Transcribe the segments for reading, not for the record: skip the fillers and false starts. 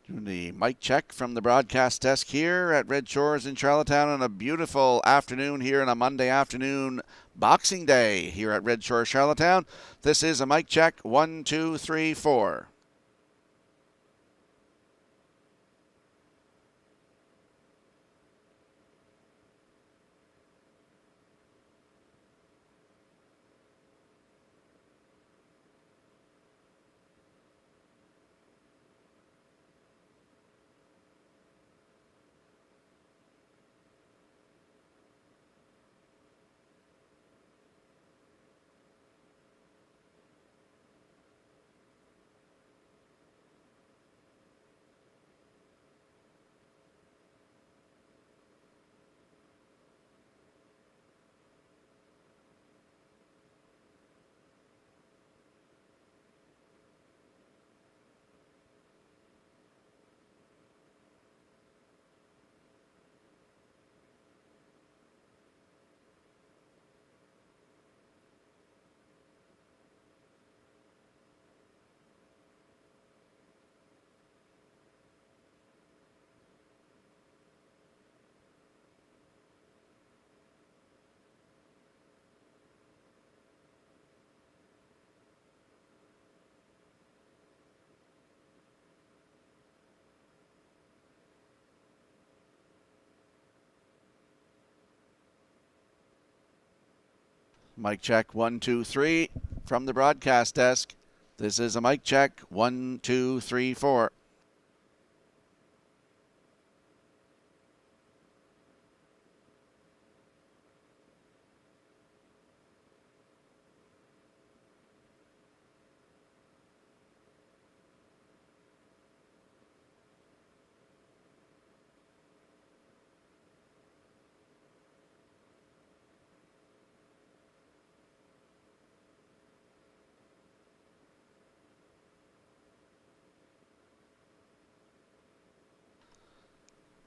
Doing the mic check from the broadcast desk here at Red Shores in Charlottetown on a beautiful afternoon here on a Monday afternoon, Boxing Day here at Red Shores, Charlottetown. This is a mic check 1, 2, 3, 4. Mic check 1, 2, 3 from the broadcast desk. This is a mic check 1, 2, 3, 4.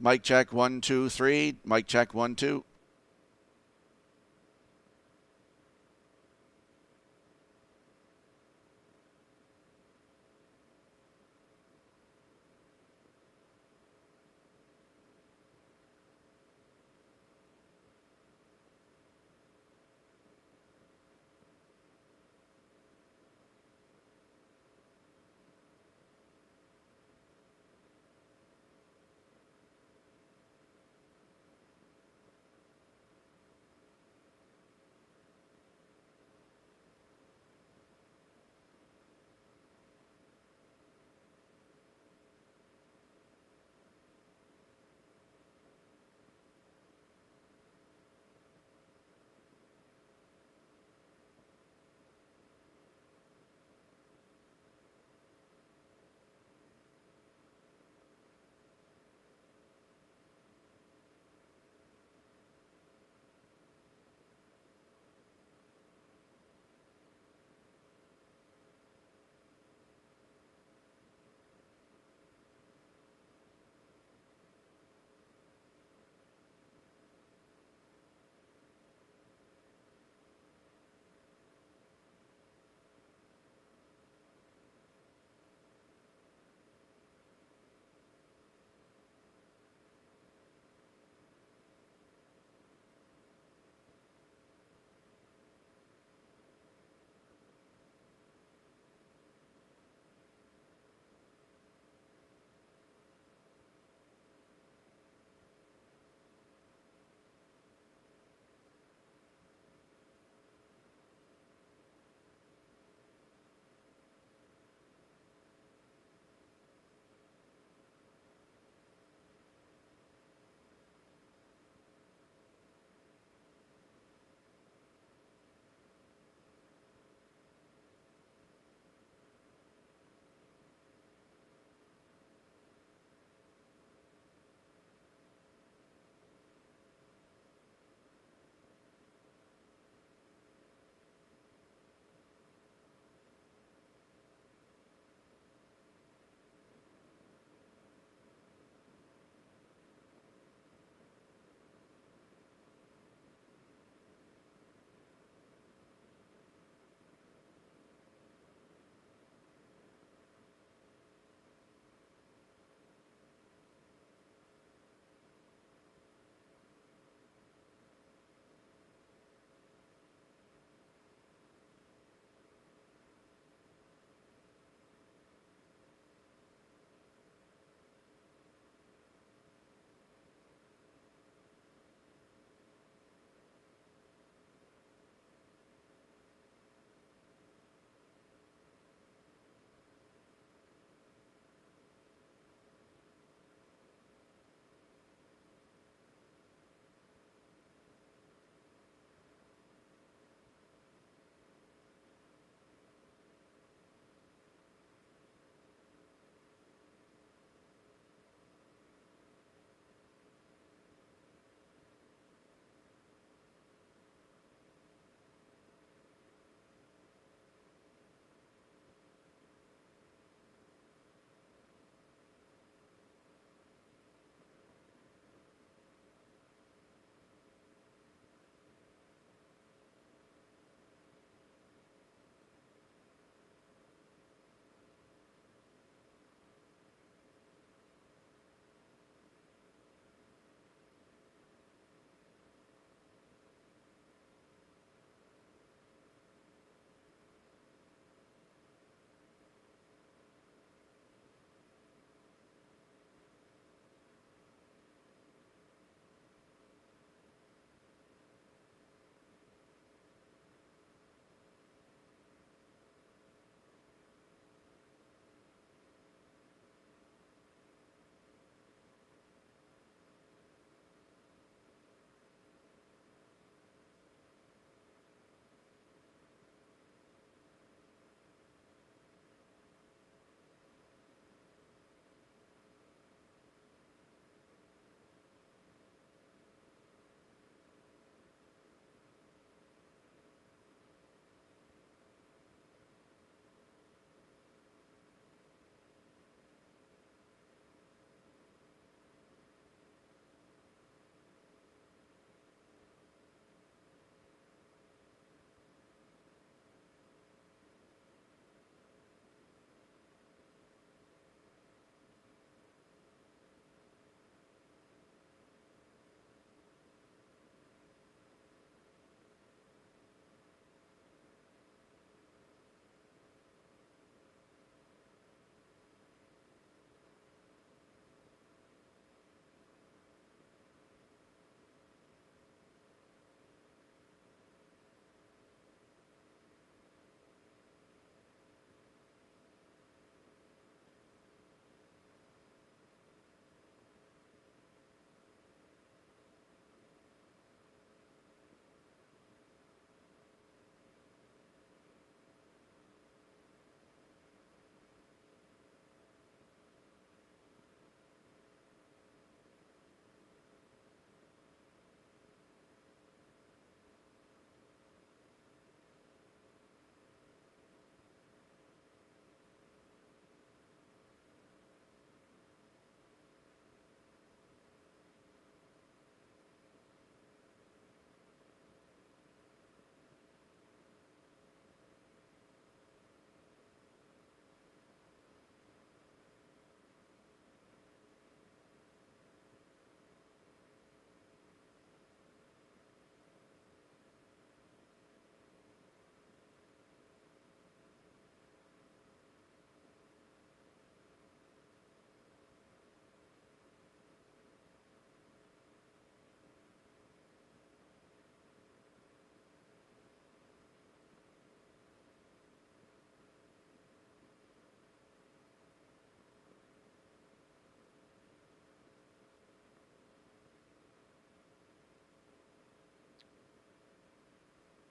Mic check 1, 2, 3. Mic check 1, 2.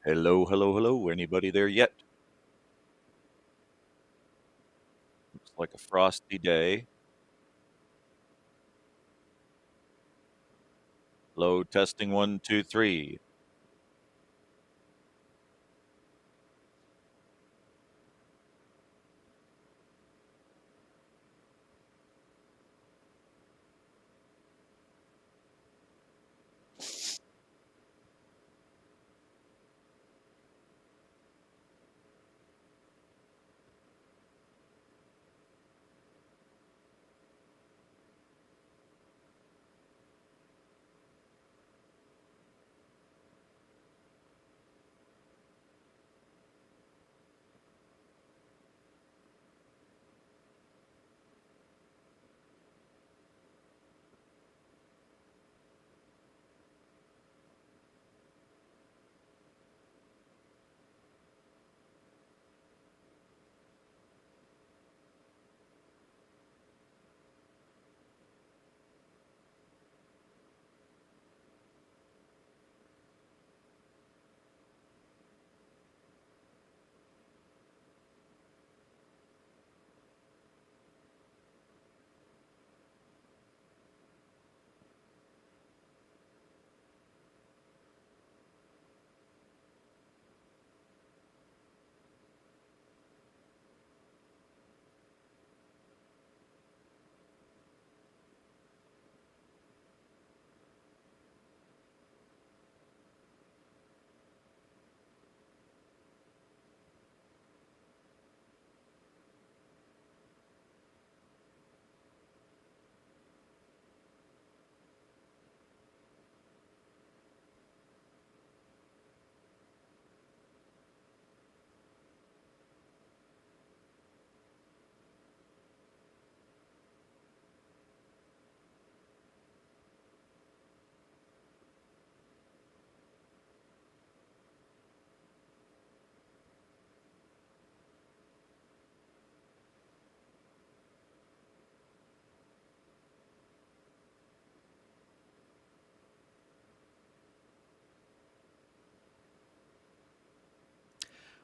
Hello, hello, hello. Anybody there yet? Looks like a frosty day. Hello, testing 1, 2, 3.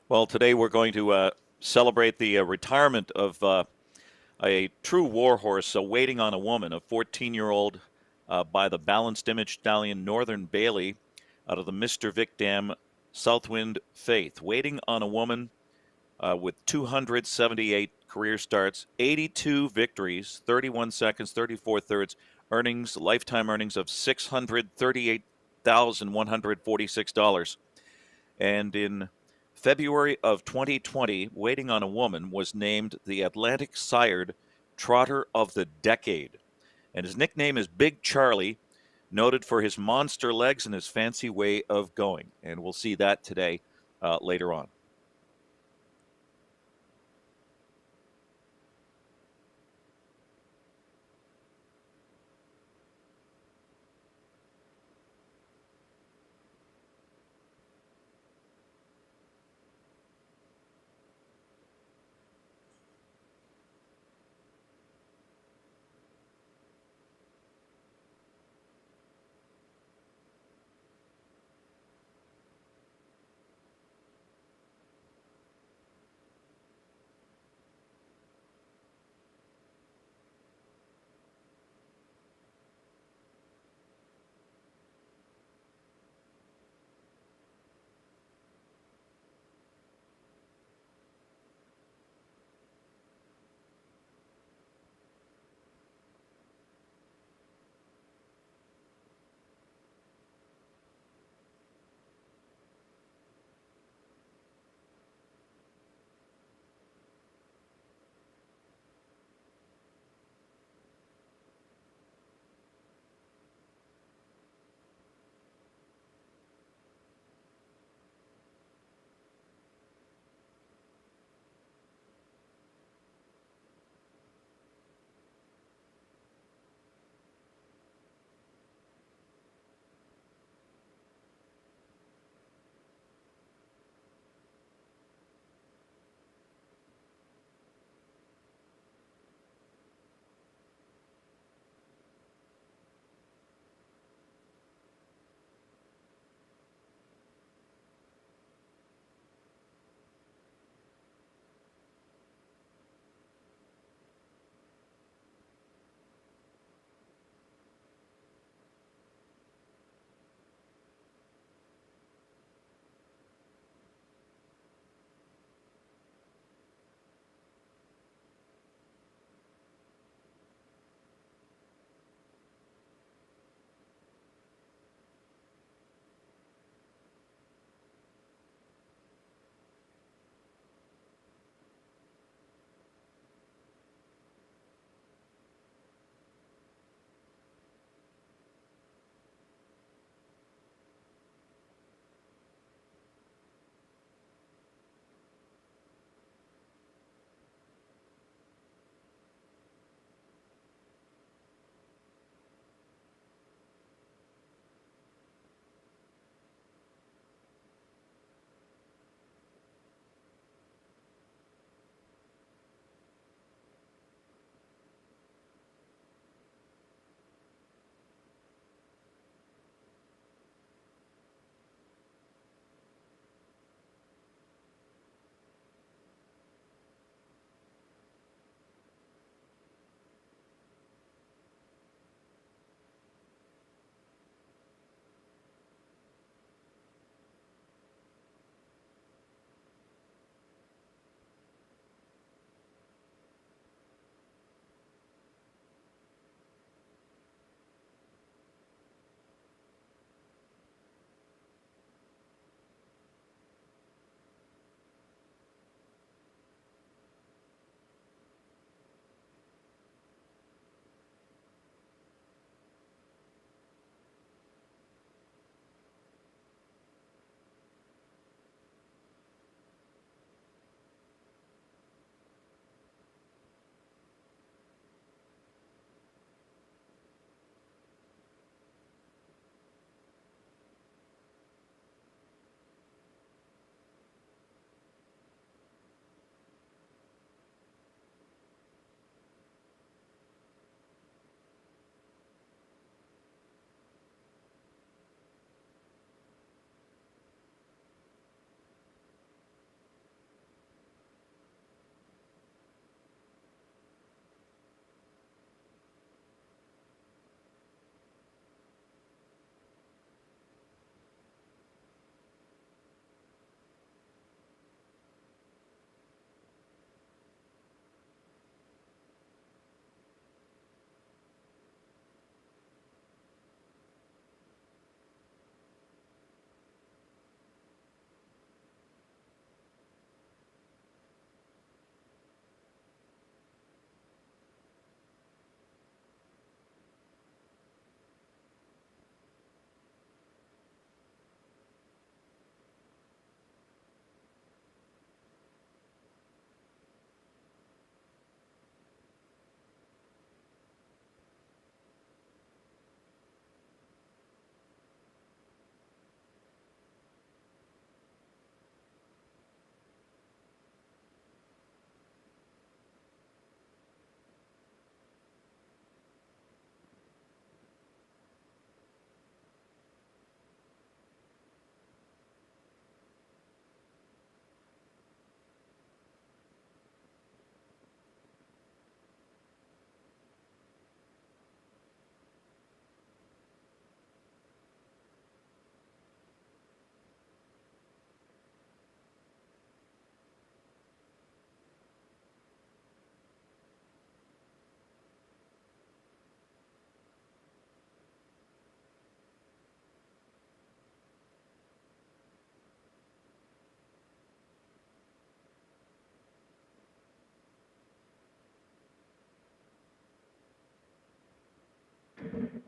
Well, today we're going to celebrate the retirement of a true warhorse waiting on a woman, a 14-year-old by the Balanced Image Stallion Northern Bailey out of the Mr. Vic Dam Southwind Faith. Waiting on a woman with 278 career starts, 82 victories, 31 seconds, 34 thirds, lifetime earnings of $638,146. And in February of 2020, Waiting on a Woman was named the Atlantic Sired Trotter of the Decade. And his nickname is Big Charlie, noted for his monster legs and his fancy way of going. And we'll see that today later on.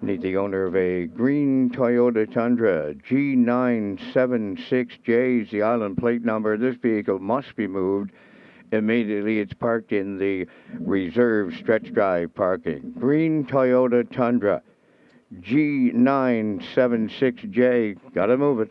Need the owner of a green Toyota Tundra G976J is the island plate number. This vehicle must be moved immediately. It's parked in the reserved stretch drive parking. Green Toyota Tundra G976J. Gotta move it.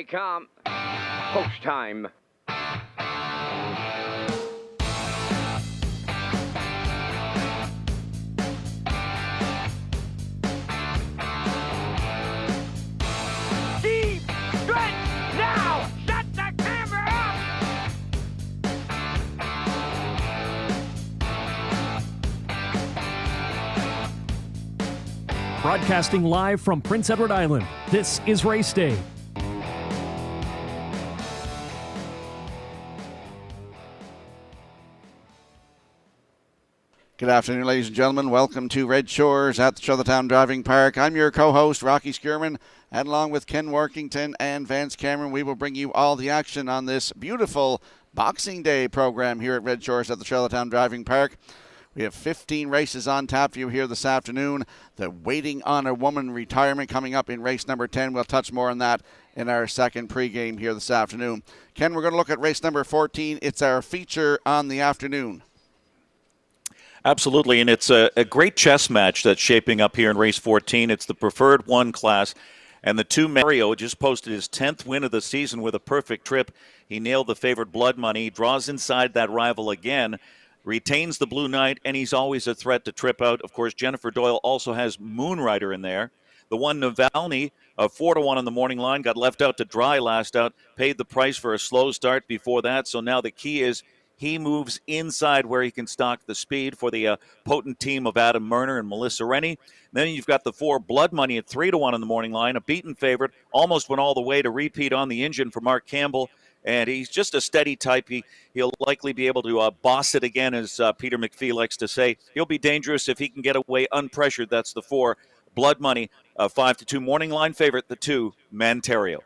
come. Post time. Deep stretch now. Shut the camera up. Broadcasting live from Prince Edward Island, this is Race Day. Good afternoon, ladies and gentlemen. Welcome to Red Shores at the Charlottetown Driving Park. I'm your co-host, Rocky Skierman, and along with Ken Workington and Vance Cameron, we will bring you all the action on this beautiful Boxing Day program here at Red Shores at the Charlottetown Driving Park. We have 15 races on tap for you here this afternoon. The Waiting on a Woman retirement coming up in race number 10. We'll touch more on that in our second pregame here this afternoon. Ken, we're going to look at race number 14. It's our feature on the afternoon. Absolutely, and it's a great chess match that's shaping up here in race 14. It's the preferred one class, and the two Mario just posted his 10th win of the season with a perfect trip. He nailed the favorite Blood Money, draws inside that rival again, retains the Blue Knight, and he's always a threat to trip out. Of course, Jennifer Doyle also has Moonrider in there. The one Navalny of 4-1 on the morning line got left out to dry last out, paid the price for a slow start before that, so now the key is he moves inside where he can stock the speed for the potent team of Adam Murner and Melissa Rennie. Then you've got the 4 Blood Money at 3-1 on the morning line, a beaten favorite, almost went all the way to repeat on the engine for Mark Campbell. And he's just a steady type. He'll likely be able to boss it again, as Peter McPhee likes to say. He'll be dangerous if he can get away unpressured. That's the 4 Blood Money, 5-2 morning line favorite, the 2 Mantario.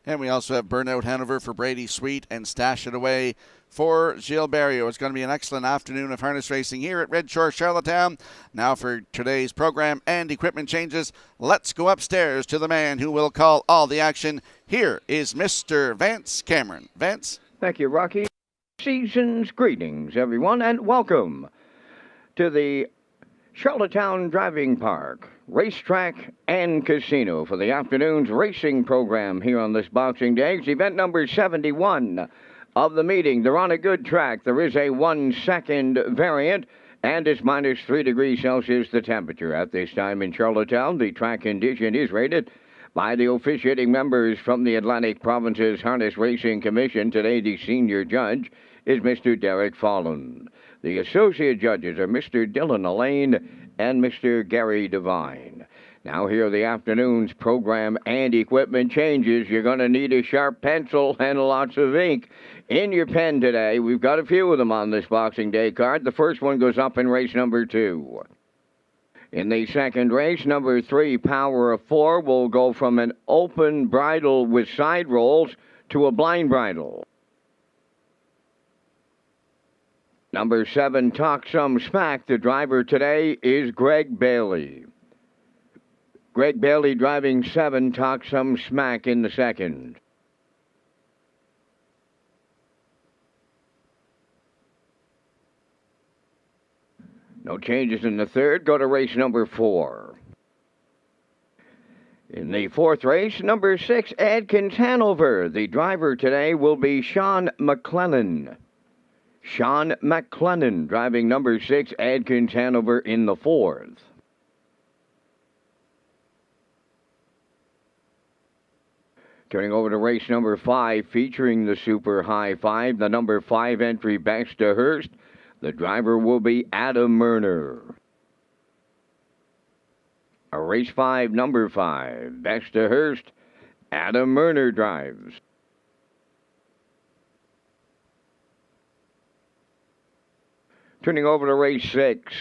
And we also have Burnout Hanover for Brady Sweet and Stash It Away for Gilles Barrio. It's going to be an excellent afternoon of harness racing here at Red Shore, Charlottetown. Now for today's program and equipment changes, let's go upstairs to the man who will call all the action. Here is Mr. Vance Cameron. Vance? Thank you, Rocky. Season's greetings, everyone, and welcome to the Charlottetown Driving Park, Racetrack and Casino for the afternoon's racing program here on this Boxing Day. It's event number 71 of the meeting. They're on a good track. There is a 1-second variant, and it's minus 3 degrees Celsius the temperature at this time in Charlottetown. The track condition is rated by the officiating members from the Atlantic Province's Harness Racing Commission. Today, the senior judge is Mr. Derek Follen. The associate judges are Mr. Dylan Elaine and Mr. Gary Devine. Now here are the afternoon's program and equipment changes. You're going to need a sharp pencil and lots of ink in your pen today. We've got a few of them on this Boxing Day card. The first one goes up in race number 2. In the second race, number 3, Power of 4, will go from an open bridle with side rolls to a blind bridle. Number 7, Talk Some Smack. The driver today is Greg Bailey. Greg Bailey driving 7, Talk Some Smack in the second. No changes in the third. Go to race number 4. In the fourth race, number 6, Adkins Hanover. The driver today will be Sean McLennan. Sean McLennan driving number 6, Adkins Hanover in the fourth. Turning over to race number 5, featuring the Super High 5, the number 5 entry, Baxter Hurst. The driver will be Adam Murner. A race 5, number 5, Baxter Hurst, Adam Murner drives. Turning over to race 6.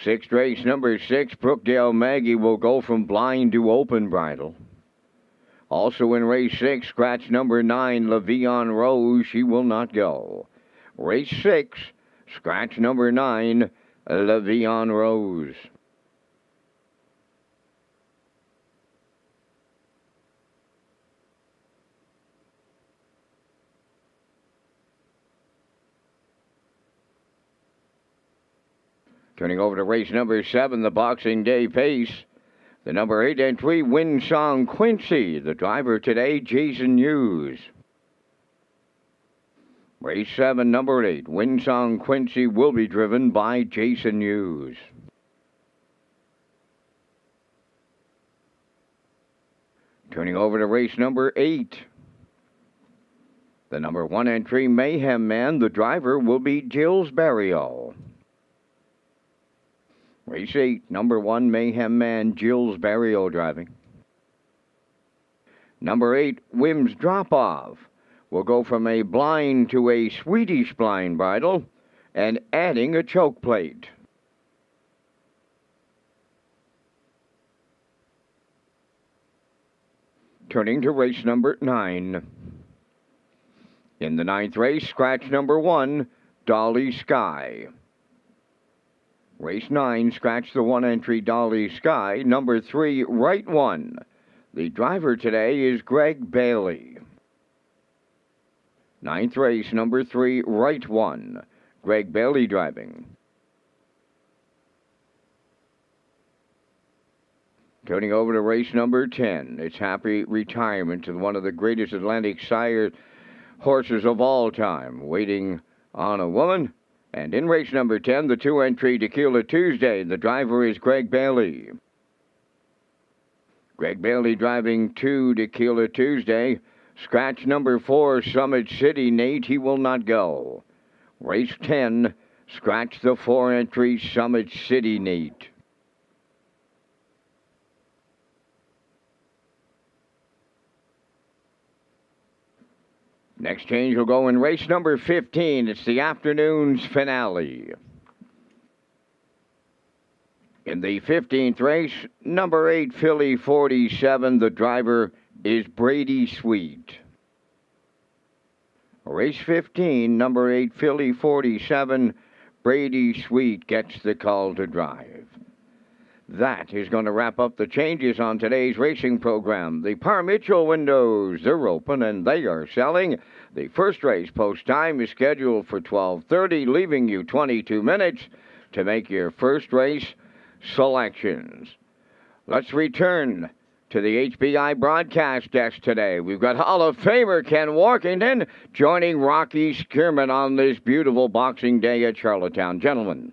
Sixth race, number 6, Brookdale Maggie will go from blind to open bridle. Also in race 6, scratch number 9, LaVion Rose, she will not go. Race 6, scratch number 9, LaVion Rose. Turning over to race number 7, the Boxing Day pace. The number 8 entry, Winsong Quincy. The driver today, Jason Hughes. Race 7, number 8, Winsong Quincy will be driven by Jason Hughes. Turning over to race number 8. The number 1 entry, Mayhem Man. The driver will be Gilles Barrio. Race 8, number 1, Mayhem Man, Gilles Barrio driving. Number 8, Wim's Drop-Off. Will go from a blind to a Swedish blind bridle and adding a choke plate. Turning to race number 9. In the 9th race, scratch number 1, Dolly Sky. Race 9, scratch the 1 entry, Dolly Sky. Number 3, Right 1. The driver today is Greg Bailey. 9th race, number 3, Right 1. Greg Bailey driving. Turning over to race number 10. It's happy retirement to one of the greatest Atlantic sire horses of all time, waiting on a woman. And in race number 10, the 2 entry, Tequila Tuesday. The driver is Greg Bailey. Greg Bailey driving 2, Tequila Tuesday. Scratch number 4, Summit City Nate. He will not go. Race 10, scratch the 4 entry, Summit City Nate. Next change will go in race number 15. It's the afternoon's finale. In the 15th race, number 8, Philly 47. The driver is Brady Sweet. Race 15, number 8, Philly 47. Brady Sweet gets the call to drive. That is going to wrap up the changes on today's racing program. The Par Mitchell windows, they're open and they are selling. The first race post time is scheduled for 12:30, leaving you 22 minutes to make your first race selections. Let's return to the HBI broadcast desk today. We've got Hall of Famer Ken Workington joining Rocky Skierman on this beautiful Boxing Day at Charlottetown. Gentlemen.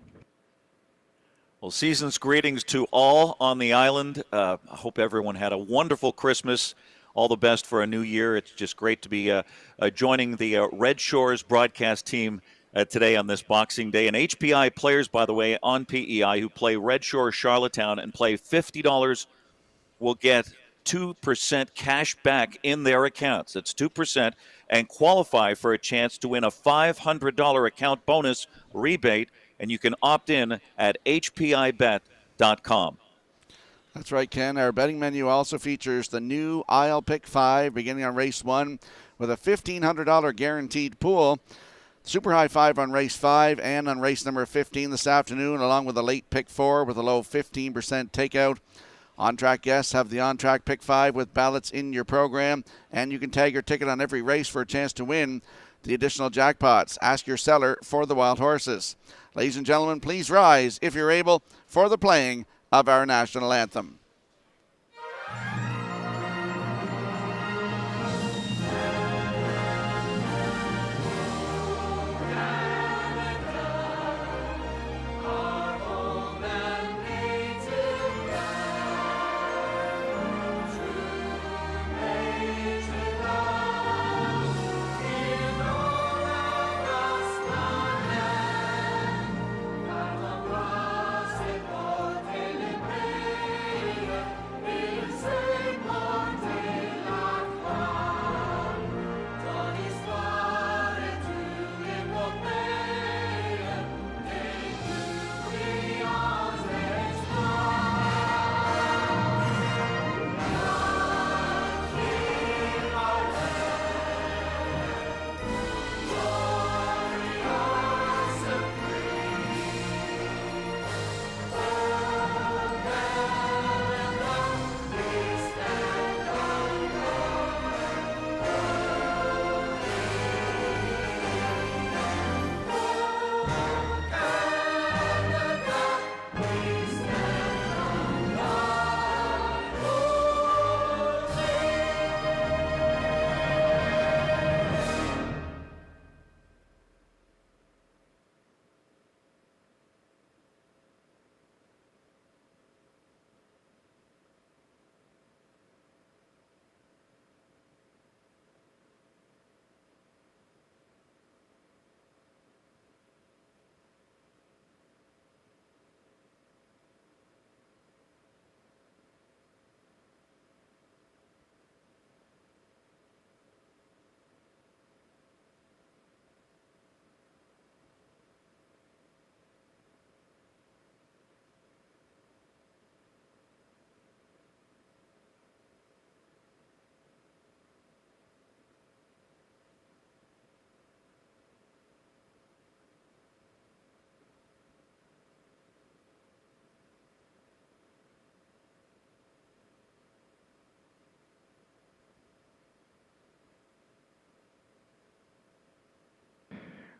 Well, season's greetings to all on the island. I hope everyone had a wonderful Christmas. All the best for a new year. It's just great to be joining the Red Shores broadcast team today on this Boxing Day. And HPI players, by the way, on PEI who play Red Shore Charlottetown and play $50 will get 2% cash back in their accounts. That's 2% and qualify for a chance to win a $500 account bonus rebate. And you can opt in at hpibet.com. That's right, Ken. Our betting menu also features the new I'll Pick 5 beginning on race 1 with a $1,500 guaranteed pool. Super high 5 on race 5 and on race number 15 this afternoon, along with a late pick 4 with a low 15% takeout. On-track guests have the on-track pick 5 with ballots in your program, and you can tag your ticket on every race for a chance to win the additional jackpots. Ask your seller for the wild horses. Ladies and gentlemen, please rise, if you're able, for the playing of our national anthem.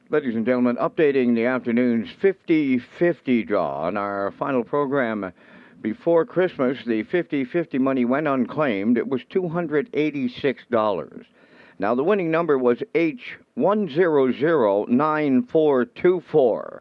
Ladies and gentlemen, updating the afternoon's 50-50 draw. On our final program before Christmas, the 50-50 money went unclaimed. It was $286. Now, the winning number was H1009424.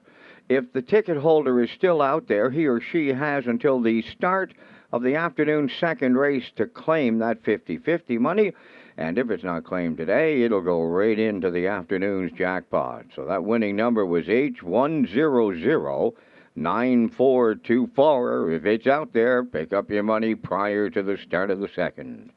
If the ticket holder is still out there, he or she has until the start of the afternoon's second race to claim that 50-50 money. And if it's not claimed today, it'll go right into the afternoon's jackpot. So that winning number was H1009424. If it's out there, pick up your money prior to the start of the second.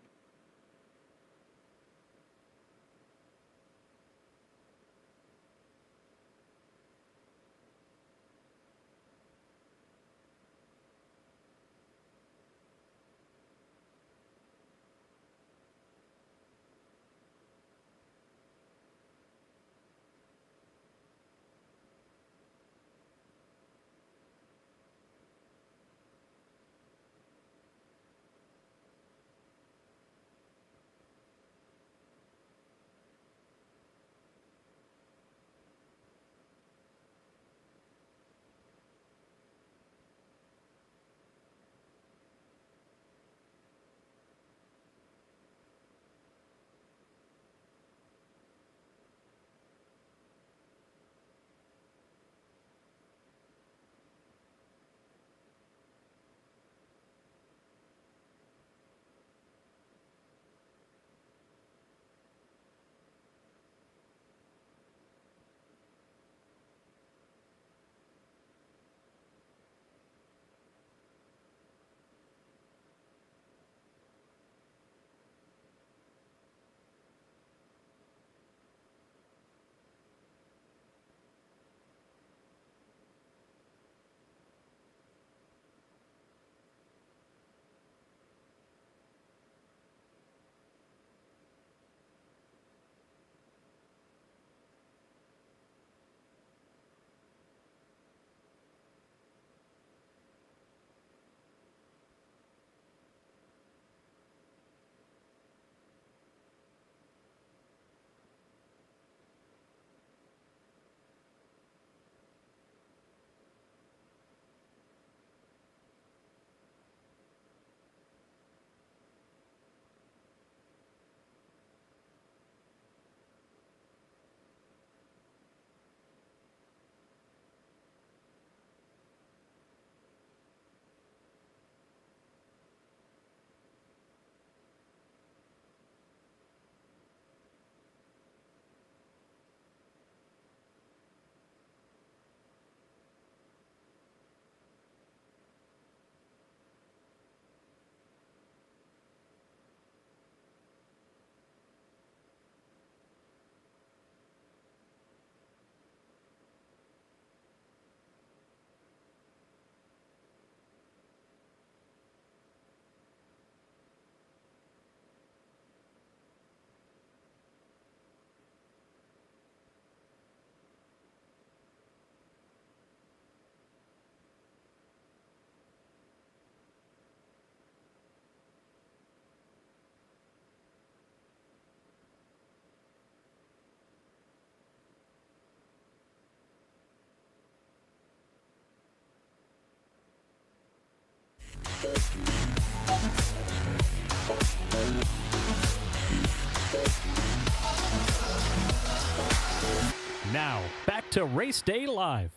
Now, back to Race Day Live.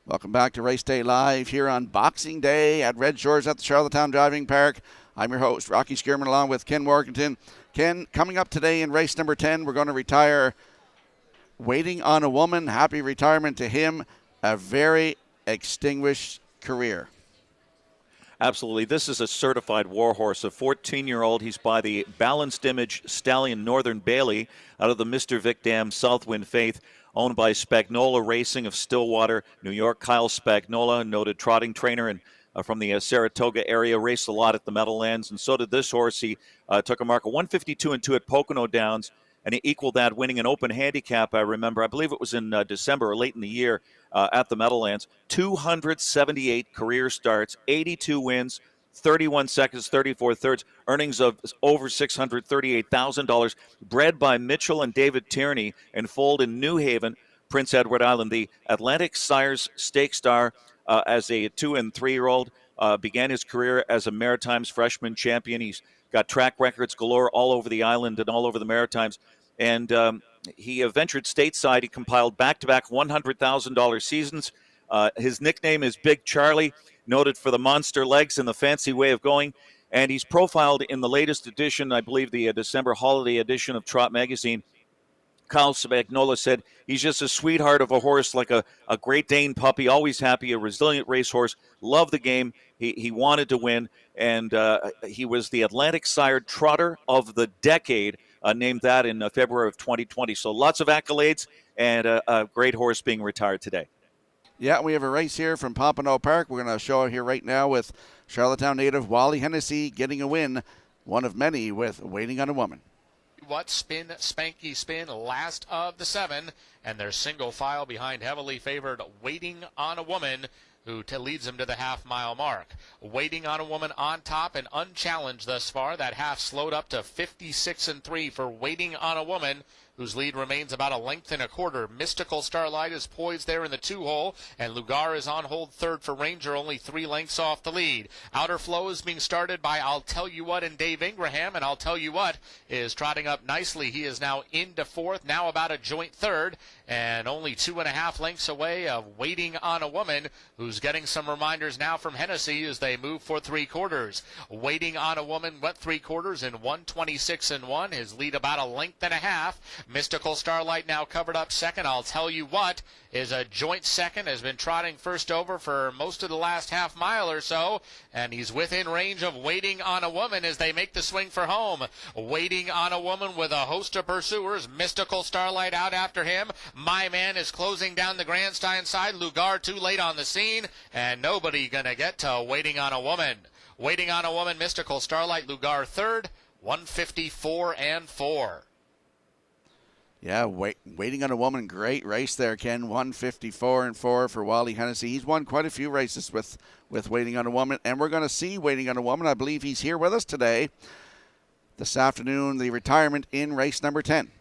Welcome back to Race Day Live here on Boxing Day at Red Shores at the Charlottetown Driving Park. I'm your host, Rocky Skierman, along with Ken Workington. Ken, coming up today in race number 10, we're going to retire Waiting on a Woman. Happy retirement to him. A very extinguished career. Absolutely. This is a certified warhorse, a 14-year-old. He's by the Balanced Image Stallion Northern Bailey out of the Mr. Vic Dam Southwind Faith, owned by Spagnola Racing of Stillwater, New York. Kyle Spagnola, noted trotting trainer and from the Saratoga area, raced a lot at the Meadowlands, and so did this horse. He took a mark of 152-2 at Pocono Downs, and he equaled that, winning an open handicap, I remember. I believe it was in December or late in the year at the Meadowlands. 278 career starts, 82 wins, 31 seconds, 34 thirds, earnings of over $638,000, bred by Mitchell and David Tierney and foaled in New Haven. Prince Edward Island. The Atlantic Sires Stake Star, as a 2- and 3-year-old, began his career as a Maritimes freshman champion. He's got track records galore all over the island and all over the Maritimes. And he ventured stateside. He compiled back-to-back $100,000 seasons. His nickname is Big Charlie, noted for the monster legs and the fancy way of going. And he's profiled in the latest edition, I believe the December holiday edition of Trot Magazine. Kyle Spagnola said he's just a sweetheart of a horse, like a Great Dane puppy, always happy, a resilient racehorse, loved the game. He wanted to win, and he was the Atlantic Sire Trotter of the Decade, named that in February of 2020. So lots of accolades, and a great horse being retired today. Yeah, we have a race here from Pompano Park. We're going to show it here right now with Charlottetown native Wally Hennessy getting a win, one of many, with Waiting on a Woman. What spin, spanky spin, last of the 7, and their single file behind heavily favored Waiting on a Woman, who leads them to the half-mile mark. Waiting on a Woman on top and unchallenged thus far. That half slowed up to 56-3 for Waiting on a Woman, whose lead remains about 1.25 lengths. Mystical Starlight is poised there in the 2-hole, and Lugar is on hold third for Ranger, only 3 lengths off the lead. Outer Flow is being started by I'll Tell You What and Dave Ingraham, and I'll Tell You What is trotting up nicely. He is now into fourth, now about a joint third, and only 2.5 lengths away of Waiting on a Woman, who's getting some reminders now from Hennessy as they move for 3/4. Waiting on a Woman went 3/4 in 1:26.1. His lead about 1.5 lengths. Mystical Starlight now covered up second. I'll Tell You What is a joint second, has been trotting first over for most of the last half mile or so, and he's within range of Waiting on a Woman as they make the swing for home. Waiting on a Woman with a host of pursuers. Mystical Starlight out after him. My Man is closing down the grandstand side. Lugar too late on the scene, and nobody gonna get to Waiting on a Woman. Waiting on a Woman, Mystical Starlight, Lugar third, 154-4. Yeah, Waiting on a Woman, great race there, Ken. 154-4 for Wally Hennessy. He's won quite a few races with Waiting on a Woman, and we're going to see Waiting on a Woman. I believe he's here with us today. This afternoon, the retirement in race number 10.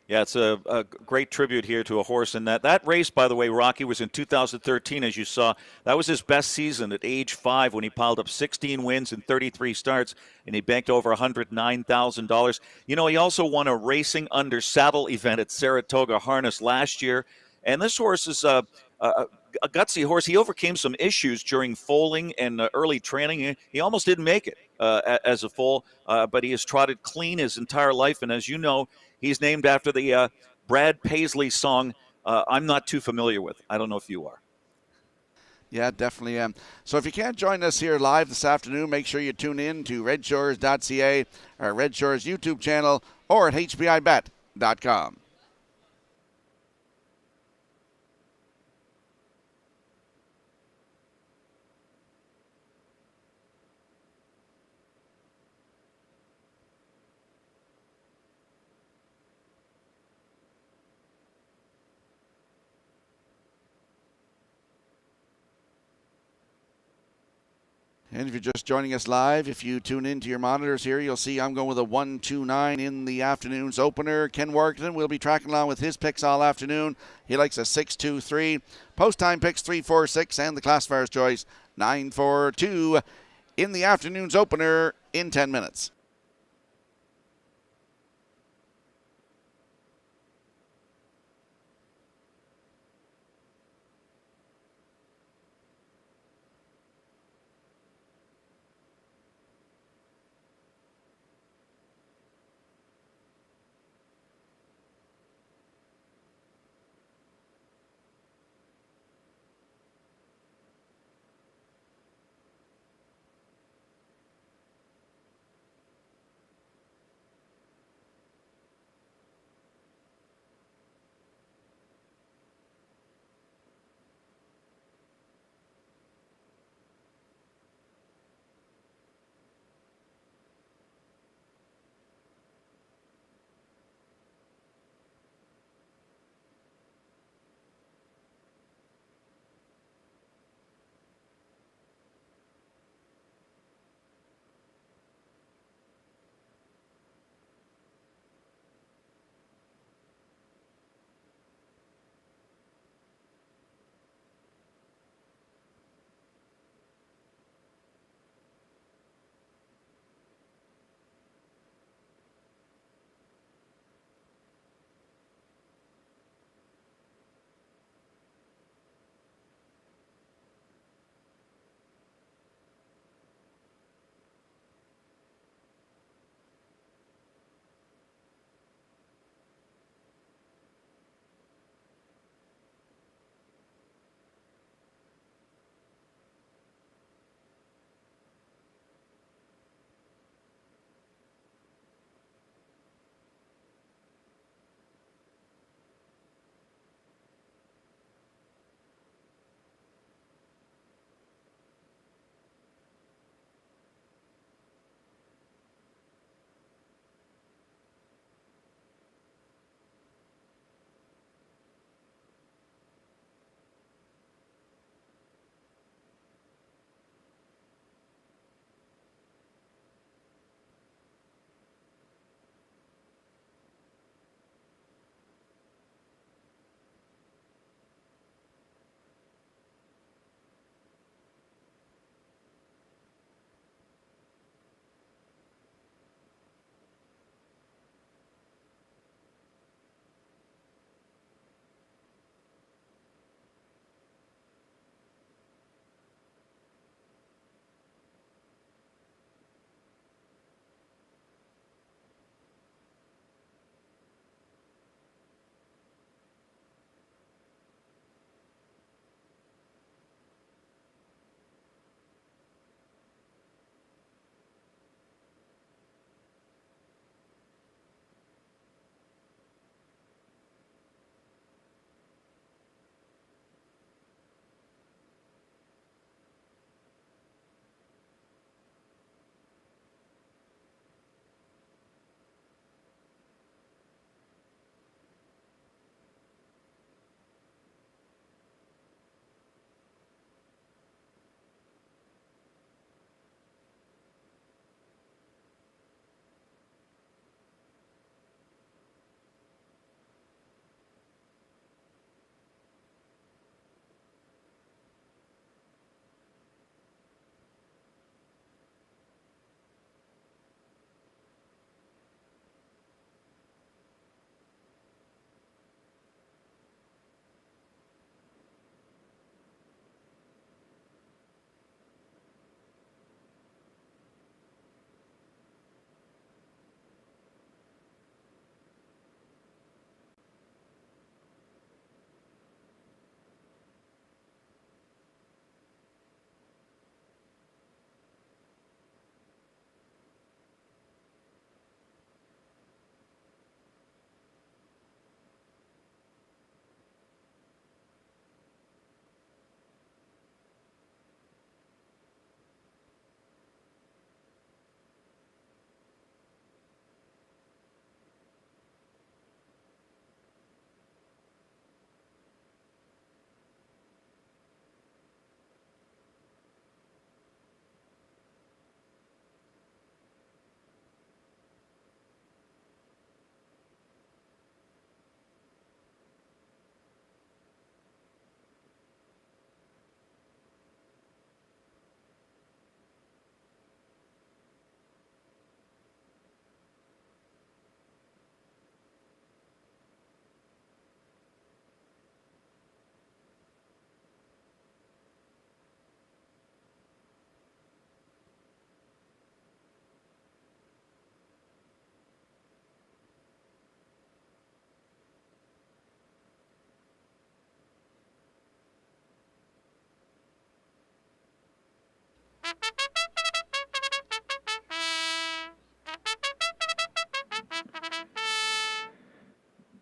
Yeah, it's a great tribute here to a horse. And that race, by the way, Rocky, was in 2013, as you saw. That was his best season at age 5 when he piled up 16 wins in 33 starts, and he banked over $109,000. You know, he also won a Racing Under Saddle event at Saratoga Harness last year. And this horse is a gutsy horse. He overcame some issues during foaling and early training. He almost didn't make it as a foal, but he has trotted clean his entire life. And as you know, he's named after the Brad Paisley song, I'm not too familiar with. I don't know if you are. Yeah, definitely am. So if you can't join us here live this afternoon, make sure you tune in to Redshores.ca, our Red Shores YouTube channel, or at HBIBet.com. And if you're just joining us live, if you tune into your monitors here, you'll see I'm going with a 1-2-9 in the afternoon's opener. Ken Warrington will be tracking along with his picks all afternoon. He likes a 6-2-3. Post-time picks 3-4-6, and the classifier's choice 9-4-2 in the afternoon's opener in 10 minutes.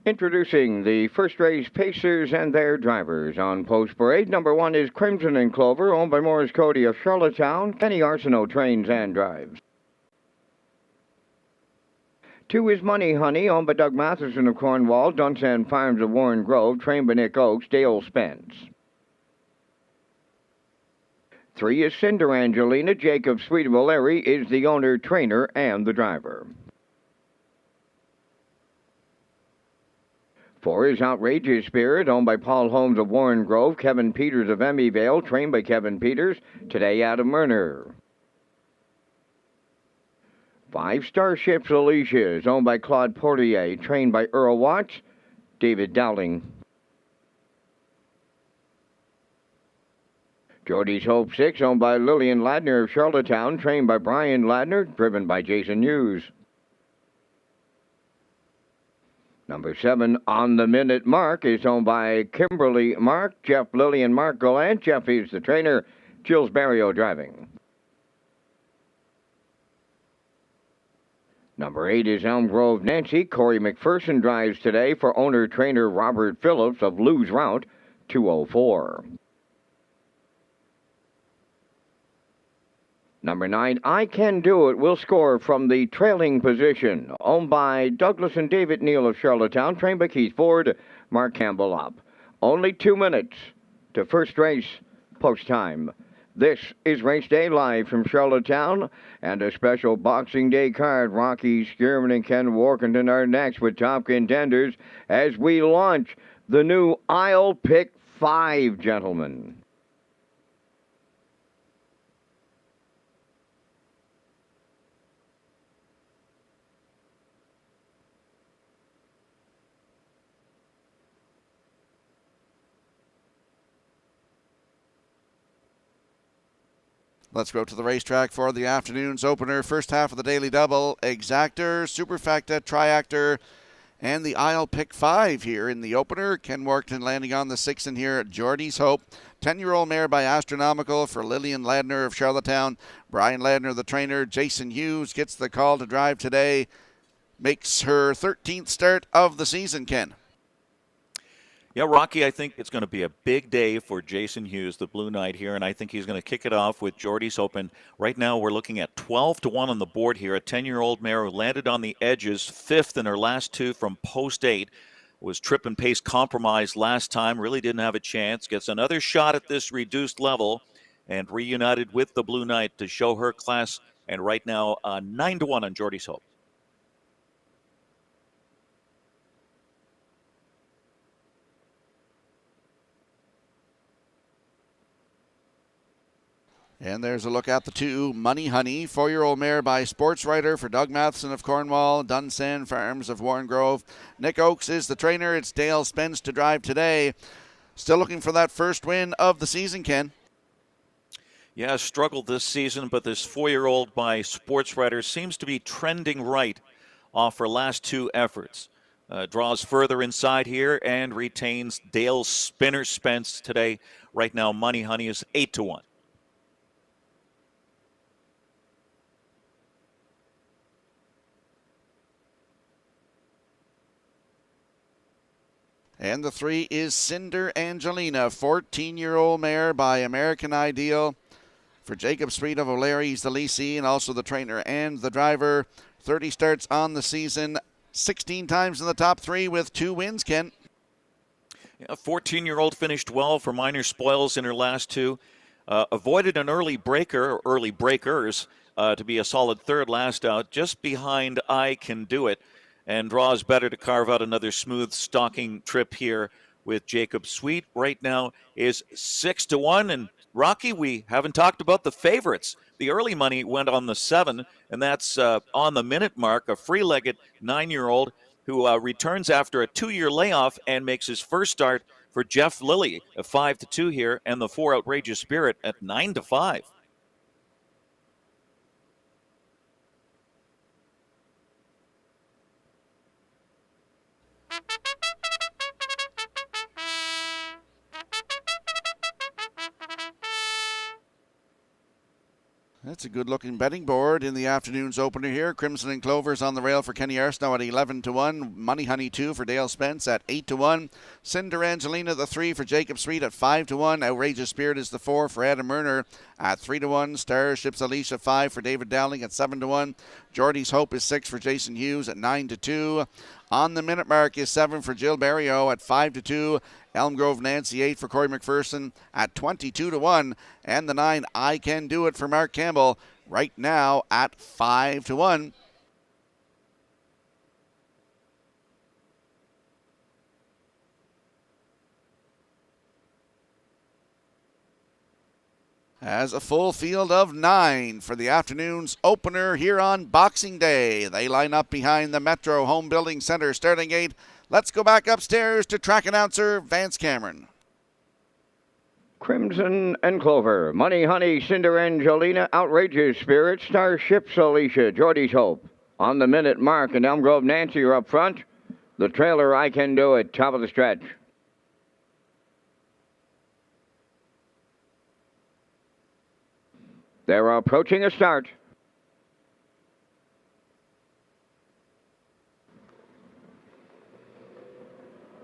Introducing the first race pacers and their drivers on Post Parade. Number 1 is Crimson and Clover, owned by Morris Cody of Charlottetown. Kenny Arsenault trains and drives. 2 is Money Honey, owned by Doug Matheson of Cornwall. Dunsan Farms of Warren Grove, trained by Nick Oakes. Dale Spence. 3 is Cinder Angelina. Jacob Sweet of O'Leary is the owner, trainer, and the driver. 4 is Outrageous Spirit, owned by Paul Holmes of Warren Grove. Kevin Peters of Emmyvale, trained by Kevin Peters. Today, Adam Murner. 5 Starships Alicia's, owned by Claude Portier, trained by Earl Watts. David Dowling. Geordie's Hope 6, owned by Lillian Ladner of Charlottetown, trained by Brian Ladner, driven by Jason Hughes. Number 7, On the Minute Mark, is owned by Kimberly Mark, Jeff Lilly, and Mark Gallant. Jeff is the trainer. Jills Barrio driving. Number 8 is Elm Grove Nancy. Corey McPherson drives today for owner-trainer Robert Phillips of Lou's Route 204. Number 9, I Can Do It, will score from the trailing position, owned by Douglas and David Neal of Charlottetown, trained by Keith Ford, Mark Campbell up. Only 2 minutes to first race post time. This is Race Day live from Charlottetown, and a special Boxing Day card. Rocky Skierman and Ken Workington are next with top contenders as we launch the new I'll Pick 5, gentlemen. Let's go to the racetrack for the afternoon's opener. First half of the Daily Double, Exactor, Superfecta, Triactor, and the I'll Pick 5 here in the opener. Ken Workton landing on the 6 in here. Geordie's Hope, 10-year-old mare by Astronomical for Lillian Ladner of Charlottetown. Brian Ladner, the trainer. Jason Hughes gets the call to drive today. Makes her 13th start of the season, Ken. Yeah, Rocky, I think it's going to be a big day for Jason Hughes, the Blue Knight here, and I think he's going to kick it off with Geordie's Open. Right now we're looking at 12-1 on the board here. A 10-year-old mare who landed on the edges, 5th in her last 2 from post 8. Was trip and pace compromised last time, really didn't have a chance. Gets another shot at this reduced level and reunited with the Blue Knight to show her class. And right now, 9-1 on Geordie's Hope. And there's a look at the 2, Money Honey, 4-year-old mare by Sports Writer for Doug Matheson of Cornwall, Dunsan Farms of Warren Grove. Nick Oakes is the trainer. It's Dale Spence to drive today. Still looking for that first win of the season, Ken. Yeah, struggled this season, but this 4-year-old by Sports Writer seems to be trending right off her last 2 efforts. Draws further inside here and retains Dale Spinner Spence today. Right now, Money Honey is 8-1. And the 3 is Cinder Angelina, 14-year-old mare by American Ideal for Jacob Sweet of O'Leary. He's the leasee and also the trainer and the driver. 30 starts on the season, 16 times in the top 3 with 2 wins, Ken. Yeah, 14-year-old finished well for minor spoils in her last 2. Avoided an early breaker, or early breakers, to be a solid 3rd last out, just behind I Can Do It. And draws better to carve out another smooth stalking trip here with Jacob Sweet. Right now is 6-1. And Rocky, we haven't talked about the favorites. The early money went on the 7, and that's on the minute mark, a free-legged 9-year-old who returns after a 2-year layoff and makes his first start for Jeff Lilly, a 5-2 here, and the 4 Outrageous Spirit at 9-5. That's a good-looking betting board in the afternoon's opener here. Crimson and Clover's on the rail for Kenny Arsenault at 11-1. Money Honey 2 for Dale Spence at 8-1. Cinder Angelina the 3 for Jacob Sweet at 5-1. Outrageous Spirit is the 4 for Adam Murner at 3-1. Starships Alicia 5 for David Dowling at 7-1. Geordie's Hope is 6 for Jason Hughes at 9-2. On the minute mark is 7 for Jill Barrio at 5-2. Elm Grove Nancy 8 for Corey McPherson at 22-1. And the 9 I Can Do It for Mark Campbell right now at 5-1. As a full field of 9 for the afternoon's opener here on Boxing Day. They line up behind the Metro Home Building Center starting gate. Let's go back upstairs to track announcer Vance Cameron. Crimson and Clover, Money Honey, Cinder Angelina, Outrageous Spirit, Starships Alicia, Geordie's Hope. On the minute mark, and Elm Grove Nancy are up front. The trailer I Can Do It, top of the stretch. They're approaching a start.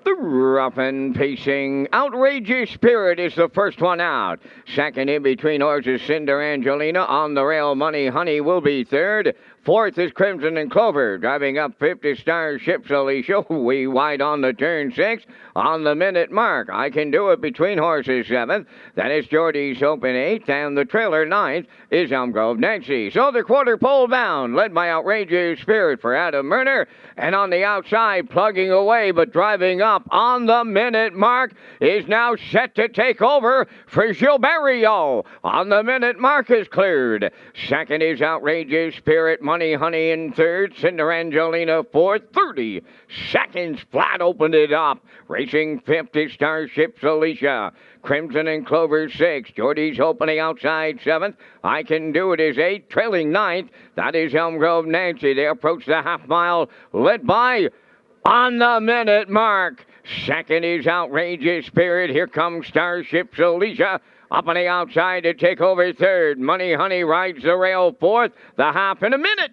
The rough and pacing Outrageous Spirit is the first one out. Second in between horses, Cinder Angelina. On the rail, Money Honey will be third. Fourth is Crimson and Clover. Driving up 50 Starships Alicia. We wide on the turn 6. On the minute mark, I Can Do It between horses 7th. Then it's Geordie's Hope in 8th. And the trailer 9th is Elm Grove Nancy. So the quarter pole bound, led by Outrageous Spirit for Adam Murner. And on the outside, plugging away but driving up on the minute mark, is now set to take over for Gilberto. On the minute mark is cleared. Second is Outrageous Spirit. Money Honey in third. Cinder Angelina fourth. 30 seconds flat opened it up. Racing 50 Starships Alicia. Crimson and Clover 6. Geordie's Hope on the outside 7th. I Can Do It is 8th. Trailing 9th. That is Elm Grove Nancy. They approach the half mile, led by on the minute mark. Second is Outrageous Spirit. Here comes Starships Alicia. Up on the outside to take over third. Money Honey rides the rail fourth. The half in a minute.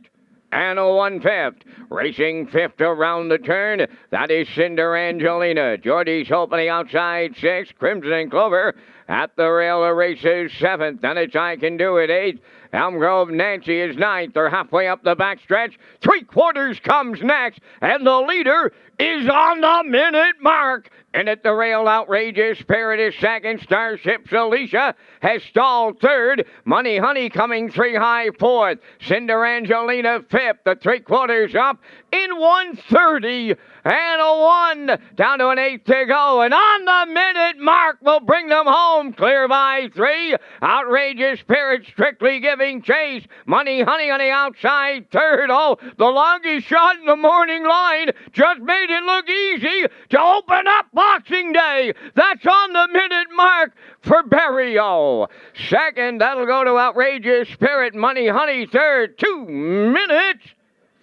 And a 1/5. Racing fifth around the turn. That is Cinder Angelina. Geordie's Hope on the outside 6th. Crimson and Clover at the rail of races 7th. Then it's I Can Do It 8th. Elm Grove Nancy is 9th. They're halfway up the backstretch. 3/4 comes next. And the leader is on the minute mark. And at the rail, Outrageous Spirit is second. Starships Alicia has stalled third. Money Honey coming 3 high fourth. Cinder Angelina fifth. The 3/4 up in 1:30 and a 1 down to an 8 to go. And on the minute mark will bring them home. Clear by 3. Outrageous Spirit strictly giving chase. Money Honey on the outside third. Oh, the longest shot in the morning line just made it look easy to open up Boxing Day. That's on the minute mark for Barrio. Second, that'll go to Outrageous Spirit. Money Honey third. 2 minutes,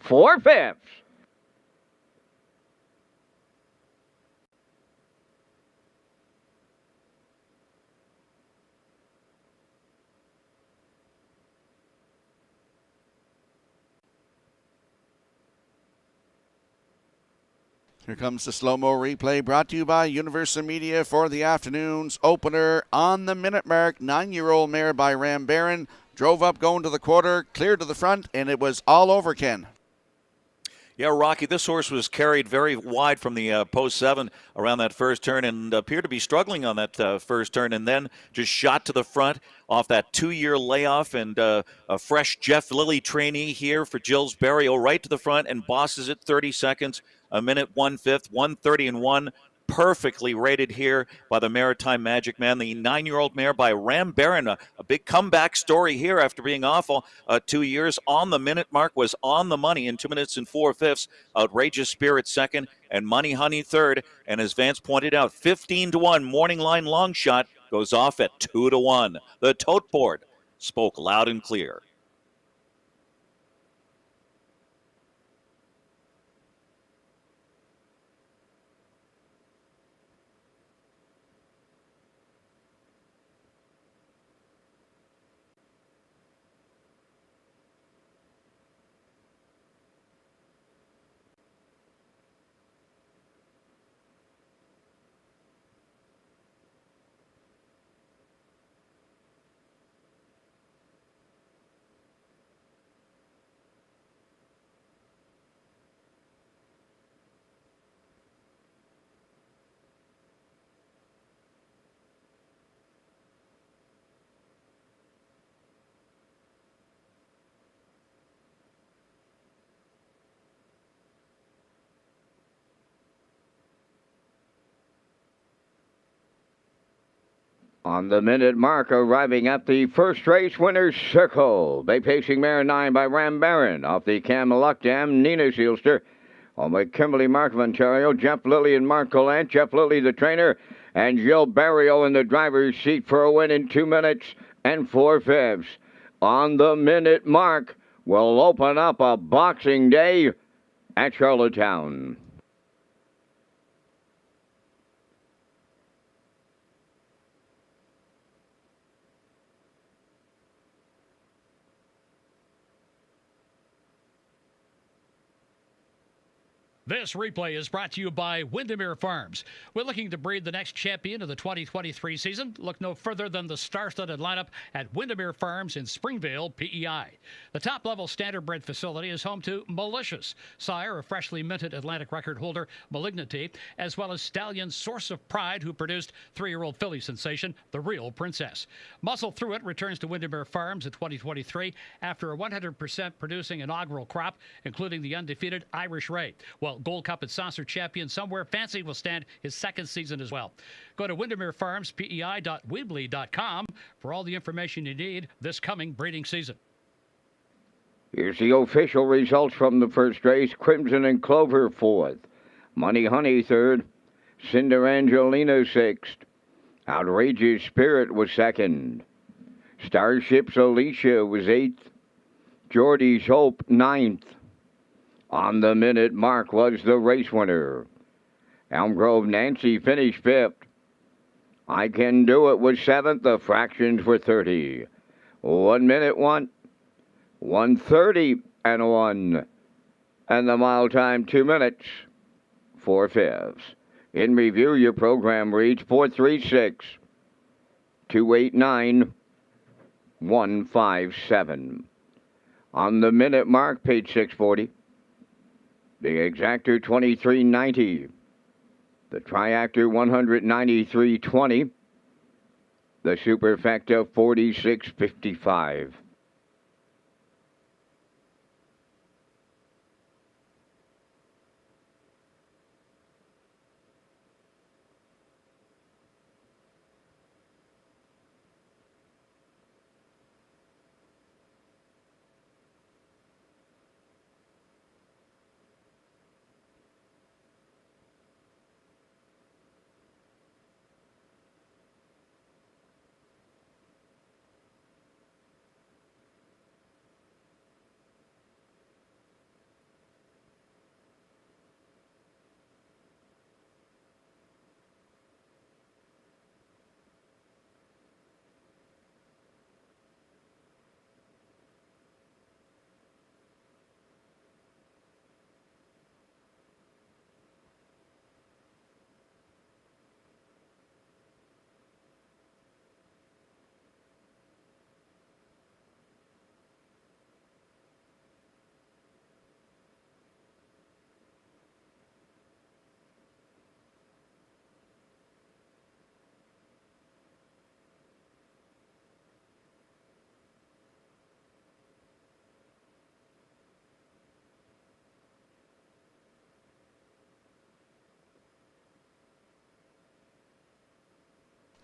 4/5. Here comes the slow-mo replay brought to you by Universal Media for the afternoon's opener. On the minute mark, 9-year-old mare by Ram Barron. Drove up going to the quarter, cleared to the front, and it was all over, Ken. Yeah, Rocky, this horse was carried very wide from the post 7 around that first turn and appeared to be struggling on that first turn, and then just shot to the front off that 2-year layoff, and a fresh Jeff Lilly trainee here for Jill's Barrio right to the front and bosses it 30 seconds, a minute 1/5, 1:30 and 1. Perfectly rated here by the Maritime Magic Man, the 9-year-old mare by Ram Barron. A big comeback story here after being awful 2 years. On the minute mark was on the money in 2 minutes and 4/5. Outrageous Spirit second and Money Honey third. And as Vance pointed out, 15-1 morning line long shot goes off at 2-1. The tote board spoke loud and clear. On the minute mark, arriving at the first race winner's circle. Bay Pacing Mare 9 by Ram Baron. Off the Camelot Dam, Nina Sealster. On by Kimberly Mark of Ontario, Jeff Lilly and Mark Collette. Jeff Lilly, the trainer, and Jill Barrio in the driver's seat for a win in 2 minutes and 4/5. On the minute mark, we'll open up a Boxing Day at Charlottetown. This replay is brought to you by Windermere Farms. We're looking to breed the next champion of the 2023 season. Look no further than the star-studded lineup at Windermere Farms in Springvale, PEI. The top-level standard-bred facility is home to Malicious, sire of freshly minted Atlantic record holder Malignity, as well as Stallion Source of Pride, who produced 3-year-old filly sensation, The Real Princess. Muscle Through It returns to Windermere Farms in 2023 after a 100% producing inaugural crop, including the undefeated Irish Ray. Well, Gold Cup and Saucer champion Somewhere Fancy will stand his second season as well. Go to Windermere Farms, PEI.weebly.com for all the information you need this coming breeding season. Here's the official results from the first race. Crimson and Clover 4th. Money Honey 3rd. Cinder Angelina 6th. Outrageous Spirit was 2nd. Starships Alicia was 8th. Geordie's Hope 9th. On the minute mark was the race winner. Elm Grove Nancy finished 5th. I Can Do It was 7th. The fractions were 30. 1 minute 1. 1:30 and 1. And the mile time 2 minutes 4/5. In review, your program reads 436 289 157. On the minute mark, page 640. The exactor 2390. The triactor 193.20. The superfecta 46.55.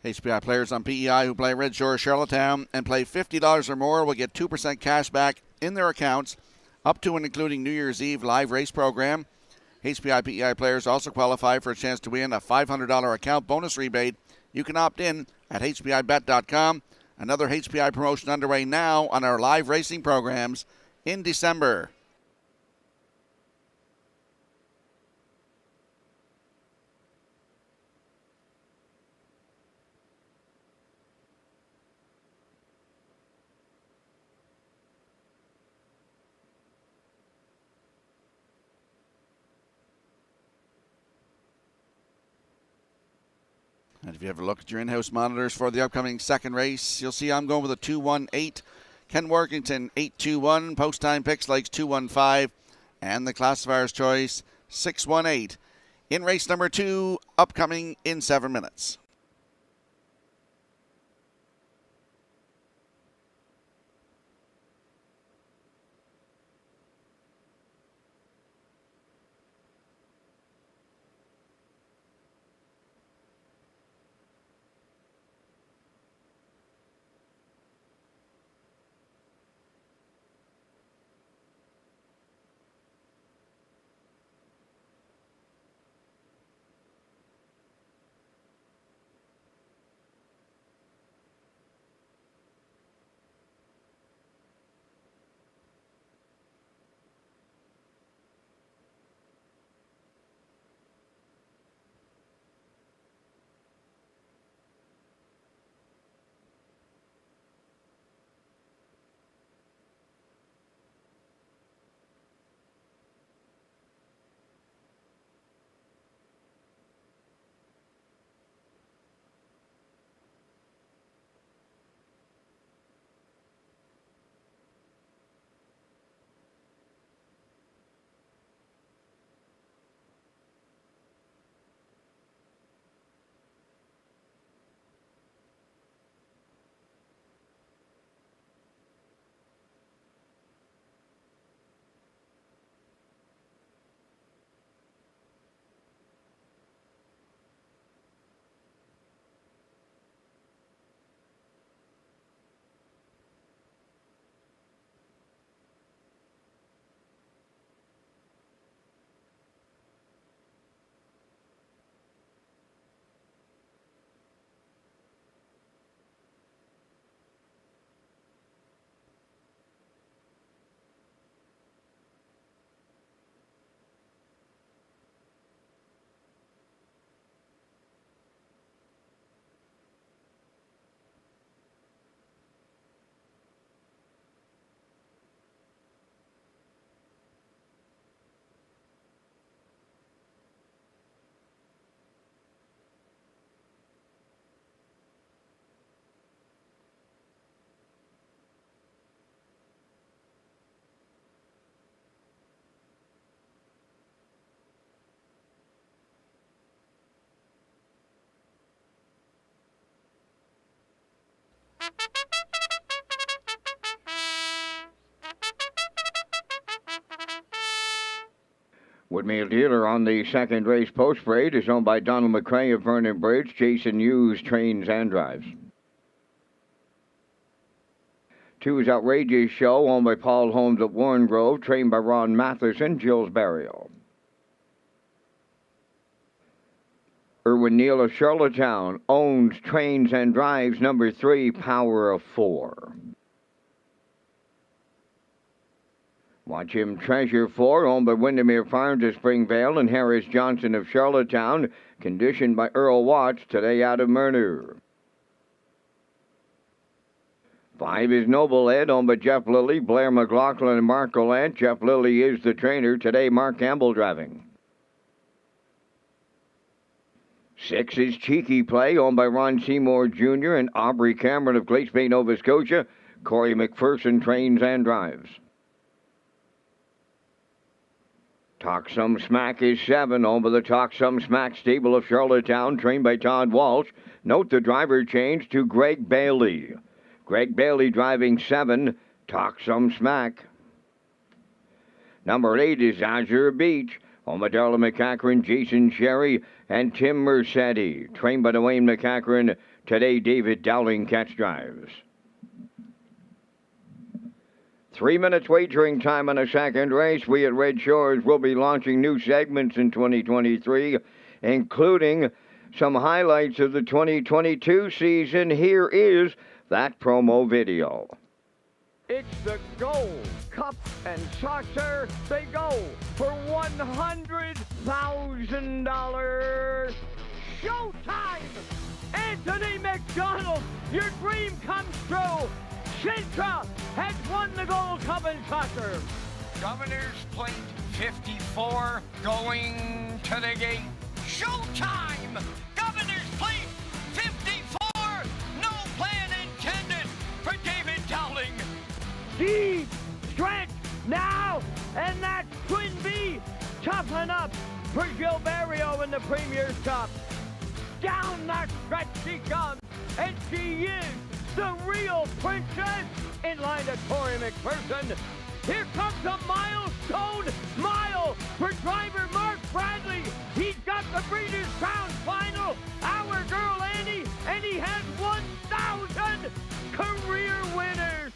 HPI players on PEI who play Red Shore Charlottetown and play $50 or more will get 2% cash back in their accounts, up to and including New Year's Eve live race program. HPI PEI players also qualify for a chance to win a $500 account bonus rebate. You can opt in at hpibet.com. Another HPI promotion underway now on our live racing programs in December. And if you have a look at your in-house monitors for the upcoming second race, you'll see I'm going with a 218. Ken Workington, 821. Post time picks likes 215. And the classifier's choice, 618. In race number 2, upcoming in 7 minutes. Woodmere Dealer on the second race post parade is owned by Donald McCray of Vernon Bridge. Jason Hughes trains and drives. 2's Outrageous Show, owned by Paul Holmes of Warren Grove, trained by Ron Matheson, Jill's Burial. Erwin Neal of Charlottetown owns, trains, and drives number 3, Power of 4. Watch him Treasure 4, owned by Windermere Farms of Springvale, and Harris Johnson of Charlottetown, conditioned by Earl Watts, today out of Murnau. 5 is Noble Ed, owned by Jeff Lilly, Blair McLaughlin, and Mark Gallant. Jeff Lilly is the trainer. Today, Mark Campbell driving. 6 is Cheeky Play, owned by Ron Seymour Jr. and Aubrey Cameron of Glace Bay, Nova Scotia. Corey McPherson trains and drives. Talk Some Smack is 7, owned by the Talk Some Smack stable of Charlottetown, trained by Todd Walsh. Note the driver change to Greg Bailey. Greg Bailey driving 7, Talk Some Smack. Number 8 is Azure Beach, owned by Darla McCachran, Jason Sherry, and Tim Mercetti. Trained by Dwayne McCachran, today David Dowling catch drives. 3 minutes wagering time on a second race. We at Red Shores will be launching new segments in 2023, including some highlights of the 2022 season. Here is that promo video. It's the Gold Cup and Saucer. They go for $100,000. Showtime! Anthony McDonald, your dream comes true. Sintra has won the Gold Cup and Saucer. Governor's Plate 54 going to the gate. Showtime! Governor's Plate 54! No plan intended for David Dowling. Deep stretch now, and that's Twin B. Toughen up for Gilberto in the Premier's Cup. Down that stretch she comes, and she is the real princess in line to Corey McPherson. Here comes a milestone mile for driver Mark Bradley. He's got the Breeders' Crown final. Our girl Annie, and he has 1,000 career winners.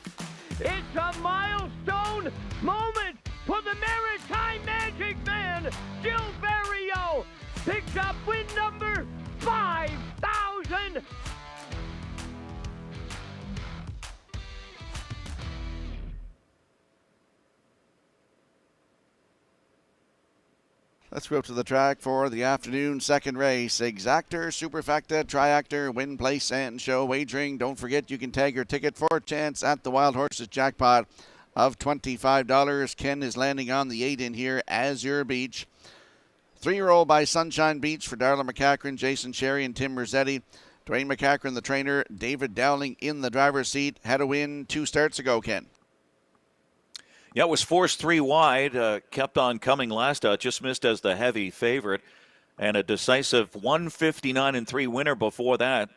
It's a milestone moment for the Maritime Magic Man. Gilberto picks up win number 5,000. Let's go up to the track for the afternoon second race. Exactor, Superfecta, Triactor, Win, Place, and Show wagering. Don't forget you can tag your ticket for a chance at the Wild Horses jackpot of $25. Ken is landing on the 8 in here, Azure Beach. 3-year-old by Sunshine Beach for Darla McCachran, Jason Sherry, and Tim Merzetti. Dwayne McCachran, the trainer. David Dowling in the driver's seat. Had a win 2 starts ago, Ken. Yeah, it was forced 3 wide, kept on coming last out, just missed as the heavy favorite, and a decisive 159-3 winner before that.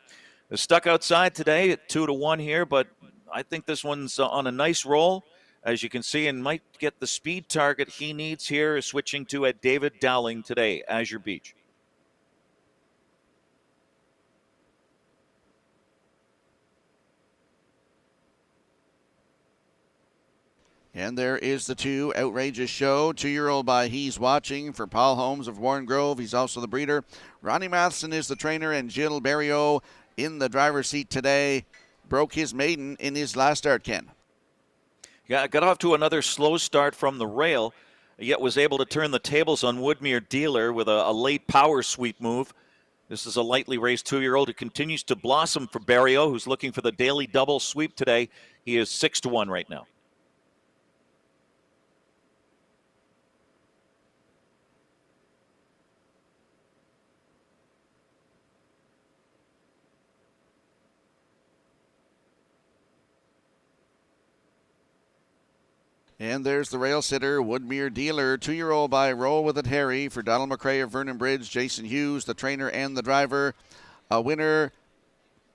It's stuck outside today at 2-1 here, but I think this one's on a nice roll, as you can see, and might get the speed target he needs here, switching to a David Dowling today, Azure Beach. And there is the 2, Outrageous Show. 2-year-old by He's Watching for Paul Holmes of Warren Grove. He's also the breeder. Ronnie Matheson is the trainer, and Jill Berrio in the driver's seat today. Broke his maiden in his last start, Ken. Yeah, got off to another slow start from the rail, yet was able to turn the tables on Woodmere Dealer with a late power sweep move. This is a lightly raced 2-year-old who continues to blossom for Berrio, who's looking for the daily double sweep today. He is 6-1 right now. And there's the rail sitter, Woodmere Dealer. 2-year-old by Roll With It Harry for Donald McCray of Vernon Bridge. Jason Hughes, the trainer and the driver. A winner,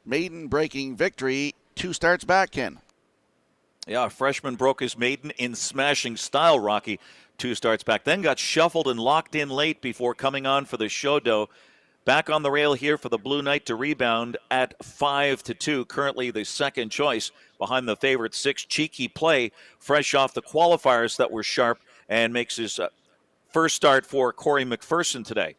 maiden breaking victory. 2 starts back, Ken. Yeah, a freshman broke his maiden in smashing style, Rocky. 2 starts back, then got shuffled and locked in late before coming on for the Shodo. Back on the rail here for the Blue Knight to rebound at 5-2. Currently the second choice behind the favorite 6. Cheeky Play, fresh off the qualifiers that were sharp, and makes his first start for Corey McPherson today.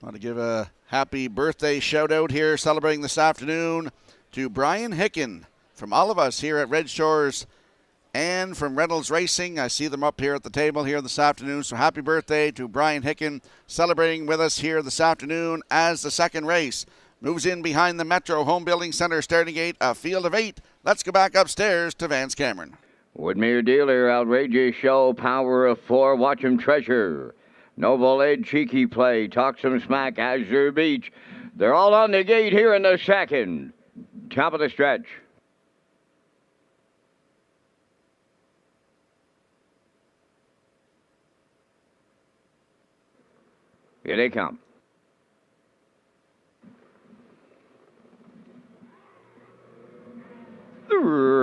Want to give a happy birthday shout out here, celebrating this afternoon, to Brian Hicken from all of us here at Red Shores and from Reynolds Racing. I see them up here at the table here this afternoon. So happy birthday to Brian Hicken, celebrating with us here this afternoon as the second race moves in behind the Metro Home Building Center starting gate, a field of 8. Let's go back upstairs to Vance Cameron. Woodmere Dealer, Outrageous Show, Power of 4, Watch 'em Treasure. Noble Ed, Cheeky Play, Talk Some Smack, Azure Beach. They're all on the gate here in the second. Top of the stretch. Here they come.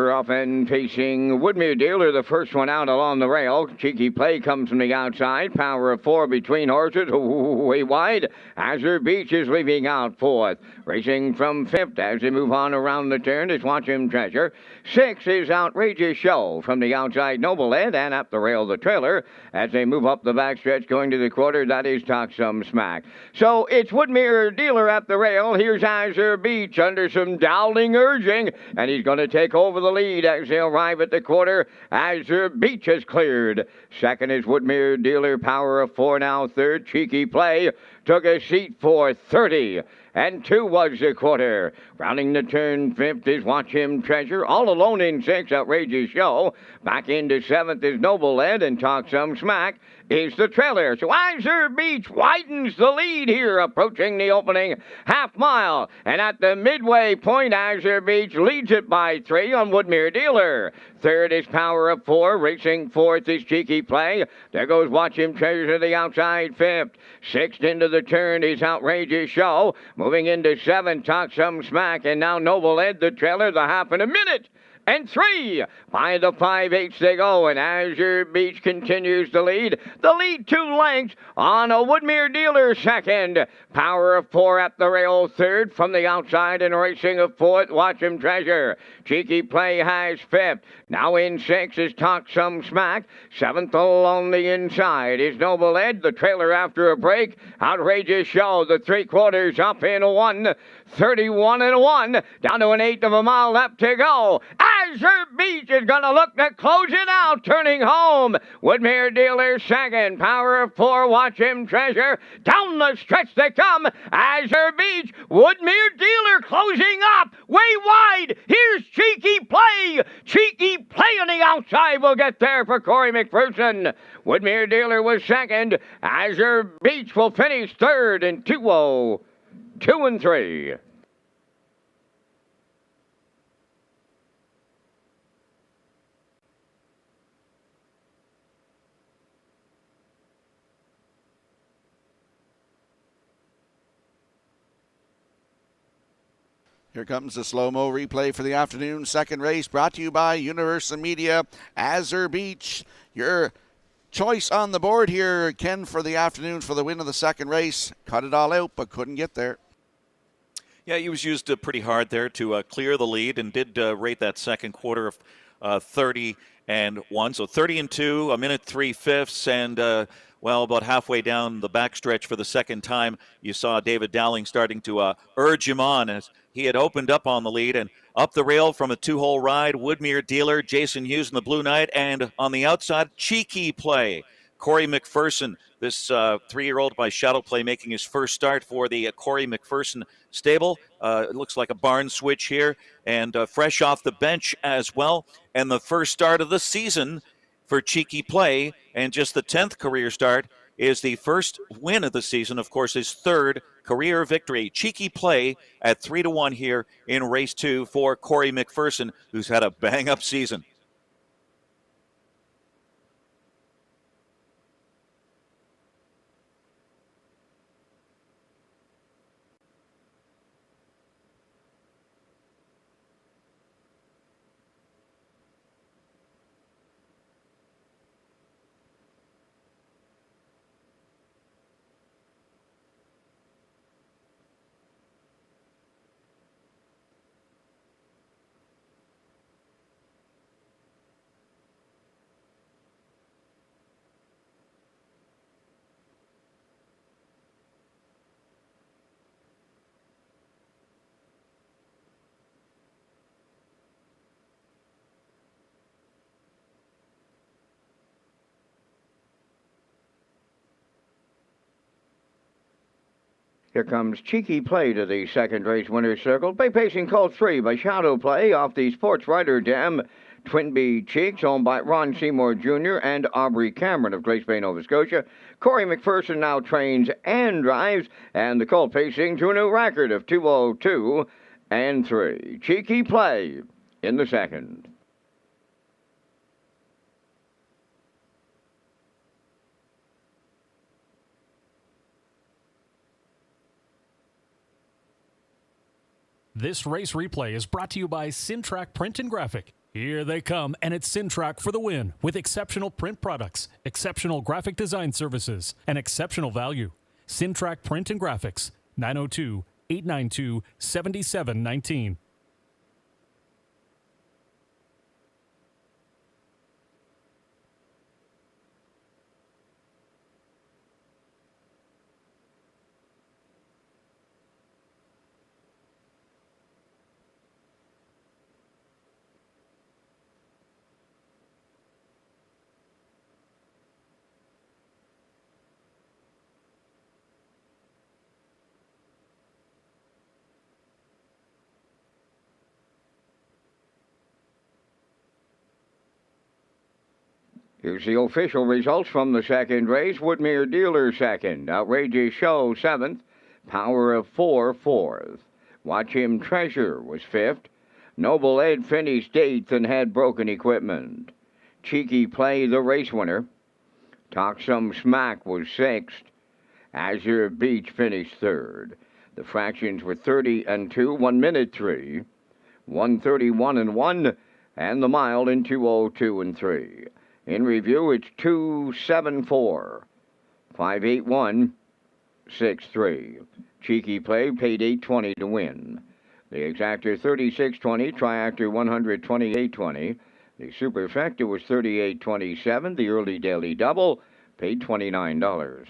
Off and facing Woodmere Dealer, the first one out along the rail. Cheeky Play comes from the outside. Power of 4 between horses, way wide. Azure Beach is leaving out 4th. Racing from 5th as they move on around the turn is Watch 'em Treasure. 6 is Outrageous Show from the outside. Noble Ed, and up the rail the trailer. As they move up the backstretch going to the quarter, that is Talk Some Smack. So it's Woodmere Dealer at the rail. Here's Azure Beach under some dowling urging, and he's going to take over the lead as they arrive at the quarter. Azure Beach is cleared. Second is Woodmere Dealer, Power of 4 now. Third, Cheeky Play took a seat for 30. And 2 was the quarter. Rounding the turn, 5th is Watch 'em Treasure. All alone in 6, Outrageous Show. Back into 7th is Noble Ed, and Talk Some Smack is the trailer. So Azure Beach widens the lead here, approaching the opening half mile. And at the midway point, Azure Beach leads it by 3 on Woodmere Dealer. Third is Power of 4. Racing 4th is Cheeky Play. There goes Watch 'em Treasure to the outside 5th. 6th into the turn is Outrageous Show. Moving into 7th, Talk Some Smack. And now Noble Ed, the trailer, the half in a minute. And 3 by the 5/8 they go, and Azure Beach continues to lead. The lead 2 lengths on a Woodmere Dealer second. Power of 4 at the rail third from the outside, and racing of 4th, Watch 'em Treasure. Cheeky Play has 5th. Now in 6 is Talk Some Smack. 7th along the inside is Noble Ed, the trailer after a break. Outrageous Show, the 3/4 up in 1. 31 and 1. Down to an 1/8 of a mile left to go. Azure Beach is going to look to close it out, turning home. Woodmere Dealer second. Power of 4, Watch 'em Treasure. Down the stretch they come. Azure Beach, Woodmere Dealer closing up. Way wide. Here's Cheeky Play. Cheeky Play on the outside will get there for Corey McPherson. Woodmere Dealer was second. Azure Beach will finish third in 2-0. 2 and 3. Here comes the slow-mo replay for the afternoon second race, brought to you by Universal Media. Azure Beach, your choice on the board here, Ken, for the afternoon for the win of the second race. Cut it all out, but couldn't get there. Yeah, he was used pretty hard there to clear the lead, and did rate that second quarter of 30 and 1. So 30 and 2, a minute 3/5, and Well, about halfway down the backstretch for the second time, you saw David Dowling starting to urge him on as he had opened up on the lead. And up the rail from a two-hole ride, Woodmere Dealer, Jason Hughes in the Blue Knight, and on the outside, Cheeky Play. Corey McPherson, this 3-year-old by Shadow Play, making his first start for the Corey McPherson stable. It looks like a barn switch here, and fresh off the bench as well. And the first start of the season for Cheeky Play, and just the 10th career start, is the first win of the season, of course, his third career victory. Cheeky Play at 3-1 here in race 2 for Corey McPherson, who's had a bang-up season. Here comes Cheeky Play to the second race winner's circle. Bay pacing call 3 by Shadow Play off the Sports Rider Dam. Twinbee Cheeks, owned by Ron Seymour Jr. and Aubrey Cameron of Glace Bay, Nova Scotia. Corey McPherson now trains and drives, and the colt pacing to a new record of 2:02 and 3. Cheeky Play in the second. This race replay is brought to you by Sintrack Print and Graphic. Here they come, and it's Sintrack for the win with exceptional print products, exceptional graphic design services, and exceptional value. Sintrack Print and Graphics, 902-892-7719. Here's the official results from the second race. Woodmere Dealer second. Outrageous Show seventh. Power of 4 fourth. Watch Him Treasure was fifth. Noble Ed finished eighth and had broken equipment. Cheeky Play the race winner. Talk Some Smack was sixth. Azure Beach finished third. The fractions were 30 and 2, 1 minute 3, 131 and 1, and the mile in 2:02 and 3. In review, it's 274, 581, 63. Cheeky Play paid $820 to win. The exactor $36.20, triactor $128.20. The superfecta was $38.27. The early daily double paid $29.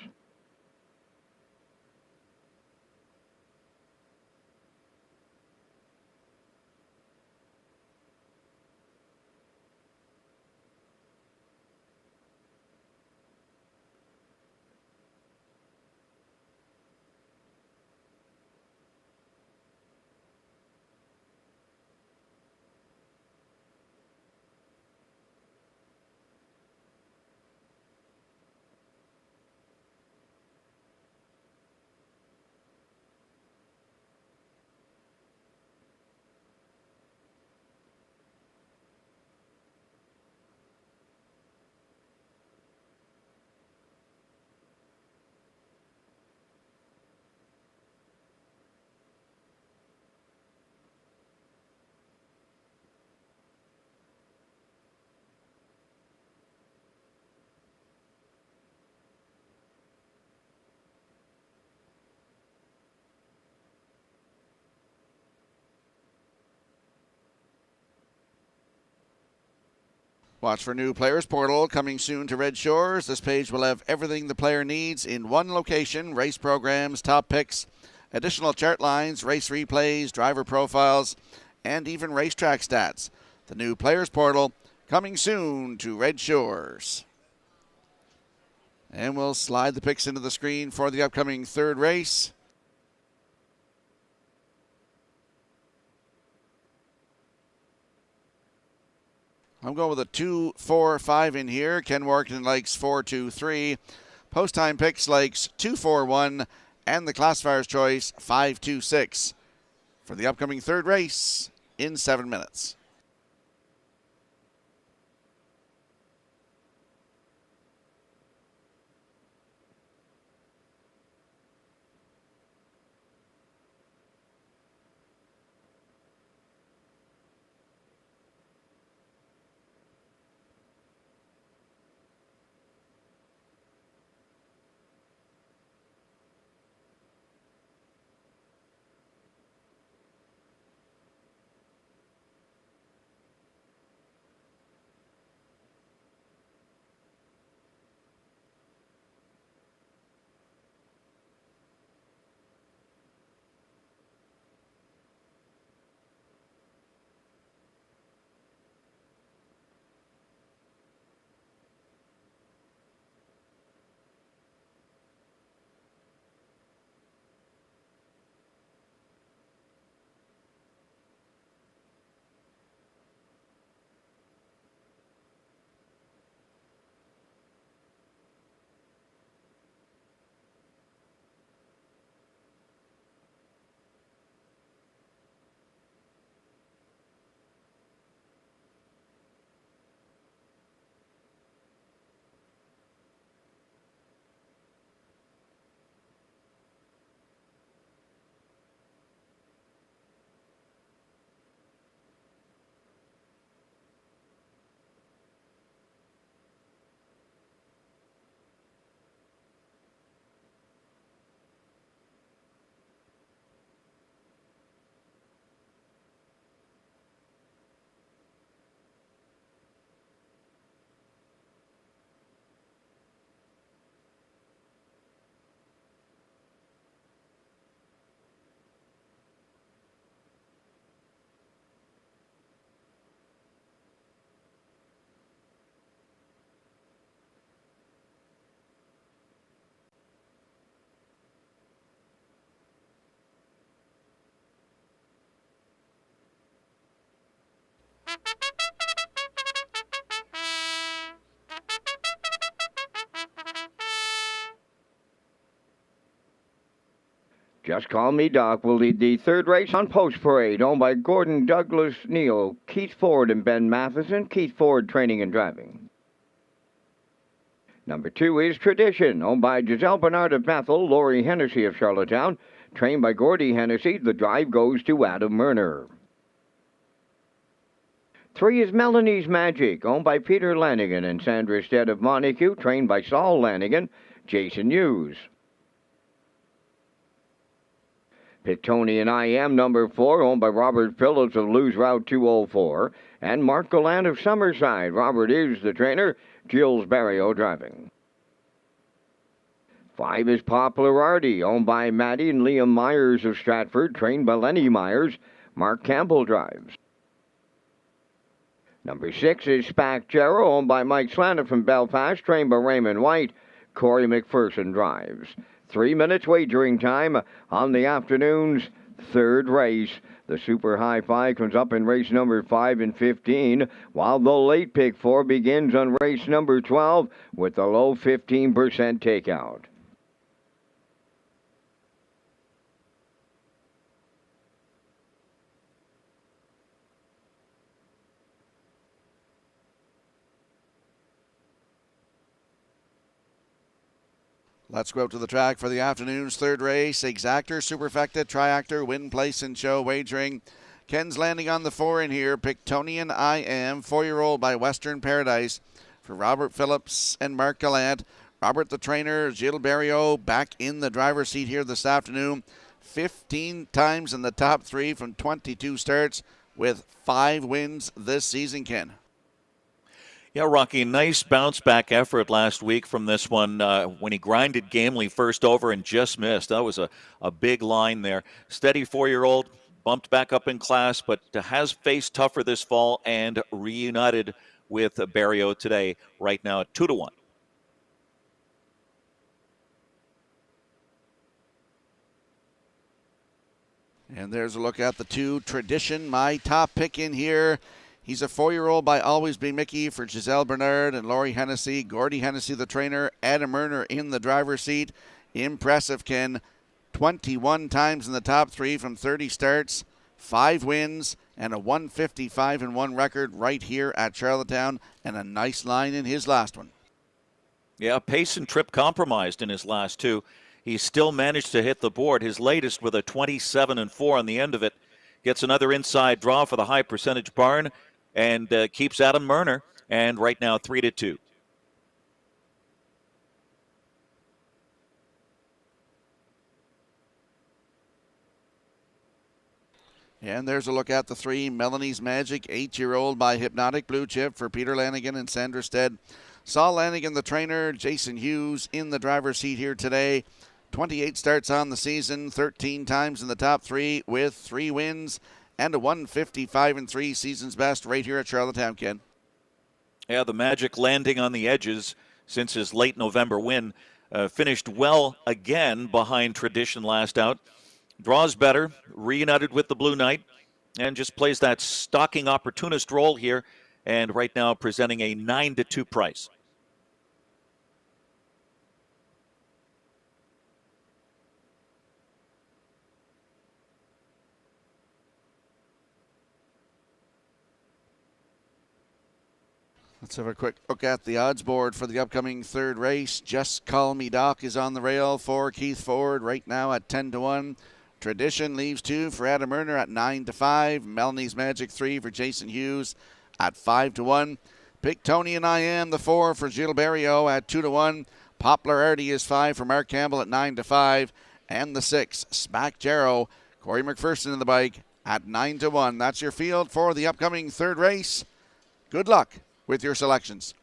Watch for new players portal coming soon to Red Shores. This page will have everything the player needs in one location: race programs, top picks, additional chart lines, race replays, driver profiles, and even racetrack stats. The new players portal coming soon to Red Shores. And we'll slide the picks into the screen for the upcoming third race. I'm going with a 2-4-5 in here. Ken Warrington likes 4-2-3. Post time picks likes 2-4-1. And the classifier's choice 5-2-6 for the upcoming third race in 7 minutes. Just Call Me Doc will lead the third race on Post Parade, owned by Gordon Douglas Neal, Keith Ford, and Ben Matheson. Keith Ford Training and Driving. Number 2 is Tradition, owned by Giselle Bernard of Bethel, Lori Hennessy of Charlottetown. Trained by Gordy Hennessy, the drive goes to Adam Murner. 3 is Melanie's Magic, owned by Peter Lanigan and Sandra Stead of Montague. Trained by Saul Lanigan, Jason Hughes. Pictonian I Am, number 4, owned by Robert Phillips of Lewes Route 204, and Mark Gallant of Summerside. Robert is the trainer, Jules Barrio driving. 5 is Popularity, owned by Maddie and Liam Myers of Stratford, trained by Lenny Myers. Mark Campbell drives. Number 6 is Spack Jarrow, owned by Mike Slana from Belfast, trained by Raymond White. Corey McPherson drives. 3 minutes wagering time on the afternoon's third race. The Super High Five comes up in race number 5 and 15, while the late pick 4 begins on race number 12 with the low 15% takeout. Let's go out to the track for the afternoon's third race. Exactor, Superfecta, Triactor, Win, Place, and Show wagering. Ken's landing on the 4 in here. Pictonian I Am, 4-year-old by Western Paradise for Robert Phillips and Mark Gallant. Robert the trainer, Gilles Barrio back in the driver's seat here this afternoon. 15 times in the top 3 from 22 starts with 5 wins this season, Ken. Yeah, Rocky, nice bounce-back effort last week from this one when he grinded gamely first over and just missed. That was a big line there. Steady 4-year-old, bumped back up in class, but has faced tougher this fall and reunited with Barrio today, right now at 2-1. And there's a look at the 2, Tradition, my top pick in here. He's a 4-year-old by Always Be Mickey for Giselle Bernard and Laurie Hennessy. Gordy Hennessy, the trainer. Adam Erner in the driver's seat. Impressive, Ken. 21 times in the top 3 from 30 starts. 5 wins and a 155-1 record right here at Charlottetown. And a nice line in his last one. Yeah, pace and trip compromised in his last 2. He still managed to hit the board. His latest with a 27-4 on the end of it. Gets another inside draw for the high percentage barn and keeps Adam Merner. And right now 3-2. And there's a look at the 3, Melanie's Magic, 8-year-old by Hypnotic Blue Chip for Peter Lanigan and Sandra Stead. Saul Lanigan, the trainer. Jason Hughes in the driver's seat here today. 28 starts on the season, 13 times in the top 3 with 3 wins and a 155-3 season's best right here at Charlottetown, Ken. Yeah, the Magic landing on the edges since his late November win. Finished well again behind Tradition last out. Draws better, reunited with the Blue Knight, and just plays that stalking opportunist role here. And right now presenting a 9-2 price. Let's have a quick look at the odds board for the upcoming 3rd race. Just Call Me Doc is on the rail for Keith Ford right now at 10-1. Tradition leaves 2 for Adam Erner at 9-5. Melanie's Magic 3 for Jason Hughes at 5-1. Pick Tony and I Am, the 4 for Gilles Barrio at 2-1. Poplar Artie is 5 for Mark Campbell at 9-5. And the 6, Smack Jarrow, Corey McPherson in the bike at 9-1. That's your field for the upcoming 3rd race. Good luck with your selections.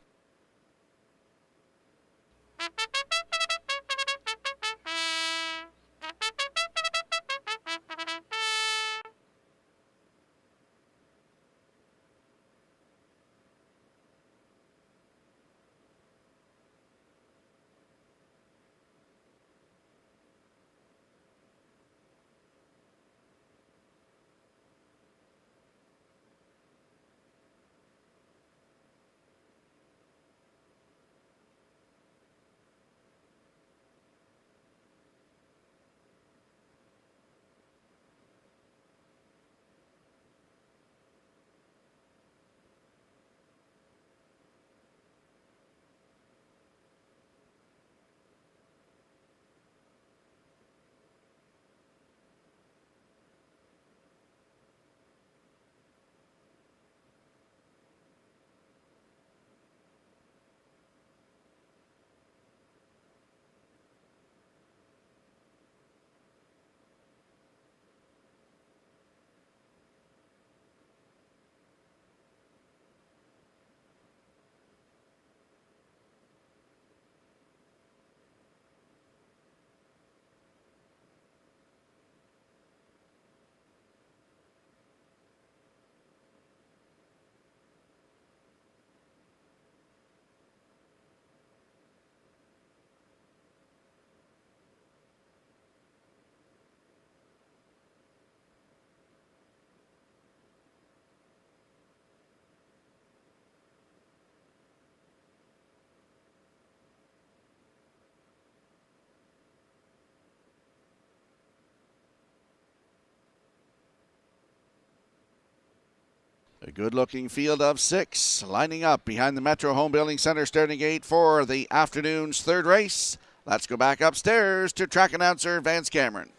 A good-looking field of 6 lining up behind the Metro Home Building Center starting gate for the afternoon's 3rd race. Let's go back upstairs to track announcer Vance Cameron.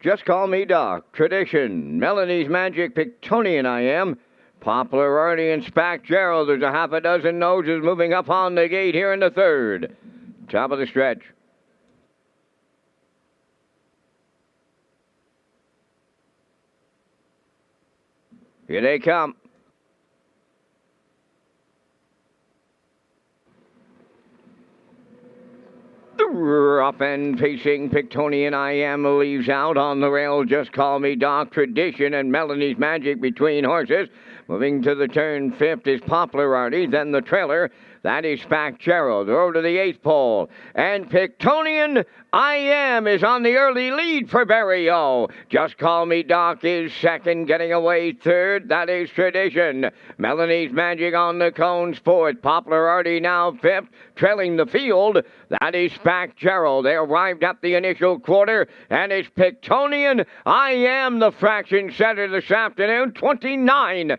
Just Call Me Doc, Tradition, Melanie's Magic, Pick Tony and I Am, Poplar Artie and Spack Gerald. There's a half a dozen noses moving up on the gate here in the 3rd. Top of the stretch. Here they come. up and pacing. Pictonian I Am leaves out on the rail. Just Call Me Doc, Tradition, and Melanie's Magic between horses. Moving to the turn, fifth is Popularity. Then the trailer. That is Spack Gerald. Over to the eighth pole. And Pictonian I Am is on the early lead for Berrio. Just Call Me Doc is second, getting away third. That is Tradition. Melanie's Magic on the cones fourth. Popularity now fifth, trailing the field. That is Spack Gerald. They arrived at the initial quarter, and it's Pictonian I Am the fraction setter this afternoon. 29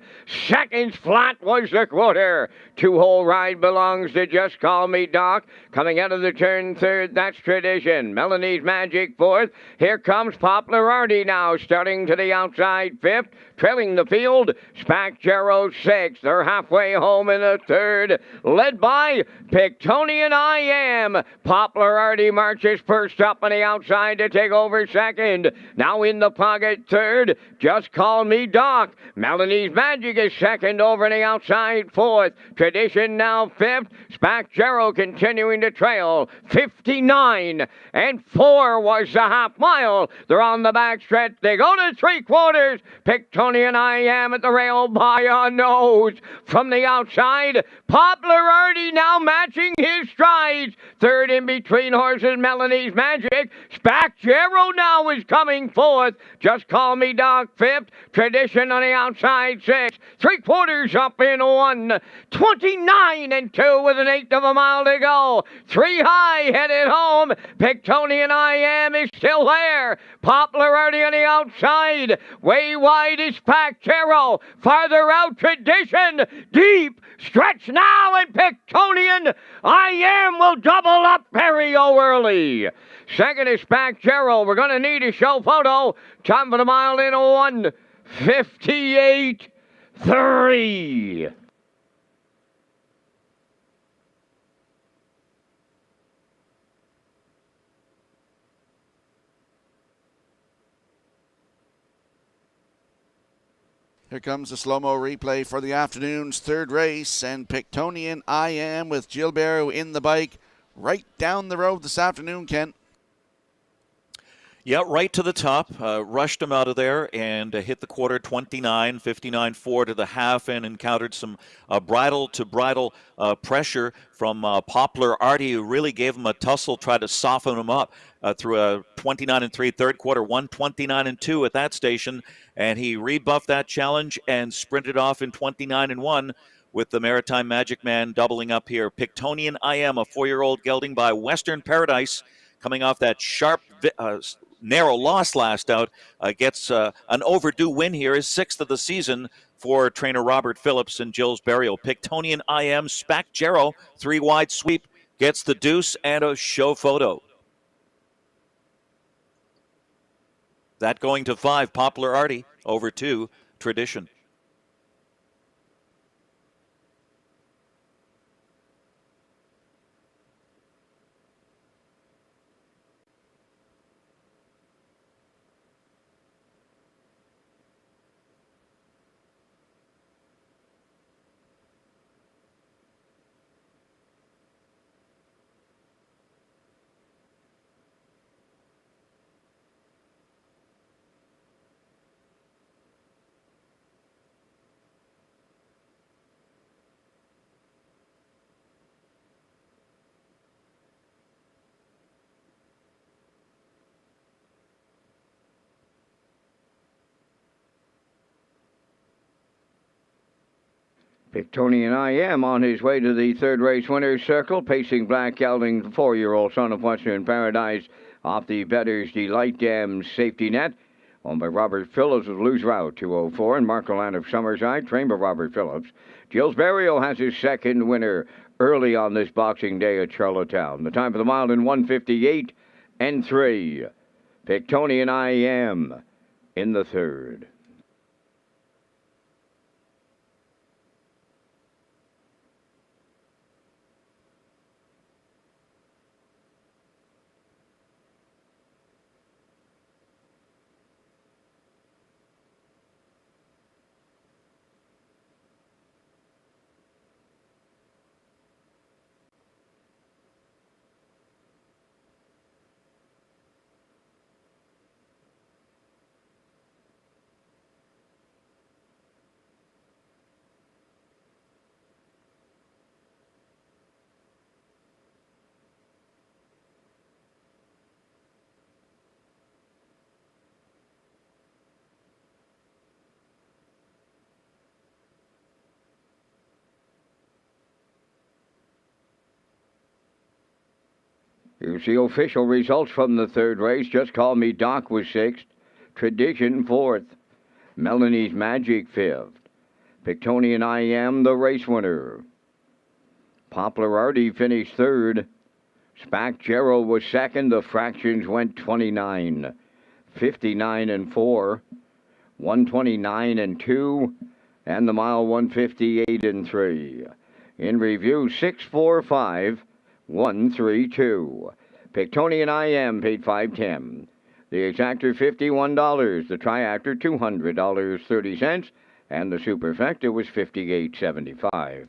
seconds flat was the quarter. Two-hole ride belongs to Just Call Me Doc. Coming out of the turn third, that's Tradition. Melanie's Magic fourth. Here comes Popularity now, starting to the outside fifth. Trailing the field, Spack Gerald sixth. They're halfway home in the third, led by Pictonian I Am. Popularity marches first up on the outside to take over second. Now in the pocket third, Just Call Me Doc. Melanie's Magic is second over on the outside fourth. Tradition now fifth. Spack Gerald continuing to trail. 59 and 4 was the half mile. They're on the back stretch. They go to three quarters. Pictonian I Am at the rail by a nose. From the outside, Popularity now matching his strides. Third in between horses, Melanie's Magic. Spack Gerald now is coming fourth. Just Call Me Doc fifth. Tradition on the outside sixth. Three quarters up in one. 29 and 2 with an eighth of a mile to go. Three high headed home. Pictonian I Am is still there. Popularity on the outside. Way wide is Spack Gerald. Farther out, Tradition. Deep stretch now, and Pictonian I Am will double up Berrio early. Second is Spack Gerald. We're going to need a show photo. Time for the mile in 1:58.3. Here comes the slow-mo replay for the afternoon's third race, and Pictonian I Am with Gilberto in the bike right down the road this afternoon, Kent. Yeah, right to the top. Rushed him out of there and hit the quarter 29, 59-4 to the half, and encountered some bridle-to-bridle pressure from Popularity, who really gave him a tussle, tried to soften him up through a 29-3 third quarter, 1:29-2 at that station, and he rebuffed that challenge and sprinted off in 29-1 with the Maritime Magic Man doubling up here. Pictonian I Am, a 4-year-old gelding by Western Paradise, coming off that sharp narrow loss last out, gets an overdue win here, his sixth of the season for trainer Robert Phillips and Gilles Berrio. Pictonian I Am, Spack Gerald, 3-wide sweep, gets the deuce and a show photo. That going to 5, Popularity, over 2, Tradition. Pictonian I Am on his way to the third race winner's circle, pacing Black Gelding, the 4-year-old son of Western Paradise, off the Bettor's Delight Dam safety net. Owned by Robert Phillips of Loose Route 204, and Marco Land of Summerside, trained by Robert Phillips. Gilles Berrio has his second winner early on this Boxing Day at Charlottetown. The time for the mile in 1:58.3. Pictonian I Am in the third. Here's the official results from the third race. Just Call Me Doc was sixth. Tradition fourth. Melanie's Magic fifth. Pictonian I Am the race winner. Poplar Artie finished third. Spack Gerald was second. The fractions went 29, 59 and 4, 129 and 2, and the mile 158 and 3. In review, 645 132. Pictonian I Am paid $5.10. The exactor $51. The triactor $200.30, and the superfecta was $58.75.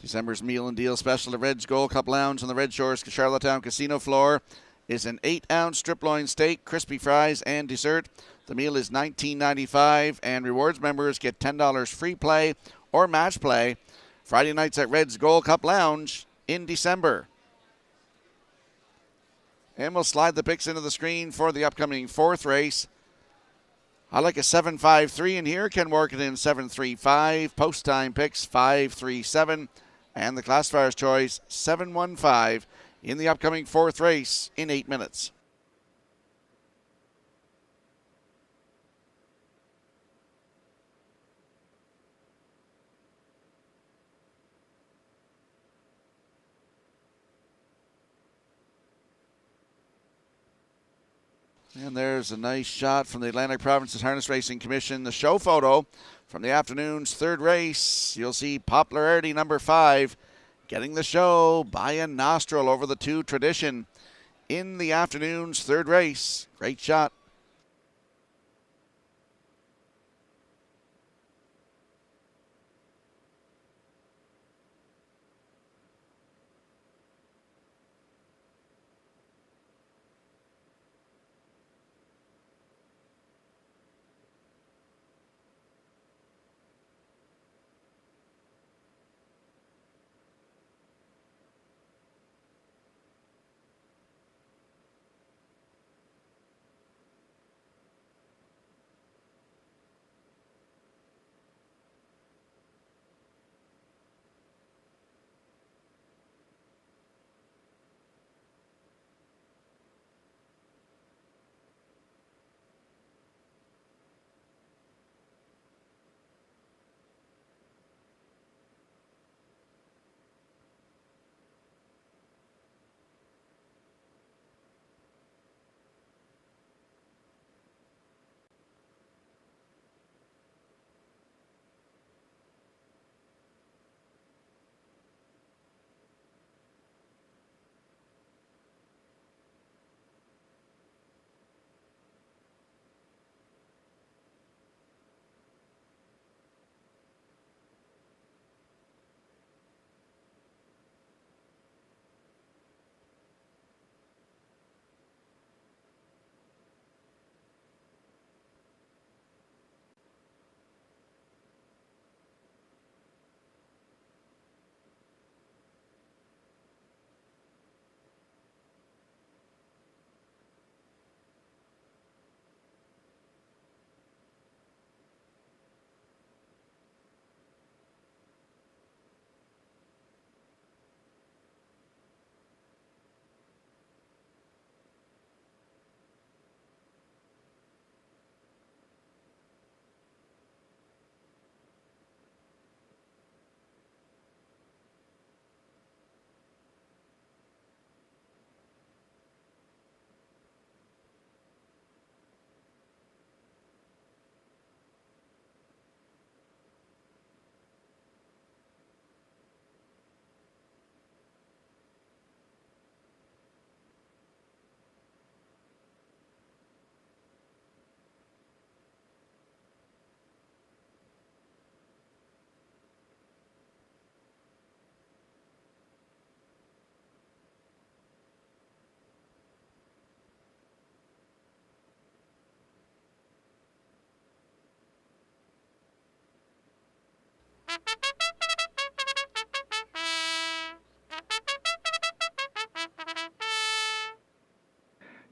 December's meal and deal special at Red's Gold Cup Lounge on the Red Shores Charlottetown Casino floor is an 8-ounce strip loin steak, crispy fries, and dessert. The meal is $19.95, and rewards members get $10 free play or match play Friday nights at Red's Gold Cup Lounge in December. And we'll slide the picks into the screen for the upcoming fourth race. I like a 7.53 in here. Ken work it in 7.35. Post time picks 5.37. And the classifier's choice 7.15 in the upcoming fourth race in 8 minutes. And there's a nice shot from the Atlantic Provinces Harness Racing Commission. The show photo from the afternoon's third race. You'll see Popularity number 5 getting the show by a nostril over the 2 Tradition in the afternoon's third race. Great shot.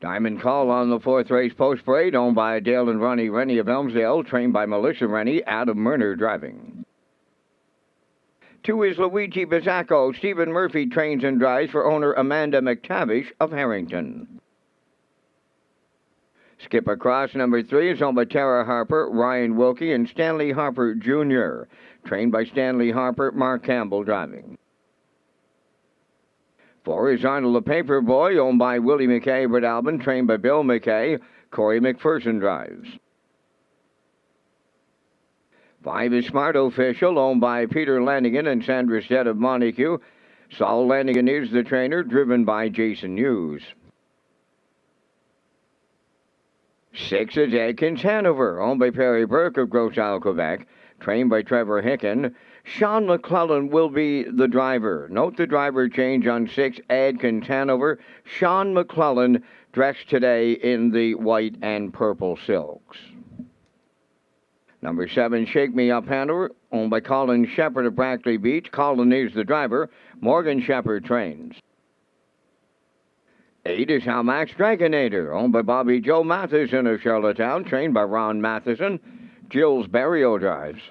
Diamond Call on the fourth race post parade, owned by Dale and Ronnie Rennie of Elmsdale, trained by Melissa Rennie, Adam Murner driving. 2 is Luigi Bizzacco. Stephen Murphy trains and drives for owner Amanda McTavish of Harrington. Skip Across number 3 is owned by Tara Harper, Ryan Wilkie, and Stanley Harper Jr., trained by Stanley Harper, Mark Campbell driving. 4 is Arnold the Paper Boy, owned by Willie McKay, Britt Albin, trained by Bill McKay. Corey McPherson drives. 5 is Smart Official, owned by Peter Lanigan and Sandra Stead of Montague. Saul Lanigan is the trainer, driven by Jason Hughes. 6 is Adkins Hanover, owned by Perry Burke of Gros Isle, Quebec, trained by Trevor Hicken. Sean McClellan will be the driver. Note the driver change on 6, Adkins Hanover. Sean McClellan dressed today in the white and purple silks. Number 7, Shake Me Up Hanover, owned by Colin Shepard of Brackley Beach. Colin is the driver. Morgan Shepard trains. 8 is Halmax Dragonator, owned by Bobby Joe Matheson of Charlottetown, trained by Ron Matheson. Jills Barrio drives.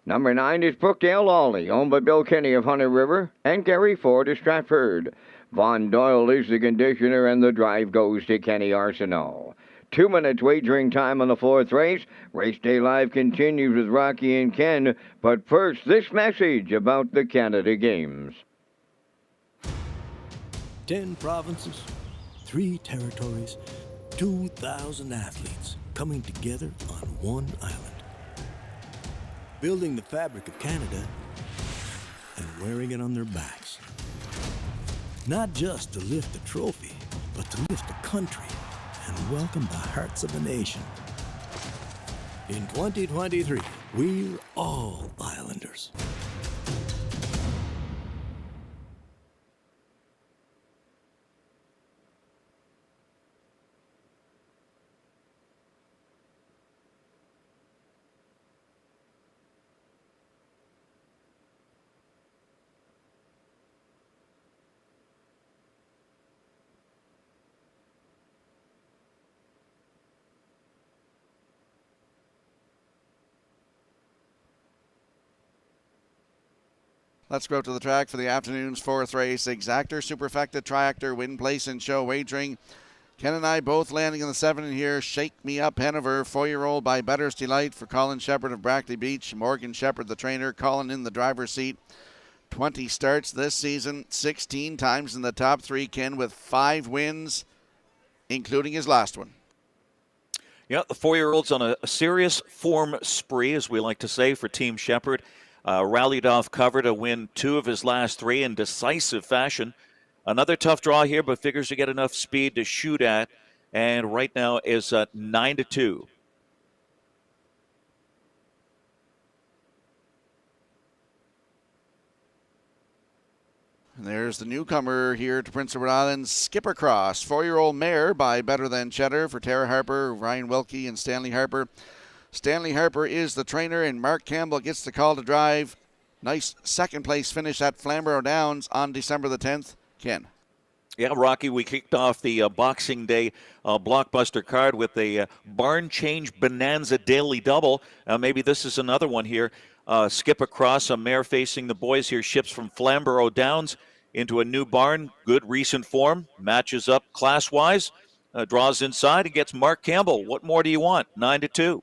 Number 9 is Brookdale Ollie, owned by Bill Kenny of Hunter River, and Gary Ford of Stratford. Von Doyle is the conditioner, and the drive goes to Kenny Arsenault. 2 minutes wagering time on the fourth race. Race Day Live continues with Rocky and Ken, but first, this message about the Canada Games. 10 provinces, 3 territories, 2,000 athletes coming together on one island. Building the fabric of Canada and wearing it on their backs. Not just to lift a trophy, but to lift a country and welcome the hearts of a nation. In 2023, we're all Islanders. Let's go to the track for the afternoon's fourth race. Exactor, Superfecta, Triactor, Win, Place, and Show Wagering. Ken and I both landing in the 7 in here. Shake Me Up Hanover, 4-year-old by Better's Delight for Colin Shepard of Brackley Beach. Morgan Shepard, the trainer. Colin in the driver's seat. 20 starts this season, 16 times in the top 3, Ken, with 5 wins, including his last one. Yeah, the 4-year-old's on a serious form spree, as we like to say, for Team Shepard. Rallied off cover to win 2 of his last 3 in decisive fashion. Another tough draw here, but figures to get enough speed to shoot at. And right now is 9-2. And there's the newcomer here to Prince Edward Island, Skipper Cross, 4-year-old mare by Better Than Cheddar for Tara Harper, Ryan Wilkie, and Stanley Harper. Stanley Harper is the trainer, and Mark Campbell gets the call to drive. Nice second place finish at Flamborough Downs on December the 10th. Ken. Yeah, Rocky, we kicked off the Boxing Day blockbuster card with a barn change bonanza daily double. Maybe this is another one here. Skip Across, a mare facing the boys here, ships from Flamborough Downs into a new barn. Good recent form, matches up class-wise, draws inside and gets Mark Campbell. What more do you want? 9-2.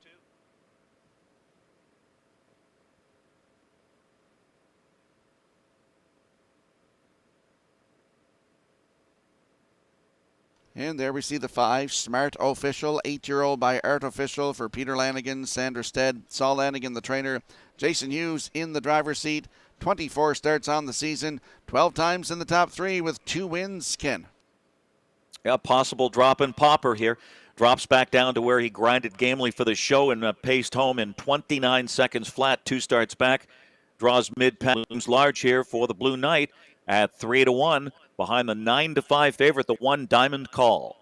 And there we see the 5, Smart Official, 8-year-old by Art Official for Peter Lanigan, Sandra Stead, Saul Lanigan, the trainer, Jason Hughes in the driver's seat. 24 starts on the season, 12 times in the top 3 with 2 wins, Ken. Yeah, possible drop and popper here. Drops back down to where he grinded gamely for the show and paced home in 29 seconds flat, 2 starts back. Draws mid-pounds large here for the Blue Knight at 3-1. Behind the 9-5 favorite, the 1 Diamond Call.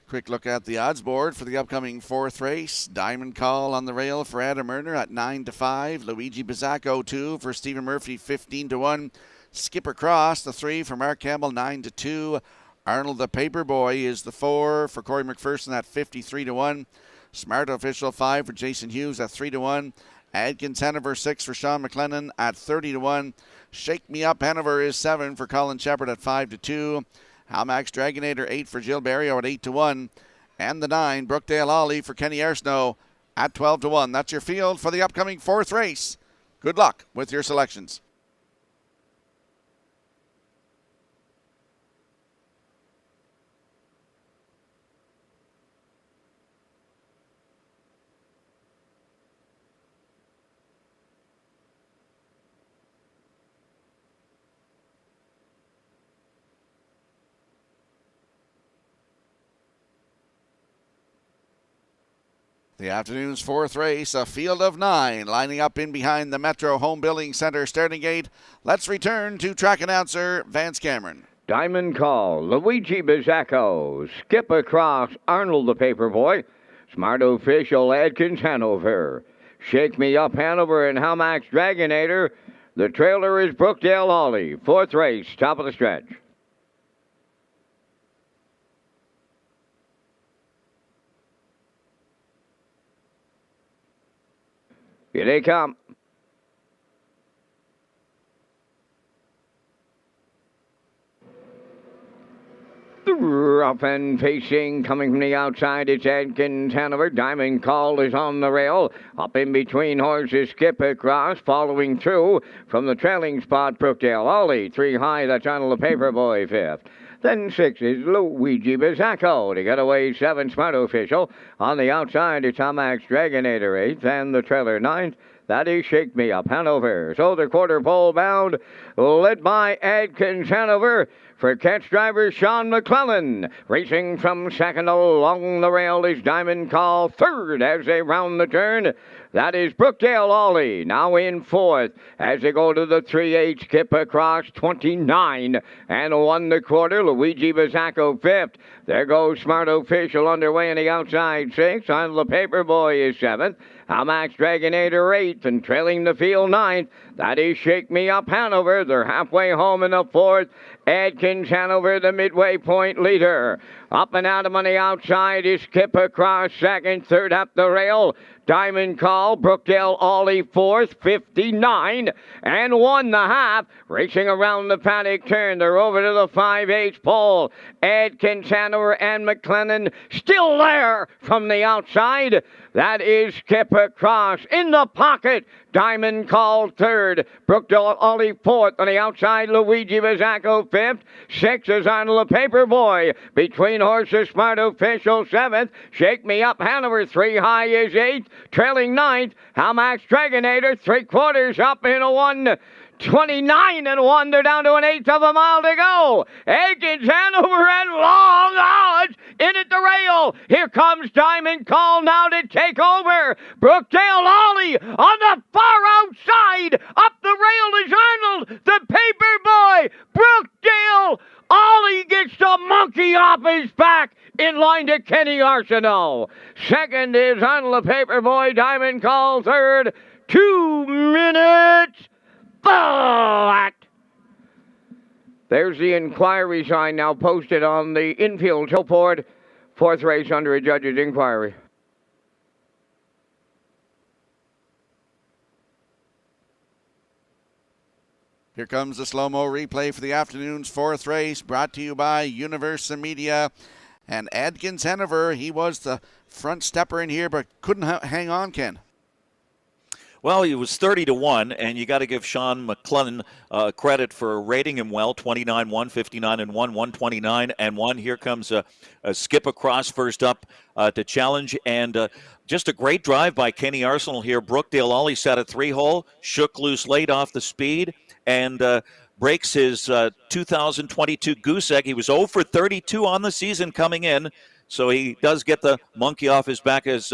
Quick look at the odds board for the upcoming fourth race. Diamond Call on the rail for Adam Erner at 9-5. Luigi Bizzacco 2 for Stephen Murphy 15-1. Skipper Cross the 3 for Mark Campbell 9-2. Arnold the Paperboy is the 4 for Corey McPherson at 53-1. Smart Official 5 for Jason Hughes at 3-1. Adkins Hanover 6 for Sean McLennan at 30-1. Shake Me Up Hanover is 7 for Colin Shepard at 5-2. Halmax Dragonator 8 for Jill Barrio at 8-1. And the 9, Brookdale Ollie for Kenny Arsenault at 12-1. That's your field for the upcoming fourth race. Good luck with your selections. The afternoon's fourth race, a field of 9 lining up in behind the Metro Home Building Center starting gate. Let's return to track announcer Vance Cameron. Diamond Call, Luigi Bizzacco, Skip Across, Arnold the Paperboy, Smart Official, Adkins Hanover, Shake Me Up Hanover, and Halmax Dragonator. The trailer is Brookdale Ollie. Fourth race, top of the stretch. Here they come. Rough and facing, coming from the outside, it's Adkins Hanover. Diamond Call is on the rail. Up in between horses, Skip Across. Following through from the trailing spot, Brookdale Ollie. 3 high, that's Arnold the Paperboy, 5th. Then 6 is Luigi Bizzacco. To get away, 7, Smart Official. On the outside, it's Halmax Dragonator, 8th. And the trailer, 9th. That is Shake Me Up Hanover. So the quarter pole bound, led by Adkins Hanover. For catch driver Sean McClellan. Racing from second along the rail is Diamond Call. Third as they round the turn. That is Brookdale Ollie. Now in fourth as they go to the 3/8. Skip Across 29 and 1/4. Luigi Bizzacco 5th. There goes Smart Official underway on the outside 6. On the Paperboy is 7th. Halmax Dragonator 8th and trailing the field 9th. That is Shake Me Up Hanover. They're halfway home in the 4th. Adkins Hanover, the midway point leader. Up and out on the outside is Skip Across 2nd. 3rd up the rail. Diamond Call, Brookdale Ollie 4th, 59 and 1.5. Racing around the paddock turn. They're over to the 5/8 pole. Adkins Hanover and McLennan still there from the outside. That is Skip Across in the pocket. Diamond Call 3rd. Brookdale Ollie 4th. On the outside, Luigi Bizzacco 5th. 6 is Arnold the Paperboy. Between horses, Smart Official 7th. Shake Me Up Hanover 3 high is 8th. Trailing 9th. Halmax Dragonator 3/4 up in a 1:29 and 1. They're down to an 1/8 of a mile to go. Adkins Hanover and long odds in at the rail. Here comes Diamond Call now to take over. Brookdale Ollie on the far outside. Up the rail is Arnold, the Paperboy. Brookdale Ollie gets the monkey off his back in line to Kenny Arsenault. 2nd is Arnold the Paperboy. Diamond Call 3rd. 2 minutes. Flat. There's the inquiry sign now posted on the infield billboard. 4th race under a judge's inquiry. Here comes the slow-mo replay for the afternoon's fourth race, brought to you by Universal Media. And Adkins Hanover, he was the front stepper in here, but couldn't hang on, Ken. Well, he was 30-1, and you got to give Sean McClellan credit for rating him well. 29-1, 59-1, 129-1. Here comes a Skip Across first up to challenge, and just a great drive by Kenny Arsenault here. Brookdale Ollie sat a 3-hole, shook loose late off the speed, and breaks his 2022 goose egg. He was 0 for 32 on the season coming in, so he does get the monkey off his back, as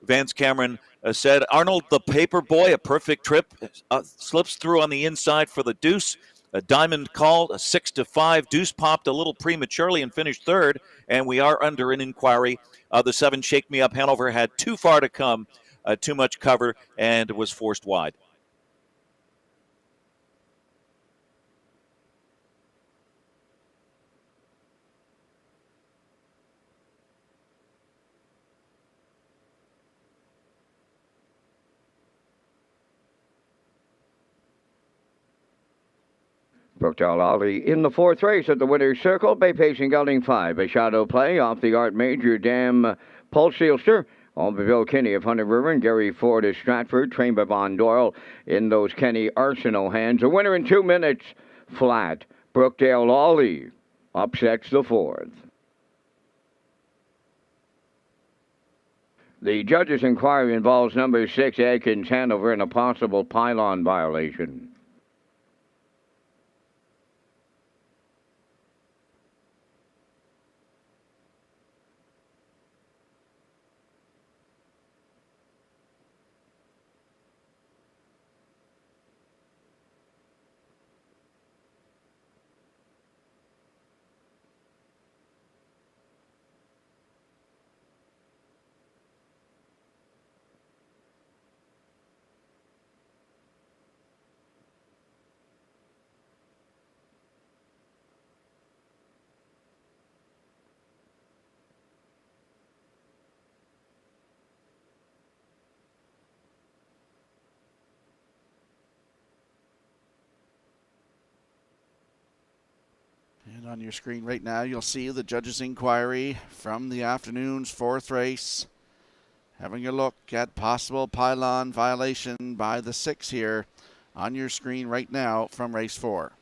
Vance Cameron said. Arnold the Paperboy, a perfect trip, slips through on the inside for the deuce. A diamond called, a 6-5. Deuce popped a little prematurely and finished third, and we are under an inquiry. The 7, Shake Me Up Hanover, had too far to come, too much cover, and was forced wide. Brookdale Ollie in the fourth race at the winner's circle. Bay Pacing Gelding 5. A shadow play off the Art Major Dam Pulseelster. Bill Kinney of Hunter River and Gary Ford of Stratford. Trained by Von Doyle in those Kenny Arsenal hands. A winner in 2 minutes flat. Brookdale Ollie upsets the fourth. The judge's inquiry involves number 6 Adkins Hanover and a possible pylon violation. And on your screen right now, you'll see the judge's inquiry from the afternoon's fourth race. Having a look at possible pylon violation by the 6 here on your screen right now from race 4.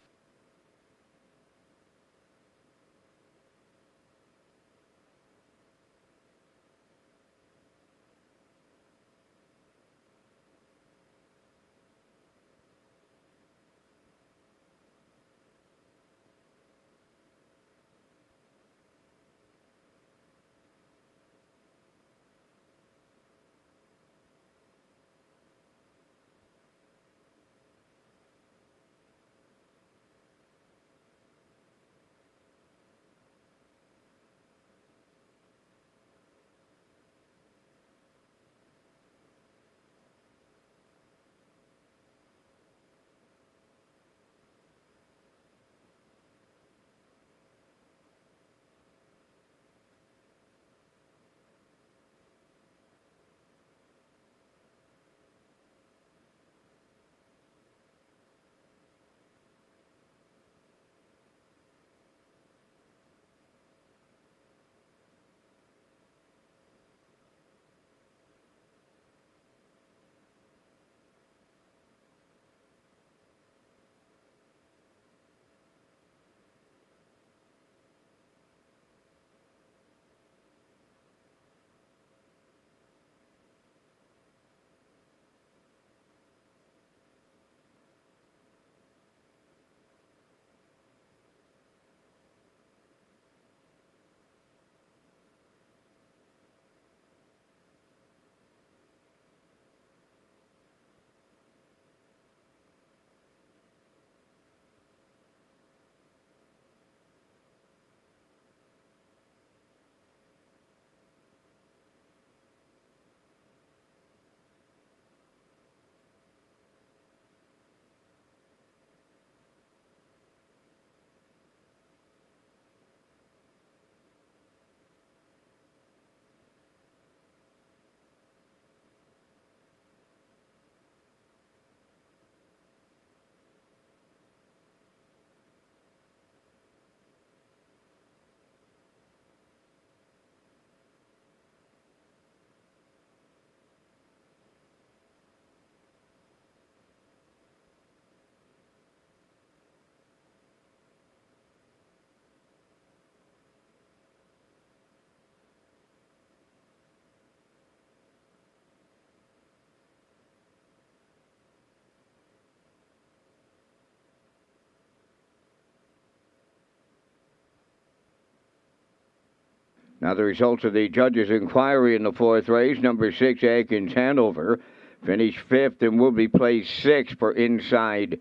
Now the results of the judge's inquiry in the fourth race. Number 6, Adkins Hanover, finished 5th and will be placed 6th for inside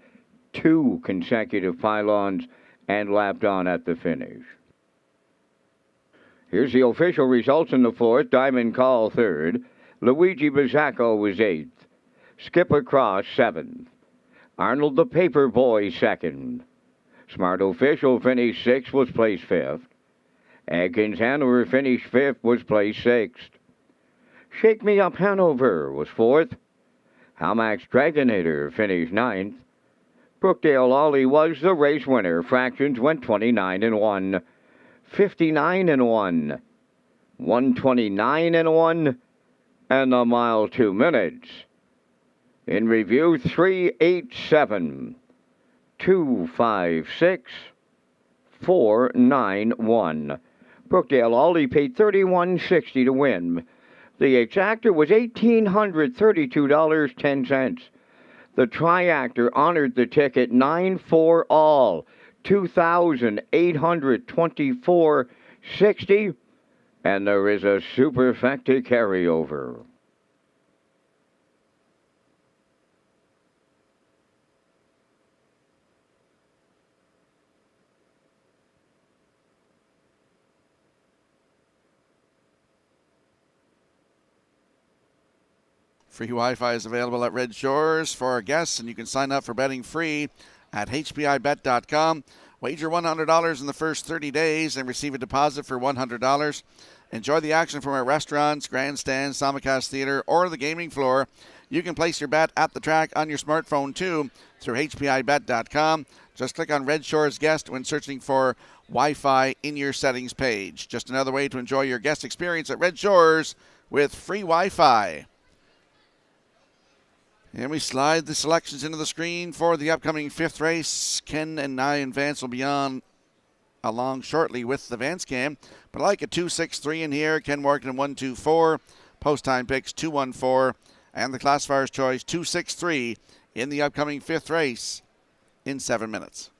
2 consecutive pylons and lapped on at the finish. Here's the official results in the 4th. Diamond Call 3rd. Luigi Bizzacco was 8th. Skipper Cross 7th. Arnold the Paper Boy 2nd. Smart Official finished 6th, was placed 5th. Adkins Hanover finished 5th, was placed 6th. Shake Me Up Hanover was 4th. Hamax Dragonator finished 9th. Brookdale Ollie was the race winner. Fractions went 29-1, 59-1, 129-1, and the mile 2 minutes. In review, 387, 256, 491. Brookdale Ollie paid $31.60 to win. The exactor was $1,832.10. The triactor honored the ticket 9-4 all, $2,824.60, and there is a superfecta carryover. Free Wi-Fi is available at Red Shores for our guests, and you can sign up for betting free at hpibet.com. Wager $100 in the first 30 days and receive a deposit for $100. Enjoy the action from our restaurants, grandstands, simulcast theater, or the gaming floor. You can place your bet at the track on your smartphone, too, through hpibet.com. Just click on Red Shores Guest when searching for Wi-Fi in your settings page. Just another way to enjoy your guest experience at Red Shores with free Wi-Fi. And we slide the selections into the screen for the upcoming 5th race. Ken and I and Vance will be on along shortly with the Vance cam. But I like a 2-6-3 in here. Ken Morgan 1-2-4. Post time picks 2-1-4. And the classifier's choice 2-6-3 in the upcoming 5th race in 7 minutes.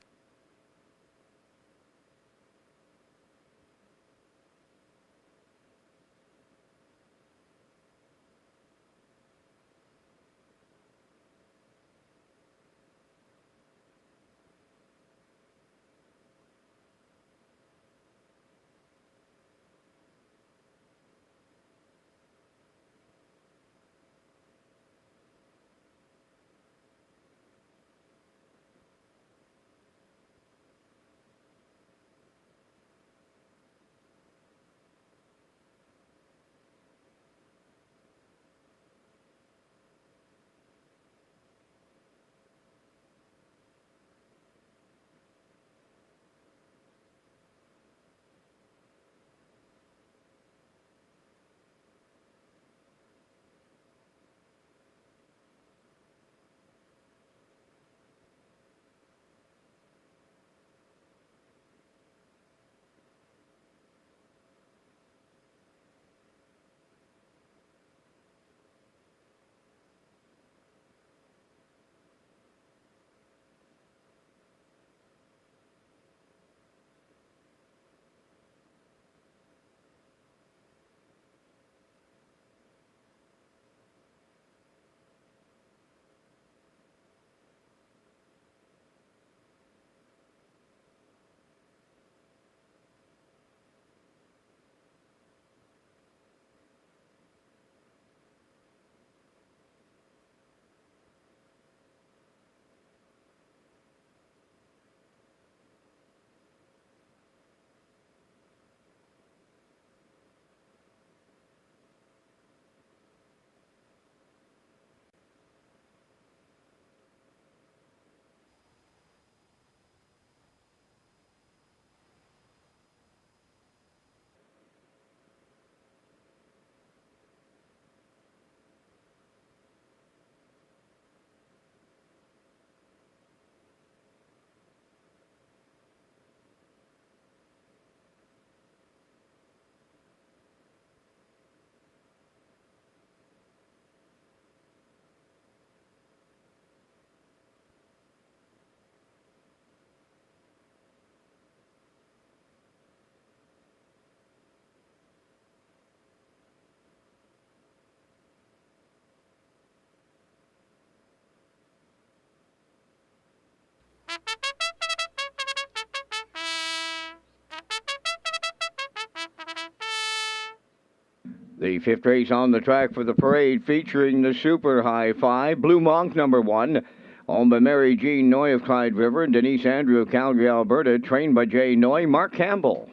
The fifth race on the track for the parade featuring the Super High Five. Blue Monk, number 1. Owned by Mary Jean Noy of Clyde River and Denise Andrew of Calgary, Alberta. Trained by Jay Noy. Mark Campbell.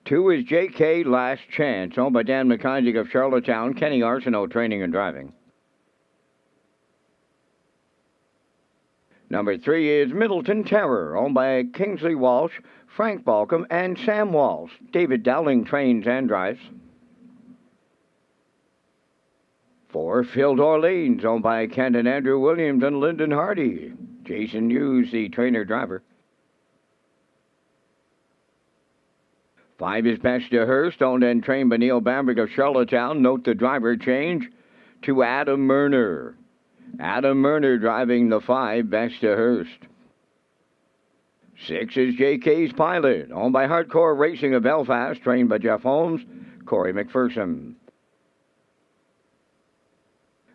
2 is J.K. Last Chance. Owned by Dan McIsaac of Charlottetown. Kenny Arsenault training and driving. Number 3 is Middleton Terror, owned by Kingsley Walsh, Frank Balcom, and Sam Walsh. David Dowling trains and drives. 4, Phil Dorleans, owned by Kenton Andrew Williams and Lyndon Hardy. Jason Hughes, the trainer-driver. 5 is Best to Hurst, owned and trained by Neil Bamberg of Charlottetown. Note the driver change to Adam Murner. Adam Murner driving the 5, Best to Hurst. 6 is JK's Pilot, owned by Hardcore Racing of Belfast, trained by Jeff Holmes, Corey McPherson.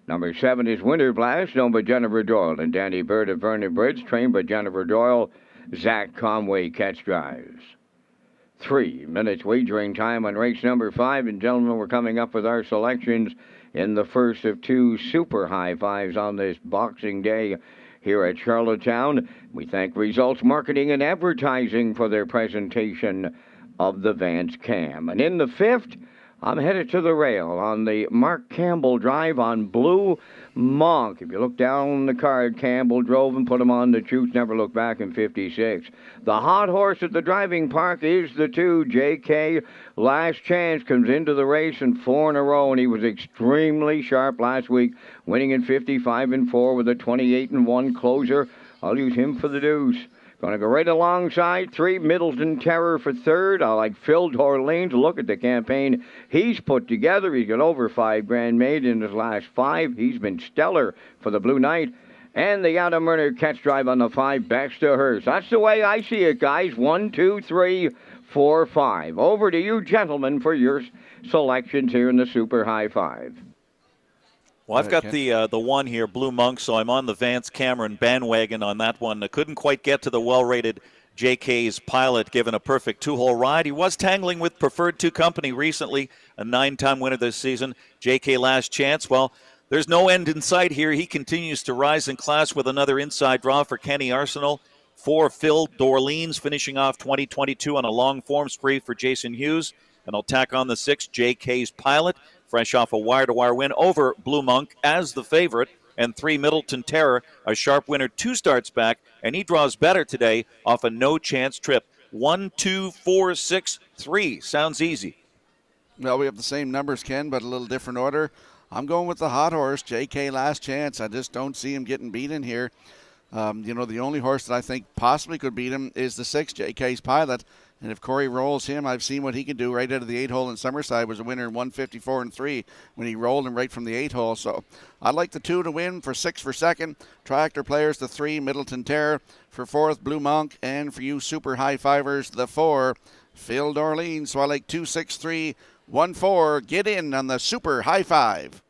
Number 7 is Winter Blast, owned by Jennifer Doyle and Danny Bird of Vernon Bridge, trained by Jennifer Doyle, Zach Conway catch drives. 3 minutes wagering time on race number 5, and gentlemen, we're coming up with our selections in the first of 2 super high fives on this Boxing Day here at Charlottetown. We thank Results Marketing and Advertising for their presentation of the Vance Cam. And in the 5th, I'm headed to the rail on the Mark Campbell drive on Blue Monk. If you look down the card, Campbell drove and put him on the chutes, never looked back in 56. The hot horse at the driving park is the 2, J.K. Last Chance, comes into the race in 4 in a row, and he was extremely sharp last week, winning in 55-4 with a 28-1 closer. I'll use him for the deuce. Going to go right alongside 3, Middleton Terror for 3rd. I like Phil Dorleans. Look at the campaign he's put together. He's got over $5,000 made in his last 5. He's been stellar for the Blue Knight. And the Adam Murner catch drive on the 5, Best to Hurst. That's the way I see it, guys. 1, 2, 3, 4, 5. Over to you, gentlemen, for your selections here in the Super High 5. Well, I've got the 1 here, Blue Monk, so I'm on the Vance Cameron bandwagon on that one. I couldn't quite get to the well-rated JK's Pilot, given a perfect 2-hole ride. He was tangling with Preferred 2 Company recently, a 9-time winner this season. JK Last Chance, well, there's no end in sight here. He continues to rise in class with another inside draw for Kenny Arsenault. 4, Phil Dorleans, finishing off 2022 on a long form spree for Jason Hughes. And I'll tack on the 6, JK's Pilot, fresh off a wire-to-wire win over Blue Monk as the favorite. And 3, Middleton Terror, a sharp winner 2 starts back, and he draws better today off a no-chance trip. 1, 2, 4, 6, 3. Sounds easy. Well, we have the same numbers, Ken, but a little different order. I'm going with the hot horse, JK Last Chance. I just don't see him getting beaten here. The only horse that I think possibly could beat him is the 6, JK's Pilot. And if Corey rolls him, I've seen what he can do right out of the 8-hole in Summerside. Was a winner in 154-3 when he rolled him right from the 8-hole. So I'd like the 2 to win, for 6 for 2nd. Triactor players, the 3, Middleton Terror. For 4th, Blue Monk. And for you super high fivers, the 4, Phil Dorleans. So I like 2, 6, 3, 1, 4. Get in on the super high 5.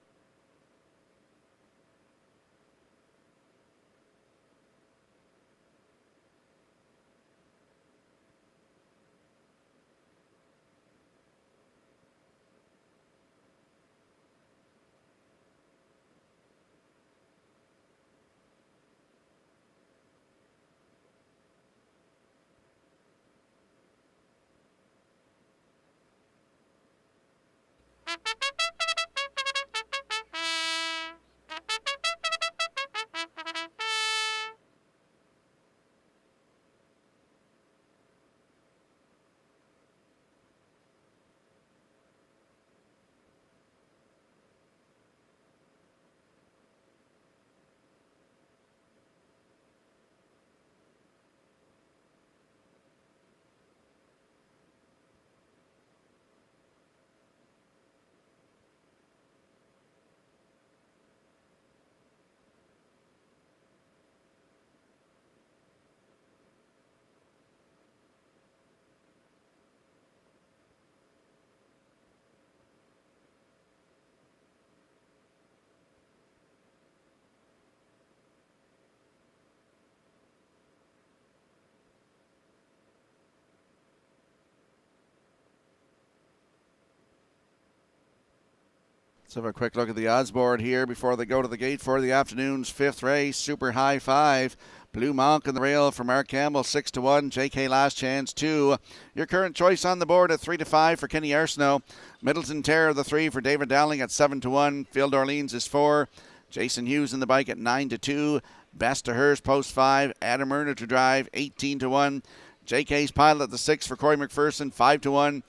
Let's have a quick look at the odds board here before they go to the gate for the afternoon's 5th race. Super High 5. Blue Monk in the rail for Mark Campbell, 6-1. JK Last Chance, 2. Your current choice on the board at 3-5 for Kenny Arsenault. Middleton Terror, the 3 for David Dowling at 7-1. Field Orleans is 4. Jason Hughes in the bike at 9-2. Best to Hers, post 5. Adam Erner to drive, 18-1. JK's Pilot, the 6 for Corey McPherson, 5-1.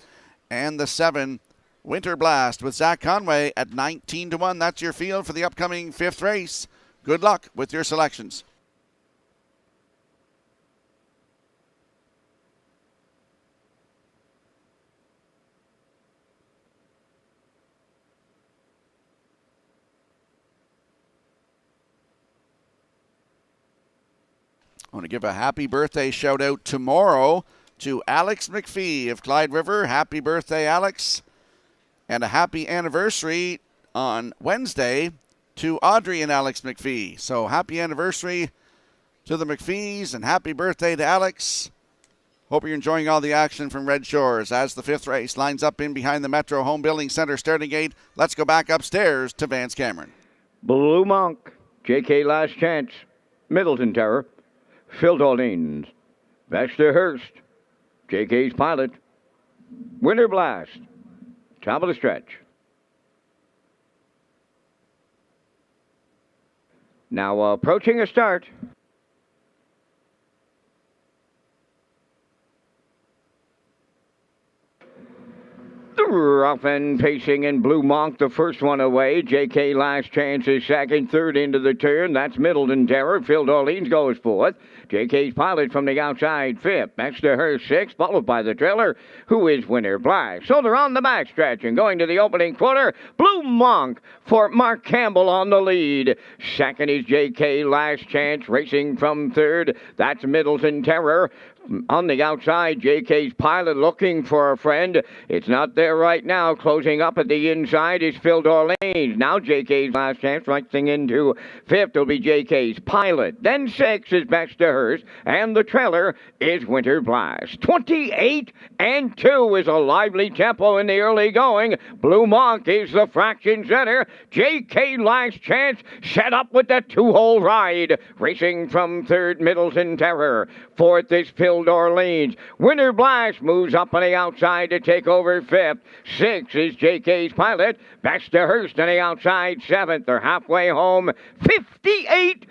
And the 7, Winter Blast with Zach Conway at 19-1. That's your field for the upcoming 5th race. Good luck with your selections. I want to give a happy birthday shout out tomorrow to Alex McPhee of Clyde River. Happy birthday, Alex. And a happy anniversary on Wednesday to Audrey and Alex McPhee. So happy anniversary to the McPhees and happy birthday to Alex. Hope you're enjoying all the action from Red Shores as the 5th race lines up in behind the Metro Home Building Center starting gate. Let's go back upstairs to Vance Cameron. Blue Monk, JK Last Chance, Middleton Terror, Phil Orleans, Vesta Hurst, JK's Pilot, Winter Blast, top of the stretch. Now approaching a start. Rough and pacing in Blue Monk, the first one away. JK Last Chance is second, third into the turn. That's Middleton Terror. Phil Orleans goes fourth. JK's Pilot from the outside, fifth. Next to her, sixth, followed by the trailer, who is Winter Blast. So they're on the backstretch and going to the opening quarter. Blue Monk for Mark Campbell on the lead. Second is JK Last Chance, racing from third. That's Middleton Terror. On the outside, JK's Pilot looking for a friend. It's not there right now. Closing up at the inside is Phil Orleans. Now JK's Last Chance racing into fifth will be JK's Pilot. Then sixth is Best to Hers. And the trailer is Winter Blast. 28-2 is a lively tempo in the early going. Blue Monk is the fraction center. JK Last Chance set up with the two-hole ride. Racing from third, Middleton Terror. Fourth is Phil Orleans. Winter Blast moves up on the outside to take over fifth. Sixth is JK's Pilot. Best to Hurst on the outside, seventh. They're halfway home. 58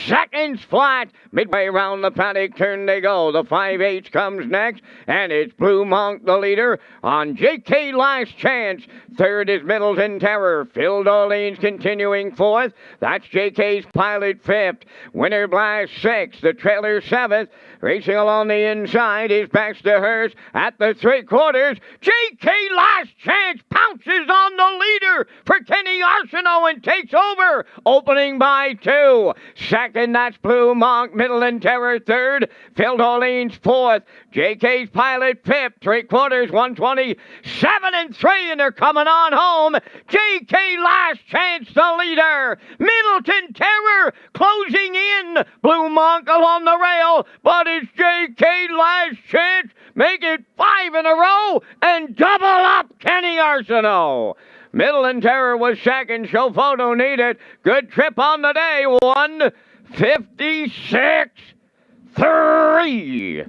seconds flat. Midway around the paddock turn they go. The 5/8 comes next, and it's Blue Monk the leader on JK Last Chance. Third is Middleton Terror. Phil Orleans continuing fourth. That's JK's Pilot fifth. Winter Blast sixth. The trailer seventh. Racing along the inside is Best to Hers at the 3/4. JK Last Chance pounces on the leader for Kenny Arsenault and takes over, opening by 2. Second, that's Blue Monk. Middleton Terror third. Phil Orleans fourth. JK's Pilot fifth. 3/4, 127-3, and they're coming on home. JK Last Chance the leader. Middleton Terror closing in. Blue Monk along the rail, but it's JK Last Chance. Make it 5 in a row and double up Kenny Arsenault. Middleton Terror was second. Show photo needed. Good trip on the day. 1:56.3.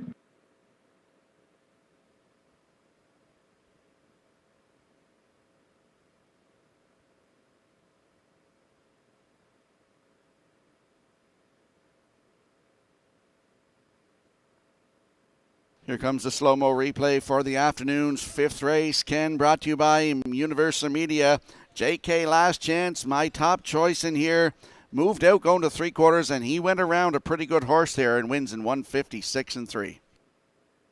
Here comes the slow-mo replay for the afternoon's 5th race. Ken, brought to you by Universal Media. JK Last Chance, my top choice in here. Moved out going to 3/4, and he went around a pretty good horse there and wins in 1:56.3.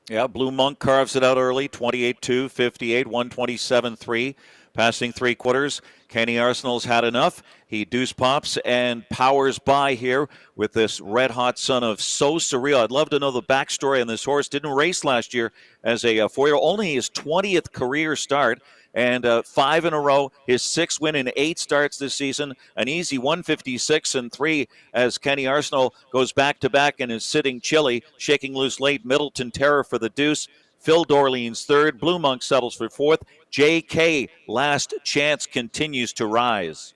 Yeah, Blue Monk carves it out early, 28-2, 58, 127-3, passing 3/4. Kenny Arsenault's had enough. He deuce pops and powers by here with this red-hot son of So Surreal. I'd love to know the backstory on this horse. Didn't race last year as a 4-year-old. Only his 20th career start. And 5 in a row, his 6th win in 8 starts this season. An easy 1:56.3 as Kenny Arsenault goes back-to-back and is sitting chilly, shaking loose late. Middleton Terror for the deuce. Phil Dorleans third. Blue Monk settles for fourth. JK Last Chance continues to rise.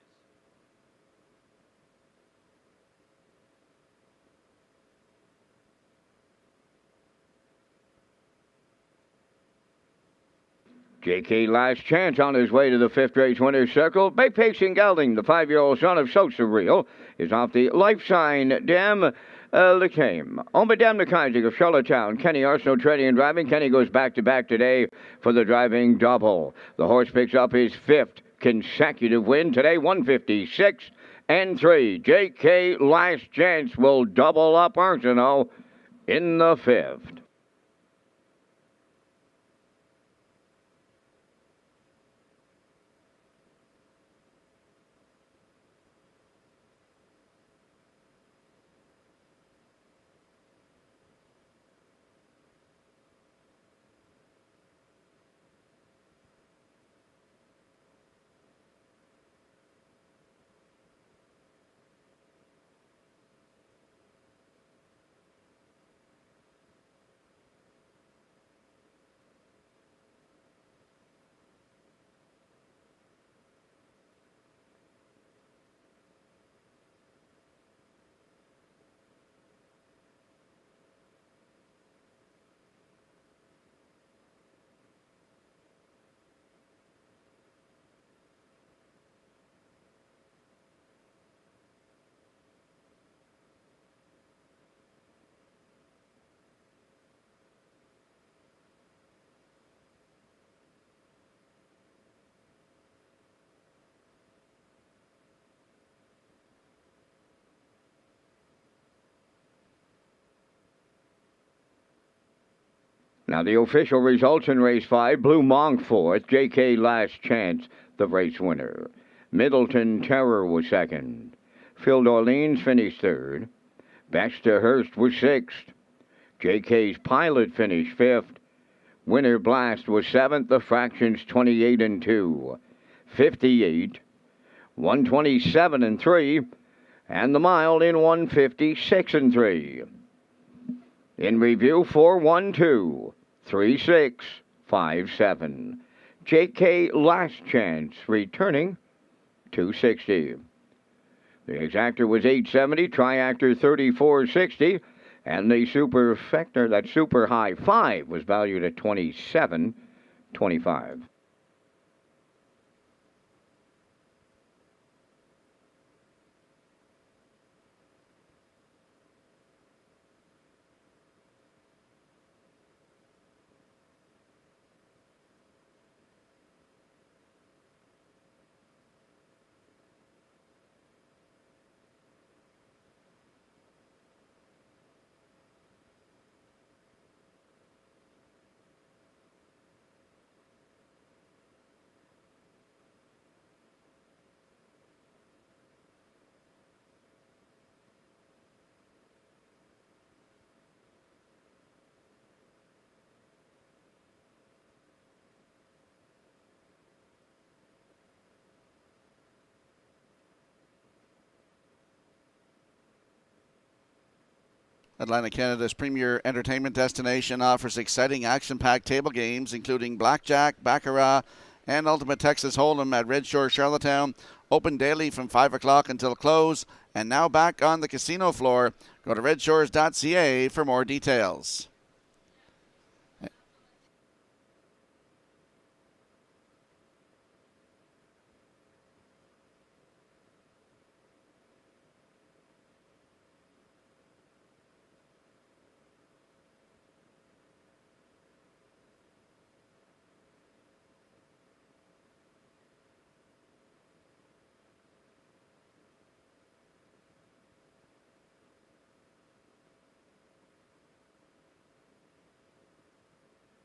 JK Last Chance on his way to the fifth race winner's circle. Bay Pacing Gelding, the 5-year-old son of So Surreal, is off the life sign Dam Lecame. Omba Dam Nakaisig of Charlottetown. Kenny Arsenault trading and driving. Kenny goes back-to-back today for the driving double. The horse picks up his fifth consecutive win today, 156 and 3. JK Last Chance will double up Arsenault in the fifth. Now the official results in race 5, Blue Monk fourth, JK Last Chance, the race winner. Middleton Terror was second. Phil Dorleans finished third. Baxter Hurst was sixth. JK's Pilot finished fifth. Winter Blast was seventh, the fractions 28 and 2. 58, 127 and 3, and the mile in 156 and 3. In review, 4-1-2, 3-6-5-7. JK Last Chance returning 260. The exactor was 870, triactor 3460, and the superfecta, that super high 5, was valued at 2725. Atlantic Canada's premier entertainment destination offers exciting action-packed table games, including blackjack, baccarat, and Ultimate Texas Hold'em at Red Shore Charlottetown. Open daily from 5 o'clock until close. And now back on the casino floor. Go to Redshores.ca for more details.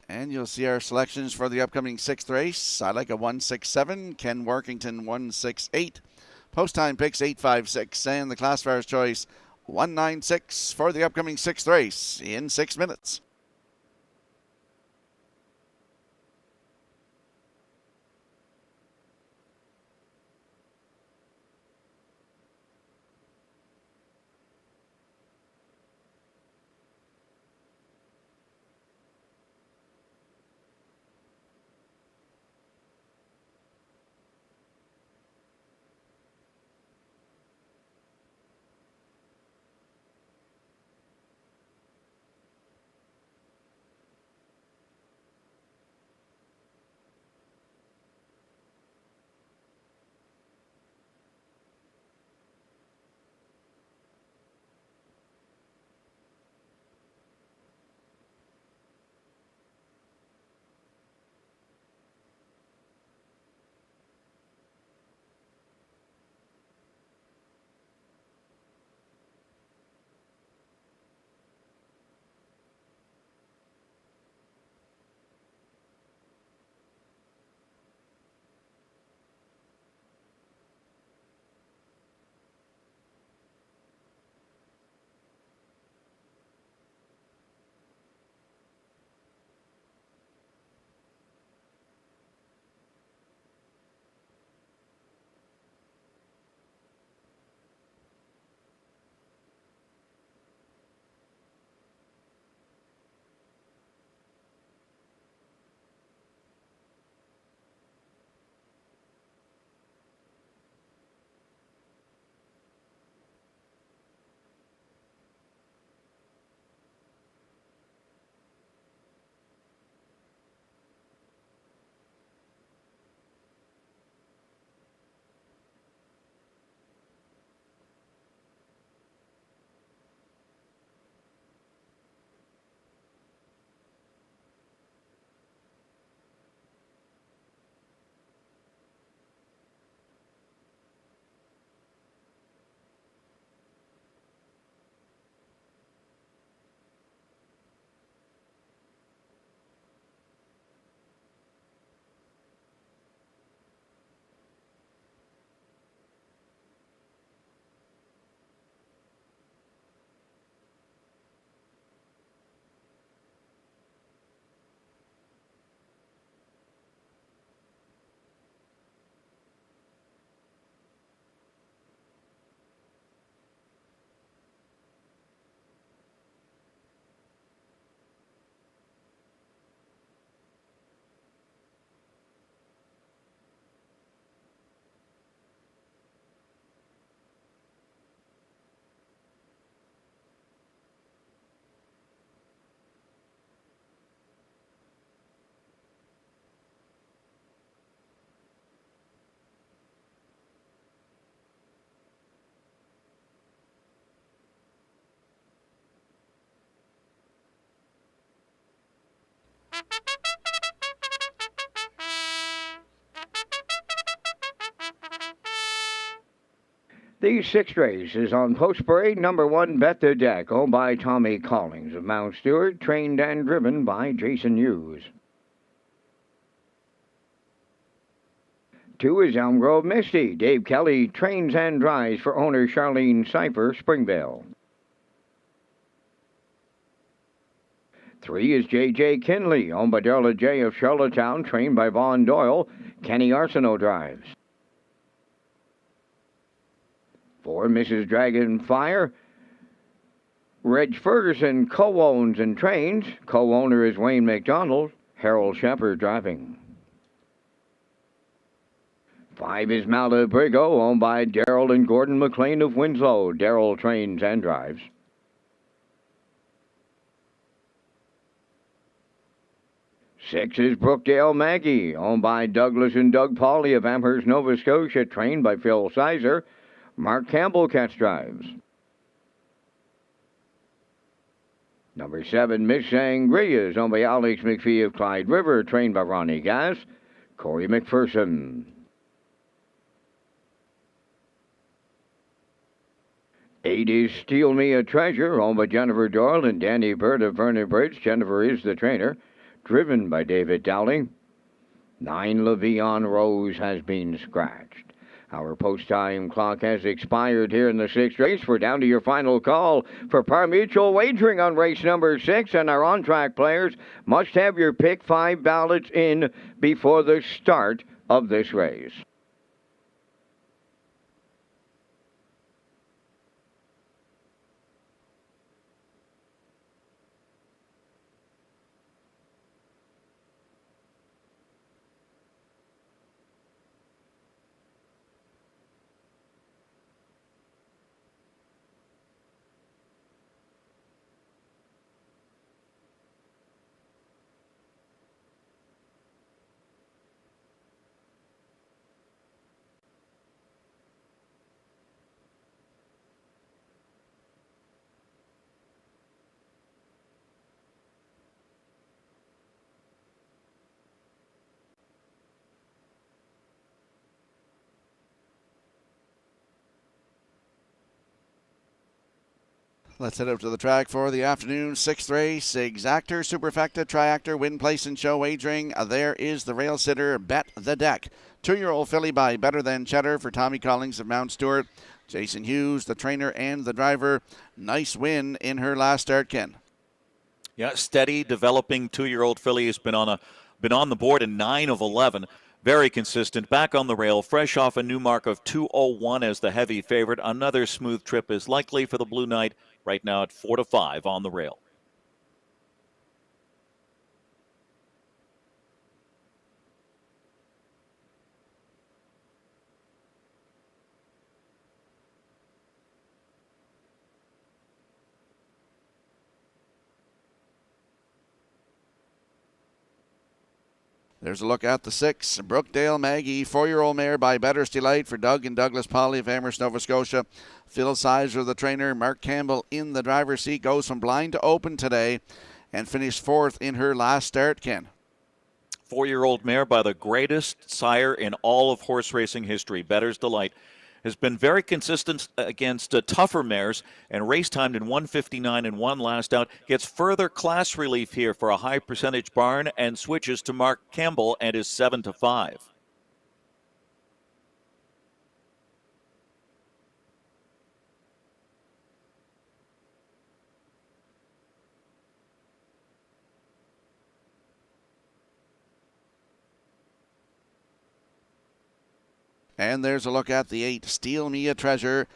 And you'll see our selections for the upcoming 6th race. I like a 167, Ken Workington 168, post time picks 856, and the classifier's choice 196 for the upcoming 6th race in 6 minutes. The sixth race is on Post Parade number 1, Bet the Deck, owned by Tommy Collings of Mount Stewart, trained and driven by Jason Hughes. 2 is Elm Grove Misty. Dave Kelly trains and drives for owner Charlene Cipher, Springvale. 3 is J.J. Kinley, owned by Darla J. of Charlottetown, trained by Vaughn Doyle. Kenny Arsenault drives. 4, Mrs. Dragonfire. Reg Ferguson co-owns and trains. Co-owner is Wayne McDonald. Harold Shepard driving. 5 is Malabrigo, owned by Darrell and Gordon McLean of Winslow. Darrell trains and drives. 6 is Brookdale Maggie, owned by Douglas and Doug Pauley of Amherst, Nova Scotia, trained by Phil Sizer. Mark Campbell catch drives. Number 7, Miss Sangria, is owned by Alex McPhee of Clyde River, trained by Ronnie Gass. Corey McPherson. 8 is Steal Me a Treasure, owned by Jennifer Doyle and Danny Bird of Vernon Bridge. Jennifer is the trainer, driven by David Dowling. 9, LaVion Rose has been scratched. Our post-time clock has expired here in the 6th race. We're down to your final call for par mutual wagering on race number 6, and our on-track players must have your pick 5 ballots in before the start of this race. Let's head up to the track for the afternoon 6th race. Exactor, Superfecta, Triactor, Win, Place, and Show wagering. There is the rail sitter, Bet the Deck. 2-year-old filly by Better Than Cheddar for Tommy Collings of Mount Stewart. Jason Hughes, the trainer and the driver. Nice win in her last start, Ken. Yeah, steady, developing 2-year-old filly has been on the board in 9 of 11. Very consistent, back on the rail, fresh off a new mark of 2:01 as the heavy favorite. Another smooth trip is likely for the Blue Knight, right now at 4-5 on the rail. There's a look at the 6, Brookdale Maggie, 4-year-old mare by Better's Delight for Doug and Douglas Pauley of Amherst, Nova Scotia. Phil Sizer, the trainer. Mark Campbell in the driver's seat. Goes from blind to open today and finished 4th in her last start, Ken. 4-year-old mare by the greatest sire in all of horse racing history, Better's Delight, has been very consistent against tougher mares and race timed in 1:59 and 1 last out. Gets further class relief here for a high percentage barn and switches to Mark Campbell and is 7-5. And there's a look at the 8, Steal Me a Treasure.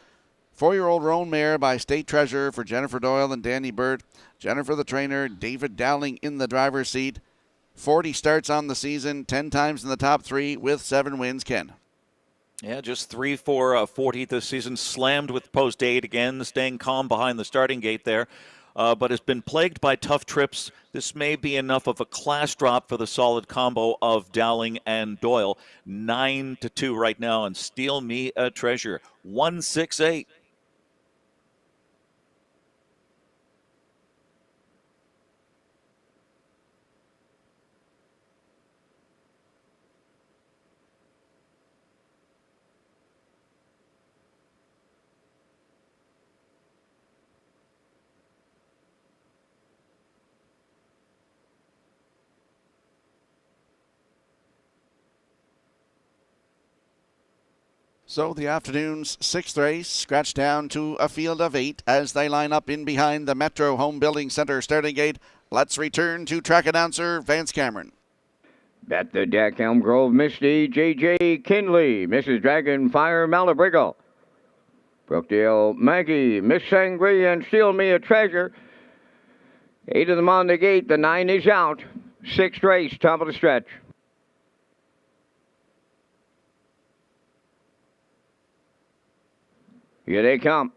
4-year-old roan mare by State Treasure for Jennifer Doyle and Danny Burt. Jennifer the trainer, David Dowling in the driver's seat. 40 starts on the season, 10 times in the top 3 with 7 wins, Ken. Yeah, just 3 for 40 this season. Slammed with post 8 again, staying calm behind the starting gate there. But has been plagued by tough trips. This may be enough of a class drop for the solid combo of Dowling and Doyle. 9-2 right now, and Steal Me a Treasure. 168. So the afternoon's sixth race scratched down to a field of 8 as they line up in behind the Metro Home Building Center starting gate. Let's return to track announcer Vance Cameron. Bet the Deck, Elm Grove, Misty, J.J. Kinley, Mrs. Dragonfire, Malabrigo, Brookdale, Maggie, Miss Sangria, and Steal Me a Treasure. 8 of them on the gate. The 9 is out. Sixth race, top of the stretch. Here they come.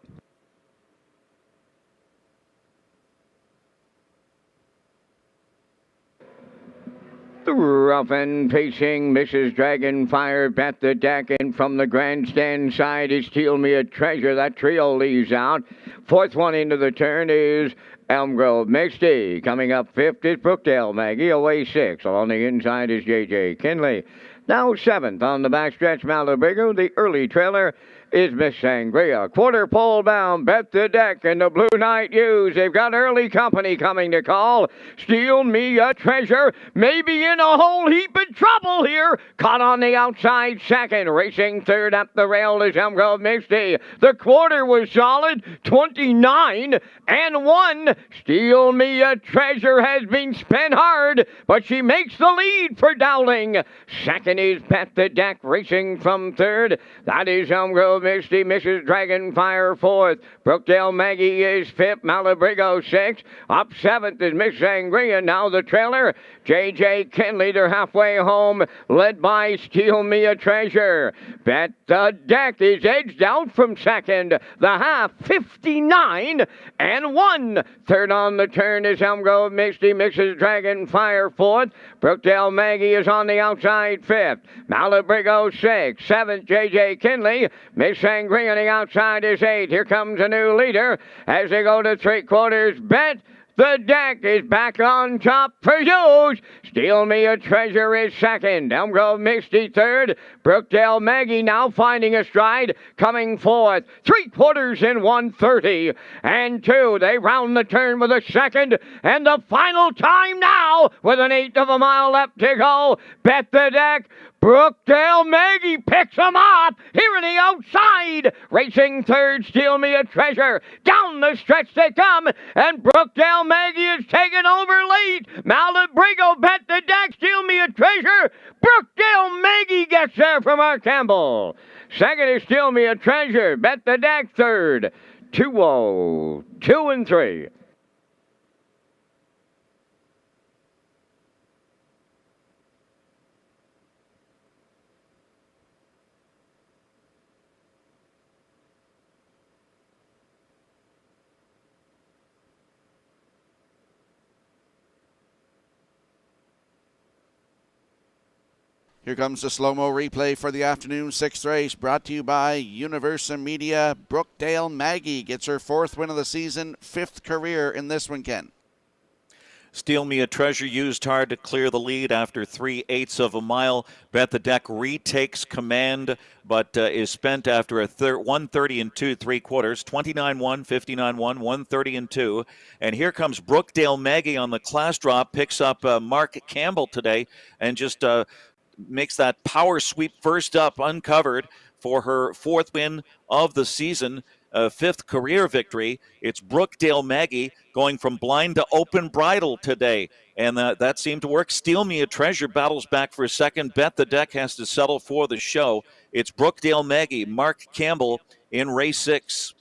The rough and pacing Mrs. Dragonfire, Bet the Deck, and from the grandstand side is Steal Me a Treasure. That trio leaves out. Fourth one into the turn is Elm Grove Misty. Coming up fifth is Brookdale Maggie, away 6. Along the inside is J.J. Kinley. Now seventh on the backstretch, Malabrigo. The early trailer is Miss Sangria. Quarter pole bound, Bet the Deck, and the Blue Knight Use. They've got early company coming to call. Steal Me a Treasure may be in a whole heap of trouble here. Caught on the outside second. Racing third up the rail is Elm Grove Misty. The quarter was solid, 29 and 1. Steal Me a Treasure has been spent hard, but she makes the lead for Dowling. Second is Bet the Deck, racing from third. That is Elm Grove Misty, Mrs. Dragonfire fourth. Brookdale Maggie is fifth. Malabrigo sixth. Up seventh is Miss Sangria. Now the trailer, J.J. Kinley. They're halfway home, led by Steal Me a Treasure. Bet the Deck is edged out from second. The half, 59 and 1. Third on the turn is Elm Grove Misty, Mrs. Dragonfire fourth. Brookdale Maggie is on the outside fifth. Malabrigo sixth. Seventh, J.J. Kinley. Miss Sangria on the outside is 8. Here comes a new leader as they go to three quarters. Bet the Deck is back on top for Hughes. Steal Me a Treasure is second. Elm Grove Misty third. Brookdale Maggie now finding a stride, coming fourth. 3/4 in 1:30 and 2. They round the turn with a second and the final time now with an 1/8 of a mile left to go. Bet the Deck. Brookdale Maggie picks them up here in the outside. Racing third, Steal Me a Treasure. Down the stretch they come, and Brookdale Maggie is taken over late. Malabrigo, Bet the Deck, Steal Me a Treasure. Brookdale Maggie gets there from Mark Campbell. Second is Steal Me a Treasure. Bet the Deck third. 2-0, 2 and 3. Here comes the slow-mo replay for the afternoon sixth race, brought to you by Universal Media. Brookdale Maggie gets her 4th win of the season, 5th career in this one, Ken. Steal Me a Treasure used hard to clear the lead after 3/8 of a mile. Bet the Deck retakes command, but is spent after a 1:30 and 2 3/4, 29-1, 59-1, 1:30 and 2. And here comes Brookdale Maggie on the class drop, picks up Mark Campbell today, and just makes that power sweep first up uncovered for her 4th win of the season, 5th career victory. It's Brookdale Maggie going from blind to open bridle today, and that seemed to work. Steal Me a Treasure battles back for a second. Bet the Deck has to settle for the show. It's Brookdale Maggie, Mark Campbell in race 6.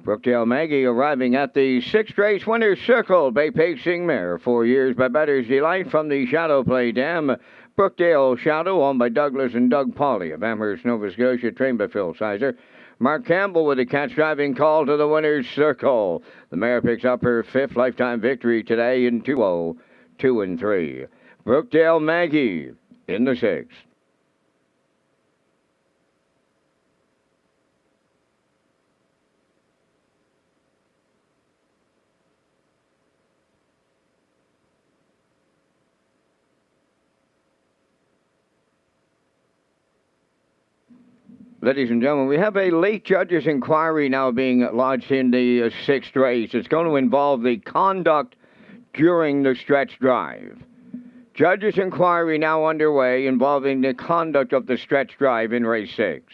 Brookdale Maggie arriving at the sixth race winner's circle. Bay Pacing Mare, 4 years by Bettor's Delight from the Shadow Play Dam. Brookdale Shadow, owned by Douglas and Doug Pauley of Amherst, Nova Scotia, trained by Phil Sizer. Mark Campbell with a catch driving call to the winner's circle. The mare picks up her 5th lifetime victory today in 2-0, 2 and 3. Brookdale Maggie in the 6th. Ladies and gentlemen, we have a late judge's inquiry now being lodged in the 6th race. It's going to involve the conduct during the stretch drive. Judge's inquiry now underway involving the conduct of the stretch drive in race 6.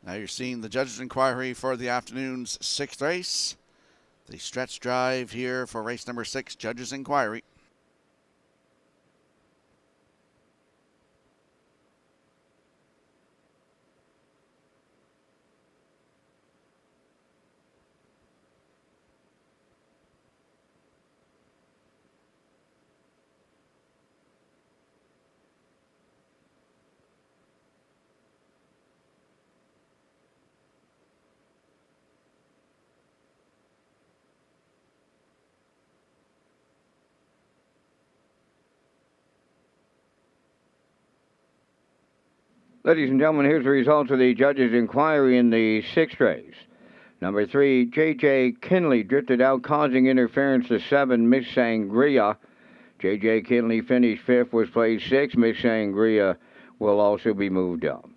Now you're seeing the judge's inquiry for the afternoon's 6th race. The stretch drive here for race number 6, judge's inquiry. Ladies and gentlemen, here's the results of the judge's inquiry in the 6th race. Number 3, J.J. Kinley drifted out, causing interference to 7, Miss Sangria. J.J. Kinley finished 5th, was placed 6th. Miss Sangria will also be moved up.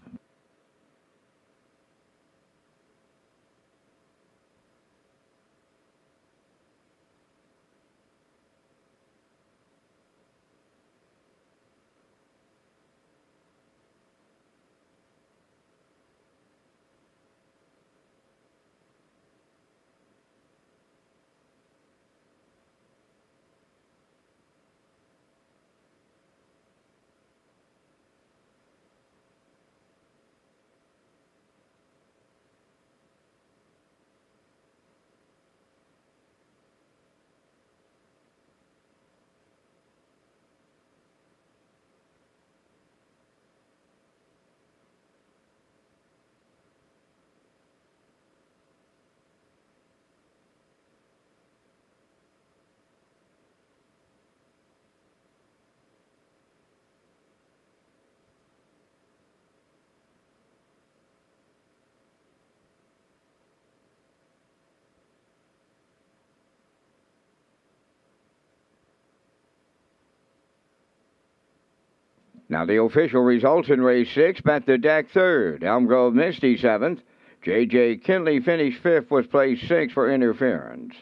Now the official results in race 6, Bet the Deck 3rd, Elm Grove Misty 7th, J.J. Kinley finished 5th, was placed 6th for interference.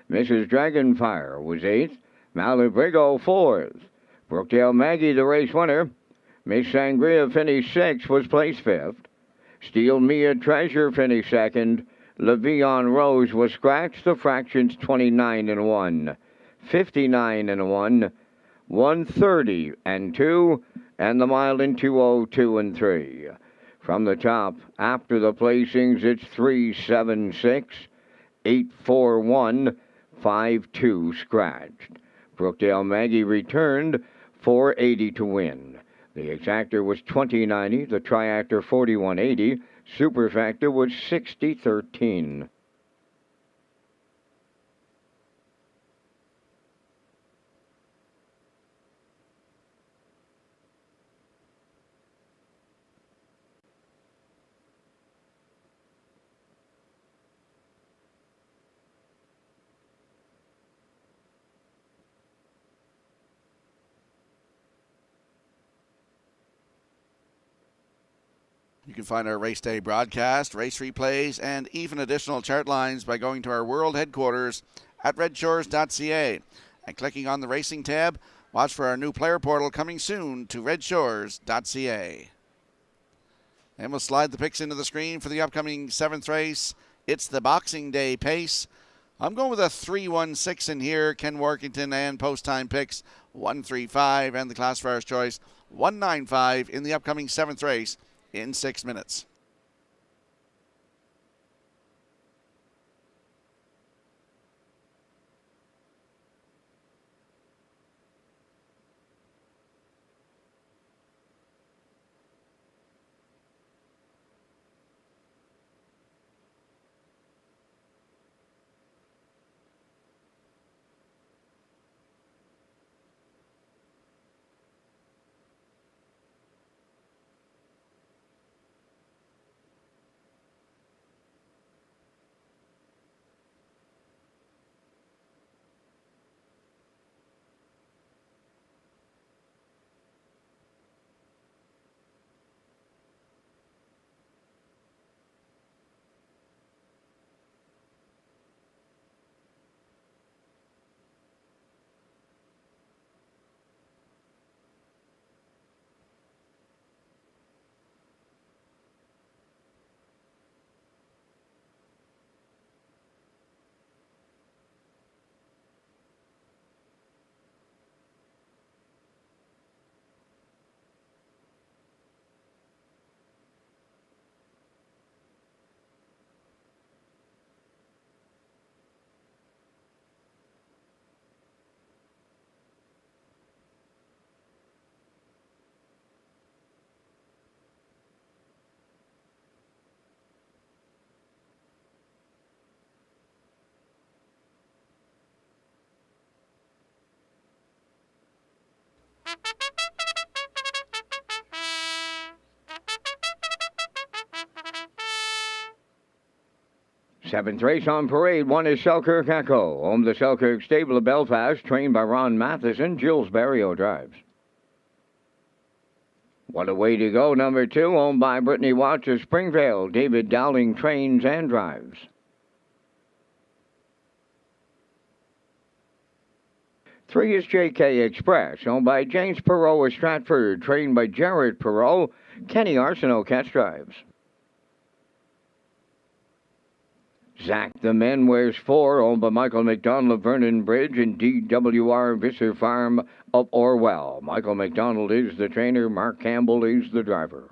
Mrs. Dragonfire was 8th, Malabrigo 4th. Brookdale Maggie, the race winner. Miss Sangria finished 6th, was placed 5th. Steel Mia Treasure finished 2nd. Le'Veon Rose was scratched, the fractions 29 and 1, 59 and 1, 130 and 2, and the mile in 202 and 3. From the top, after the placings, it's 376, 841, 52 scratched. Brookdale Maggie returned 480 to win. The exactor was 2090, the triactor 4180, superfactor was 6013. You can find our race day broadcast, race replays, and even additional chart lines by going to our world headquarters at Redshores.ca and clicking on the racing tab. Watch for our new player portal coming soon to Redshores.ca. And we'll slide the picks into the screen for the upcoming 7th race. It's the Boxing Day pace. I'm going with a 3-1-6 in here. Ken Workington and post time picks 1-3-5 and the classifiers choice 1-9-5 in the upcoming 7th race in 6 minutes. Seventh race on parade. One is Selkirk Echo. Home the Selkirk Stable of Belfast, trained by Ron Matheson. Jules Barrio drives. What a way to go. Number 2, owned by Brittany Watts of Springvale. David Dowling trains and drives. Three is JK Express, owned by James Perot of Stratford, trained by Jared Perot. Kenny Arsenault catch drives. Zach the Men wears 4, owned by Michael McDonald of Vernon Bridge and DWR Visser Farm of Orwell. Michael McDonald is the trainer. Mark Campbell is the driver.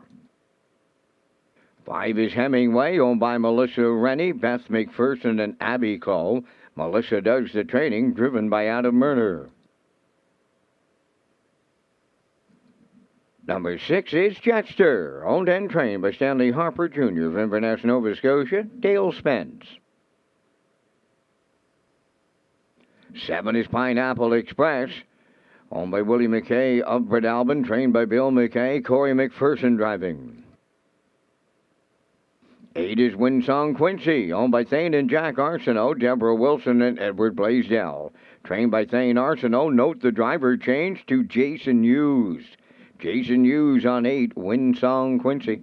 5 is Hemingway, owned by Melissa Rennie, Beth McPherson, and Abby Cole. Melissa does the training, driven by Adam Murner. Number 6 is Jetster, owned and trained by Stanley Harper Jr. of Inverness, Nova Scotia. Dale Spence. 7 is Pineapple Express, owned by Willie McKay of Breadalbin, trained by Bill McKay. Corey McPherson driving. 8 is Winsong Quincy, owned by Thane and Jack Arsenault, Deborah Wilson, and Edward Blaisdell. Trained by Thane Arsenault. Note the driver change to Jason Hughes. Jason Hughes on 8, Winsong Quincy.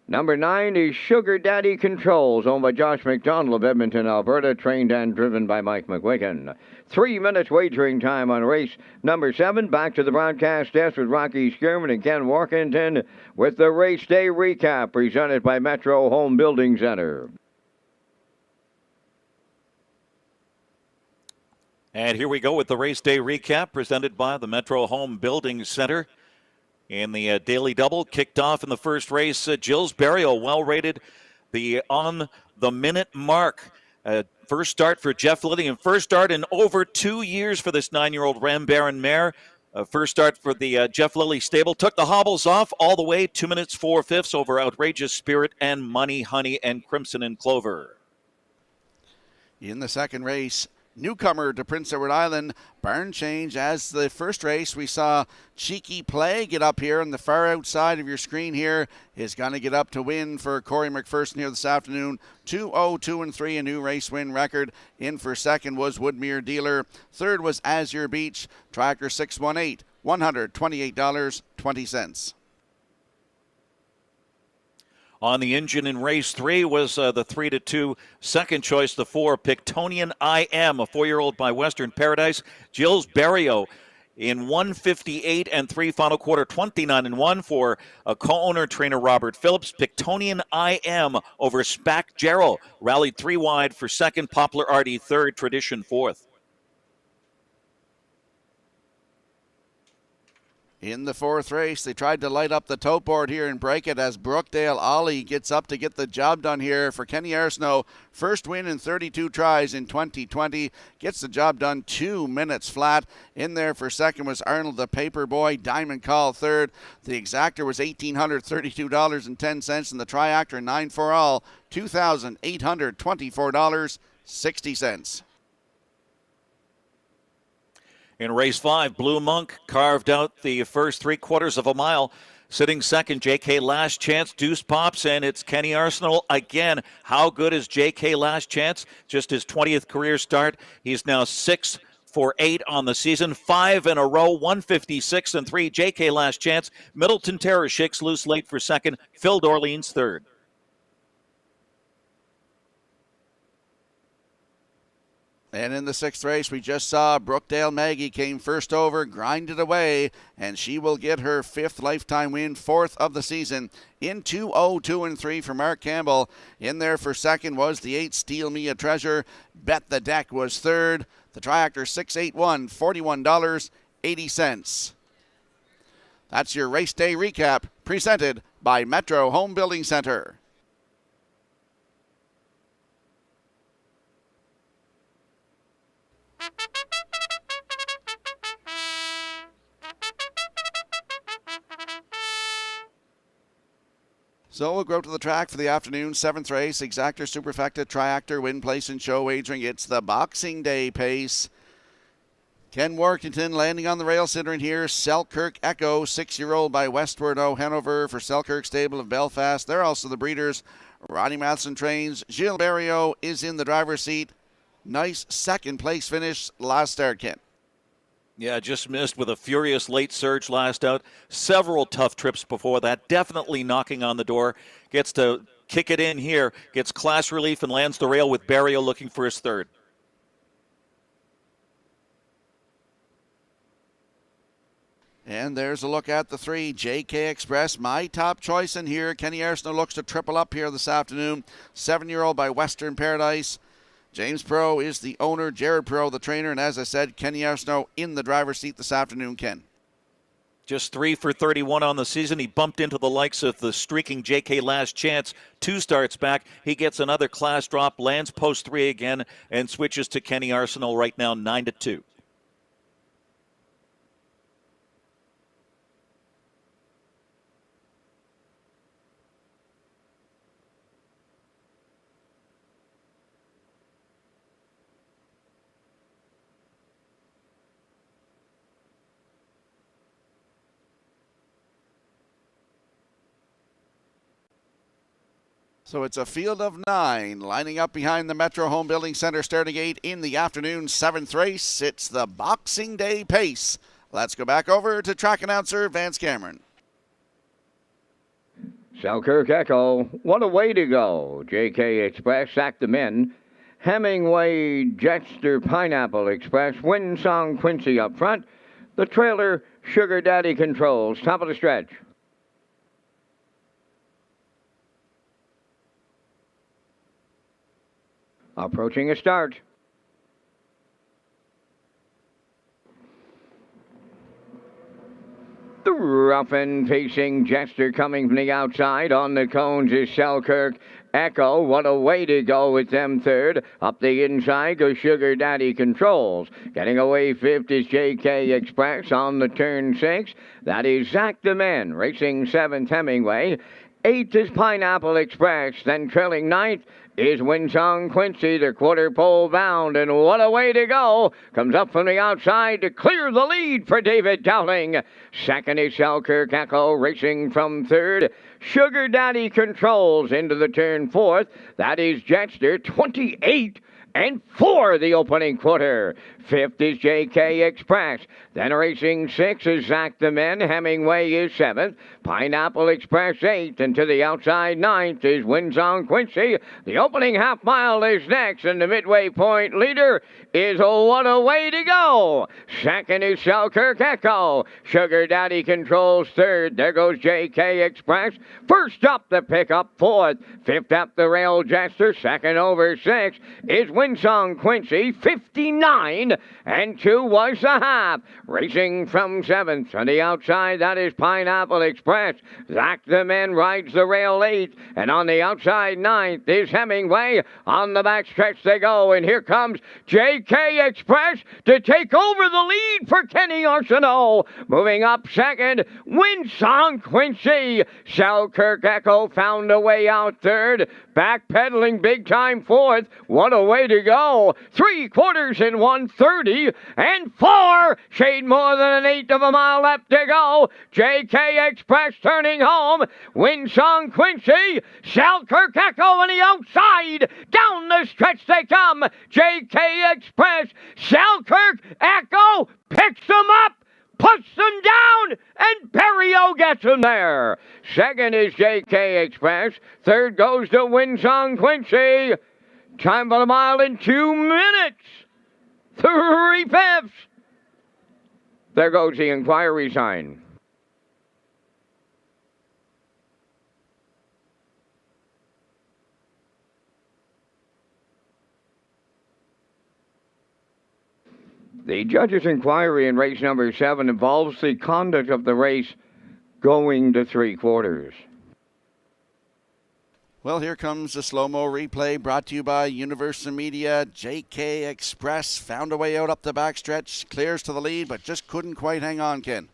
Number 9 is Sugar Daddy Controls, owned by Josh McDonald of Edmonton, Alberta, trained and driven by Mike McGuigan. 3 minutes wagering time on race number 7. Back to the broadcast desk with Rocky Skierman and Ken Workington with the race day recap presented by Metro Home Building Center. And here we go with the race day recap presented by the Metro Home Building Center. In the Daily Double, kicked off in the first race, Jules Barrio well rated the on the minute mark First start for Jeff Lilly, and first start in over 2 years for this 9-year-old Ram Baron mare. First start for the Jeff Lilly stable. Took the hobbles off all the way, 2 minutes 4/5 over Outrageous Spirit and Money Honey and Crimson and Clover. In the second race, newcomer to Prince Edward Island, barn change. As the first race, we saw Cheeky Play get up here on the far outside of your screen here. Is going to get up to win for Corey McPherson here this afternoon. 2-0-2-3, a new race win record. In for second was Woodmere Dealer. Third was Azure Beach. Tractor 618, $128.20. On the engine in race 3 was the 3-2 second choice, the 4, Pictonian I Am, a 4-year-old by Western Paradise. Gilles Barrio in 158 and 3 final quarter, 29-1 for co-owner trainer Robert Phillips. Pictonian I Am over Spack Gerald rallied 3 wide for second, Poplar Artie third, Tradition fourth. In the fourth race, they tried to light up the tote board here and break it as Brookdale Ollie gets up to get the job done here for Kenny Arsenault. First win in 32 tries in 2020. Gets the job done 2 minutes flat. In there for second was Arnold the Paper Boy. Diamond Call third. The exactor was $1,832.10 and the triactor 9 for all, $2,824.60. In race 5, Blue Monk carved out the first 3/4 of a mile. Sitting second, JK Last Chance, Deuce Pops, and it's Kenny Arsenault again. How good is JK Last Chance? Just his 20th career start. He's now 6 for 8 on the season. 5 in a row, 156 and 3. JK Last Chance. Middleton Terror shakes loose late for second. Phil Dorleans third. And in the sixth race, we just saw Brookdale Maggie came first over, grinded away, and she will get her 5th lifetime win, 4th of the season, in 2-0-2-3 for Mark Campbell. In there for second was the 8, Steal Me a Treasure. Bet the Deck was third. The triactor 681, $41.80. That's your race day recap, presented by Metro Home Building Center. So we'll go to the track for the afternoon, 7th race, Exactor, Superfecta, Triactor, Win Place and Show Wagering. It's the Boxing Day pace. Ken Workington landing on the rail center in here. Selkirk Echo, 6-year-old by Westward O'Hanover for Selkirk Stable of Belfast. They're also the breeders. Ronnie Matheson trains. Gilles Barrio is in the driver's seat. Nice second place finish last start, Ken. Yeah, just missed with a furious late surge last out. Several tough trips before that. Definitely knocking on the door. Gets to kick it in here. Gets class relief and lands the rail with Barrio looking for his third. And there's a look at the 3, JK Express, my top choice in here. Kenny Arsenault looks to triple up here this afternoon. 7-year-old by Western Paradise. James Pro is the owner, Jared Pro the trainer, and as I said, Kenny Arsenault in the driver's seat this afternoon, Ken. Just 3 for 31 on the season. He bumped into the likes of the streaking JK Last Chance 2 starts back. He gets another class drop, lands post 3 again, and switches to Kenny Arsenault right now 9-2. So it's a field of 9 lining up behind the Metro Home Building Center starting gate in the afternoon 7th race. It's the Boxing Day pace. Let's go back over to track announcer Vance Cameron. Selkirk Echo, what a way to go. JK Express sacked the men. Hemingway Jetster Pineapple Express, Windsong Quincy up front. The trailer Sugar Daddy controls, top of the stretch. Approaching a start. The Rough and pacing Jester coming from the outside. On the cones is Selkirk Echo. What a way to go with them third. Up the inside goes Sugar Daddy Controls. Getting away fifth is JK Express on the turn 6. That is Zach the Man racing 7th Hemingway. 8th is Pineapple Express. Then trailing 9th is Winsong Quincy, the quarter pole bound, and what a way to go. Comes up from the outside to clear the lead for David Dowling. Second is Selkirk Echo racing from third. Sugar Daddy Controls into the turn 4th. That is Jetster, 28-4 the opening quarter. 5th is JK Express. Then racing 6 is Zach the Men. Hemingway is 7th. Pineapple Express 8th. And to the outside 9th is Winsong Quincy. The opening half mile is next. And the midway point leader is What a Way to Go. Second is Selkirk Echo. Sugar Daddy Controls third. There goes JK Express. First up the pickup 4th. 5th up the rail Jester. Second over 6 is Winsong Quincy. 59-2 was the half. Racing from 7th on the outside, that is Pineapple Express. Zach the Man rides the rail 8th, and on the outside 9th is Hemingway. On the back stretch they go, and here comes JK Express to take over the lead for Kenny Arsenault. Moving up second, Winsong Quincy. Selkirk Echo found a way out third. Backpedaling big time 4th. What a way to go. 3/4 in 1:30-4. Shade more than an 1/8 of a mile left to go. JK Express turning home. Winsong Quincy. Selkirk Echo on the outside. Down the stretch they come. JK Express. Selkirk Echo picks them up. Puts them down, and Berrio gets them there. Second is JK Express. Third goes to Winsong Quincy. Time for the mile in 2 minutes. 3/5. There goes the inquiry sign. The judge's inquiry in race number 7 involves the conduct of the race going to 3/4. Well, here comes the slow-mo replay brought to you by Universal Media. JK Express found a way out up the backstretch, clears to the lead, but just couldn't quite hang on, Ken.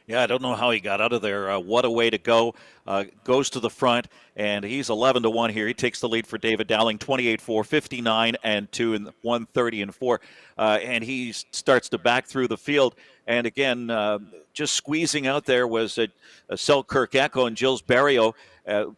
Yeah, I don't know how he got out of there. What a way to go. Goes to the front, and he's 11-1 here. He takes the lead for David Dowling, 28-4, 59-2, and 130-4. And he starts to back through the field. And again, just squeezing out there was a Selkirk Echo, and Gilles Berrio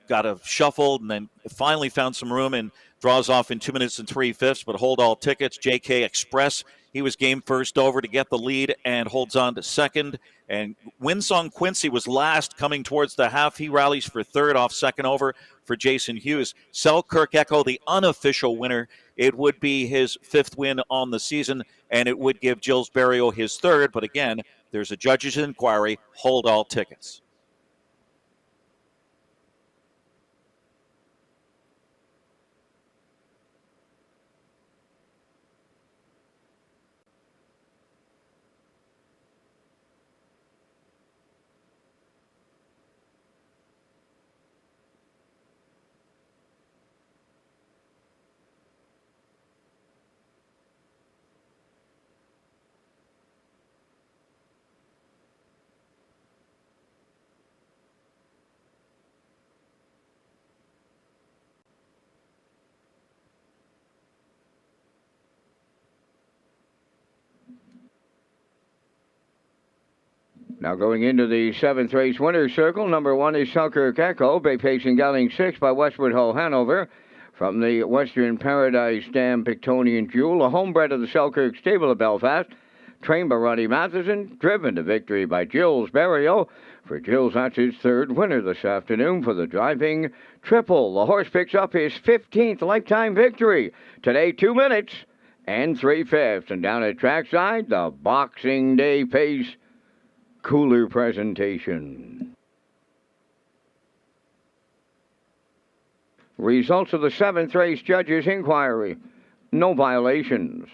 got a shuffled and then finally found some room and draws off in 2 minutes and 3/5. But hold all tickets. JK Express, he was game first over to get the lead and holds on to second. And Winsong Quincy was last coming towards the half. He rallies for third off second over for Jason Hughes. Selkirk Echo, the unofficial winner. It would be his 5th win on the season, and it would give Gilles Berrio his 3rd. But again, there's a judge's inquiry. Hold all tickets. Now going into the 7th race winner's circle, number 1 is Selkirk Echo, bay pacing galloping 6 by Westwood Hull Hanover. From the Western Paradise Dam Pictonian Jewel, a homebred of the Selkirk stable of Belfast, trained by Ronnie Matheson, driven to victory by Gilles Berrio. For Gilles, that's his 3rd winner this afternoon for the driving triple. The horse picks up his 15th lifetime victory. Today, 2 minutes and 3/5. And down at trackside, the Boxing Day pace cooler presentation. Results of the 7th race judge's inquiry. No violations.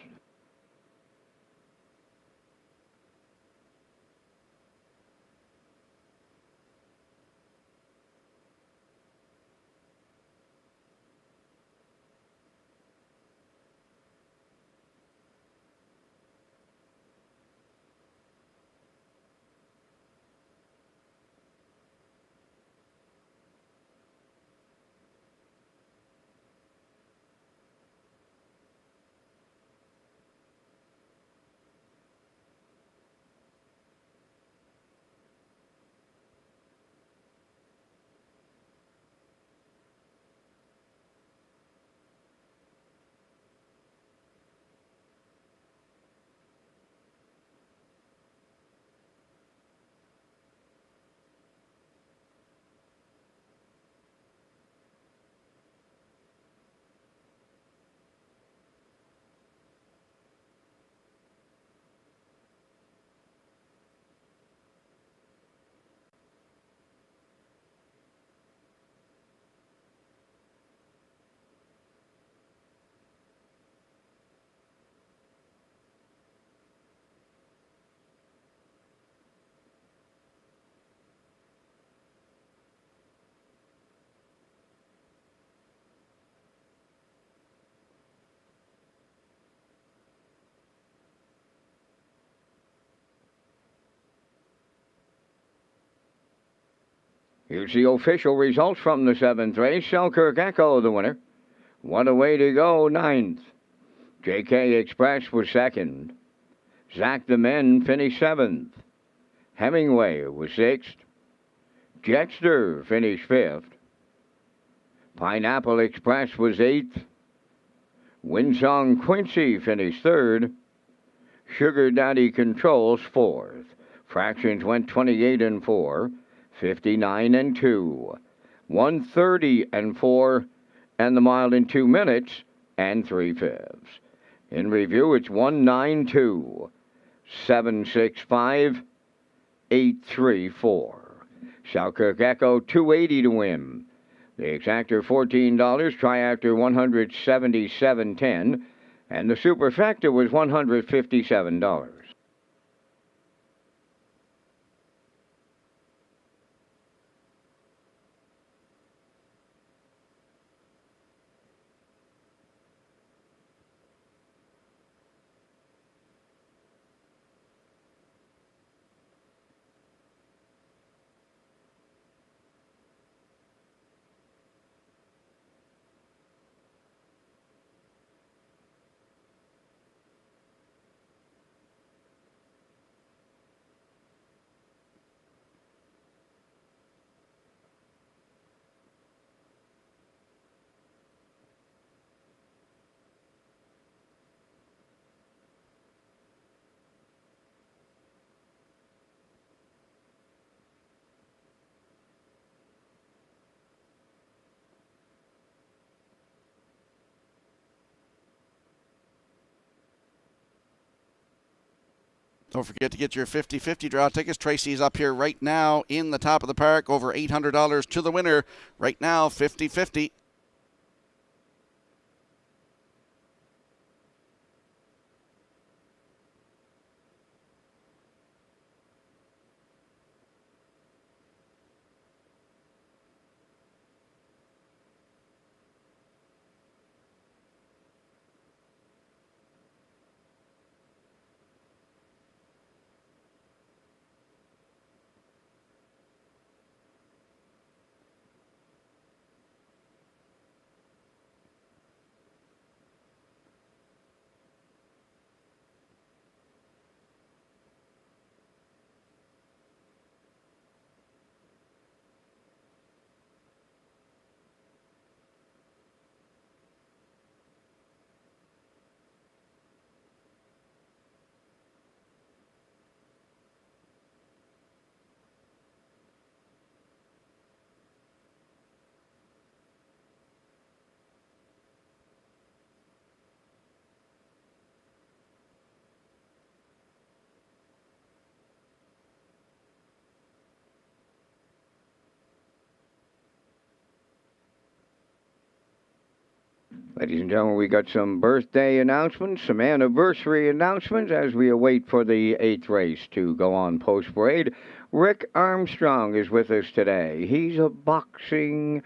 Here's the official results from the 7th race. Selkirk Echo, the winner. What a way to go, 9th. JK Express was 2nd. Zach the Men finished 7th. Hemingway was 6th. Jexter finished 5th. Pineapple Express was 8th. Windsong Quincy finished 3rd. Sugar Daddy Controls 4th. Fractions went 28 and 4, 59 and 2, 130 and 4, and the mile in 2 minutes and 3/5. In review, it's 192, 765, 834. Selkirk Echo 280 to win. The exactor $14, triactor $177.10, and the superfecta was $157. Don't forget to get your 50-50 draw tickets. Tracy's up here right now in the top of the park. Over $800 to the winner. Right now, 50-50. Ladies and gentlemen, we got some birthday announcements, some anniversary announcements as we await for the 8th race to go on post-parade. Rick Armstrong is with us today. He's a Boxing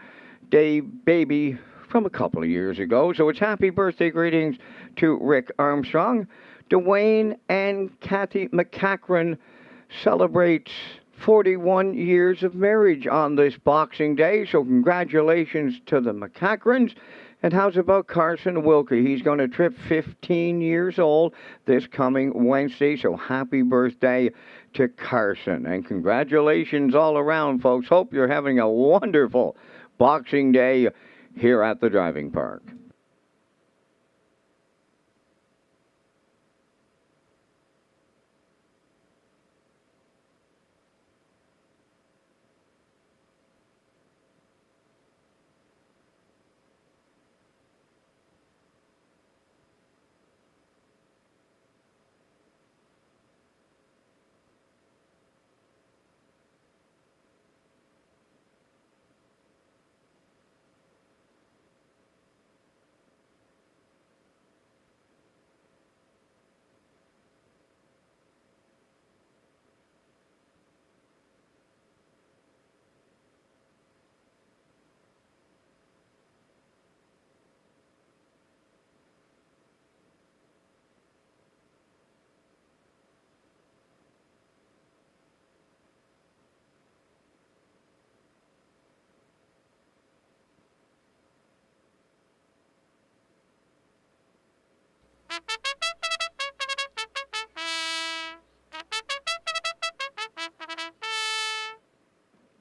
Day baby from a couple of years ago, so it's happy birthday greetings to Rick Armstrong. Dwayne and Kathy McCachran celebrates 41 years of marriage on this Boxing Day, so congratulations to the McCachrans. And how's about Carson Wilkie? He's going to trip 15 years old this coming Wednesday, so happy birthday to Carson. And congratulations all around, folks. Hope you're having a wonderful Boxing Day here at the driving park.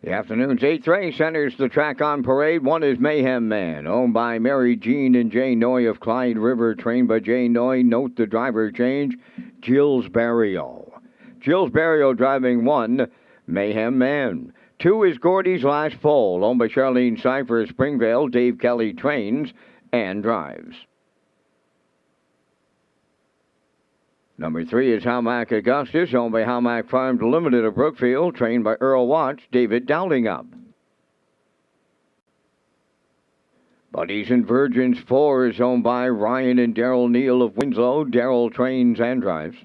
The afternoon's 8th race enters the track on parade. One is Mayhem Man, owned by Mary Jean and Jay Noy of Clyde River, trained by Jay Noy. Note the driver change, Jill's Barrio. Jill's Barrio driving 1, Mayhem Man. 2 is Gordy's Last Pole, owned by Charlene Cipher of Springvale. Dave Kelly trains and drives. Number 3 is Howmack Augustus, owned by Howmack Farms Limited of Brookfield, trained by Earl Watts. David Dowling up. Buddies and Virgins 4 is owned by Ryan and Daryl Neal of Winslow. Daryl trains and drives.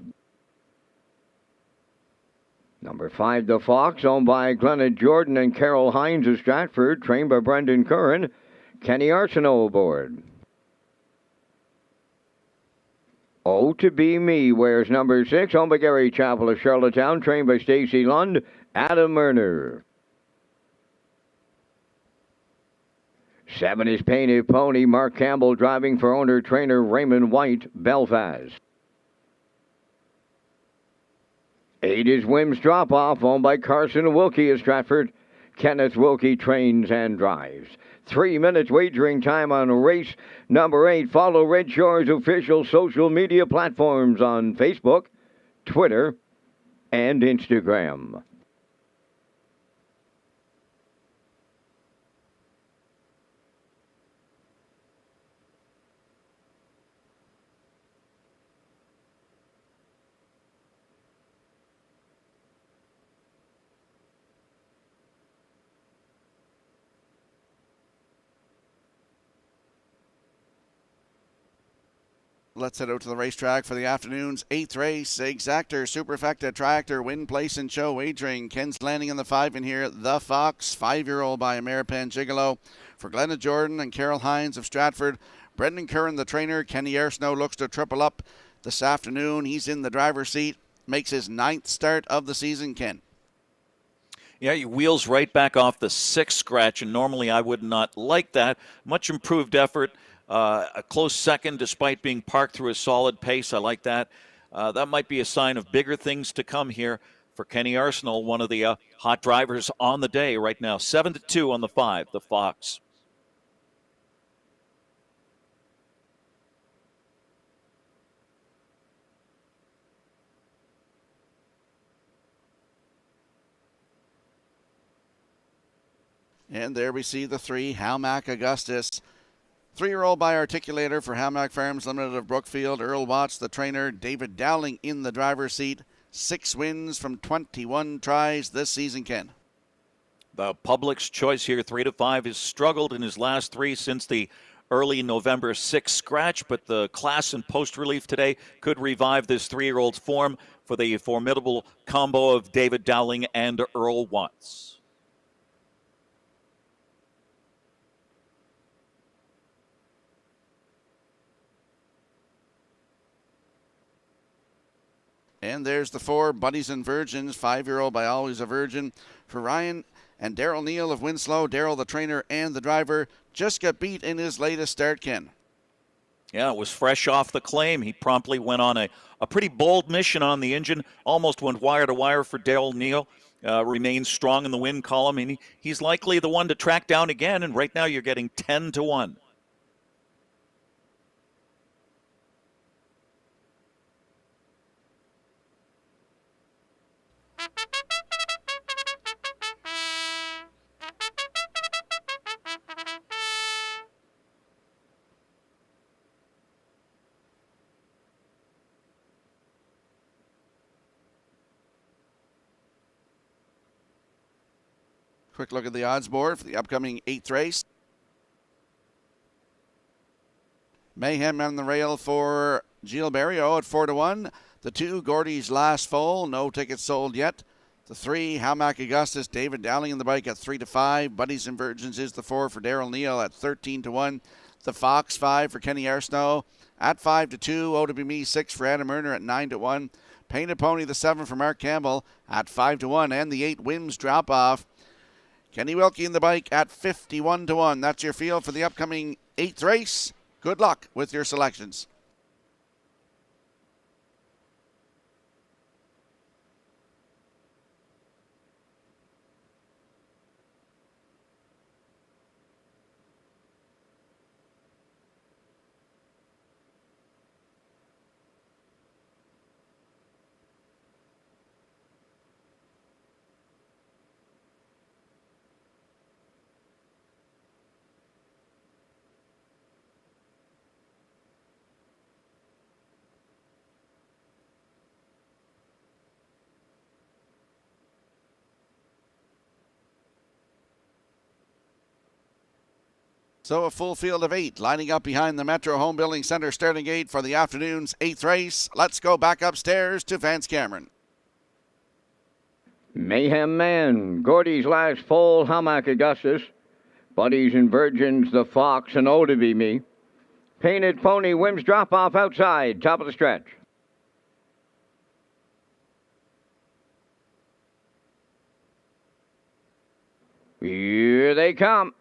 Number 5, The Fox, owned by Glenna Jordan and Carol Hines of Stratford, trained by Brendan Curran. Kenny Arsenault aboard. Oh, to be me, wears number 6, owned by Gary Chappell of Charlottetown, trained by Stacy Lund. Adam Murner. 7 is Painted Pony, Mark Campbell driving for owner-trainer Raymond White, Belfast. 8 is Wim's Drop-Off, owned by Carson Wilkie of Stratford. Kenneth Wilkie trains and drives. 3 minutes wagering time on race number 8. Follow Red Shores official social media platforms on Facebook, Twitter, and Instagram. Let's head out to the racetrack for the afternoon's 8th race. Exactor, Superfecta, Tractor, Win, Place, and Show wagering. Ken's Landing on the 5 in here. The Fox, 5-year-old by Ameripan Gigolo. For Glenna Jordan and Carol Hines of Stratford. Brendan Curran, the trainer. Kenny Arsenault looks to triple up this afternoon. He's in the driver's seat. Makes his 9th start of the season, Ken. Yeah, he wheels right back off the 6th scratch, and normally I would not like that. Much improved effort. A close second despite being parked through a solid pace. I like that. That might be a sign of bigger things to come here for Kenny Arsenault, one of the hot drivers on the day right now. 7-2 on the 5, the Fox. And there we see the 3, Howmack Augustus. 3-year-old by Articulator for Howmack Farms Limited of Brookfield. Earl Watts, the trainer. David Dowling in the driver's seat. 6 wins from 21 tries this season, Ken. The public's choice here, 3-5, has struggled in his last 3 since the early November 6th scratch, but the class and post relief today could revive this 3-year-old's form for the formidable combo of David Dowling and Earl Watts. And there's the 4, Buddies and Virgins, 5-year-old by Always a Virgin. For Ryan and Daryl Neal of Winslow. Daryl, the trainer and the driver, just got beat in his latest start, Ken. Yeah, it was fresh off the claim. He promptly went on a pretty bold mission on the engine. Almost went wire to wire for Daryl Neal. Remains strong in the win column, and he's likely the one to track down again. And right now you're getting 10-1. Quick look at the odds board for the upcoming 8th race. Mayhem on the rail for Gilles Barrio at 4-1. The 2, Gordy's Last Foal, no tickets sold yet. The 3, Howmack Augustus, David Dowling in the bike at 3-5. Buddies and Virgins is the 4 for Daryl Neal at 13-1. The Fox, 5 for Kenny Arsenault at 5-2. Oh, to be me, 6 for Adam Murner at 9-1. Painted Pony, the 7 for Mark Campbell at 5-1. And the 8, Wim's Drop Off. Kenny Wilkie in the bike at 51-1. That's your field for the upcoming 8th race. Good luck with your selections. So a full field of 8 lining up behind the Metro Home Building Center starting gate for the afternoon's 8th race. Let's go back upstairs to Vance Cameron. Mayhem Man, Gordy's last foal, Hamac Augustus. Buddies and Virgins, the Fox, and Oh to Be Me. Painted Pony, Whims drop off outside, top of the stretch. Here they come.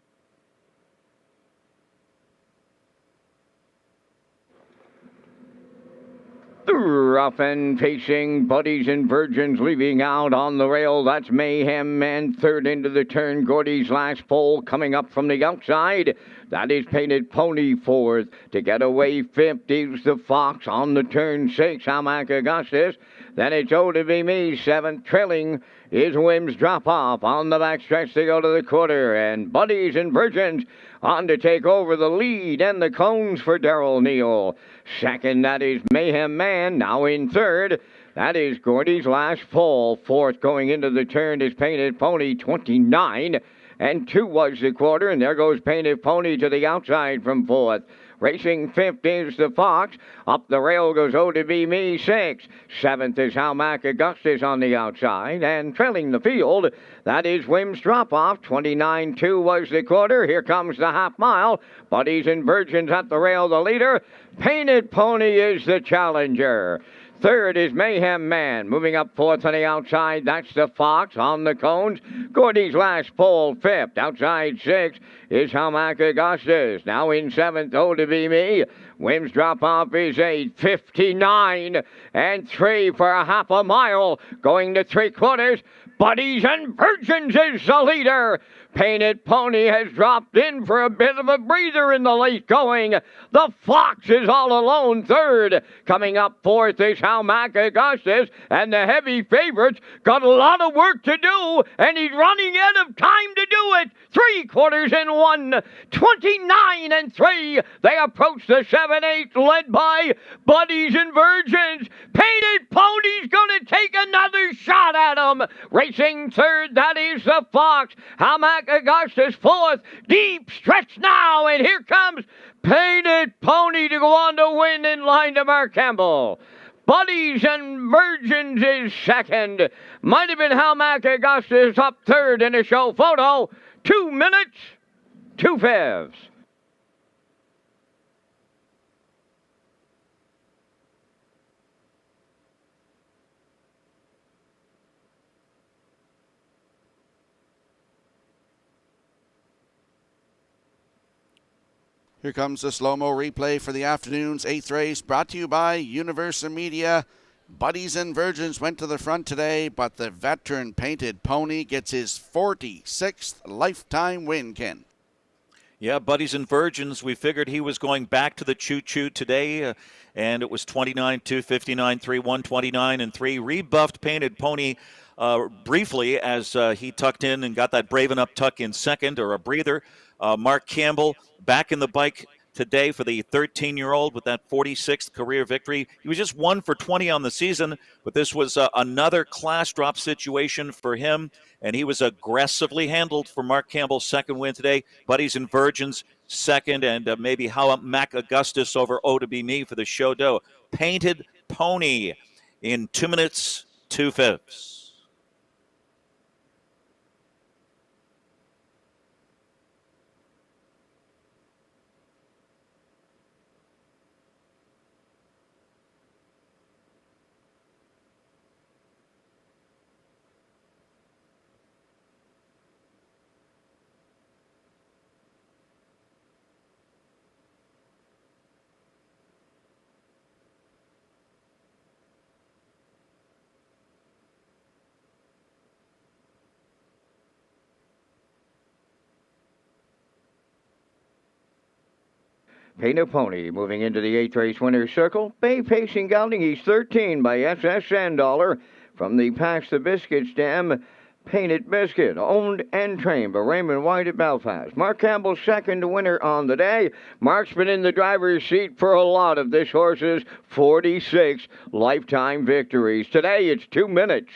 Rough and pacing, Buddies and Virgins leaving out on the rail. That's Mayhem Man, third into the turn. Gordy's last pole coming up from the outside. That is Painted Pony, fourth. To get away fifth is the Fox on the turn 6, Hamac Augustus. Then it's Oh to Be Me, seventh. Trailing is Whims drop off. On the back stretch they go to the quarter. And Buddies and Virgins on to take over the lead and the cones for Darrell Neal. Second, that is Mayhem Man. Now in third, that is Gordy's last fall. Fourth going into the turn is Painted Pony, 29. And 2 was the quarter, and there goes Painted Pony to the outside from fourth. Racing fifth is the Fox. Up the rail goes Oh to Be Me, 6. Seventh is Hamac Augustus on the outside. And trailing the field, that is Whims drop off. 29-2 was the quarter. Here comes the half mile. Buddies and Virgins at the rail, the leader. Painted Pony is the challenger. Third is Mayhem Man. Moving up fourth on the outside, that's the Fox on the cones. Gordy's last pole, fifth. Outside 6 is Hamac Augustus. Now in seventh, Oh to Be Me. Whims drop off is 8, 59, and 3 for a half a mile. Going to 3/4. Buddies and Virgins is the leader. Painted Pony has dropped in for a bit of a breather in the late going. The Fox is all alone third. Coming up fourth is Hamac Augustus, and the heavy favorites got a lot of work to do, and he's running out of time to do it. 3/4 in 1, 29 and 3. They approach the 7/8 led by Buddies and Virgins. Painted Pony's gonna take another shot at him. Racing third, that is the Fox. Hamac Augustus fourth. Deep stretch now, and here comes Painted Pony to go on to win in line to Mark Campbell. Buddies and Virgins is second. Might have been Hamac Augustus up third in a show photo. 2 minutes, 2 fifths. Here comes the slow-mo replay for the afternoon's 8th race, brought to you by Universal Media. Buddies and Virgins went to the front today, but the veteran Painted Pony gets his 46th lifetime win, Ken. Yeah, Buddies and Virgins, we figured he was going back to the choo-choo today, and it was 29-2, 59-3, 129 and 3. Rebuffed Painted Pony briefly as he tucked in and got that brave enough tuck in second, or a breather. Mark Campbell back in the bike today for the 13-year-old with that 46th career victory. He was just 1 for 20 on the season, but this was another class drop situation for him, and he was aggressively handled for Mark Campbell's second win today. Buddies and Virgins second, and maybe Hamac Augustus over Oh to Be Me for the show dough. Painted Pony in 2 minutes, 2 fifths. Painted Pony moving into the 8th race winner's circle. Bay Pacing Gelding, he's 13 by SS Sandollar. From the Pax the Biscuits Dam, Painted Biscuit, owned and trained by Raymond White at Belfast. Mark Campbell second winner on the day. Mark's been in the driver's seat for a lot of this horse's 46 lifetime victories. Today it's 2 minutes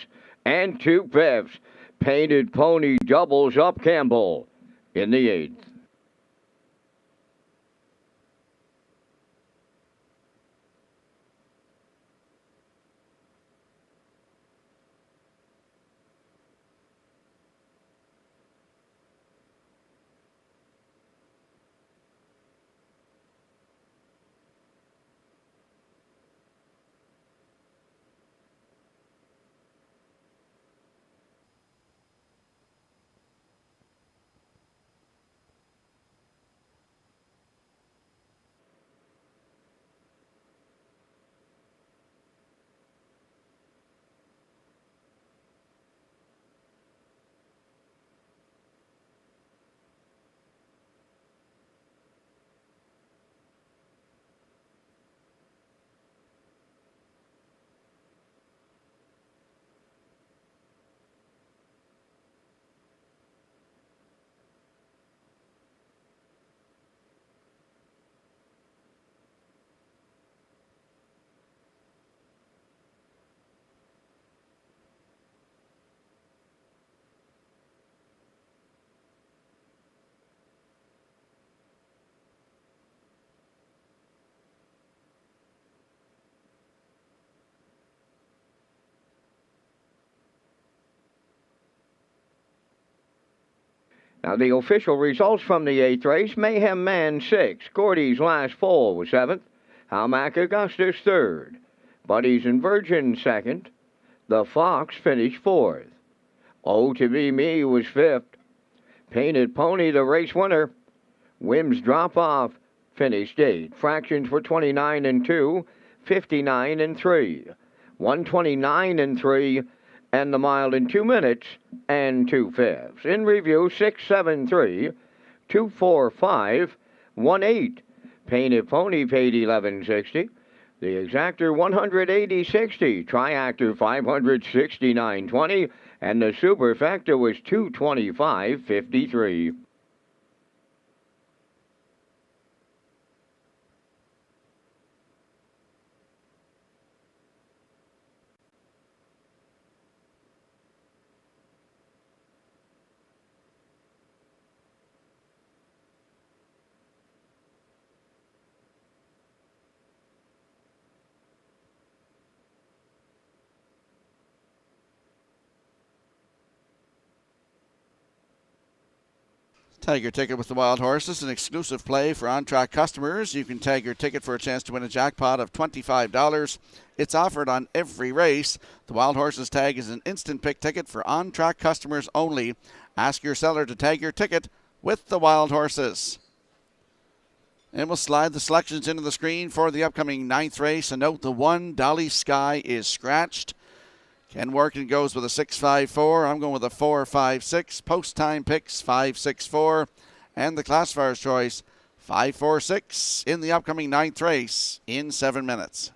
and 2 fifths. Painted Pony doubles up Campbell in the 8th. Now, the official results from the 8th race: Mayhem Man 6, Gordy's Last Fall was 7th, Halmack Augustus 3rd, Buddies and Virgin 2nd, The Fox finished 4th, Oh To Be Me was 5th, Painted Pony the race winner, Whim's Drop Off finished 8th, Fractions were 29 and 2, 59 and 3, 129 and 3, and the mile in 2 minutes and 2/5. In review, 673, 245, 18. Painted Pony paid 1160. The Exactor 180.60. Triactor 569.20. And the Superfecta was 225.53. Tag your ticket with the Wild Horses, an exclusive play for on-track customers. You can tag your ticket for a chance to win a jackpot of $25. It's offered on every race. The Wild Horses tag is an instant pick ticket for on-track customers only. Ask your seller to tag your ticket with the Wild Horses. And we'll slide the selections into the screen for the upcoming 9th race. A note, the 1, Dolly Sky, is scratched. Ken Workin goes with a 6.54. I'm going with a 4.56. Post time picks 5.64. And the classifier's choice 5.46 in the upcoming 9th race in 7 minutes.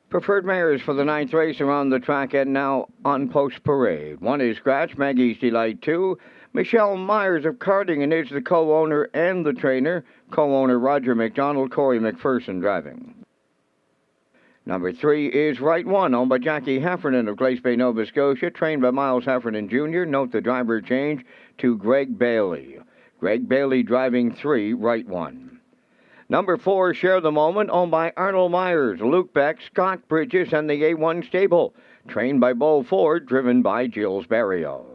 Preferred mares for the 9th race around the track and now on post parade. 1 is Scratch, Maggie's Delight 2. Michelle Myers of Cardingan is the co-owner and the trainer. Co-owner Roger McDonald, Corey McPherson driving. Number 3 is Right One, owned by Jackie Heffernan of Glace Bay, Nova Scotia, trained by Miles Heffernan Jr. Note the driver change to Greg Bailey. Greg Bailey driving 3, Right One. Number 4, Share the Moment, owned by Arnold Myers, Luke Beck, Scott Bridges, and the A1 stable. Trained by Bo Ford, driven by Gilles Barrio.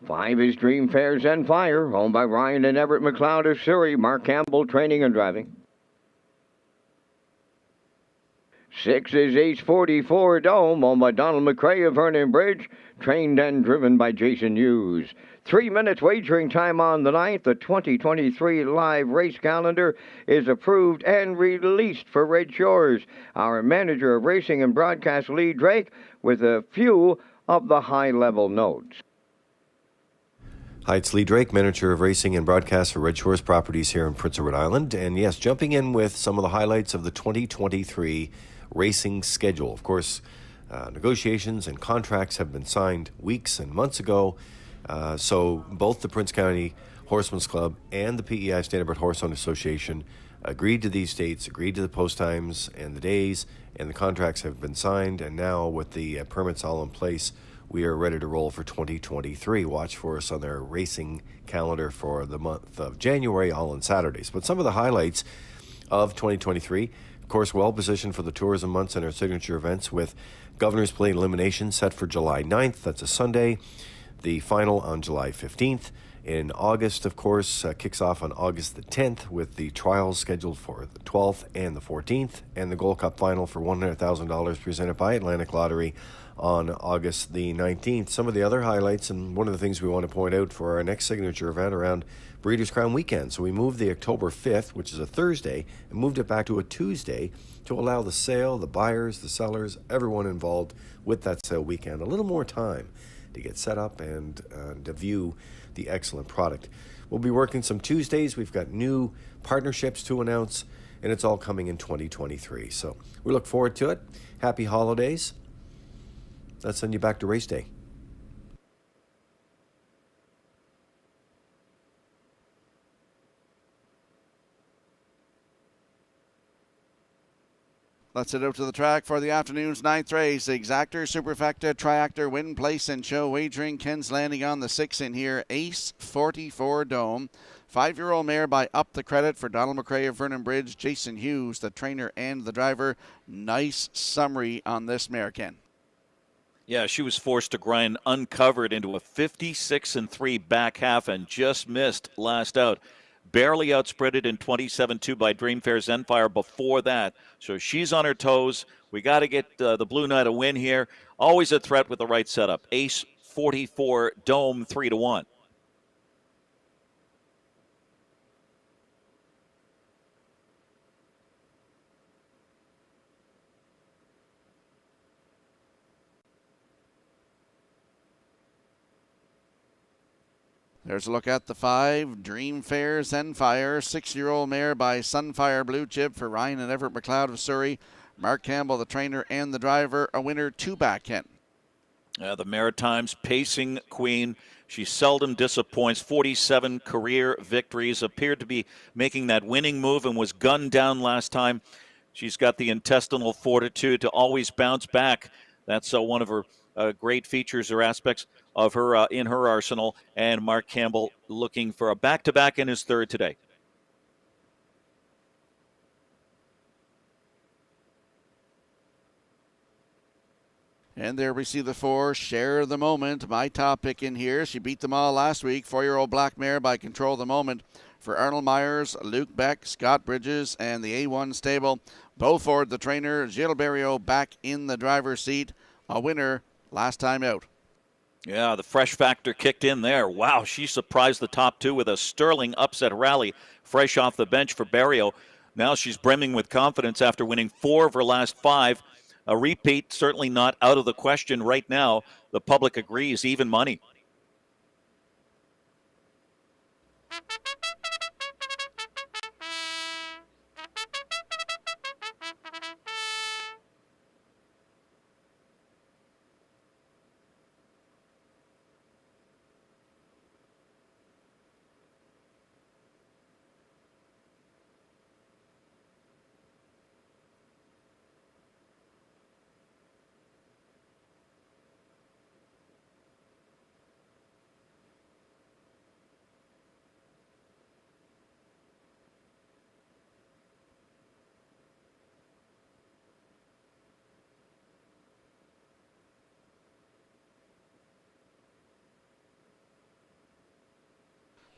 5 is Dream Fair Zen Fire, owned by Ryan and Everett McLeod of Surrey, Mark Campbell training and driving. 6 is Ace 44 Dome, owned by Donald McRae of Vernon Bridge, trained and driven by Jason Hughes. 3 minutes wagering time on the 9th. The 2023 live race calendar is approved and released for Red Shores. Our manager of racing and broadcast, Lee Drake, with a few of the high-level notes. Hi, it's Lee Drake, manager of racing and broadcast for Red Shores Properties here in Prince Edward Island. And yes, jumping in with some of the highlights of the 2023 racing schedule. Of course, negotiations and contracts have been signed weeks and months ago. So both the Prince County Horsemen's Club and the PEI Standardbred Horseowners Association agreed to these dates, agreed to the post times and the days, and the contracts have been signed. And now with the permits all in place, we are ready to roll for 2023. Watch for us on their racing calendar for the month of January, all on Saturdays. But some of the highlights of 2023, of course, well positioned for the tourism months and our signature events with Governor's Plate Elimination set for July 9th. That's a Sunday. The final on July 15th. In August, of course, kicks off on August the 10th with the trials scheduled for the 12th and the 14th, and the Gold Cup final for $100,000 presented by Atlantic Lottery on August the 19th. Some of the other highlights, and one of the things we want to point out for our next signature event around Breeders' Crown Weekend. So we moved the October 5th, which is a Thursday, and moved it back to a Tuesday to allow the sale, the buyers, the sellers, everyone involved with that sale weekend a little more time to get set up and to view the excellent product. We'll be working some Tuesdays. We've got new partnerships to announce, and it's all coming in 2023. So we look forward to it. Happy holidays. Let's send you back to race day. Let's head out to the track for the afternoon's 9th race. Exactor, Superfecta, Triactor, Win, Place, and Show Wagering. Ken's landing on the 6 in here. Ace 44 Dome. 5-year-old mare by Up the Credit for Donald McRae of Vernon Bridge. Jason Hughes, the trainer and the driver. Nice summary on this mare, Ken. Yeah, she was forced to grind uncovered into a 56-3 back half and just missed last out. Barely outspreaded in 27-2 by Dream Fair Zenfire before that. So she's on her toes. We got to get the Blue Knight a win here. Always a threat with the right setup. Ace 44 Dome 3-1. There's a look at the 5, Dream Fair Zenfire, 6-year-old mare by Sunfire Blue Chip for Ryan and Everett McLeod of Surrey. Mark Campbell, the trainer and the driver, a winner 2-back, Ken. The Maritimes pacing queen. She seldom disappoints. 47 career victories. Appeared to be making that winning move and was gunned down last time. She's got the intestinal fortitude to always bounce back. That's one of her great features or aspects of her in her arsenal. And Mark Campbell looking for a back-to-back in his third today. And there we see the 4, Share the Moment, my top pick in here. She beat them all last week. 4-year-old black mare by Control the Moment for Arnold Myers, Luke Beck, Scott Bridges, and the A1 stable. Beaufort, the trainer, Gilles Barrio back in the driver's seat. A winner last time out. Yeah, the fresh factor kicked in there. Wow, she surprised the top two with a sterling upset rally fresh off the bench for Barrio. Now she's brimming with confidence after winning 4 of her last 5. A repeat, certainly not out of the question right now. The public agrees, even money.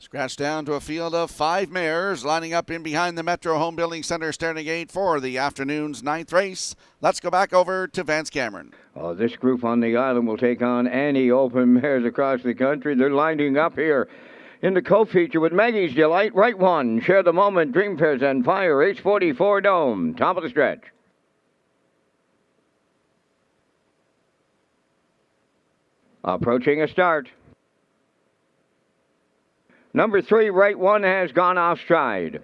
Scratch down to a field of 5 mares lining up in behind the Metro Home Building Center starting gate for the afternoon's 9th race. Let's go back over to Vance Cameron. This group on the island will take on any open mares across the country. They're lining up here in the co-feature with Maggie's Delight, right one. Share the Moment, Dream Fair and Fire, H44 Dome, top of the stretch. Approaching a start. Number 3, right one, has gone off stride.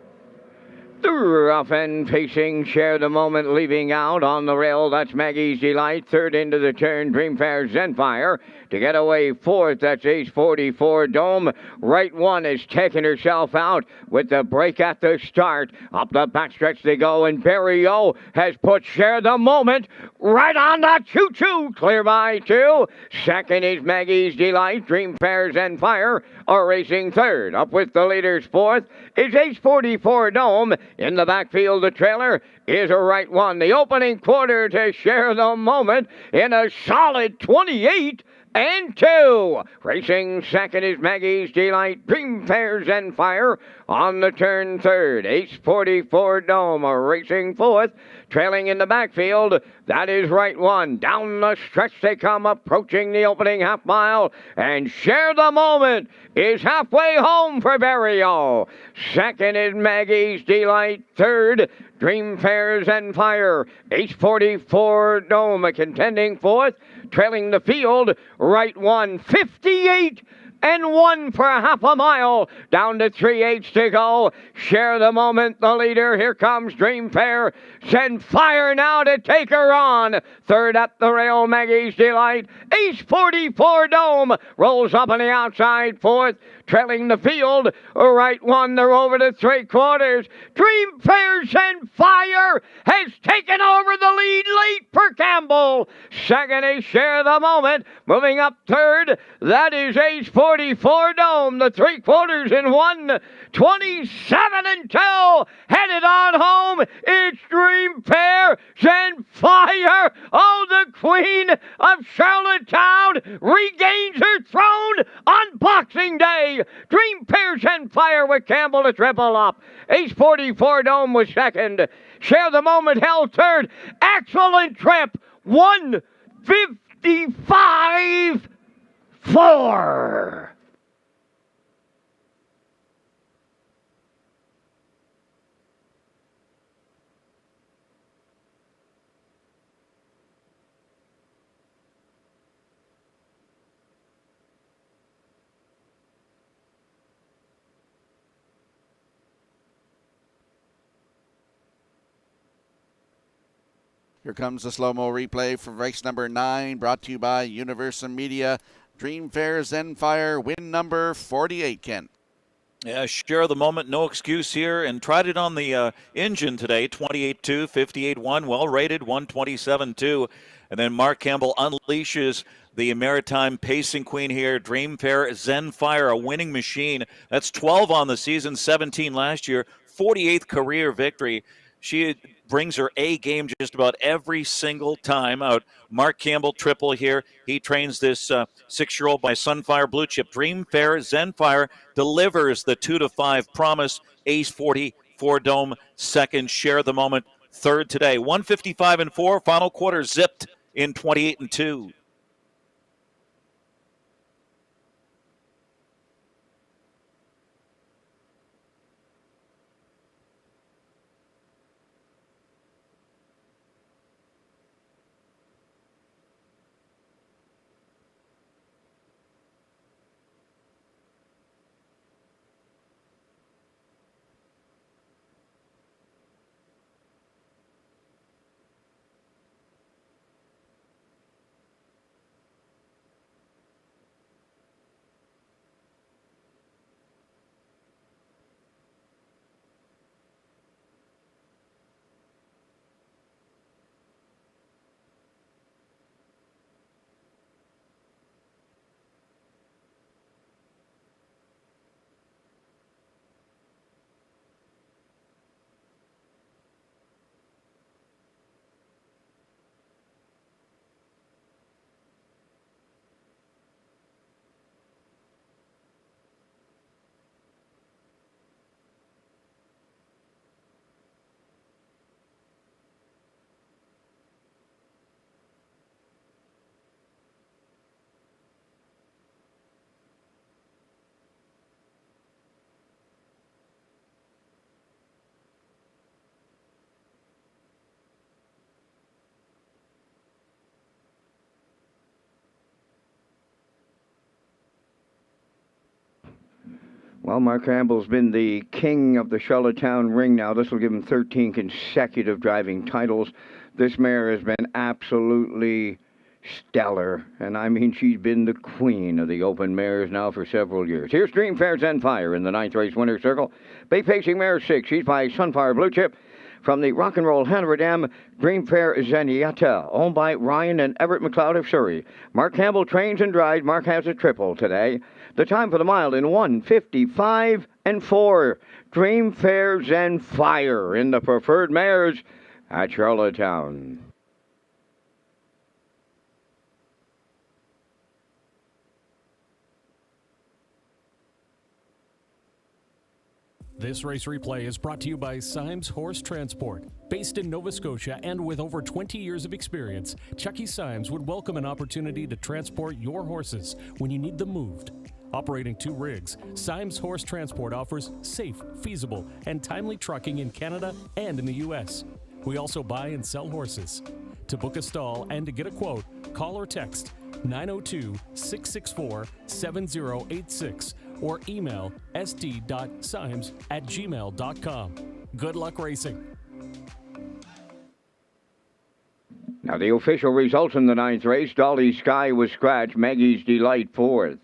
The rough end pacing, Share the Moment leaving out on the rail. That's Maggie's Delight. Third into the turn, Dreamfair Zenfire. To get away fourth, that's Ace 44 Dome. Right one is taking herself out with the break at the start. Up the backstretch they go, and Barry O has put Share the Moment right on the choo-choo. Clear by 2. Second is Maggie's Delight. Dreamfair Zenfire are racing third. Up with the leaders fourth is Ace 44 Dome. In the backfield, the trailer is a right one. The opening quarter to Share the Moment in a solid 28 and 2. Racing second is Maggie's Delight. Dreamfair Zenfire on the turn third. Ace 44 Dome are racing fourth. Trailing in the backfield, that is right one. Down the stretch they come, approaching the opening half mile. And Share the Moment is halfway home for Barrio. Second is Maggie's Delight. Third, Dreamfair Zenfire. Ace 44 Dome a contending fourth. Trailing the field, right one. 58 and 1 for half a mile. Down to 3/8 to go. Share the Moment, the leader. Here comes Dreamfair. Zenfire now to take her on. Third at the rail, Maggie's Delight. Ace 44 Dome rolls up on the outside. Fourth, trailing the field. Right one, they're over to 3/4. Dreamfair Zenfire has taken over the lead late for Campbell. Second is Share the Moment. Moving up third, that is Ace 44 Dome. The 3/4 in 1. 27 and 2. Headed on home. It's Dreamfair Zenfire. Oh, the Queen of Charlottetown regains her throne on Boxing Day. Dreamfair Zenfire with Campbell to triple up. Ace 44 Dome was second. Share the Moment held third. Excellent trip. 1:55.4. Here comes the slow-mo replay for race number 9, brought to you by Universal Media. Dreamfair Zenfire, win number 48, Kent. Yeah, Share the Moment, no excuse here, and tried it on the engine today, 28-2, 58-1, well-rated, 127-2. And then Mark Campbell unleashes the Maritime Pacing Queen here, Dreamfair Zenfire, a winning machine. That's 12 on the season, 17 last year, 48th career victory. She brings her A game just about every single time out. Mark Campbell triple here. He trains this 6-year-old by Sunfire Blue Chip. Dreamfair Zenfire delivers the 2-5 promise. Ace 44 Dome second. Share the Moment third today. 155 and 4. Final quarter zipped in 28 and 2. Well, Mark Campbell's been the king of the Charlottetown ring now. This will give him 13 consecutive driving titles. This mare has been absolutely stellar, and I mean she's been the queen of the open mares now for several years. Here's Dream Fair's Zenfire in the 9th race winner's circle. Bay Pacing Mare 6. She's by Sunfire Blue Chip. From the Rock and Roll Hanover Dam, Dream Fair Zenyatta, owned by Ryan and Everett McLeod of Surrey. Mark Campbell trains and drives. Mark has a triple today. The time for the mile in 1:55 and 4. Dream Fair Zenfire in the preferred mares at Charlottetown. This race replay is brought to you by Symes Horse Transport. Based in Nova Scotia and with over 20 years of experience, Chucky Symes would welcome an opportunity to transport your horses when you need them moved. Operating 2 rigs, Symes Horse Transport offers safe, feasible, and timely trucking in Canada and in the U.S. We also buy and sell horses. To book a stall and to get a quote, call or text 902-664-7086 or email sd.symes@gmail.com. Good luck racing. Now the official results in the 9th race. Dolly Sky was scratched. Maggie's Delight 4th.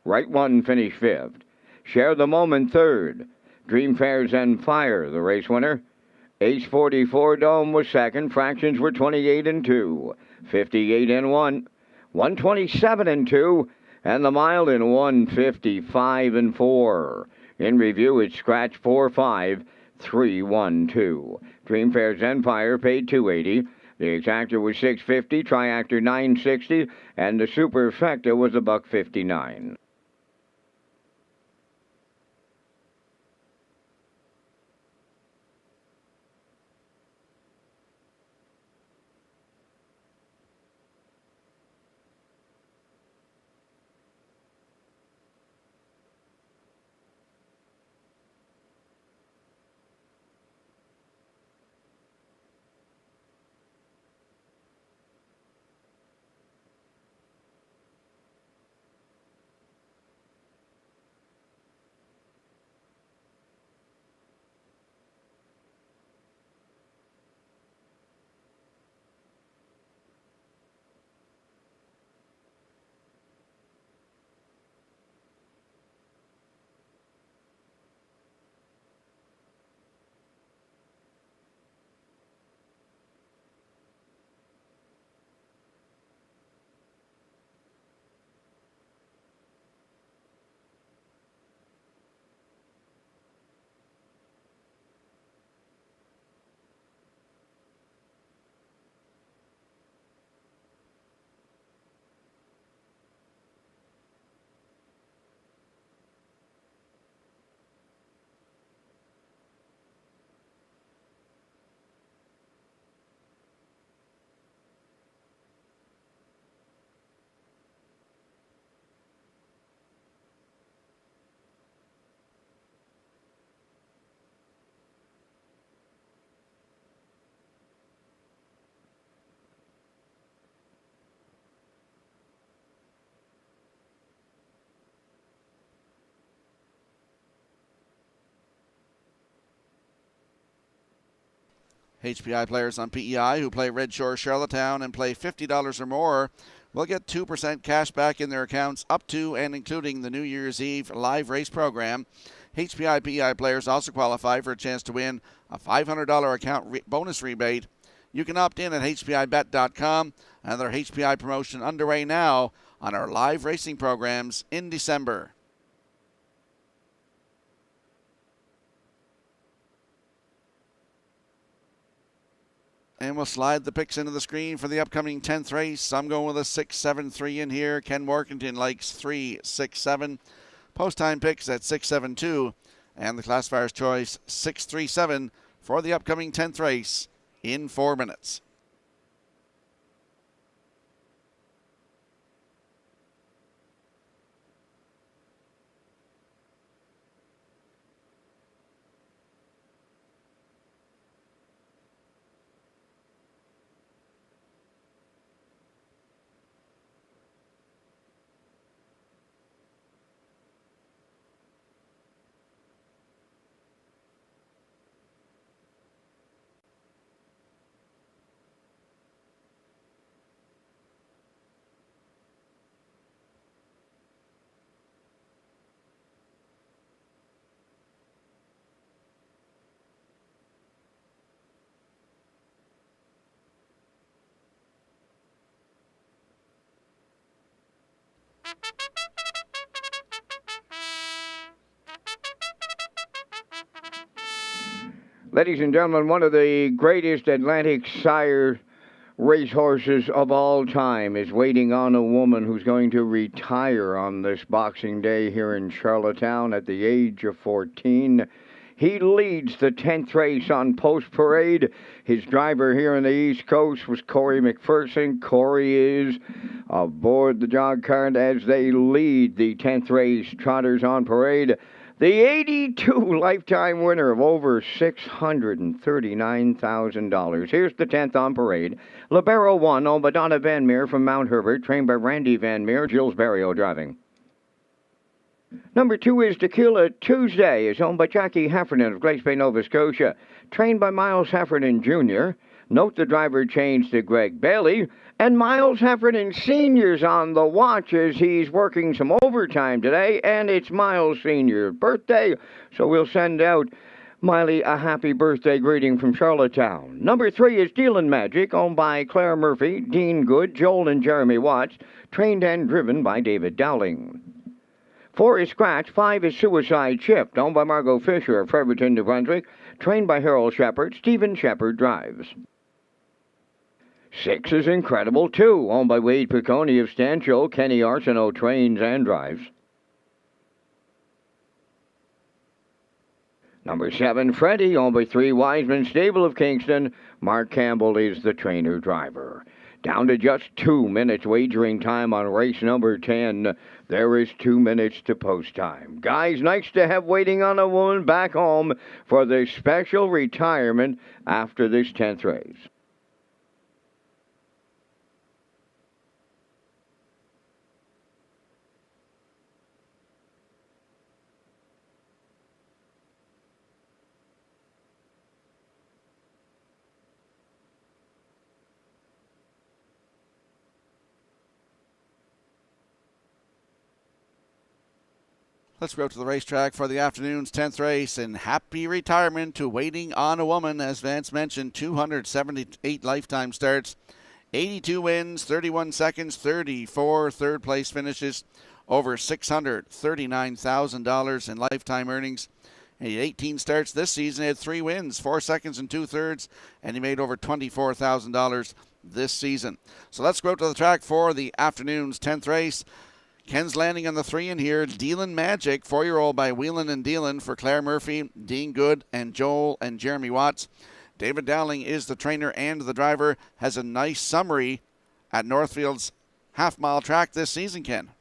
Right One finished 5th. Share the Moment 3rd. Dream Fair Zenfire, the race winner. Ace 44 Dome was 2nd. Fractions were 28 and 2. 58 and 1. 127 and 2. And the mile in 1:55 and 4. In review, it's scratch 4-5-3-1-2. Dream Fair Zenfire paid $280. The exactor was $650, triactor $960, and the superfecta was $159. HPI players on PEI who play Red Shore Charlottetown and play $50 or more will get 2% cash back in their accounts up to and including the New Year's Eve live race program. HPI PEI players also qualify for a chance to win a $500 account bonus rebate. You can opt in at hpibet.com, and their HPI promotion underway now on our live racing programs in December. And we'll slide the picks into the screen for the upcoming 10th race. I'm going with a 6-7-3 in here. Ken Workington likes 3-6-7. Post time picks at 6-7-2. And the classifier's choice 6-3-7 for the upcoming 10th race in 4 minutes. Ladies and gentlemen, one of the greatest Atlantic sire racehorses of all time is waiting on a woman who's going to retire on this Boxing Day here in Charlottetown at the age of 14. He leads the 10th race on Post Parade. His driver here on the East Coast was Corey McPherson. Corey is aboard the jog cart as they lead the 10th race Trotters on Parade. The 82 lifetime winner of over $639,000. Here's the 10th on Parade. Libero 1, owned by Donna Van Meer from Mount Herbert, trained by Randy Van Meer, Jules Barrio driving. Number 2 is Tequila Tuesday, is owned by Jackie Heffernan of Glace Bay, Nova Scotia, trained by Miles Heffernan Jr. Note the driver changed to Greg Bailey, and Miles Heffernan Sr.'s on the watch as he's working some overtime today, and it's Miles Sr.'s birthday, so we'll send out Miley a happy birthday greeting from Charlottetown. Number 3 is Dealin' Magic, owned by Claire Murphy, Dean Good, Joel and Jeremy Watts, trained and driven by David Dowling. 4 is Scratch, 5 is Suicide Shift, owned by Margot Fisher of Fredericton, New Brunswick, trained by Harold Shepard. Stephen Shepard drives. 6 is Incredible 2, owned by Wade Piccone of Stancho. Kenny Arsenault trains and drives. Number 7, Freddie, owned by 3 Wiseman Stable of Kingston. Mark Campbell is the trainer-driver. Down to just 2 minutes wagering time on race number 10. There is 2 minutes to post time. Guys, nice to have waiting on a woman back home for the special retirement after this 10th race. Let's go to the racetrack for the afternoon's 10th race, and happy retirement to Waiting on a Woman. As Vance mentioned, 278 lifetime starts, 82 wins, 31 seconds, 34 third-place finishes, over $639,000 in lifetime earnings. And he had 18 starts this season. He had 3 wins, 4 seconds and 2 thirds, and he made over $24,000 this season. So let's go to the track for the afternoon's 10th race. Ken's Landing on the 3 in here. Dealin' Magic, 4-year-old by Whelan and Dealin for Claire Murphy, Dean Good, and Joel and Jeremy Watts. David Dowling is the trainer and the driver. Has a nice summary at Northfield's half-mile track this season, Ken.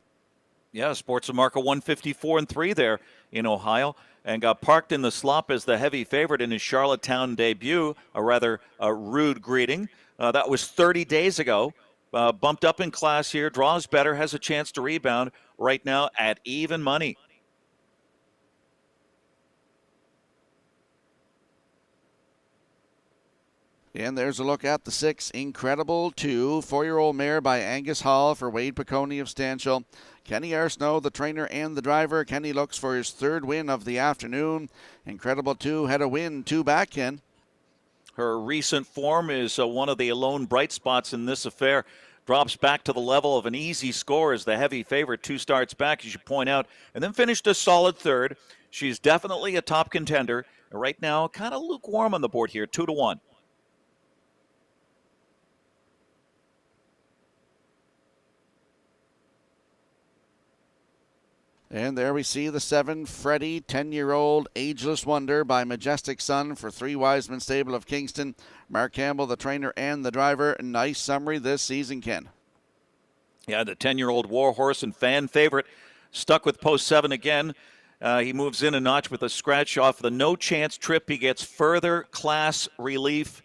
Yeah, sports a mark of 154-3 there in Ohio, and got parked in the slop as the heavy favorite in his Charlottetown debut. A rather rude greeting. That was 30 days ago. Bumped up in class here, draws better, has a chance to rebound right now at even money. And there's a look at the 6, Incredible 2, 4-year-old mare by Angus Hall for Wade Piccone of Stanchel. Kenny Arsenault, the trainer and the driver. Kenny looks for his 3rd win of the afternoon. Incredible 2 had a win, 2 back, Ken. Her recent form is one of the lone bright spots in this affair. Drops back to the level of an easy score as the heavy favorite 2 starts back, as you point out, and then finished a solid 3rd. She's definitely a top contender. Right now, kind of lukewarm on the board here, 2-1. And there we see the 7, Freddie, 10-year-old Ageless Wonder by Majestic Sun for 3 Wiseman Stable of Kingston. Mark Campbell, the trainer and the driver. Nice summary this season, Ken. Yeah, the 10-year-old Warhorse and fan favorite stuck with post 7 again. He moves in a notch with a scratch off the no-chance trip. He gets further class relief.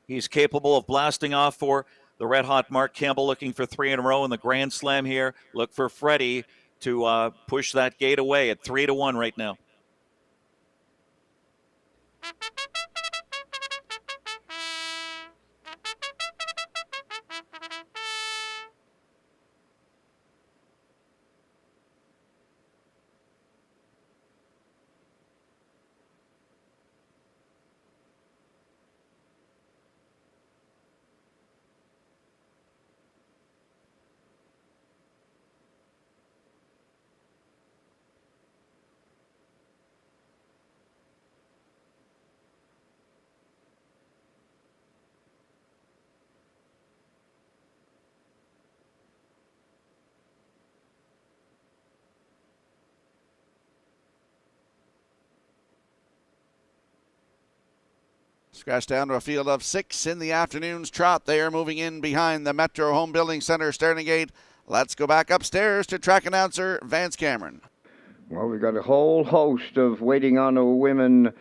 He's capable of blasting off for the red-hot Mark Campbell, looking for 3 in a row in the Grand Slam here. Look for Freddie to push that gate away at 3-1 right now. Scratched down to a field of 6 in the afternoon's trot. They are moving in behind the Metro Home Building Center starting gate. Let's go back upstairs to track announcer Vance Cameron. Well, we've got a whole host of Waiting on a Women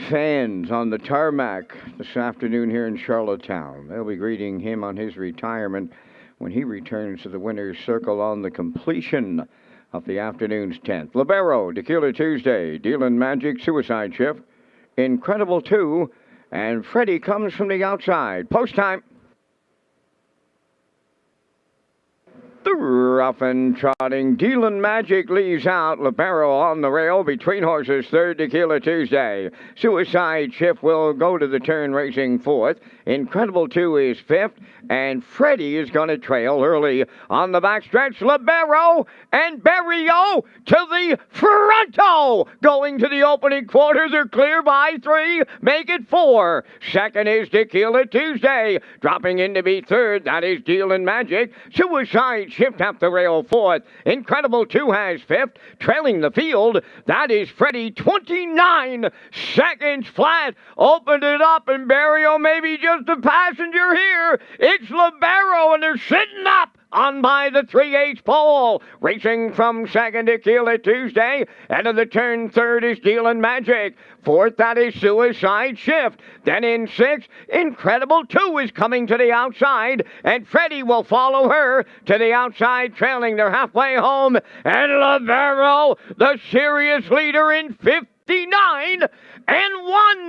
fans on the tarmac this afternoon here in Charlottetown. They'll be greeting him on his retirement when he returns to the winner's circle on the completion of the afternoon's 10th. Libero, Tequila Tuesday, Dealin' Magic, Suicide Shift, Incredible 2, and Freddie comes from the outside. Post time. The rough and trotting Dealin' Magic leaves out. Libero on the rail between horses. Third, Tequila Tuesday. Suicide Shift will go to the turn racing fourth. Incredible 2 is fifth. And Freddie is going to trail early on the backstretch. Libero and Berrio to the fronto. Going to the opening quarter. They're clear by 3. Make it 4. Second is Tequila Tuesday. Dropping in to be third. That is Dealin' Magic. Suicide Shift up the rail fourth. Incredible 2 has fifth. Trailing the field. That is Freddie. 29 seconds flat. Opened it up and Berrio maybe just a passenger here. It's Libero and they're sitting up on by the 3/8 pole. Racing from second, Tequila Tuesday. End of the turn, third is Dealin' Magic. Fourth, that is Suicide Shift. Then in sixth, Incredible 2 is coming to the outside, and Freddie will follow her to the outside, trailing. They're halfway home, and Libero, the serious leader in 59 and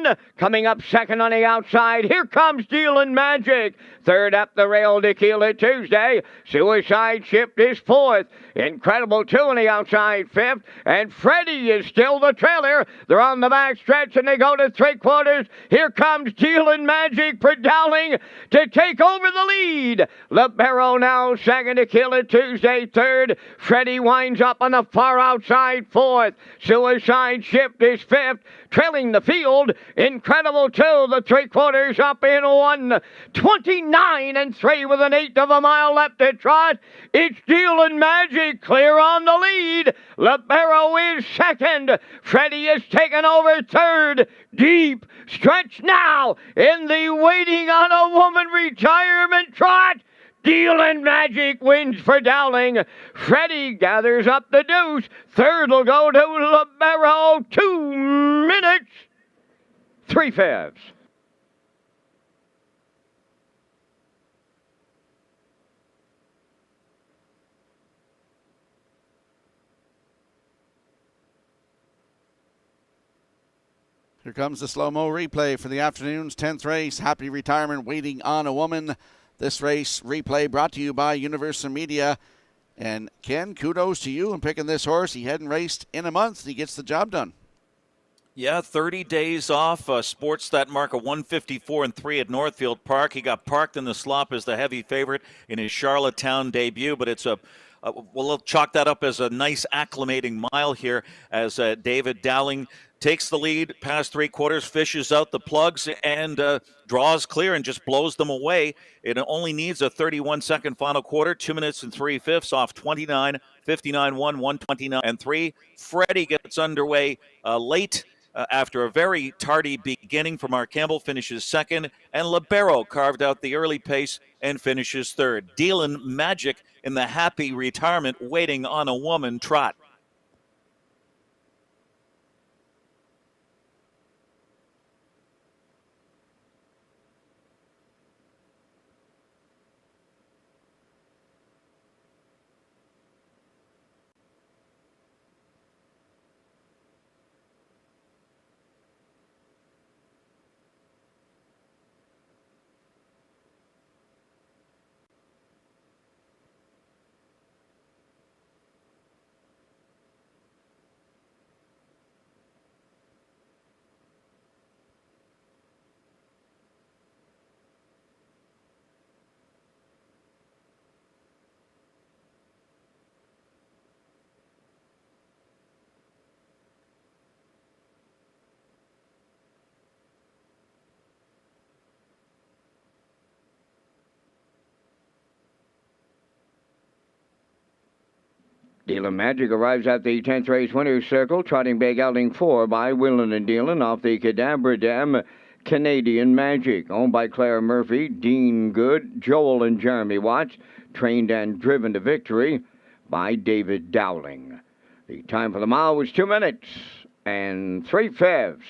1. Coming up second on the outside, here comes Dealin' Magic. Third up the rail, Tequila Tuesday. Suicide Shift is fourth. Incredible 2 on the outside, fifth. And Freddie is still the trailer. They're on the back stretch and they go to 3/4. Here comes Dealin' Magic pedaling to take over the lead. Libero now second, Tequila Tuesday third. Freddie winds up on the far outside fourth. Suicide Shift is fifth. Trailing the field, Incredible 2, the 3/4 up in 1. 29 and 3 with an 1/8 of a mile left to trot. It's Dealin' Magic clear on the lead. Libero is second. Freddie is taken over third. Deep stretch now in the Waiting on a Woman retirement trot. Dealin' Magic wins for Dowling. Freddie gathers up the deuce. Third will go to Libero. 2 minutes, 3/5. Here comes the slow-mo replay for the afternoon's 10th race. Happy retirement, Waiting on a Woman. This race replay brought to you by Universal Media. And Ken, kudos to you in picking this horse. He hadn't raced in a month. He gets the job done. Yeah, 30 days off. Sports that mark of 154 and 3 at Northfield Park. He got parked in the slop as the heavy favorite in his Charlottetown debut, but it's we'll chalk that up as a nice acclimating mile here as David Dowling takes the lead past 3/4, fishes out the plugs, and draws clear and just blows them away. It only needs a 31-second final quarter, 2 minutes and 3/5 off 29, 59-1, 129 and 3. Freddie gets underway late after a very tardy beginning from Mark Campbell, finishes second, and Libero carved out the early pace and finishes third. Dealin' Magic in the happy retirement Waiting on a Woman trot. Dealin' Magic arrives at the 10th race winner's circle, trotting big outing 4 by Willin' and Dealin' off the Cadabra Dam. Canadian Magic, owned by Claire Murphy, Dean Good, Joel and Jeremy Watts, trained and driven to victory by David Dowling. The time for the mile was 2 minutes and 3/5.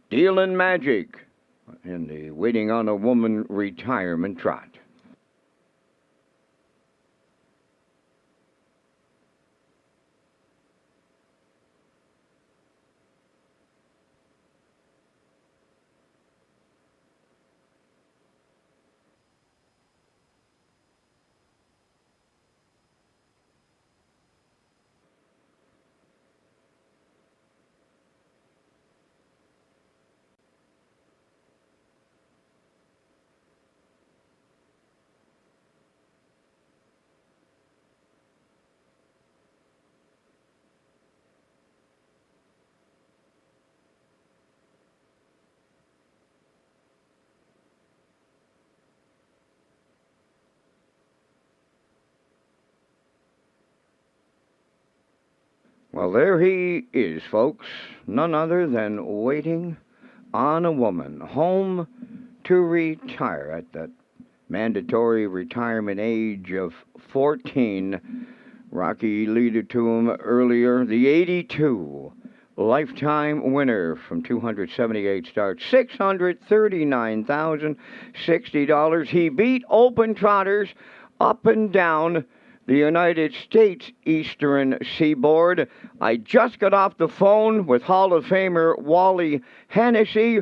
Dealin' Magic in the Waiting on a Woman retirement trot. Well, there he is, folks. None other than Waiting on a Woman. Home to retire at that mandatory retirement age of 14. Rocky alluded to him earlier. The 82 lifetime winner from 278 starts. $639,060. He beat open trotters up and down the United States Eastern Seaboard. I just got off the phone with Hall of Famer Wally Hennessy,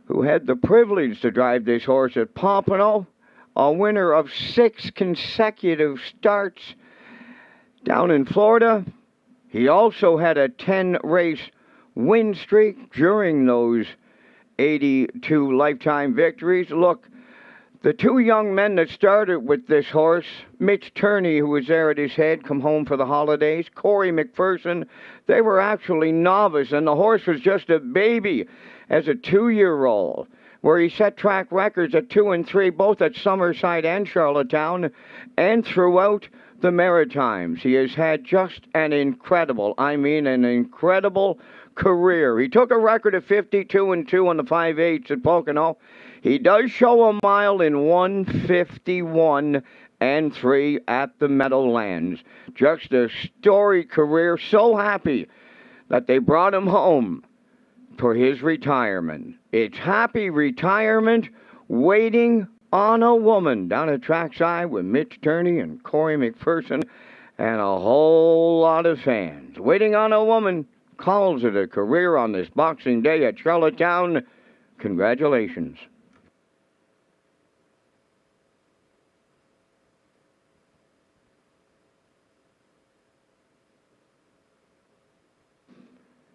who had the privilege to drive this horse at Pompano, a winner of 6 consecutive starts down in Florida. He also had a 10-race win streak during those 82 lifetime victories. Look, the 2 young men that started with this horse, Mitch Turney, who was there at his head, come home for the holidays, Corey McPherson, they were actually novice, and the horse was just a baby as a 2-year-old, where he set track records at 2 and 3, both at Summerside and Charlottetown, and throughout the Maritimes. He has had just an incredible career. He took a record of 52 and 2 on the 5/8 at Pocono. He does show a mile in 151 and 3 at the Meadowlands. Just a storied career. So happy that they brought him home for his retirement. It's happy retirement, Waiting on a Woman, down at trackside with Mitch Turney and Corey McPherson and a whole lot of fans. Waiting on a Woman calls it a career on this Boxing Day at Charlottetown. Congratulations.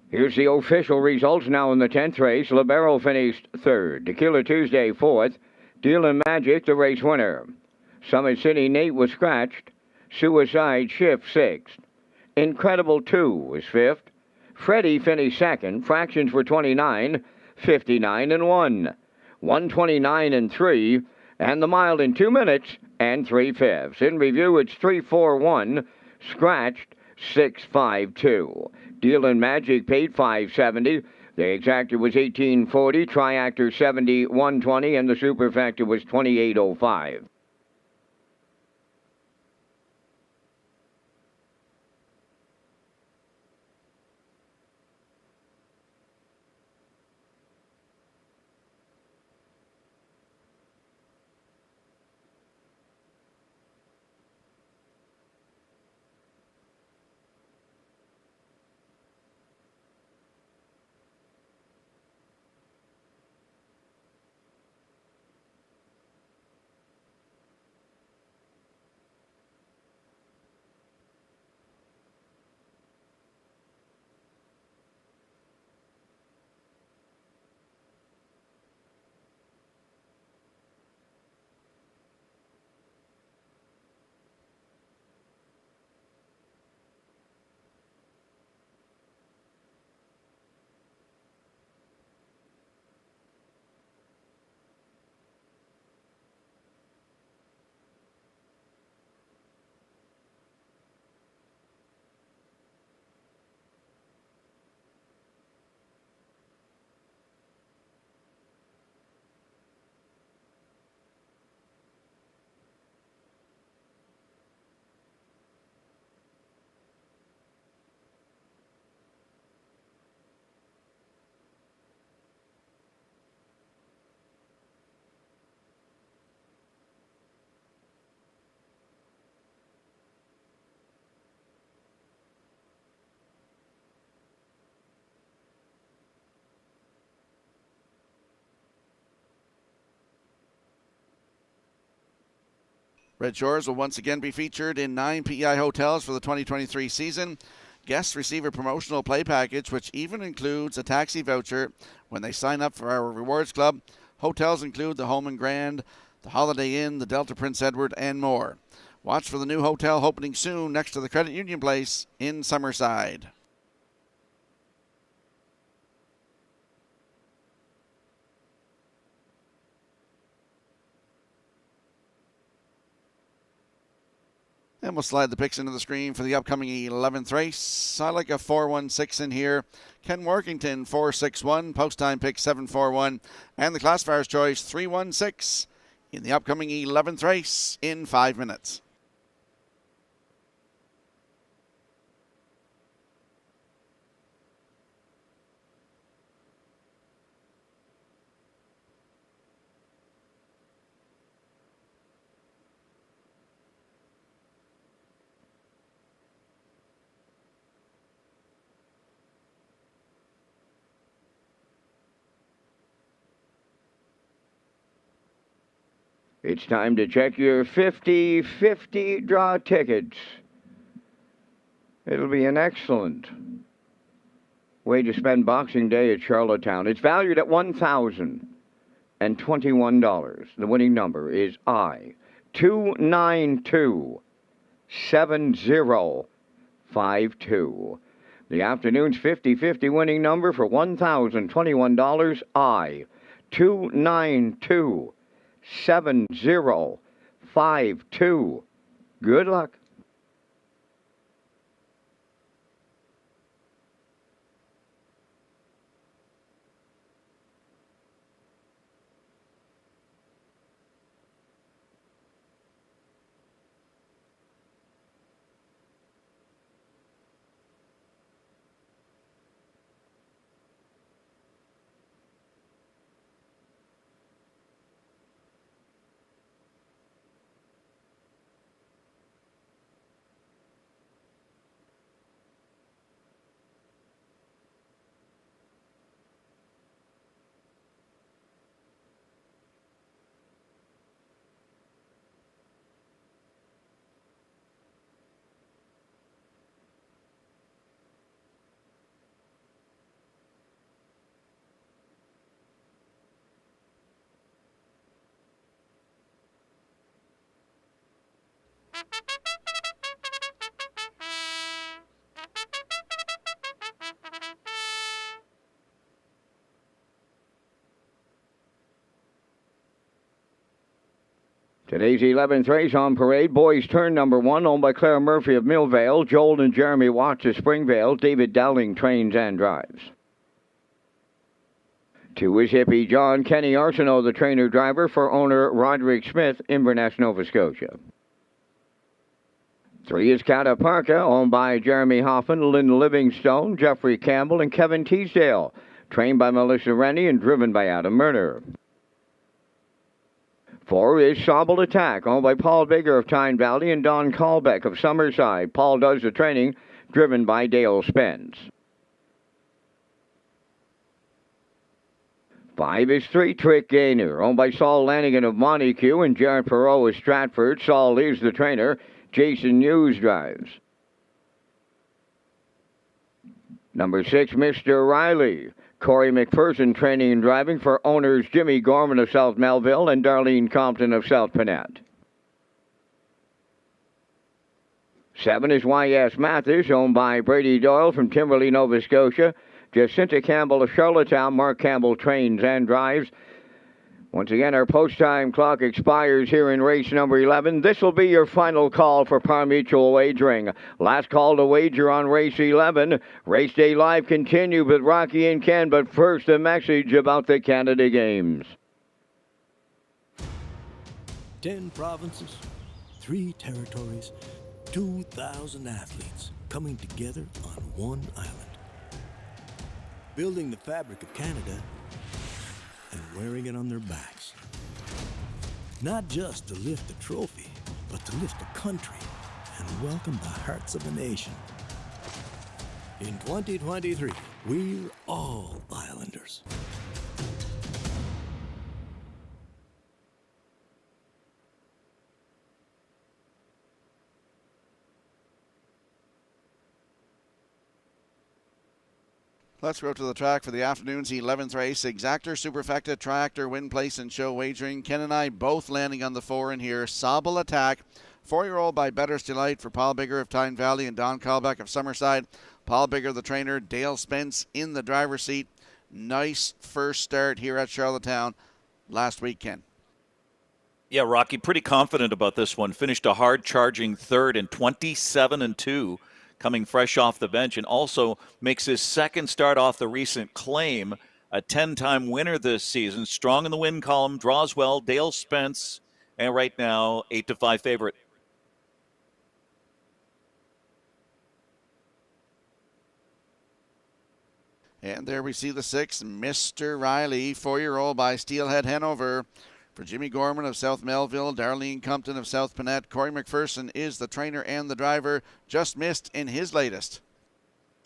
Here's the official results now in the 10th race. Libero finished 3rd. Tequila Tuesday 4th. Dealin' Magic, the race winner. Summit City Nate was scratched. Suicide Shift 6th. Incredible 2 was 5th. Freddie finished 2nd. Fractions were 29, 59 and 1. 129 and 3. And the mile in 2 minutes and 3/5. In review, it's 3-4-1. Scratched 6-5-2. Dealin' Magic paid $570. The exactor was $1840. Triactor $71.20, and the superfactor was $28.05. Red Shores will once again be featured in 9 PEI hotels for the 2023 season. Guests receive a promotional play package, which even includes a taxi voucher when they sign up for our Rewards Club. Hotels include the Home and Grand, the Holiday Inn, the Delta Prince Edward, and more. Watch for the new hotel opening soon next to the Credit Union Place in Summerside. And we'll slide the picks into the screen for the upcoming 11th race. I like a 4-1-6 in here. Ken Workington, 4-6-1. Post time pick 7-4-1. And the classifier's choice, 3-1-6 in the upcoming 11th race in 5 minutes. It's time to check your 50-50 draw tickets. It'll be an excellent way to spend Boxing Day at Charlottetown. It's valued at $1,021. The winning number is I-292-7052. The afternoon's 50-50 winning number for $1,021, I-292-7052. 7052. Good luck. Today's 11th race on parade, boys turn number 1, owned by Claire Murphy of Millvale, Joel and Jeremy Watts of Springvale, David Dowling trains and drives. 2 is Hippie John, Kenny Arsenault, the trainer-driver for owner Roderick Smith, Inverness, Nova Scotia. 3 is Cataparca, owned by Jeremy Hoffman, Lynn Livingstone, Jeffrey Campbell, and Kevin Teasdale, trained by Melissa Rennie and driven by Adam Murner. 4 is Sobble Attack, owned by Paul Bigger of Tyne Valley and Don Callbeck of Summerside. Paul does the training, driven by Dale Spence. 5 is 3 Trick Gainer, owned by Saul Lanigan of Montague and Jared Perot of Stratford. Saul is the trainer. Jason Hughes drives. Number 6, Mr. Riley. Corey McPherson training and driving for owners Jimmy Gorman of South Melville and Darlene Compton of South Panett. 7 is Y.S. Mathis, owned by Brady Doyle from Timberley, Nova Scotia. Jacinta Campbell of Charlottetown. Mark Campbell trains and drives. Once again, our post-time clock expires here in race number 11. This will be your final call for Par Mutual Wagering. Last call to wager on race 11. Race Day Live continue with Rocky and Ken, but first a message about the Canada Games. 10 provinces, 3 territories, 2,000 athletes coming together on one island. Building the fabric of Canada and wearing it on their backs. Not just to lift a trophy, but to lift a country and welcome the hearts of a nation. In 2023, we're all Islanders. Let's go to the track for the afternoon's 11th race. Exactor, Superfecta, Tractor, Win Place, and Show Wagering. Ken and I both landing on the 4 in here. Sobble Attack, 4-year-old by Better's Delight for Paul Bigger of Tyne Valley and Don Callback of Summerside. Paul Bigger, the trainer. Dale Spence in the driver's seat. Nice first start here at Charlottetown last weekend. Yeah, Rocky, pretty confident about this one. Finished a hard-charging third in 27-2. Coming fresh off the bench, and also makes his second start off the recent claim. A 10-time winner this season, strong in the win column, draws well. Dale Spence, and right now 8-5 favorite. And there we see the 6, Mr. Riley, 4-year-old by Steelhead Hanover. For Jimmy Gorman of South Melville, Darlene Compton of South Panett, Corey McPherson is the trainer and the driver. Just missed in his latest.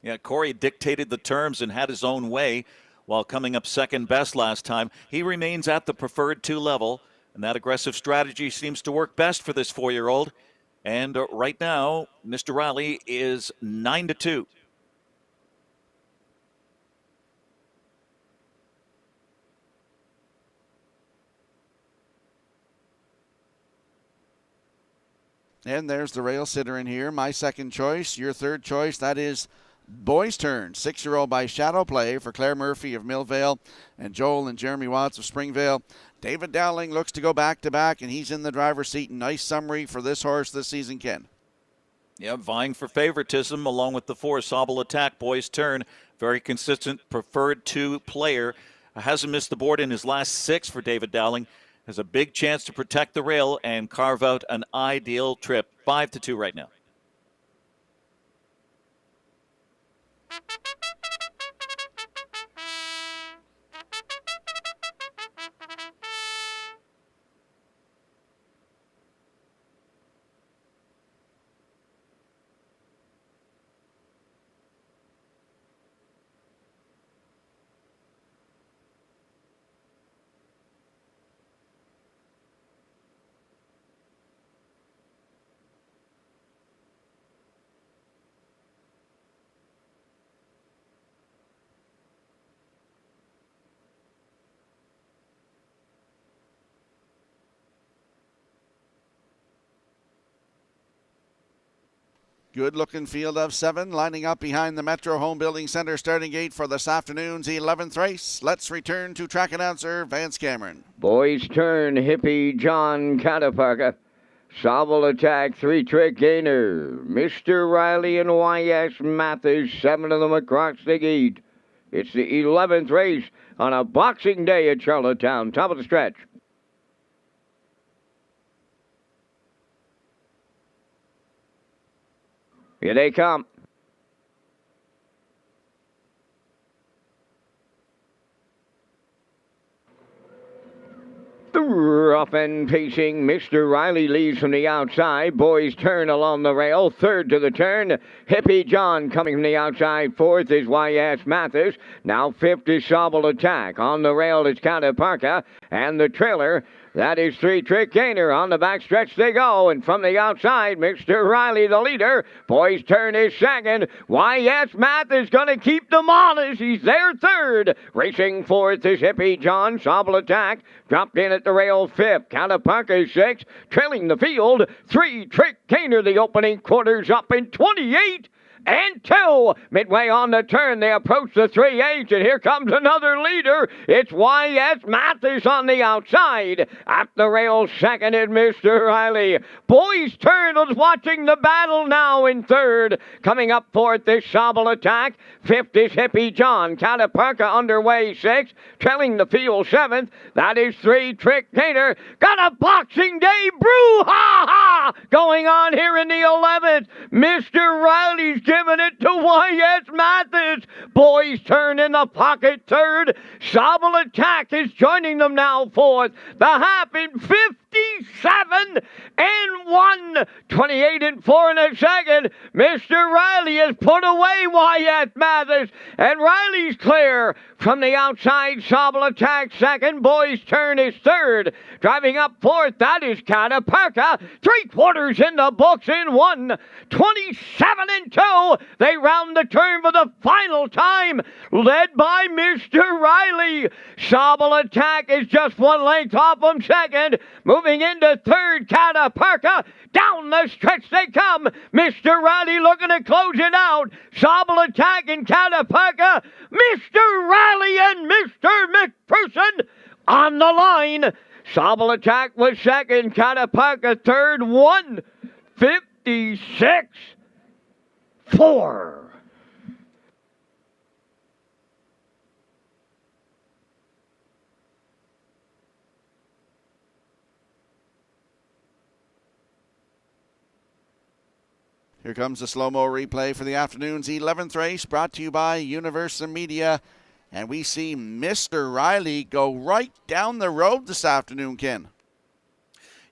Yeah, Corey dictated the terms and had his own way while coming up second best last time. He remains at the preferred 2 level, and that aggressive strategy seems to work best for this 4-year-old. And right now, Mr. Riley is 9-2. And there's the rail sitter in here. My second choice, your third choice, that is Boys Turn. 6-year-old by Shadow Play for Claire Murphy of Millvale and Joel and Jeremy Watts of Springvale. David Dowling looks to go back-to-back, and he's in the driver's seat. Nice summary for this horse this season, Ken. Yeah, vying for favoritism along with the 4, Sobble Attack, Boys Turn. Very consistent, preferred 2 player. Hasn't missed the board in his last 6 for David Dowling. Has a big chance to protect the rail and carve out an ideal trip. 5-2 right now. Good-looking field of 7 lining up behind the Metro Home Building Center starting gate for this afternoon's 11th race. Let's return to track announcer Vance Cameron. Boys Turn, Hippie John Cataparca. Sobble Attack, 3-trick gainer. Mr. Riley and Y.S. Mathis, 7 of them across the gate. It's the 11th race on a Boxing Day at Charlottetown. Top of the stretch. Here they come. The rough and pacing Mr. Riley leads from the outside. Boys Turn along the rail. Third to the turn. Hippie John coming from the outside. Fourth is Y.S. Mathis. Now fifth is Sobble Attack. On the rail is Cataparca. And the trailer, that is 3-trick gainer. On the back stretch they go. And from the outside, Mr. Riley the leader. Boys Turn is second. Y.S. Mathis going to keep them honest. He's there third. Racing fourth is Hippie John. Sobble Attack dropped in at the rail fifth. Cataparca is sixth. Trailing the field. 3-trick gainer. The opening quarters up in 28. And 2. Midway on the turn, they approach the 3/8, and here comes another leader. It's Y.S. Mathis on the outside. At the rail, second is Mr. Riley. Boys Turn is watching the battle now in third. Coming up fourth is Sobble Attack. Fifth is Hippie John. Cataparca underway sixth. Trailing the field seventh. That is 3-trick gainer. Got a Boxing Day brouhaha going on here in the 11th. Mr. Riley's giving it to Y.S. Mathis. Boys Turn in the pocket third. Sobble Attack is joining them now fourth. The half in 57 and 1. 28 and 4 in a second. Mr. Riley has put away Y.S. Mathis. And Riley's clear. From the outside, Sobble Attack second. Boys Turn is third. Driving up fourth, that is Cataparca. 3/4 in the books in 1. 27 and 2. go. They round the turn for the final time, led by Mr. Riley. Sobel Attack is just 1 length off from second. Moving into third, Cataparca. Down the stretch they come. Mr. Riley looking to close it out. Sobel Attack and Cataparca. Mr. Riley and Mr. McPherson on the line. Sobel Attack was second. Cataparca third. 1:56.4. Here comes the slow-mo replay for the afternoon's 11th race, brought to you by Universal Media. And we see Mr. Riley go right down the road this afternoon, Ken.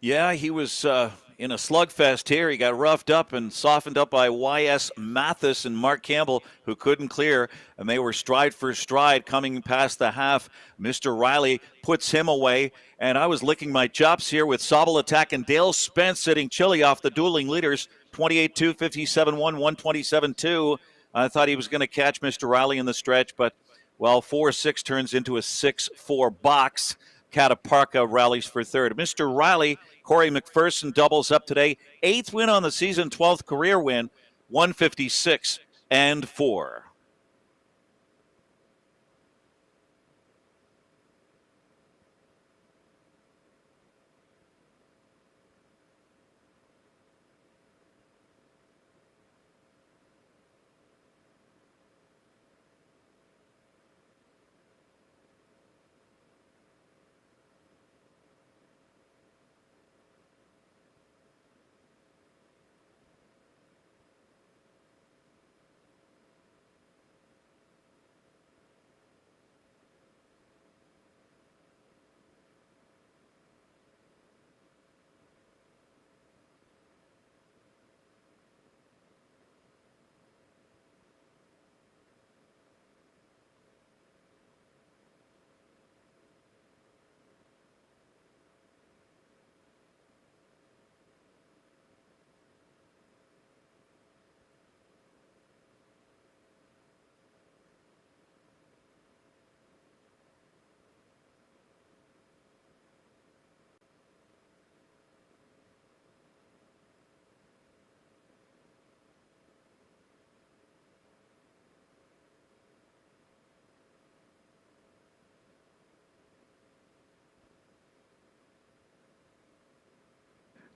Yeah, he was in a slugfest here. He got roughed up and softened up by Y.S. Mathis and Mark Campbell, who couldn't clear, and they were stride for stride coming past the half. Mr. Riley puts him away, and I was licking my chops here with Sobel Attack and Dale Spence sitting chilly off the dueling leaders, 28-2, 57-1, 127-2. I thought he was going to catch Mr. Riley in the stretch, but, well, 4-6 turns into a 6-4 box. Cataparca rallies for third. Mr. Riley, Corey McPherson doubles up today. 8th win on the season, 12th career win, 156-4.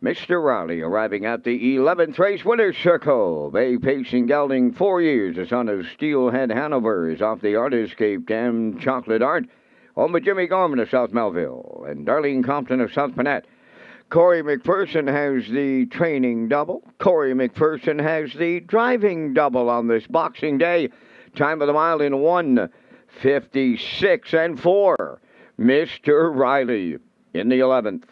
Mr. Riley arriving at the 11th race winner's circle. Bay Pacing gelding 4 years. The son of Steelhead Hanover is off the Artiscape Dam Chocolate Art. Home with Jimmy Gorman of South Melville and Darlene Compton of South Panett. Corey McPherson has the training double. Corey McPherson has the driving double on this Boxing Day. Time of the mile in 1:56.4. Mr. Riley in the 11th.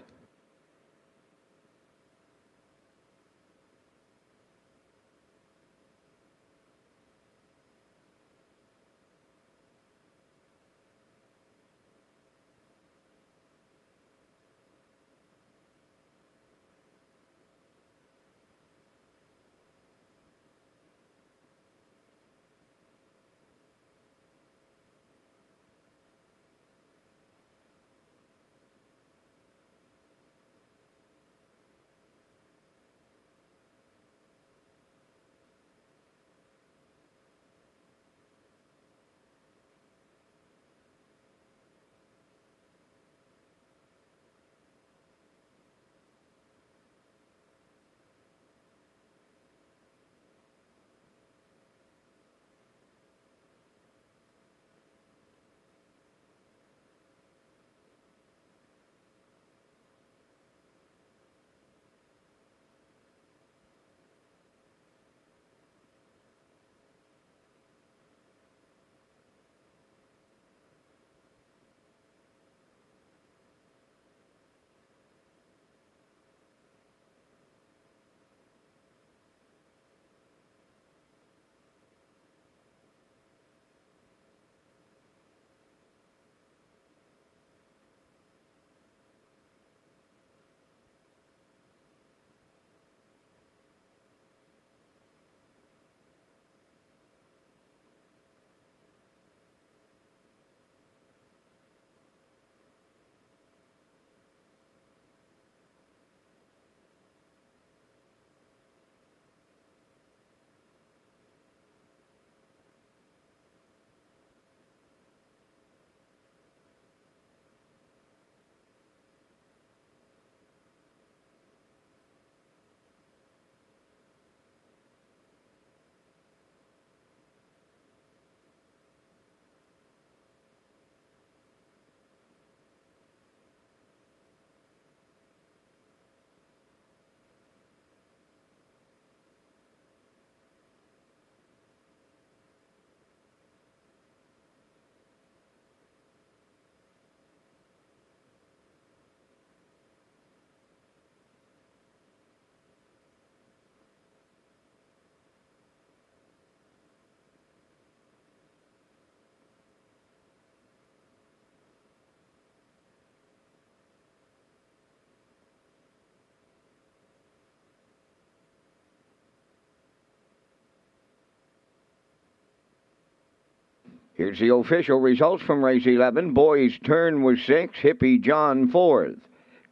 Here's the official results from race 11. Boys Turn was 6, Hippie John 4th,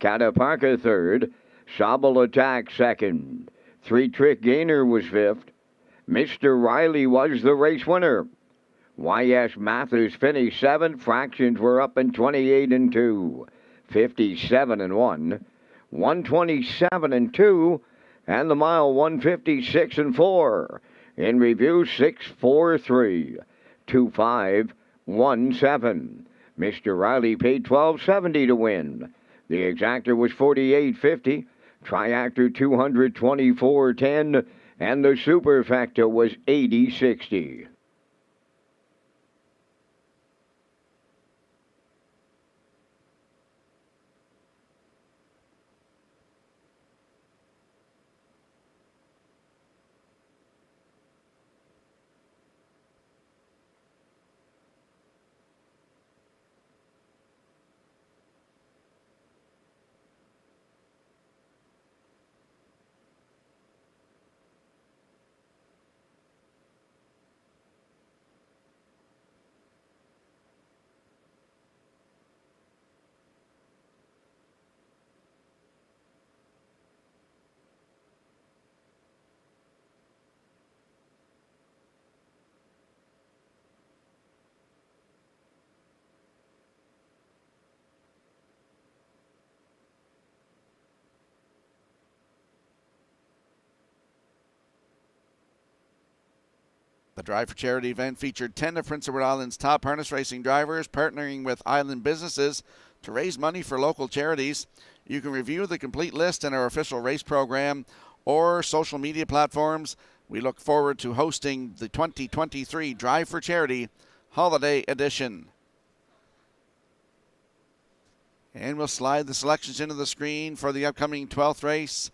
Cataparca 3rd, Sobble Attack 2nd, 3 Trick Gainer was 5th, Mr. Riley was the race winner. Y.S. Mathers finished 7th, fractions were up in 28 and 2, 57 and 1, 127 and 2, and the mile 156 and 4. In review, 643. 2517. Mr. Riley paid $12.70 to win. The exactor was $48.50, triactor $224.10, and the superfecta was $80.60. The Drive for Charity event featured 10 of Prince Edward Island's top harness racing drivers partnering with island businesses to raise money for local charities. You can review the complete list in our official race program or social media platforms. We look forward to hosting the 2023 Drive for Charity Holiday Edition. And we'll slide the selections into the screen for the upcoming 12th race.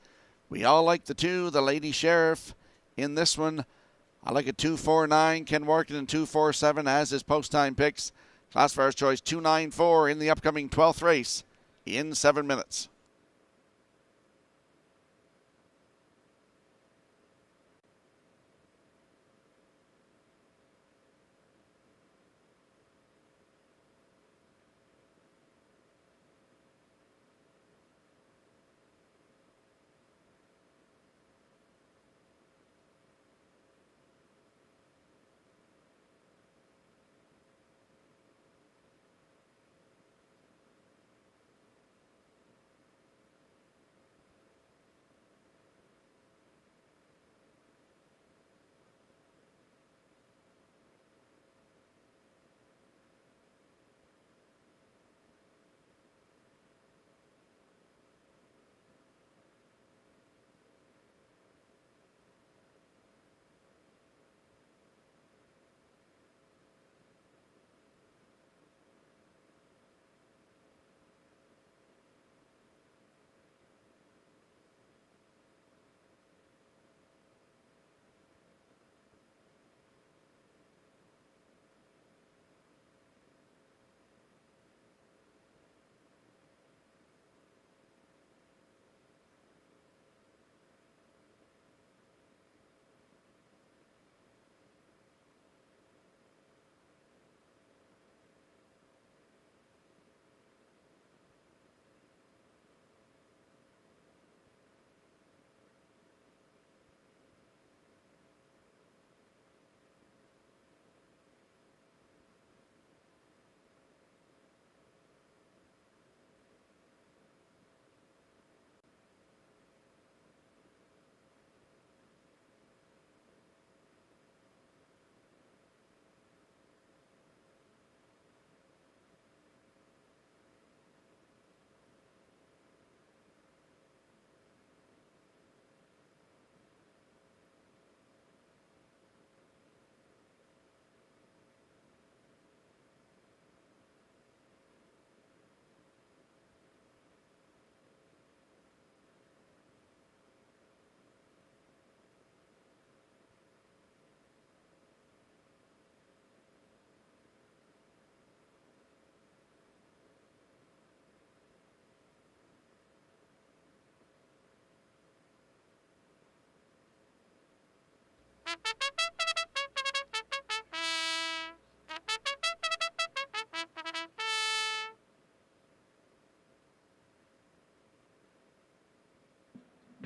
We all like the 2, the Lady Sheriff. In this one, I like a 249, Ken Warkin, and 247 as his post-time picks. Classifier's choice 294 in the upcoming 12th race in 7 minutes.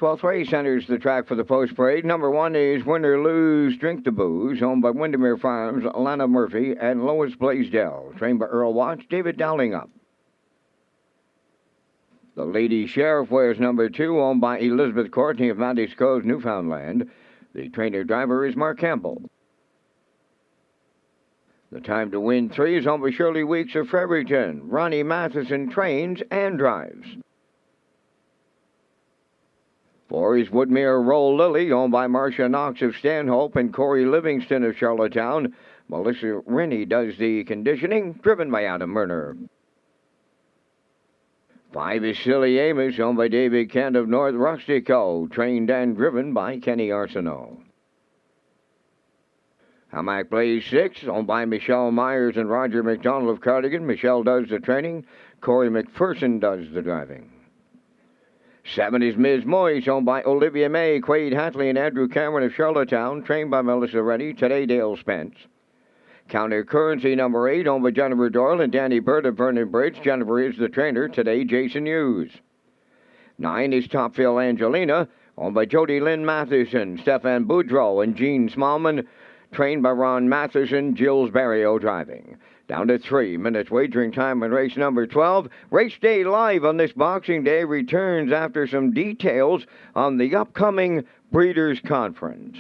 12th race enters the track for the post parade. Number 1 is Win or Lose, Drink the Booze, owned by Windermere Farms, Lana Murphy, and Lois Blaisdell. Trained by Earl Watts, David Dowling up. The Lady Sheriff wears number 2, owned by Elizabeth Courtney of Mandy's Cove, Newfoundland. The trainer-driver is Mark Campbell. The Time to Win 3 is owned by Shirley Weeks of Fredericton. Ronnie Matheson trains and drives. 4 is Woodmere Roll Lily, owned by Marcia Knox of Stanhope and Corey Livingston of Charlottetown. Melissa Rennie does the conditioning, driven by Adam Murner. 5 is Silly Amos, owned by David Kent of North Rustico, trained and driven by Kenny Arsenault. Hamac Blaze 6, owned by Michelle Myers and Roger McDonald of Cardigan. Michelle does the training. Corey McPherson does the driving. 7 is Ms. Moyes, owned by Olivia May, Quade Hatley, and Andrew Cameron of Charlottetown, trained by Melissa Reddy, today Dale Spence. Counter Currency number 8, owned by Jennifer Doyle and Danny Bird of Vernon Bridge. Jennifer is the trainer, today Jason Hughes. 9 is Topville Angelina, owned by Jody Lynn Matheson, Stefan Boudreau, and Gene Smallman, trained by Ron Matheson, Jills Barrio driving. Down to 3 minutes wagering time in race number 12. Race day live on this Boxing Day returns after some details on the upcoming Breeders' Conference.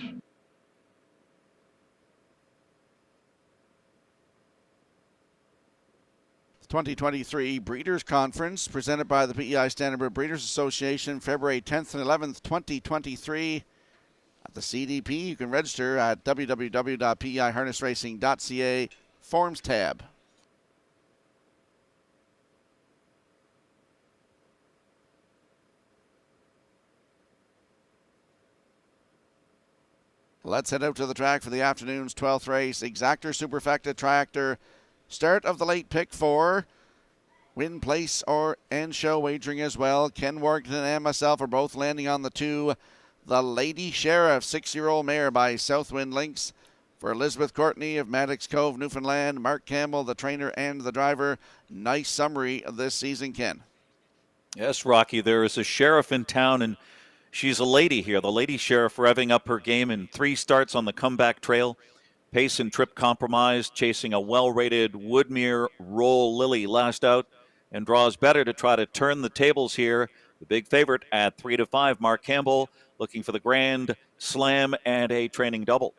The 2023 Breeders' Conference presented by the PEI Standardbred Breeders Association, February 10th and 11th, 2023. At the CDP, you can register at www.peiharnessracing.ca. Forms tab. Let's head out to the track for the afternoon's 12th race. Exactor Superfecta Tractor. Start of the late pick 4. Win, place, and show wagering as well. Ken Warrington and myself are both landing on the 2. The Lady Sheriff, 6-year-old mare by Southwind Links. For Elizabeth Courtney of Maddox Cove, Newfoundland, Mark Campbell, the trainer and the driver. Nice summary of this season, Ken. Yes, Rocky, there is a sheriff in town, and she's a lady here. The Lady Sheriff revving up her game in 3 starts on the comeback trail. Pace and trip compromised, chasing a well-rated Woodmere Roll Lily last out, and draws better to try to turn the tables here. The big favorite at 3-5, Mark Campbell, looking for the Grand Slam and a training double.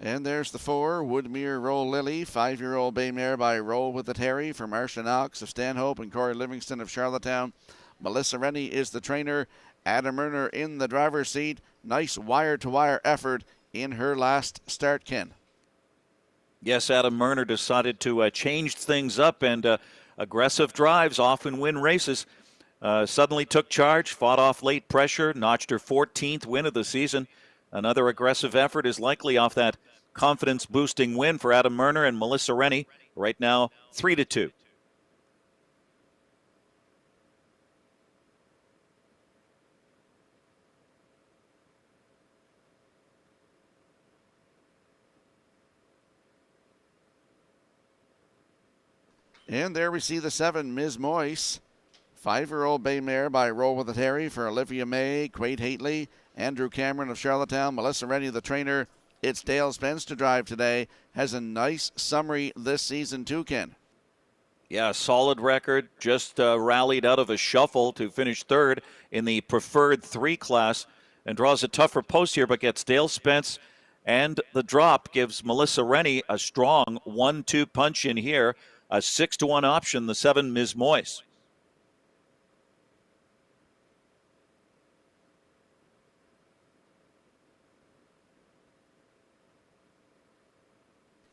And there's the 4, Woodmere Roll Lily, 5-year-old bay mare by Roll with the Terry for Marcia Knox of Stanhope and Corey Livingston of Charlottetown. Melissa Rennie is the trainer. Adam Murner in the driver's seat. Nice wire-to-wire effort in her last start, Ken. Yes, Adam Murner decided to change things up, and aggressive drives often win races. Suddenly took charge, fought off late pressure, notched her 14th win of the season. Another aggressive effort is likely off that confidence-boosting win for Adam Murner and Melissa Rennie. Right now, 3-2. And there we see the 7, Ms. Moyes. 5-year-old bay mare by Roll with the Terry for Olivia May, Quade Haitley, Andrew Cameron of Charlottetown, Melissa Rennie, the trainer. It's Dale Spence to drive today. Has a nice summary this season too, Ken. Yeah, solid record. Just rallied out of a shuffle to finish 3rd in the preferred 3 class and draws a tougher post here, but gets Dale Spence. And the drop gives Melissa Rennie a strong 1-2 punch in here. A 6-1 option, the 7, Ms. Moyes.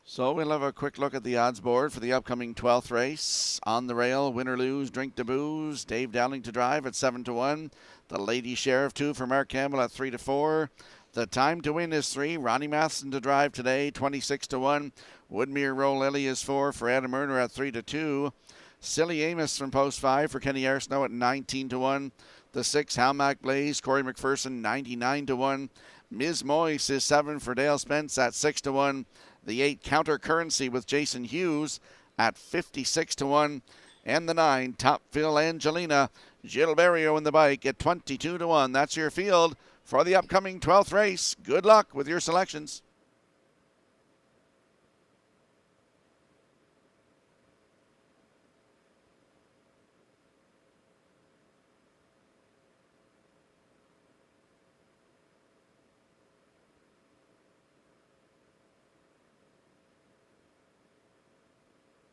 So we'll have a quick look at the odds board for the upcoming 12th race. On the rail, win or lose, drink to booze. Dave Dowling to drive at 7-1. The Lady Sheriff 2 for Mark Campbell at 3-4. The Time to Win is 3. Ronnie Matheson to drive today, 26-1. Woodmere Roll Lily is 4 for Adam Murner at 3-2. Silly Amos from post 5 for Kenny Arsenault at 19-1. The 6, Hamac Blaze, Corey McPherson, 99-1. Ms. Moise is 7 for Dale Spence at 6-1. The 8, Counter Currency with Jason Hughes at 56-1. And the 9, Top Phil Angelina, Gil Barrio in the bike at 22-1. That's your field for the upcoming 12th race. Good luck with your selections.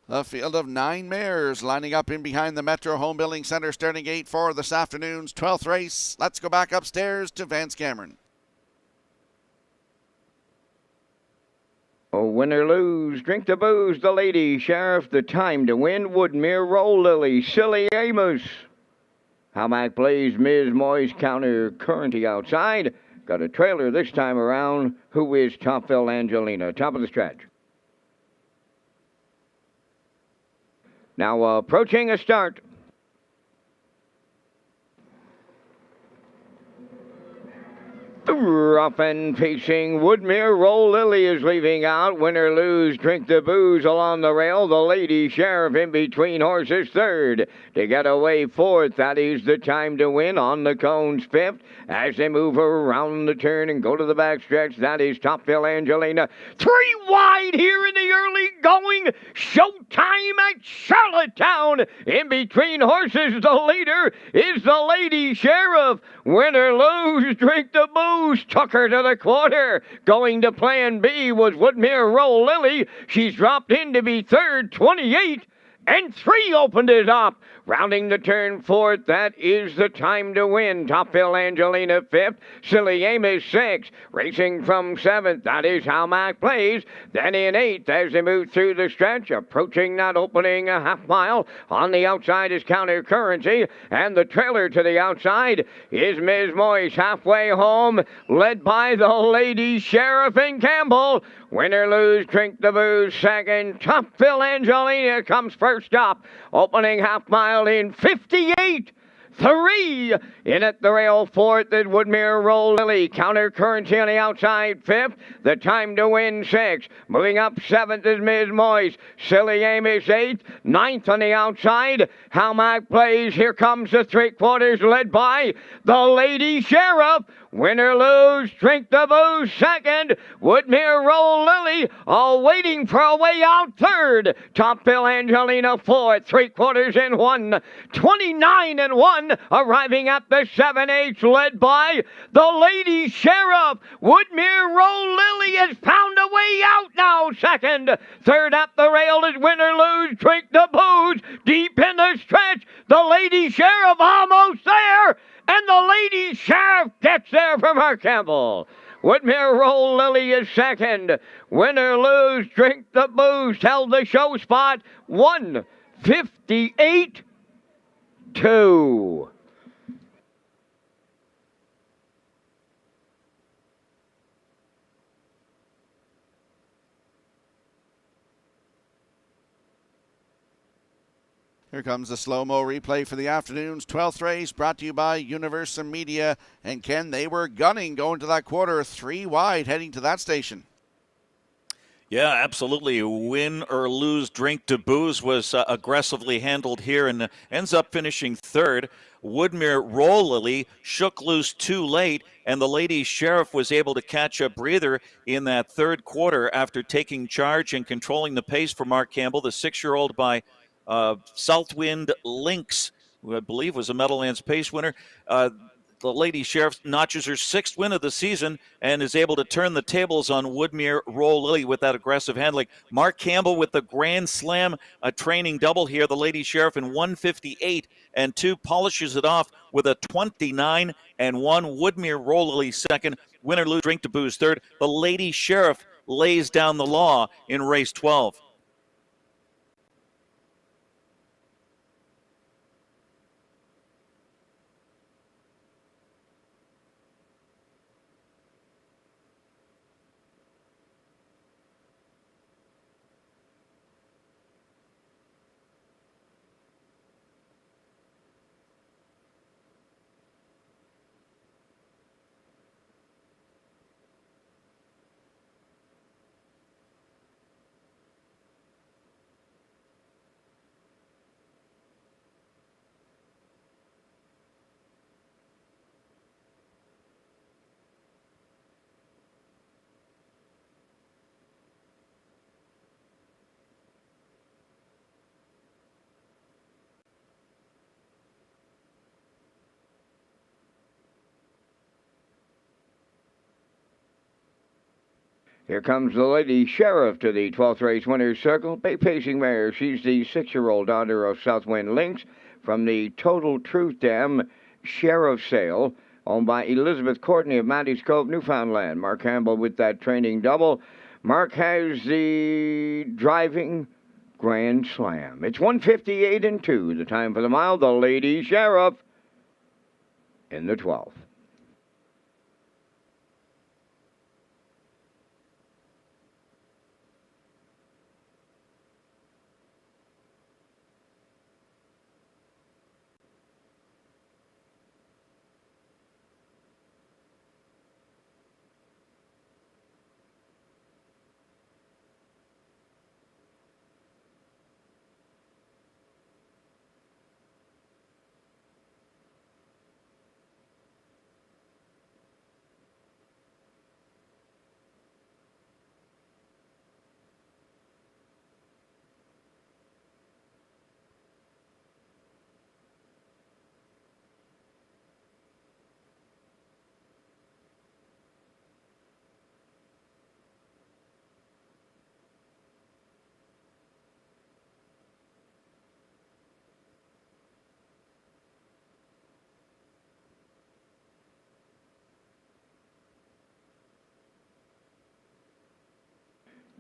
A field of 9 mares lining up in behind the Metro Home Building Center starting gate for this afternoon's 12th race. Let's go back upstairs to Vance Cameron. Oh, win or lose, drink the booze, the Lady Sheriff, the time to win, Woodmere, Roll Lily, Silly Amos. Howmack plays Ms. Moy's Counter Currency outside. Got a trailer this time around. Who is Top Phil Angelina? Top of the stretch. Now approaching a start. Rough and pacing, Woodmere, Roll Lily is leaving out. Win or lose, drink the booze along the rail. The Lady Sheriff in between horses third. To get away fourth, that is the time to win on the cones fifth. As they move around the turn and go to the backstretch, that is Top Phil Angelina. 3 wide here in the early going. Showtime at Charlottetown. In between horses, the leader is the Lady Sheriff. Win or lose, drink the booze. Took her to the quarter. Going to plan B was Woodmere, Roll Lily. She's dropped in to be third, 28. And 3 opened it up. Rounding the turn fourth, that is the time to win. Top Phil Angelina fifth, Silly Amos sixth. Racing from seventh, that is how Mac plays. Then in eighth as they move through the stretch, approaching that opening a half mile. On the outside is Counter Currency, and the trailer to the outside is Ms. Moyse halfway home, led by the Lady Sheriff and Campbell. Win or lose, drink the booze second. Top Phil Angelina comes first up. Opening half mile in 58. 3 in at the rail fourth at Woodmere, Roll Lily. Counter Currency on the outside fifth. The time to win 6. Moving up seventh is Ms. Moyse. Silly Amos eighth. Ninth on the outside. Howmack plays. Here comes the 3/4 led by the Lady Sheriff. Win or lose, drink the booze second. Woodmere, Roll Lily, all waiting for a way out third. Top Phil Angelina fourth, 3/4 in 1. 29 and 1, arriving at the 7/8, led by the Lady Sheriff. Woodmere, Roll Lily has found a way out now second. Third at the rail is Win or lose, drink the booze. Deep in the stretch, the Lady Sheriff almost there. And the Lady Sheriff gets there from her Campbell. Woodmere, Roll Lily is second. Win or lose, drink the booze. Held the show spot. 1:58.2. Here comes the slow-mo replay for the afternoon's 12th race, brought to you by Universal Media. And Ken, they were gunning going to that quarter, 3 wide heading to that station. Yeah, absolutely. Win or lose, drink to booze was aggressively handled here and ends up finishing third. Woodmere, Roll Lily shook loose too late, and the Lady Sheriff was able to catch a breather in that third quarter after taking charge and controlling the pace for Mark Campbell, the 6-year-old by Southwind Lynx, who I believe was a Meadowlands Pace winner. The Lady Sheriff notches her 6th win of the season and is able to turn the tables on Woodmere, Roll Lily with that aggressive handling. Mark Campbell with the Grand Slam training double here. The Lady Sheriff in 1:58.2 polishes it off with a 29-1. Woodmere, Roll Lily second. Win or lose, drink to booze third. The Lady Sheriff lays down the law in race 12. Here comes the Lady Sheriff to the 12th race winner's circle. Bay pacing mare. She's the 6-year-old daughter of Southwind Lynx from the Total Truth Dam Sheriff Sale, owned by Elizabeth Courtney of Matty's Cove, Newfoundland. Mark Campbell with that training double. Mark has the driving Grand Slam. It's 1:58 and 2. The time for the mile. The Lady Sheriff in the 12th.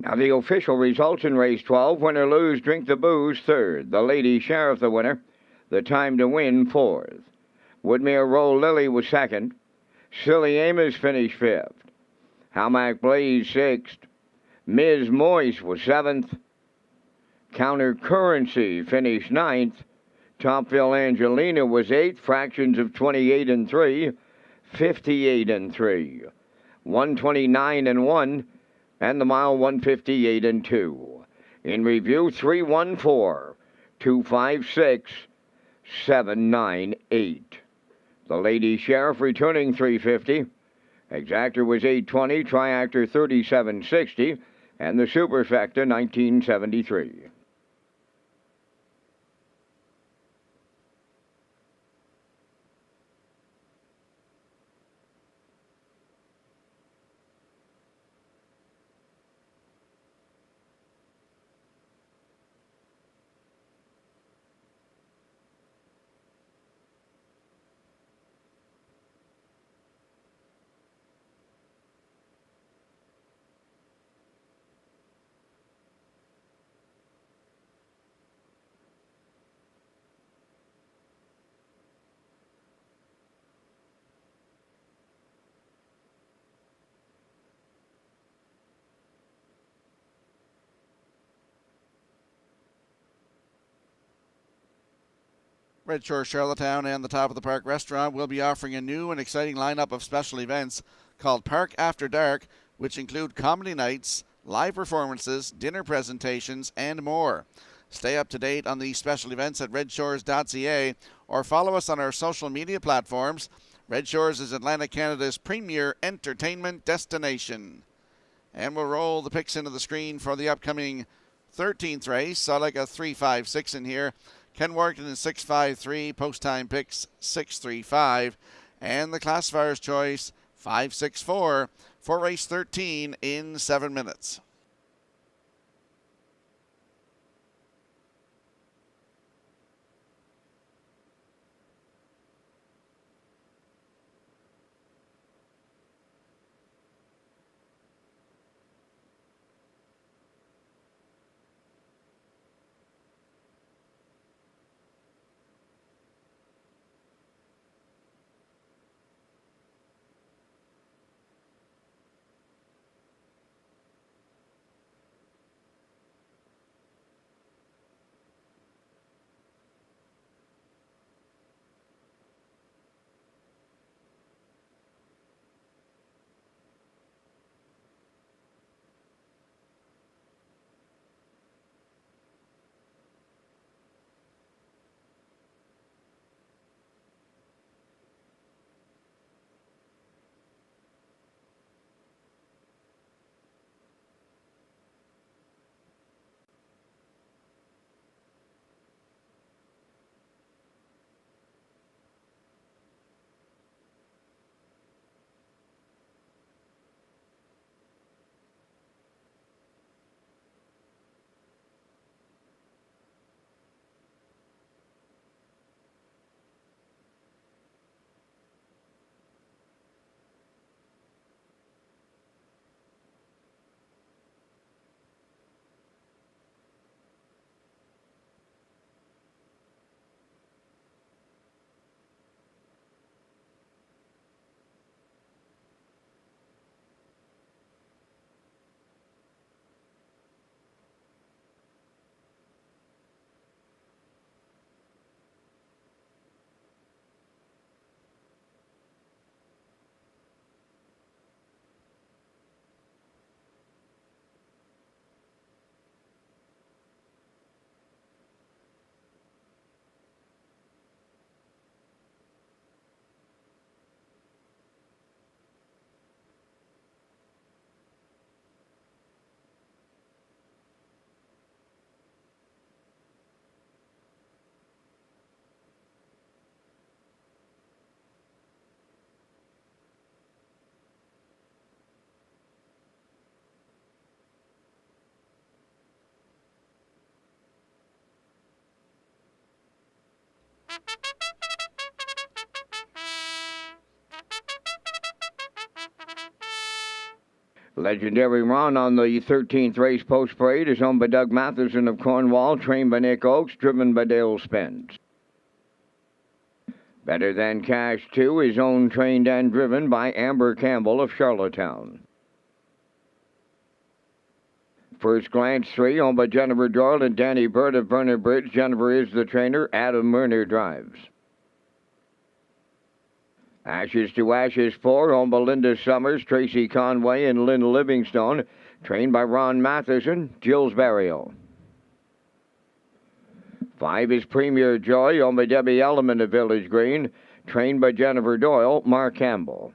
Now the official results in race 12. Win or lose, drink the booze, third. The Lady Sheriff, the winner. The time to win, fourth. Woodmere Roll Lily was second. Silly Amos finished fifth. Halmac Blaze sixth. Ms. Moise was seventh. Counter Currency finished ninth. Topville Angelina was eighth. Fractions of 28 and 3. 58 and 3. 129 and 1. And the mile 1:58 and 2. In review, 314, 256, 798. The Lady Sheriff returning 350. Exactor was 820, Triactor 3760, and the Superfecta 1973. Red Shore Charlottetown and the Top of the Park restaurant will be offering a new and exciting lineup of special events called Park After Dark, which include comedy nights, live performances, dinner presentations, and more. Stay up to date on these special events at Redshores.ca or follow us on our social media platforms. Red Shores is Atlantic Canada's premier entertainment destination. And we'll roll the picks into the screen for the upcoming 13th race. I like a 3-5-6 in here. Ken Warrington in 6-5-3, post time picks 6-3-5, and the classifier's choice 5-6-4 for race 13 in 7 minutes. Legendary Run on the 13th race post parade is owned by Doug Matheson of Cornwall, trained by Nick Oakes, driven by Dale Spence. Better Than Cash 2 is owned, trained, and driven by Amber Campbell of Charlottetown. First Glance 3, owned by Jennifer Doyle and Danny Bird of Vernon Bridge. Jennifer is the trainer. Adam Murner drives. Ashes to Ashes 4, owned by Linda Summers, Tracy Conway, and Lynn Livingstone. Trained by Ron Matheson, Jules Barrio. 5 is Premier Joy, owned by Debbie Elliman of Village Green. Trained by Jennifer Doyle, Mark Campbell.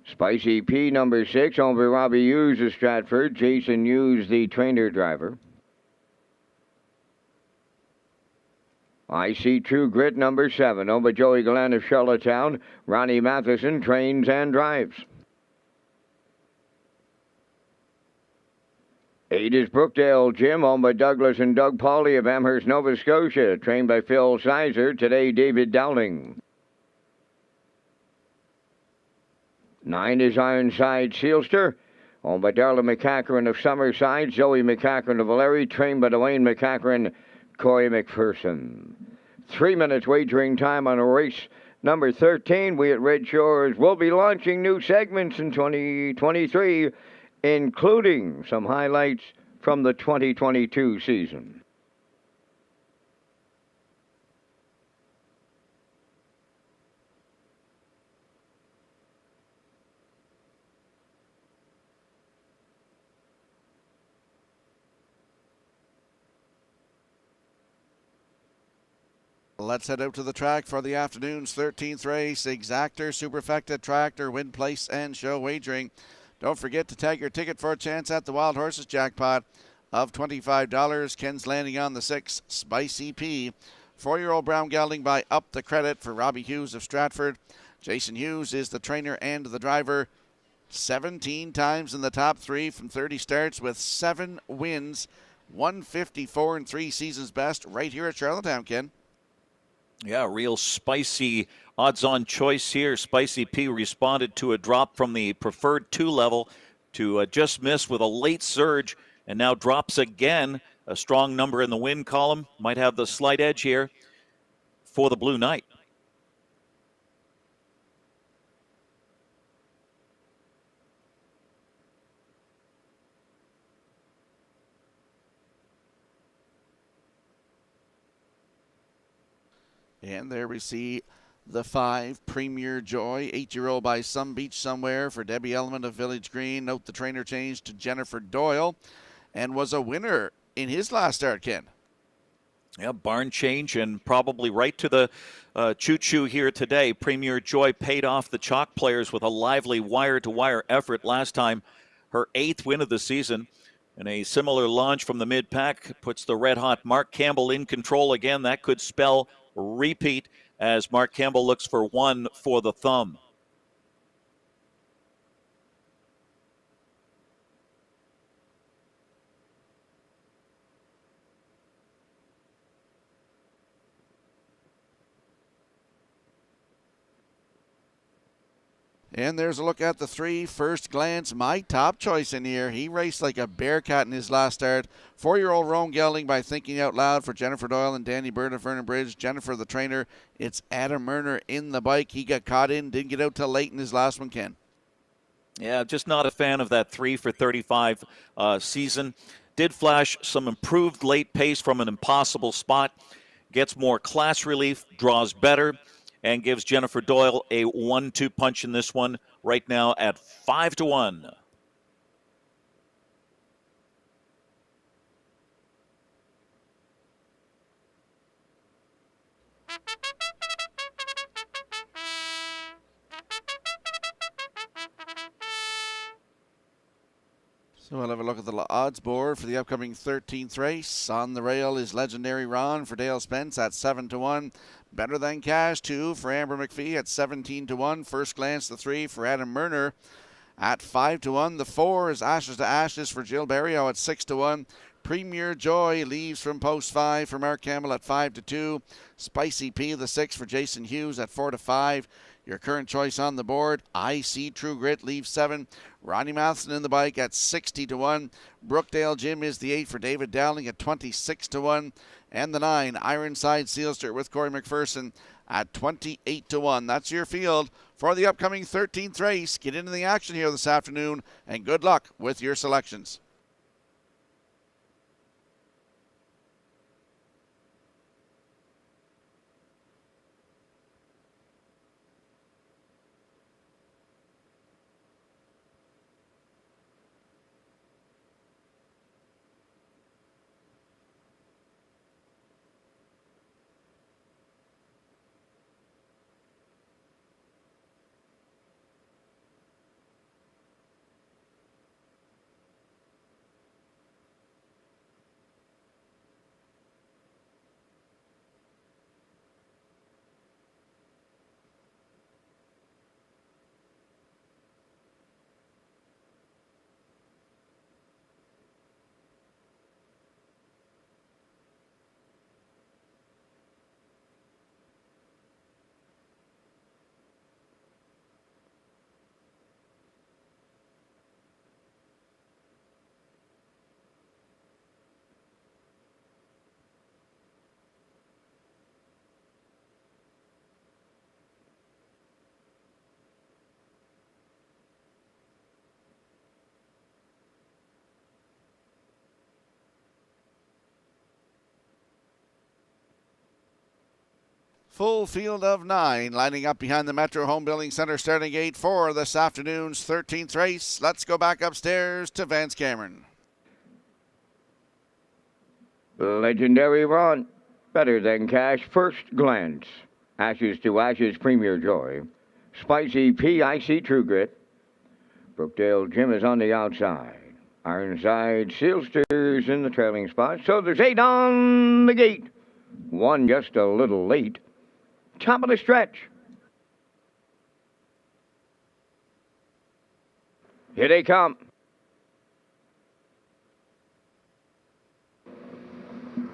Spicy P number 6, owned by Robbie Hughes of Stratford. Jason Hughes, the trainer driver. I See True Grit number 7, owned by Joey Glenn of Charlottetown. Ronnie Matheson trains and drives. 8 is Brookdale Jim, owned by Douglas and Doug Pauley of Amherst, Nova Scotia. Trained by Phil Sizer, today David Dowling. 9 is Ironside Sealster, owned by Darla McCachran of Summerside, Zoe McCachran of Larry, trained by Dwayne McCachran, Corey McPherson. 3 minutes wagering time on a race number 13. We at Red Shores will be launching new segments in 2023, including some highlights from the 2022 season. Let's head out to the track for the afternoon's 13th race. Exactor, Superfecta, Tractor, Win Place, and Show Wagering. Don't forget to tag your ticket for a chance at the Wild Horses jackpot of $25. Ken's landing on the 6, Spicy P. 4-year-old Brown Gelding by Up the Credit for Robbie Hughes of Stratford. Jason Hughes is the trainer and the driver. 17 times in the top 3 from 30 starts with 7 wins. 154 and 3 seasons best right here at Charlottetown, Ken. Yeah, real spicy odds-on choice here. Spicy P responded to a drop from the preferred 2 level to just miss with a late surge, and now drops again. A strong number in the win column. Might have the slight edge here for the Blue Knight. And there we see the 5, Premier Joy, 8-year-old by Some Beach Somewhere for Debbie Element of Village Green. Note the trainer changed to Jennifer Doyle and was a winner in his last start, Ken. Yeah, barn change and probably right to the choo-choo here today. Premier Joy paid off the chalk players with a lively wire-to-wire effort last time. Her 8th win of the season. And a similar launch from the mid-pack puts the red-hot Mark Campbell in control again. That could spell repeat as Mark Campbell looks for 1 for the thumb. And there's a look at the 3, First Glance, my top choice in here. He raced like a bearcat in his last start. 4-year-old Rome Gelding by Thinking Out Loud for Jennifer Doyle and Danny Bird of Vernon Bridge. Jennifer, the trainer. It's Adam Murner in the bike. He got caught in, didn't get out till late in his last one, Ken. Yeah, just not a fan of that 3 for 35 season. Did flash some improved late pace from an impossible spot. Gets more class relief, draws better, and gives Jennifer Doyle a 1-2 punch in this one right now at 5-1. So we'll have a look at the odds board for the upcoming 13th race. On the rail is Legendary Ron for Dale Spence at 7-1. Better Than Cash 2 for Amber McPhee at 17-1. First Glance the 3 for Adam Murner at 5-1. The 4 is Ashes to Ashes for Jill Barrio at 6-1. Premier Joy leaves from post 5 for Mark Campbell at 5-2. Spicy P the 6 for Jason Hughes at 4-5. Your current choice on the board, I See True Grit, leaves 7. Ronnie Matheson in the bike at 60-1. Brookdale Jim is the 8 for David Dowling at 26-1. And the 9, Ironside Sealster with Corey McPherson at 28-1. That's your field for the upcoming 13th race. Get into the action here this afternoon, and good luck with your selections. Full field of 9 lining up behind the Metro Home Building Center starting gate for this afternoon's 13th race. Let's go back upstairs to Vance Cameron. Legendary Ron, Better Than Cash, First Glance, Ashes to Ashes, Premier Joy, Spicy P, I See True Grit, Brookdale Jim is on the outside, Ironside Sealsters in the trailing spot, so there's 8 on the gate, 1 just a little late. Top of the stretch. Here they come.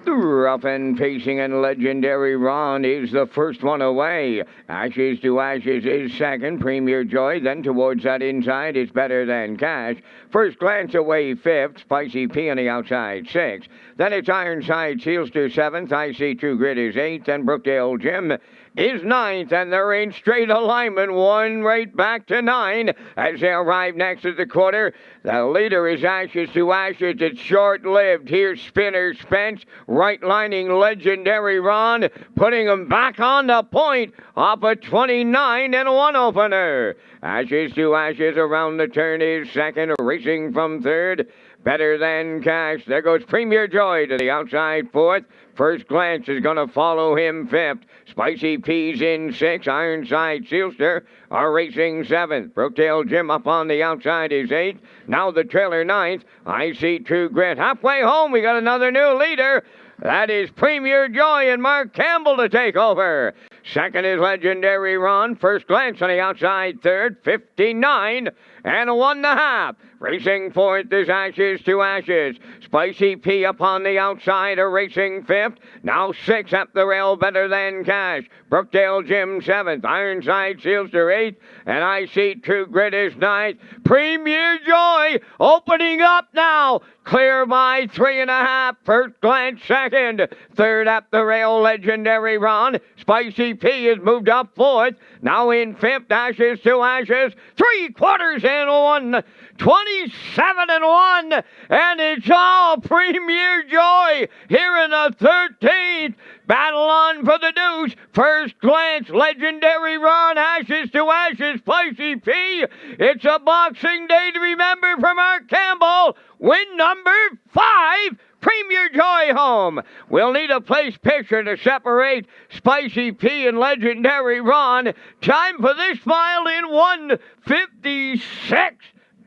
Rough and Pacing and Legendary Ron is the first one away. Ashes to Ashes is second. Premier Joy, then towards that inside, it's Better Than Cash. First Glance away fifth. Spicy P on the outside, 6th. Then it's Ironside Sealster 7th. I See True Grit is 8th. And Brookdale Jim is 9th, and they're in straight alignment, 1 right back to 9 as they arrive next at the quarter. The leader is Ashes to Ashes. It's short-lived. Here's Spinner Spence, right-lining Legendary Ron, putting him back on the point off a 29-1 opener. Ashes to Ashes around the turn is second, racing from third. Better Than Cash. There goes Premier Joy to the outside 4th. First Glance is going to follow him 5th. Spicy P's in 6th. Ironside Sealster are racing 7th. Brookdale Jim up on the outside is 8th. Now the trailer 9th. I See True Grit. Halfway home, we got another new leader. That is Premier Joy and Mark Campbell to take over. Second is Legendary Ron. First Glance on the outside third. 59 and 1.5. Racing 4th is Ashes to Ashes. Spicy P up on the outside are racing 5th. Now 6 up the rail, Better Than Cash. Brookdale Jim 7th. Ironside Sealster 8th. And I See True Grit is 9th. Premier Joy opening up now. Clear by 3.5. First Glance second. Third up the rail, Legendary Ron. Spicy P has moved up 4th. Now in 5th, Ashes to Ashes. 3/4 and 1. 27-1. And it's all Premier Joy here in the 13th. Battle on for the deuce. First Glance, Legendary Ron, Ashes to Ashes, Spicy P. It's a Boxing Day to remember for Mark Campbell. Win number 5, Premier Joy home. We'll need a place picture to separate Spicy P and Legendary Ron. Time for this mile in 1:56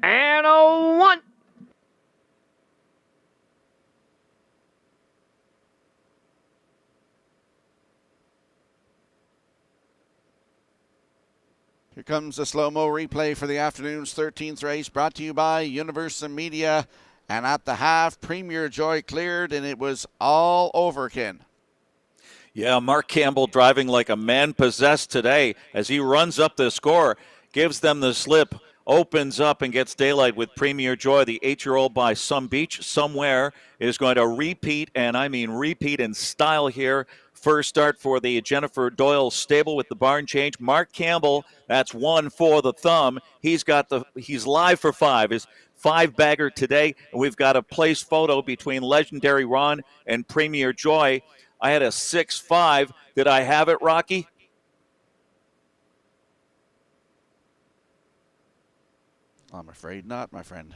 and 1. Here comes the slow-mo replay for the afternoon's 13th race, brought to you by Universal Media. And at the half, Premier Joy cleared, and it was all over, Ken. Yeah, Mark Campbell driving like a man possessed today as he runs up the score, gives them the slip, opens up and gets daylight with Premier Joy. The 8-year-old by Some Beach Somewhere is going to repeat, and I mean repeat in style here. First start for the Jennifer Doyle stable with the barn change. Mark Campbell, that's one for the thumb. He's live for 5. His 5-bagger today, and we've got a place photo between Legendary Ron and Premier Joy. I had a 6-5. Did I have it, Rocky? I'm afraid not, my friend.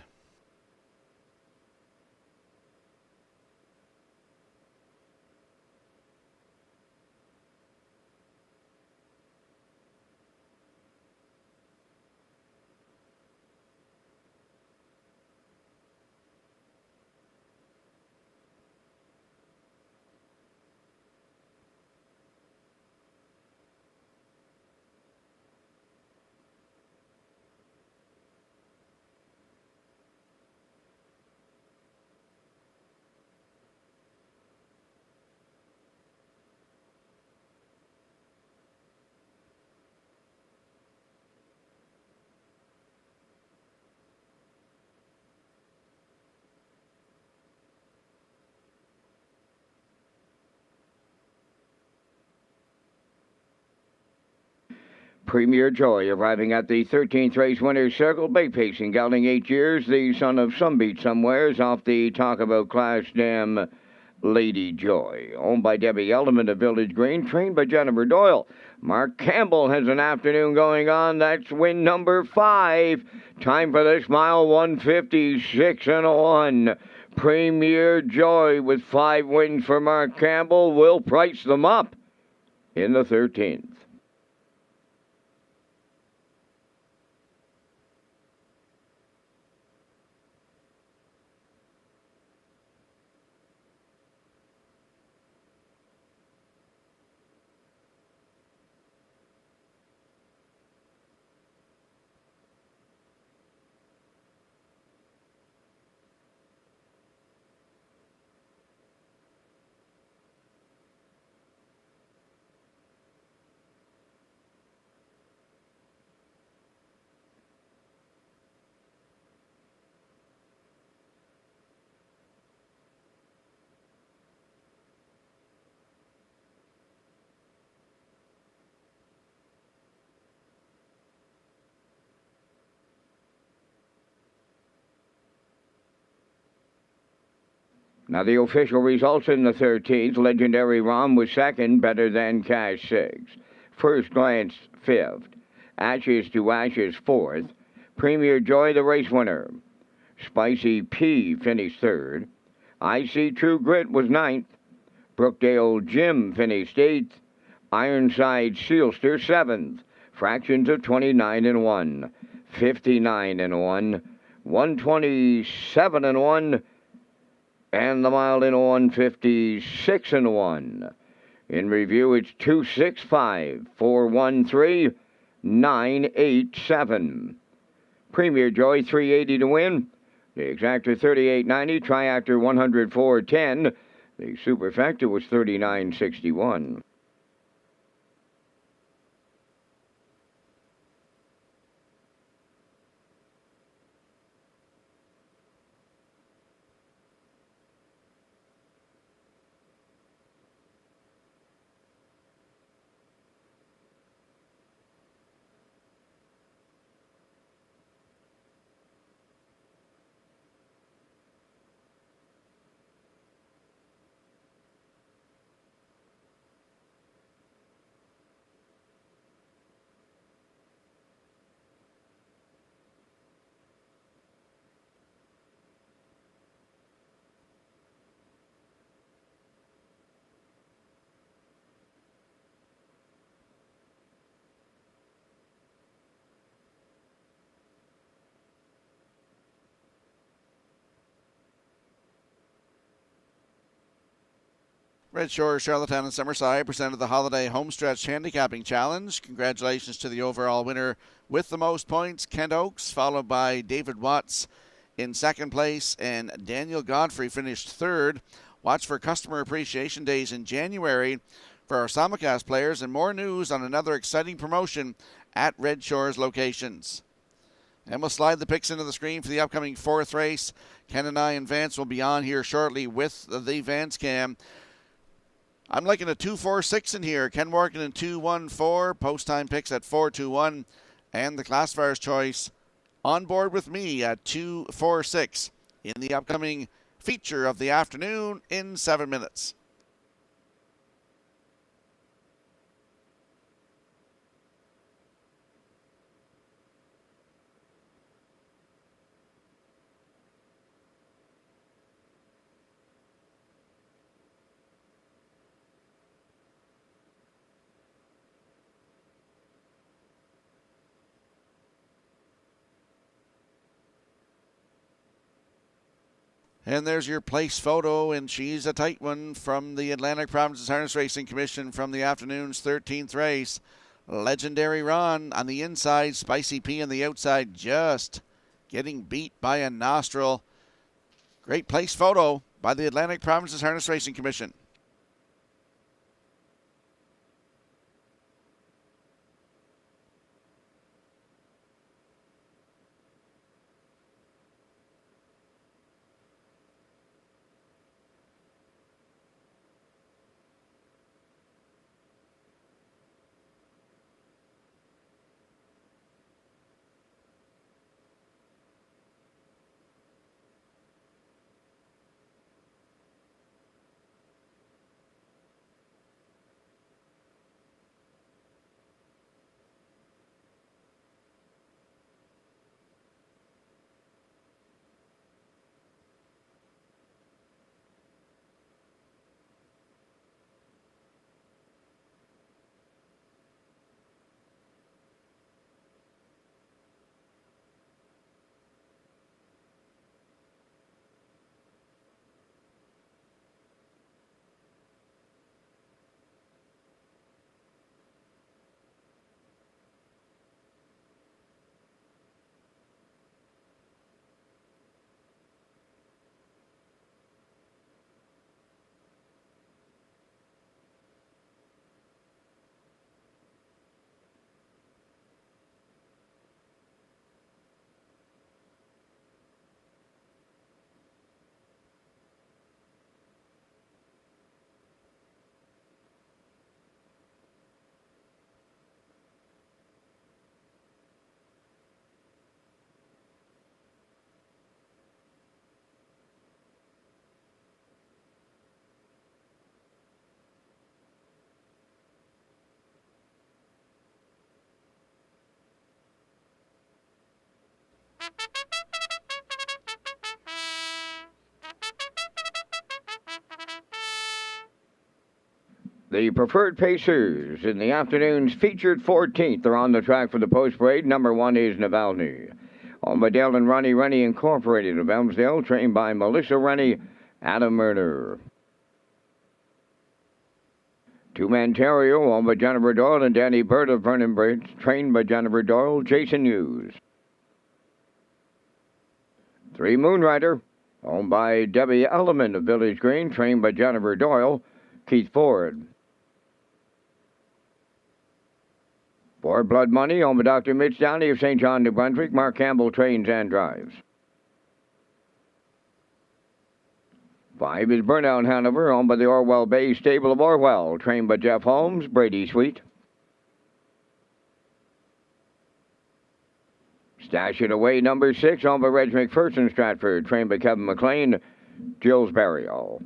Premier Joy arriving at the 13th race winner's circle. Bay pacing, gelding 8 years. The son of Some Beach Somewheres off the Talk About Class Dam Lady Joy. Owned by Debbie Element of Village Green. Trained by Jennifer Doyle. Mark Campbell has an afternoon going on. That's win number 5. Time for this mile, 156-1. Premier Joy with 5 wins for Mark Campbell. Will price them up in the 13th. Now the official results in the 13th. Legendary Rom was second, Better Than Cash 6. First Glance 5th. Ashes to Ashes 4th. Premier Joy the race winner. Spicy P finished 3rd. I See True Grit was 9th. Brookdale Jim finished 8th. Ironside Sealster 7th. Fractions of 29-1. 59-1. 127-1. And the mile in 156-1. In review, it's 265, 413, 987. Premier Joy 380 to win. The exactor 38.90. Triactor 104.10. The superfecta was 39.61. Red Shores, Charlottetown, and Summerside presented the Holiday Homestretch Handicapping Challenge. Congratulations to the overall winner with the most points, Kent Oakes, followed by David Watts in second place, and Daniel Godfrey finished third. Watch for Customer Appreciation Days in January for our simulcast players and more news on another exciting promotion at Red Shores locations. And we'll slide the picks into the screen for the upcoming 4th race. Ken and I and Vance will be on here shortly with the Vance Cam. I'm liking a 2-4-6 in here. Ken Morgan in 2-1-4. Post time picks at 4-2-1. And the classifier's choice on board with me at 2-4-6 in the upcoming feature of the afternoon in 7 minutes. And there's your place photo, and she's a tight one from the Atlantic Provinces Harness Racing Commission from the afternoon's 13th race. Legendary Ron on the inside, Spicy P on the outside, just getting beat by a nostril. Great place photo by the Atlantic Provinces Harness Racing Commission. The Preferred Pacers in the afternoon's featured 14th are on the track for the post parade. Number 1 is Navalny. On by Dale and Rennie Incorporated of Elmsdale, trained by Melissa Rennie, Adam Murder. 2-man Terrio, owned by Jennifer Doyle and Danny Bird of Vernon Bridge, trained by Jennifer Doyle, Jason Hughes. 3 Moonrider, owned by Debbie Elliman of Village Green, trained by Jennifer Doyle, Keith Ford. 4 Blood Money, owned by Dr. Mitch Downey of St. John, New Brunswick, Mark Campbell trains and drives. 5 is Burnout Hanover, owned by the Orwell Bay Stable of Orwell, trained by Jeff Holmes, Brady Sweet. Stash It Away, number 6, owned by Reg McPherson Stratford, trained by Kevin McLean, Jill's Burial.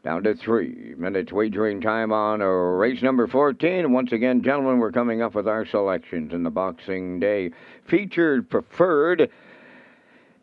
Down to 3 minutes wagering time on race number 14. And once again, gentlemen, we're coming up with our selections in the Boxing Day Featured Preferred.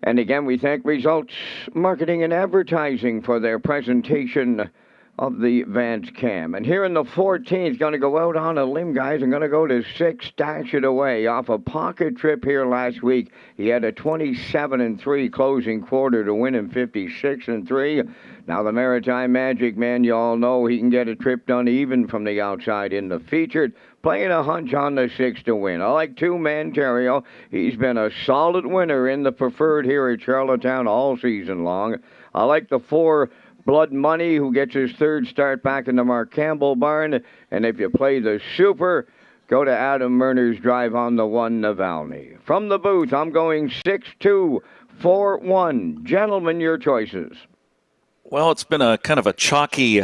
And again, we thank Results Marketing and Advertising for their presentation of the Vance Cam. And here in the 14th, going to go out on a limb, guys. I'm going to go to 6, Stash It Away. Off a pocket trip here last week, he had a 27-3 closing quarter to win in 56-3. Now the Maritime Magic Man, you all know he can get a trip done even from the outside in the featured. Playing a hunch on the 6 to win. I like 2-man Terrio. He's been a solid winner in the preferred here at Charlottetown all season long. I like the 4 Blood Money, who gets his third start back in the Mark Campbell barn. And if you play the Super, go to Adam Murner's Drive on the 1 Navalny. From the booth, I'm going 6-2, 4-1. Gentlemen, your choices. Well, it's been a kind of a chalky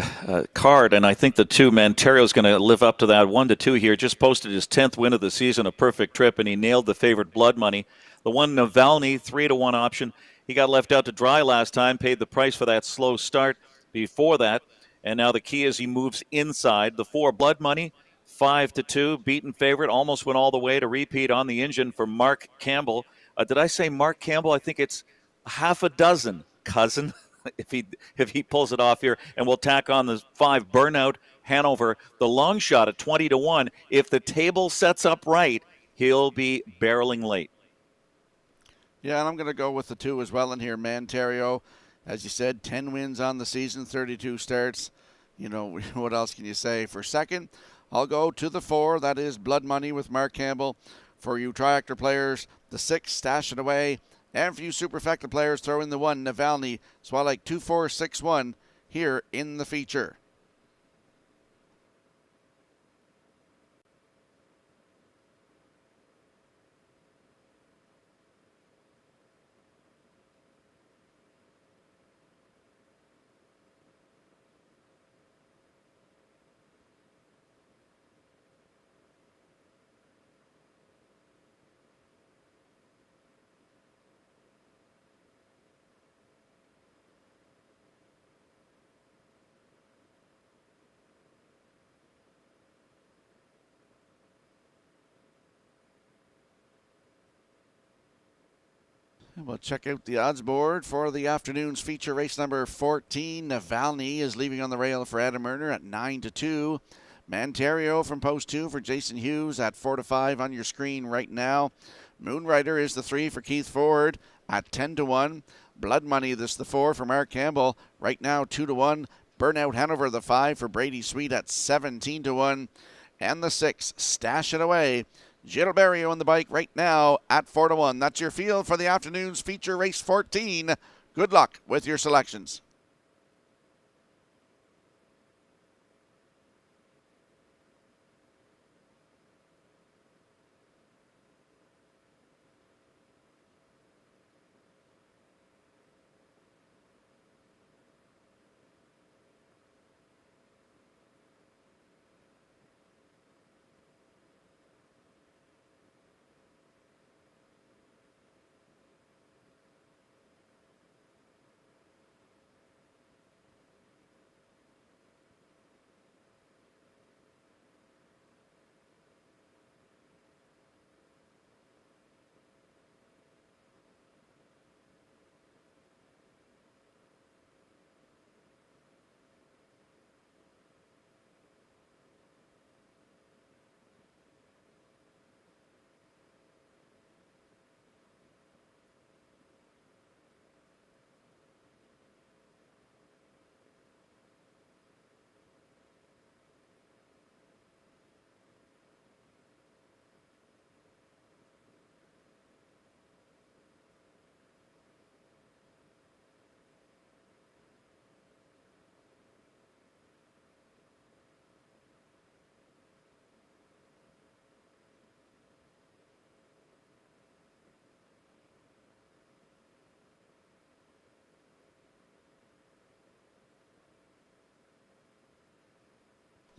card, and I think the two, Manterio's going to live up to that 1-2 here. Just posted his 10th win of the season, a perfect trip, and he nailed the favorite Blood Money. The 1 Navalny, 3-1 option. He got left out to dry last time, paid the price for that slow start before that, and now the key is he moves inside. The 4 Blood Money, 5-2, beaten favorite, almost went all the way to repeat on the engine for Mark Campbell. Did I say Mark Campbell? I think it's half a dozen, cousin. If he pulls it off here, and we'll tack on the 5 Burnout Hanover, the long shot at 20-1. If the table sets up right, he'll be barreling late. Yeah, and I'm going to go with the 2 as well in here. Manterio, as you said, 10 wins on the season, 32 starts. You know, what else can you say? For second, I'll go to the 4. That is Blood Money with Mark Campbell. For you Triactor players, the 6, Stash It Away. And for you Superfecta players, throw in the 1, Navalny, Swalake 2-4-6-1 here in the feature. We'll check out the odds board for the afternoon's feature. Race number 14, Navalny is leaving on the rail for Adam Murner at 9-2. Manterio from post 2 for Jason Hughes at 4-5 on your screen right now. Moonrider is the 3 for Keith Ford at 10-1. Blood Money, this the 4 for Mark Campbell, right now 2-1. Burnout Hanover, the 5 for Brady Sweet at 17-1. And the 6, Stash It Away, Gilberto on the bike right now at 4-1. That's your field for the afternoon's feature race 14. Good luck with your selections.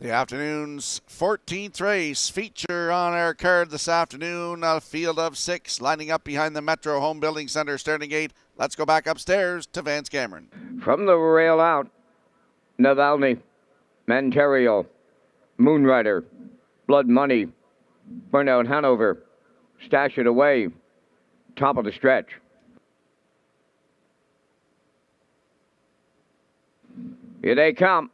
The afternoon's 14th race feature on our card this afternoon. A field of 6 lining up behind the Metro Home Building Center starting gate. Let's go back upstairs to Vance Cameron. From the rail out, Navalny, Manterio, Moonrider, Blood Money, Burnout Hanover, Stash It Away, top of the stretch. Here they come.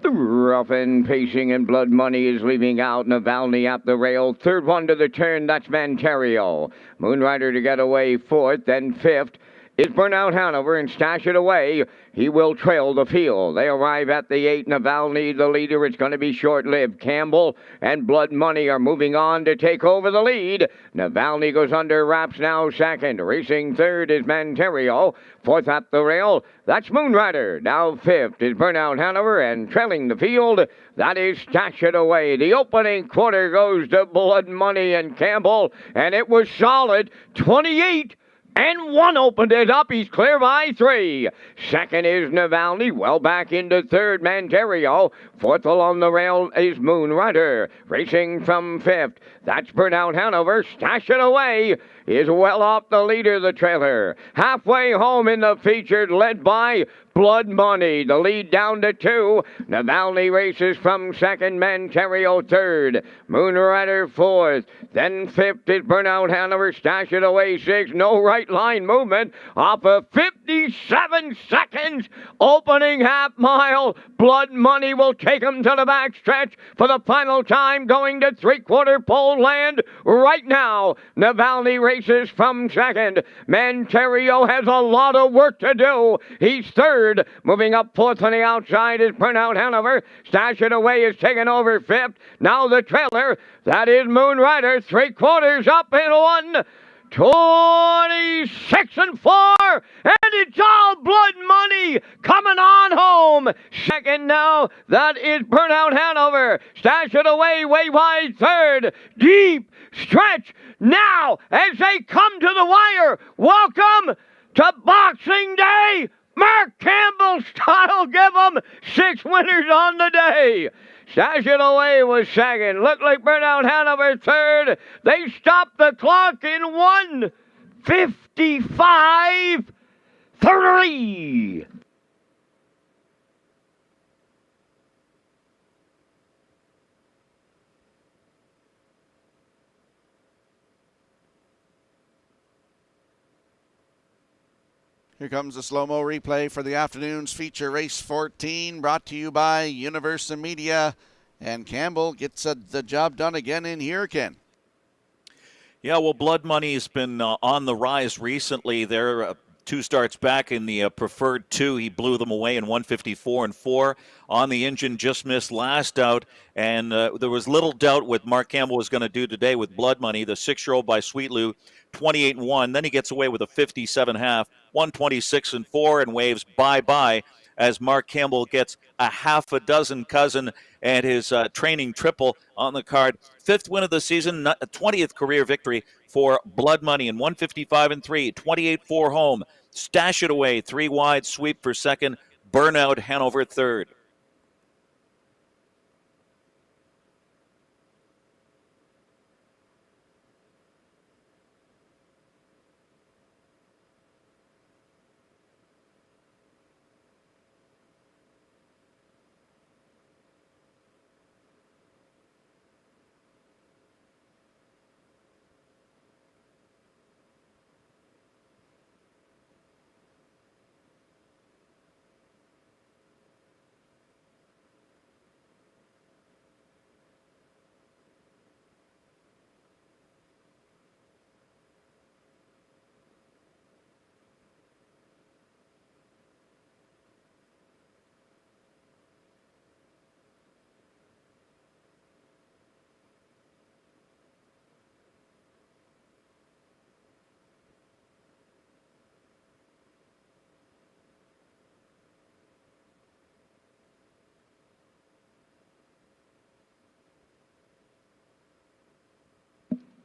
The rough and pacing and Blood Money is leaving out. Navalny at the rail. Third one to the turn, that's Manterio. Moonrider to get away fourth, then fifth. is Burnout Hanover and Stash It Away. He will trail the field. They arrive at the 8. Navalny, the leader. It's going to be short-lived. Campbell and Blood Money are moving on to take over the lead. Navalny goes under wraps now second. Racing third is Manterio. Fourth at the rail, that's Moonrider. Now fifth is Burnout Hanover, and trailing the field, that is Stash It Away. The opening quarter goes to Blood Money and Campbell, and it was solid. 28 and 1 opened it up. He's clear by 3. Second is Navalny. Well back into third, Manterio. Fourth along the rail is Moonrider. Racing from fifth, that's Burnout Hanover. Stash It Away is well off the leader, the trailer. Halfway home in the featured, led by Blood Money. The lead down to 2. Navalny races from second, Manterio third. Moonrider fourth. Then fifth is Burnout Hanover. Stash It Away 6. No right line movement off of 57 seconds. Opening half mile. Blood Money will take him to the backstretch for the final time, going to three-quarter pole land right now. Navalny races from second. Manterio has a lot of work to do. He's third. Moving up fourth on the outside is Burnout Hanover. Stash It Away is taking over fifth. Now the trailer, that is Moonrider. Three-quarters up in 1. 26 and 4, and it's all Blood Money coming on home. Second now, that is Burnout Hanover. Stash It Away way wide third. Deep stretch now as they come to the wire. Welcome to Boxing Day. Mark Campbell style, give them 6 winners on the day. Stash It Away was second. Looked like Burnout Hanover third. They stopped the clock in 1:55.3. Here comes the slow-mo replay for the afternoon's feature, race 14, brought to you by Universal Media. And Campbell gets the job done again in here, Ken. Yeah, well, Blood Money's been on the rise recently. They're 2 starts back in the preferred 2. He blew them away in 1:54 and 4. On the engine, just missed last out. And there was little doubt what Mark Campbell was going to do today with Blood Money. The 6-year-old by Sweet Lou, 28 and 1. Then he gets away with a 57.5, 126 and 4, and waves bye-bye as Mark Campbell gets a half a dozen cousin and his training triple on the card. 5th win of the season, 20th career victory for Blood Money in 155 and 3, 28-4 home. Stash It Away, 3 wide, sweep for second. Burnout Hanover third.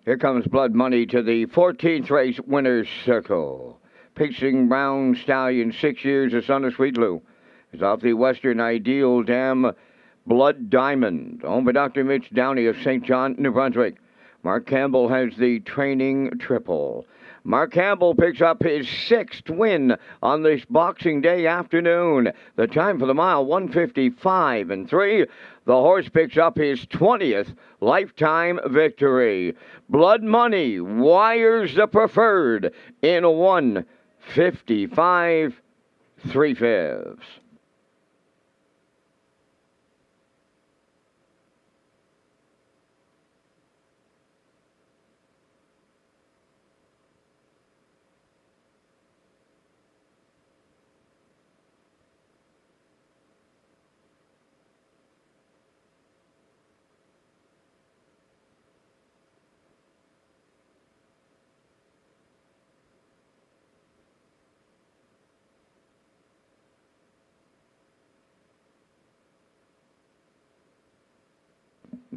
Here comes Blood Money to the 14th race winner's circle. Pacing Brown Stallion, 6 years, the son of Sweet Lou, is off the Western Ideal Dam Blood Diamond, owned by Dr. Mitch Downey of St. John, New Brunswick. Mark Campbell has the training triple. Mark Campbell picks up his 6th win on this Boxing Day afternoon. The time for the mile, 1:55 and 3. The horse picks up his 20th lifetime victory. Blood Money wires the preferred in 1:55 3/5.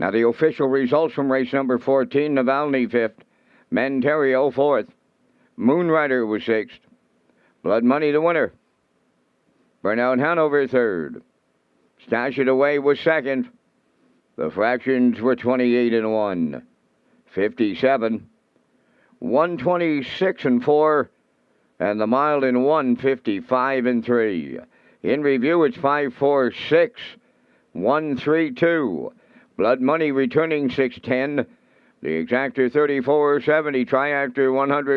Now the official results from race number 14, Navalny 5th, Manterio 4th, Moonrider was 6th, Blood Money the winner, Burnout Hanover 3rd, Stash It Away was 2nd, the fractions were 28 and 1, 57, 126 and 4, and the mile in 1, 55 and 3. In review, it's 546, 132. Blood Money returning 610. The Exactor 3470, Triactor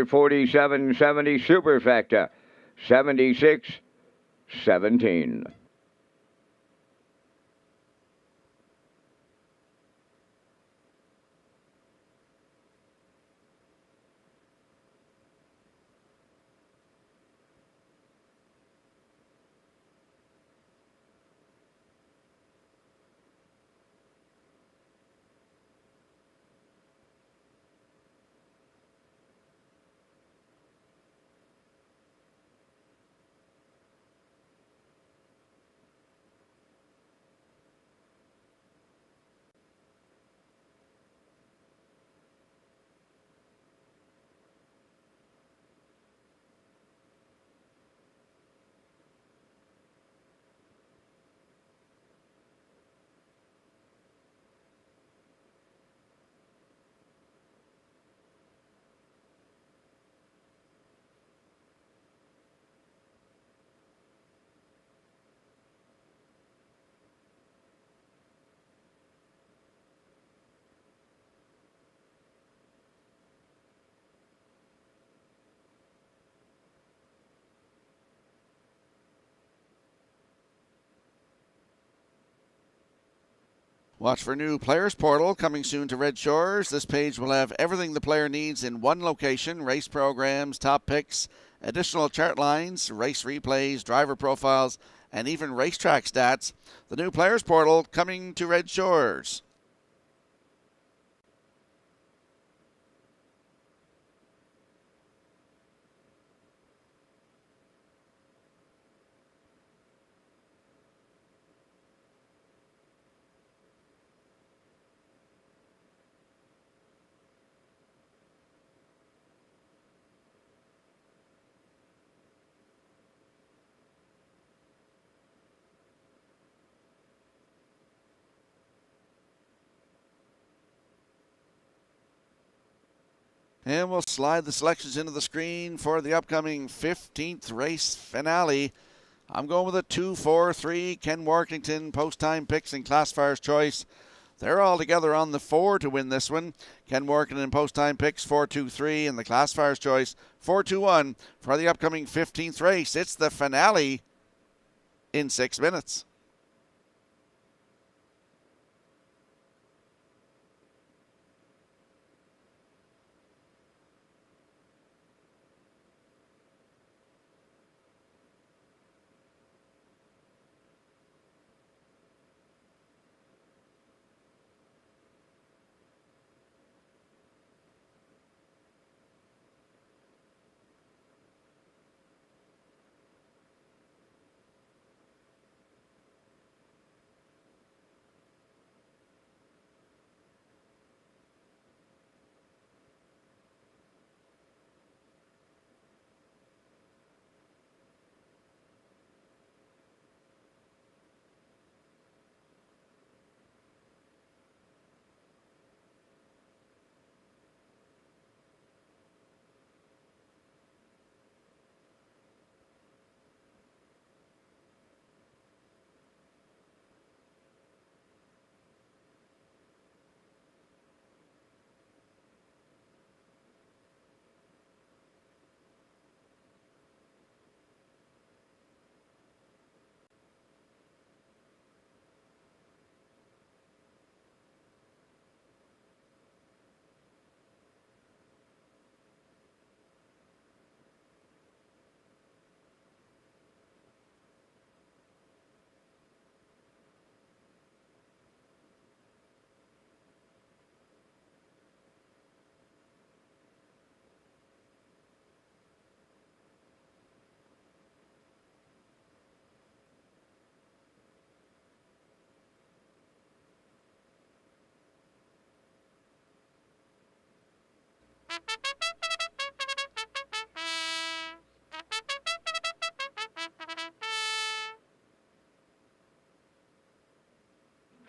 14770, Superfecta 7617. Watch for new Players Portal coming soon to Red Shores. This page will have everything the player needs in one location: race programs, top picks, additional chart lines, race replays, driver profiles, and even racetrack stats. The new Players Portal coming to Red Shores. And we'll slide the selections into the screen for the upcoming 15th race finale. I'm going with a 2-4-3. Ken Workington, post-time picks and classifier's choice. They're all together on the 4 to win this one. Ken Workington, post-time picks 4-2-3, and the classifier's choice 4-2-1 for the upcoming 15th race. It's the finale in 6 minutes.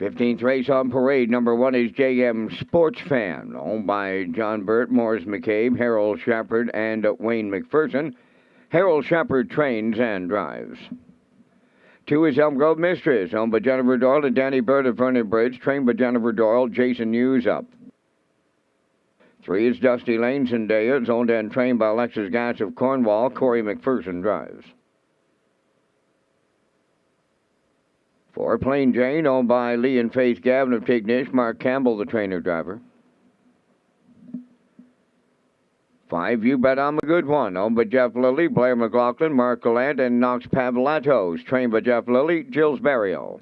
15th race on parade. Number 1 is JM Sports Fan, owned by John Burt, Morris McCabe, Harold Shepard, and Wayne McPherson. Harold Shepard trains and drives. 2 is Elm Grove Mistress, owned by Jennifer Doyle and Danny Bird of Vernon Bridge, trained by Jennifer Doyle, Jason Hughes up. 3 is Dusty Lane Zendaya, owned and trained by Alexis Gass of Cornwall, Corey McPherson drives. 4, Plain Jane, owned by Lee and Faith Gavin of Tignish, Mark Campbell, the trainer-driver. 5, You Bet I'm a Good One, owned by Jeff Lilly, Blair McLaughlin, Mark Gallant, and Knox Pavlatos, trained by Jeff Lilly, Jills Barrio.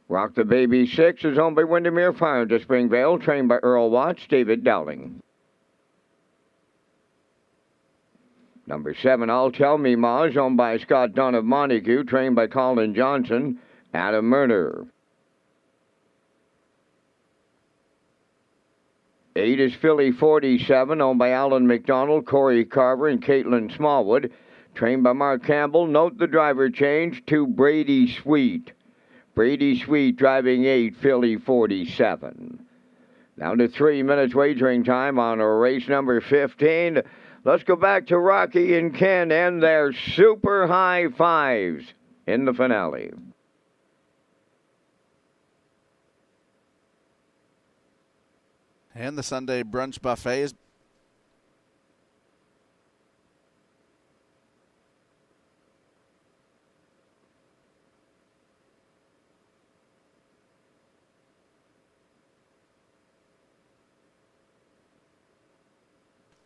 Rock the Baby 6 is owned by Windermere Farms of Springvale, trained by Earl Watts, David Dowling. Number 7, I'll Tell Me Ma, is owned by Scott Dunn of Montague, trained by Colin Johnson, Adam Murner. 8 is Philly 47, owned by Alan McDonald, Corey Carver, and Caitlin Smallwood, trained by Mark Campbell. Note the driver change to Brady Sweet. Brady Sweet driving 8, Philly 47. Down to 3 minutes wagering time on race number 15. Let's go back to Rocky and Ken and their super high fives in the finale. And the Sunday brunch buffet is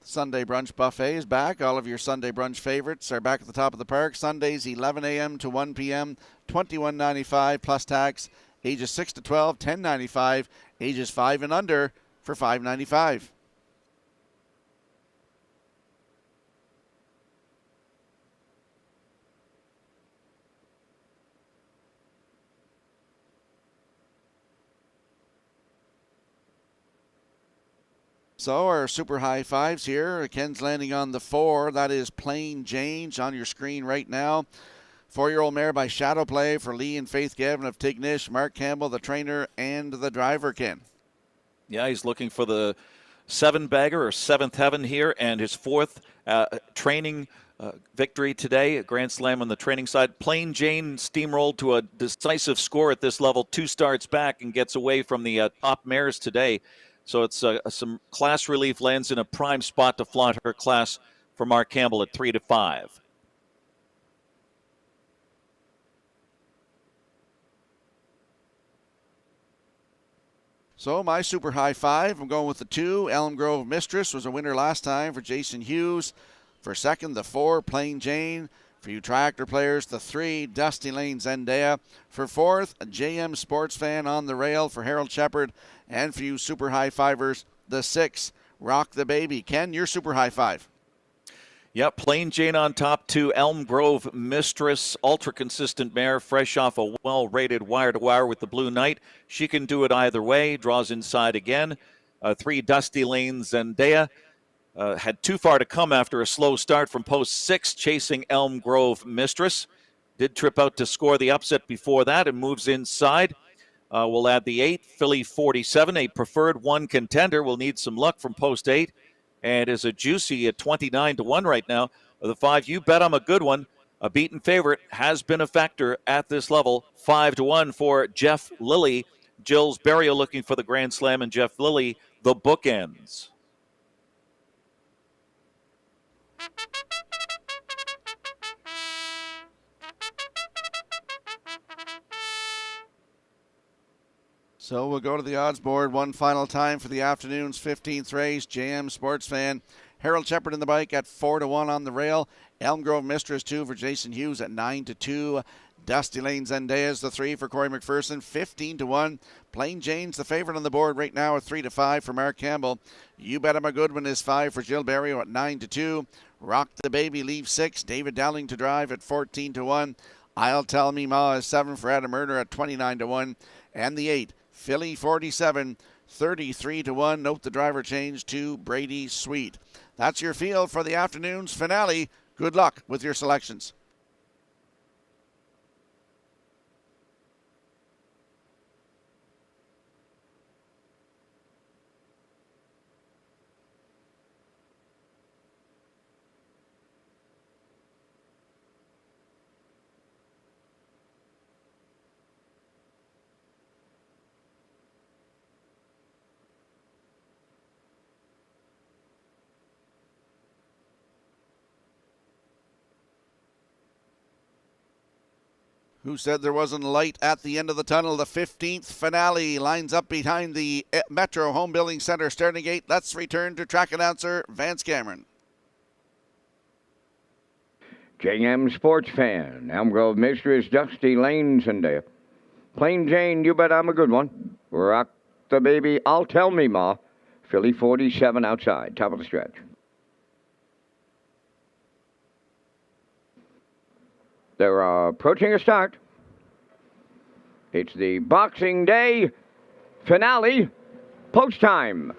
Sunday brunch buffet is back. All of your Sunday brunch favorites are back at the top of the park. Sundays 11 a.m. to 1 p.m. $21.95 plus tax. Ages 6 to 12, $10.95. Ages 5 and under for $5.95. So our super high fives here. Ken's landing on the 4. That is Plain Jane on your screen right now. 4-year-old mare by Shadow Play for Lee and Faith Gavin of Tignish. Mark Campbell, the trainer, and the driver, Ken. Yeah, he's looking for the 7-bagger or 7th heaven here, and his 4th training victory today, a Grand Slam on the training side. Plain Jane steamrolled to a decisive score at this level, 2 starts back, and gets away from the top mares today. So it's some class relief, lands in a prime spot to flaunt her class for Mark Campbell at 3 to 5. So my super high five, I'm going with the 2. Elm Grove Mistress was a winner last time for Jason Hughes. For second, the 4, Plain Jane. For you tractor players, the 3, Dusty Lane Zendaya. For fourth, a JM Sports Fan on the rail for Harold Shepard. And for you super high fivers, the 6, Rock the Baby. Ken, your super high five. Yep, Plain Jane on top, 2, Elm Grove Mistress, ultra-consistent mare, fresh off a well-rated wire-to-wire with the Blue Knight. She can do it either way, draws inside again. 3, Dusty Lane Zendaya. Had too far to come after a slow start from post 6, chasing Elm Grove Mistress. Did trip out to score the upset before that and moves inside. We'll add the 8, Philly 47, a preferred 1 contender. Will need some luck from post 8. And is a juicy at 29 to 1 right now. The 5, You Bet I'm a Good One. A beaten favorite has been a factor at this level. 5 to 1 for Jeff Lilly. Jills Barrio looking for the Grand Slam, and Jeff Lilly, the bookends. So we'll go to the odds board one final time for the afternoon's 15th race. JM Sports Fan, Harold Shepard in the bike at 4 to 1 on the rail. Elm Grove Mistress 2 for Jason Hughes at 9 to 2. Dusty Lane Zendaya's the 3 for Corey McPherson, 15 to 1. Plain Jane's the favorite on the board right now at 3 to 5 for Mark Campbell. You Bet I'm a Good One is 5 for Jill Barrio at 9 to 2. Rock the Baby leaves 6. David Dowling to drive at 14 to 1. I'll Tell Me Ma is 7 for Adam Murder at 29 to 1. And the 8, Philly 47, 33 to 1. Note the driver change to Brady Sweet. That's your field for the afternoon's finale. Good luck with your selections. Who said there wasn't light at the end of the tunnel? The 15th finale lines up behind the Metro Home Building Center starting gate. Let's return to track announcer Vance Cameron. JM Sports Fan, Elm Grove Mistress, Dusty Lanes, and Plain Jane, You Bet I'm a Good One. Rock the Baby, I'll Tell Me Ma. Philly 47 outside, top of the stretch. They're approaching a start. It's the Boxing Day finale, post time.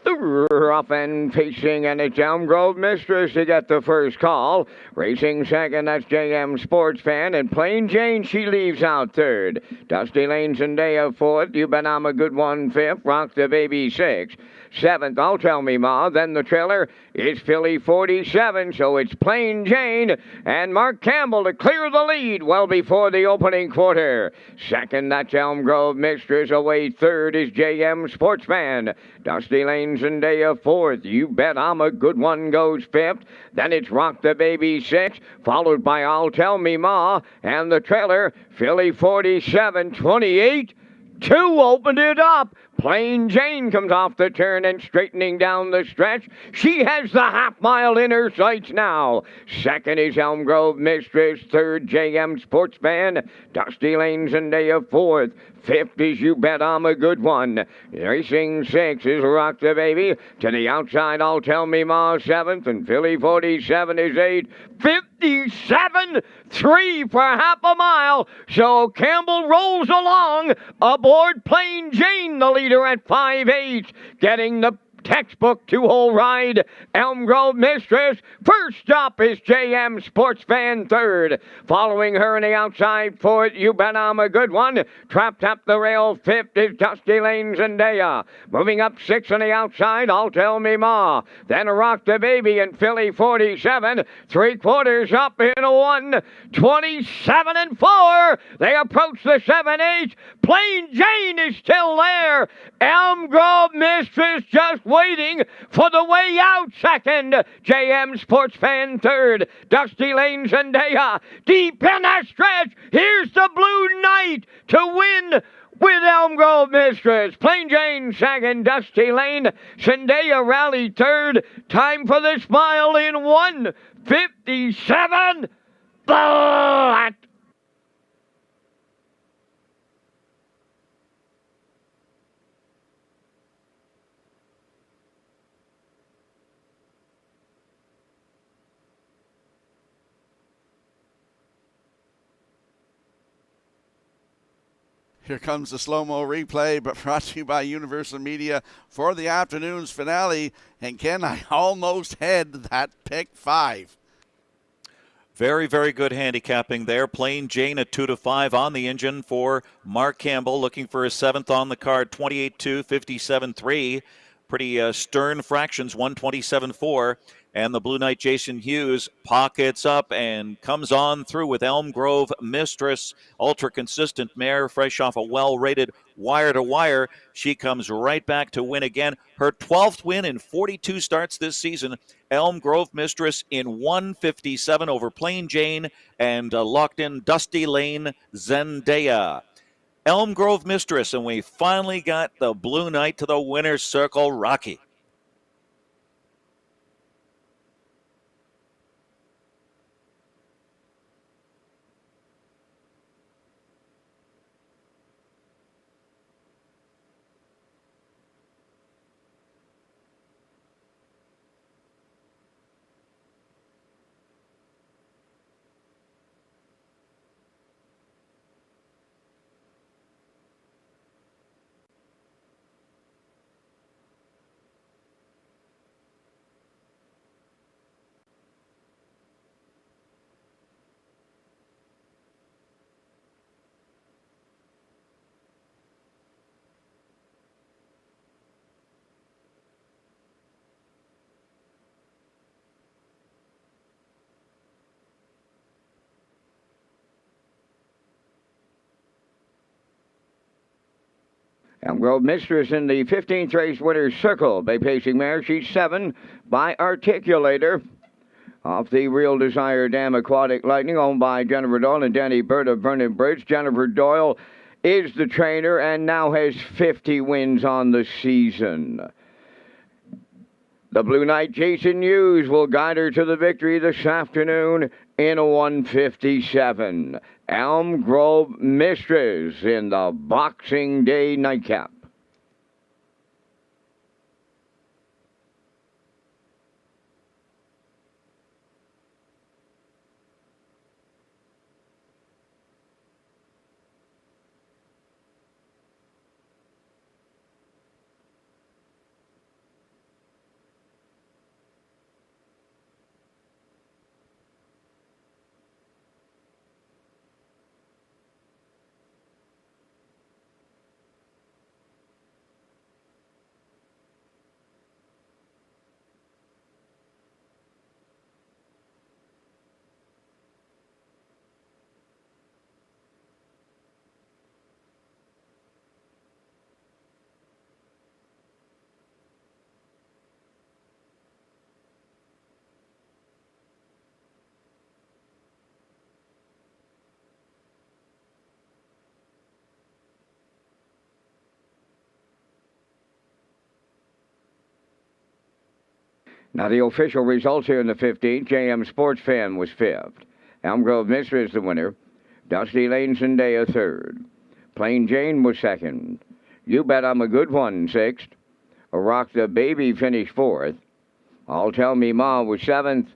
Off and facing, and it's Elm Grove Mistress to get the first call. Racing second, that's JM Sports Fan, and Plain Jane, she leaves out third. Dusty Lane Zendaya fourth, You Bet I'm a Good One fifth, Rock the Baby sixth. Seventh, I'll Tell Me Ma. Then the trailer is Philly 47, so it's Plain Jane and Mark Campbell to clear the lead well before the opening quarter. Second, that's Elm Grove Mistress. Away third is JM Sportsman. Dusty Lane Zendaya fourth. You Bet I'm a Good One goes fifth. Then it's Rock the Baby sixth, followed by I'll Tell Me Ma. And the trailer, Philly 47, 28. 2 opened it up. Plain Jane comes off the turn and straightening down the stretch. She has the half-mile in her sights now. Second is Elm Grove Mistress. Third, JM Sportsman. Dusty Lane Zendaya fourth. Fifth is You Bet I'm a Good One. Racing sixth is Rock the Baby. To the outside, I'll Tell Me Ma seventh. And Philly 47 is eighth. 57-3 for half a mile. So Campbell rolls along aboard Plain Jane, the leader at 5-8, getting the textbook two-hole ride. Elm Grove Mistress. First stop is JM Sports Fan third. Following her in the outside fourth, You Bet I'm a Good One. Trapped up the rail fifth is Dusty Lane Zendaya. Moving up sixth on the outside, I'll Tell Me Ma. Then Rock the Baby and Philly 47. 3/4 up in a 1. 27-4. They approach the 7-8. Plain Jane is still there. Elm Grove Mistress just waiting for the way out second. JM Sports Fan third. Dusty Lane Zendaya deep in that stretch. Here's the Blue Knight to win with Elm Grove Mistress. Plain Jane second. Dusty Lane Zendaya rallied third. Time for the smile in 1:57 flat. Here comes the slow-mo replay, but brought to you by Universal Media for the afternoon's finale. And Ken, I almost had that pick 5. Very, very good handicapping there. Plain Jane at 2-5 on the engine for Mark Campbell, looking for his 7th on the card. 28-2, 57-3. Pretty stern fractions, 127-4. And the Blue Knight Jason Hughes pockets up and comes on through with Elm Grove Mistress. Ultra consistent mare, fresh off a well-rated wire-to-wire. She comes right back to win again. Her 12th win in 42 starts this season. Elm Grove Mistress in 1:57 over Plain Jane and locked in Dusty Lane Zendaya. Elm Grove Mistress, and we finally got the Blue Knight to the winner's circle. Rocky. Elm Grove Mistress in the 15th race winner's circle. Bay Pacing mare, she's 7 by Articulator. Off the Real Desire Dam Aquatic Lightning, owned by Jennifer Doyle and Danny Bird of Vernon Bridge. Jennifer Doyle is the trainer and now has 50 wins on the season. The Blue Knight Jason Hughes will guide her to the victory this afternoon in a 157. Elm Grove Mistress in the Boxing Day nightcap. Now, the official results here in the 15th. JM Sports Fan was 5th. Elm Grove Mistress the winner. Dusty Lane Zendaya 3rd. Plain Jane was 2nd. You Bet I'm a Good One 6th. Rock the Baby finished 4th. All Tell Me Ma was 7th.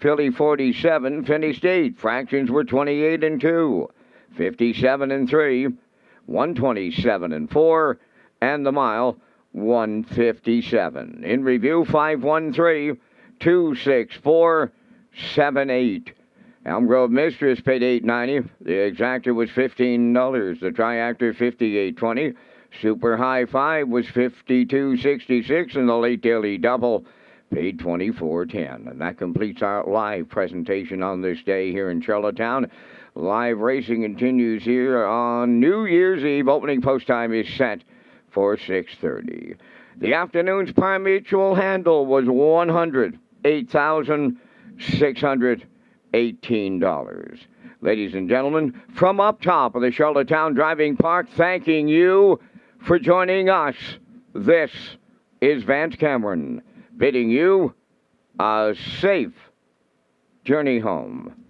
Philly 47 finished 8th. Fractions were 28 and 2. 57 and 3. 127 and 4. And the mile 157. In review, 513-264-78. Elm Grove Mistress paid $8.90. The exactor was $15. The triactor $58.20. Super High Five was $52.66, and the late daily double paid $24.10. And that completes our live presentation on this day here in Charlottetown. Live racing continues here on New Year's Eve. Opening post time is set for 6:30. The afternoon's prime mutual handle was $108,618. Ladies and gentlemen, from up top of the Charlottetown Driving Park, thanking you for joining us. This is Vance Cameron, bidding you a safe journey home.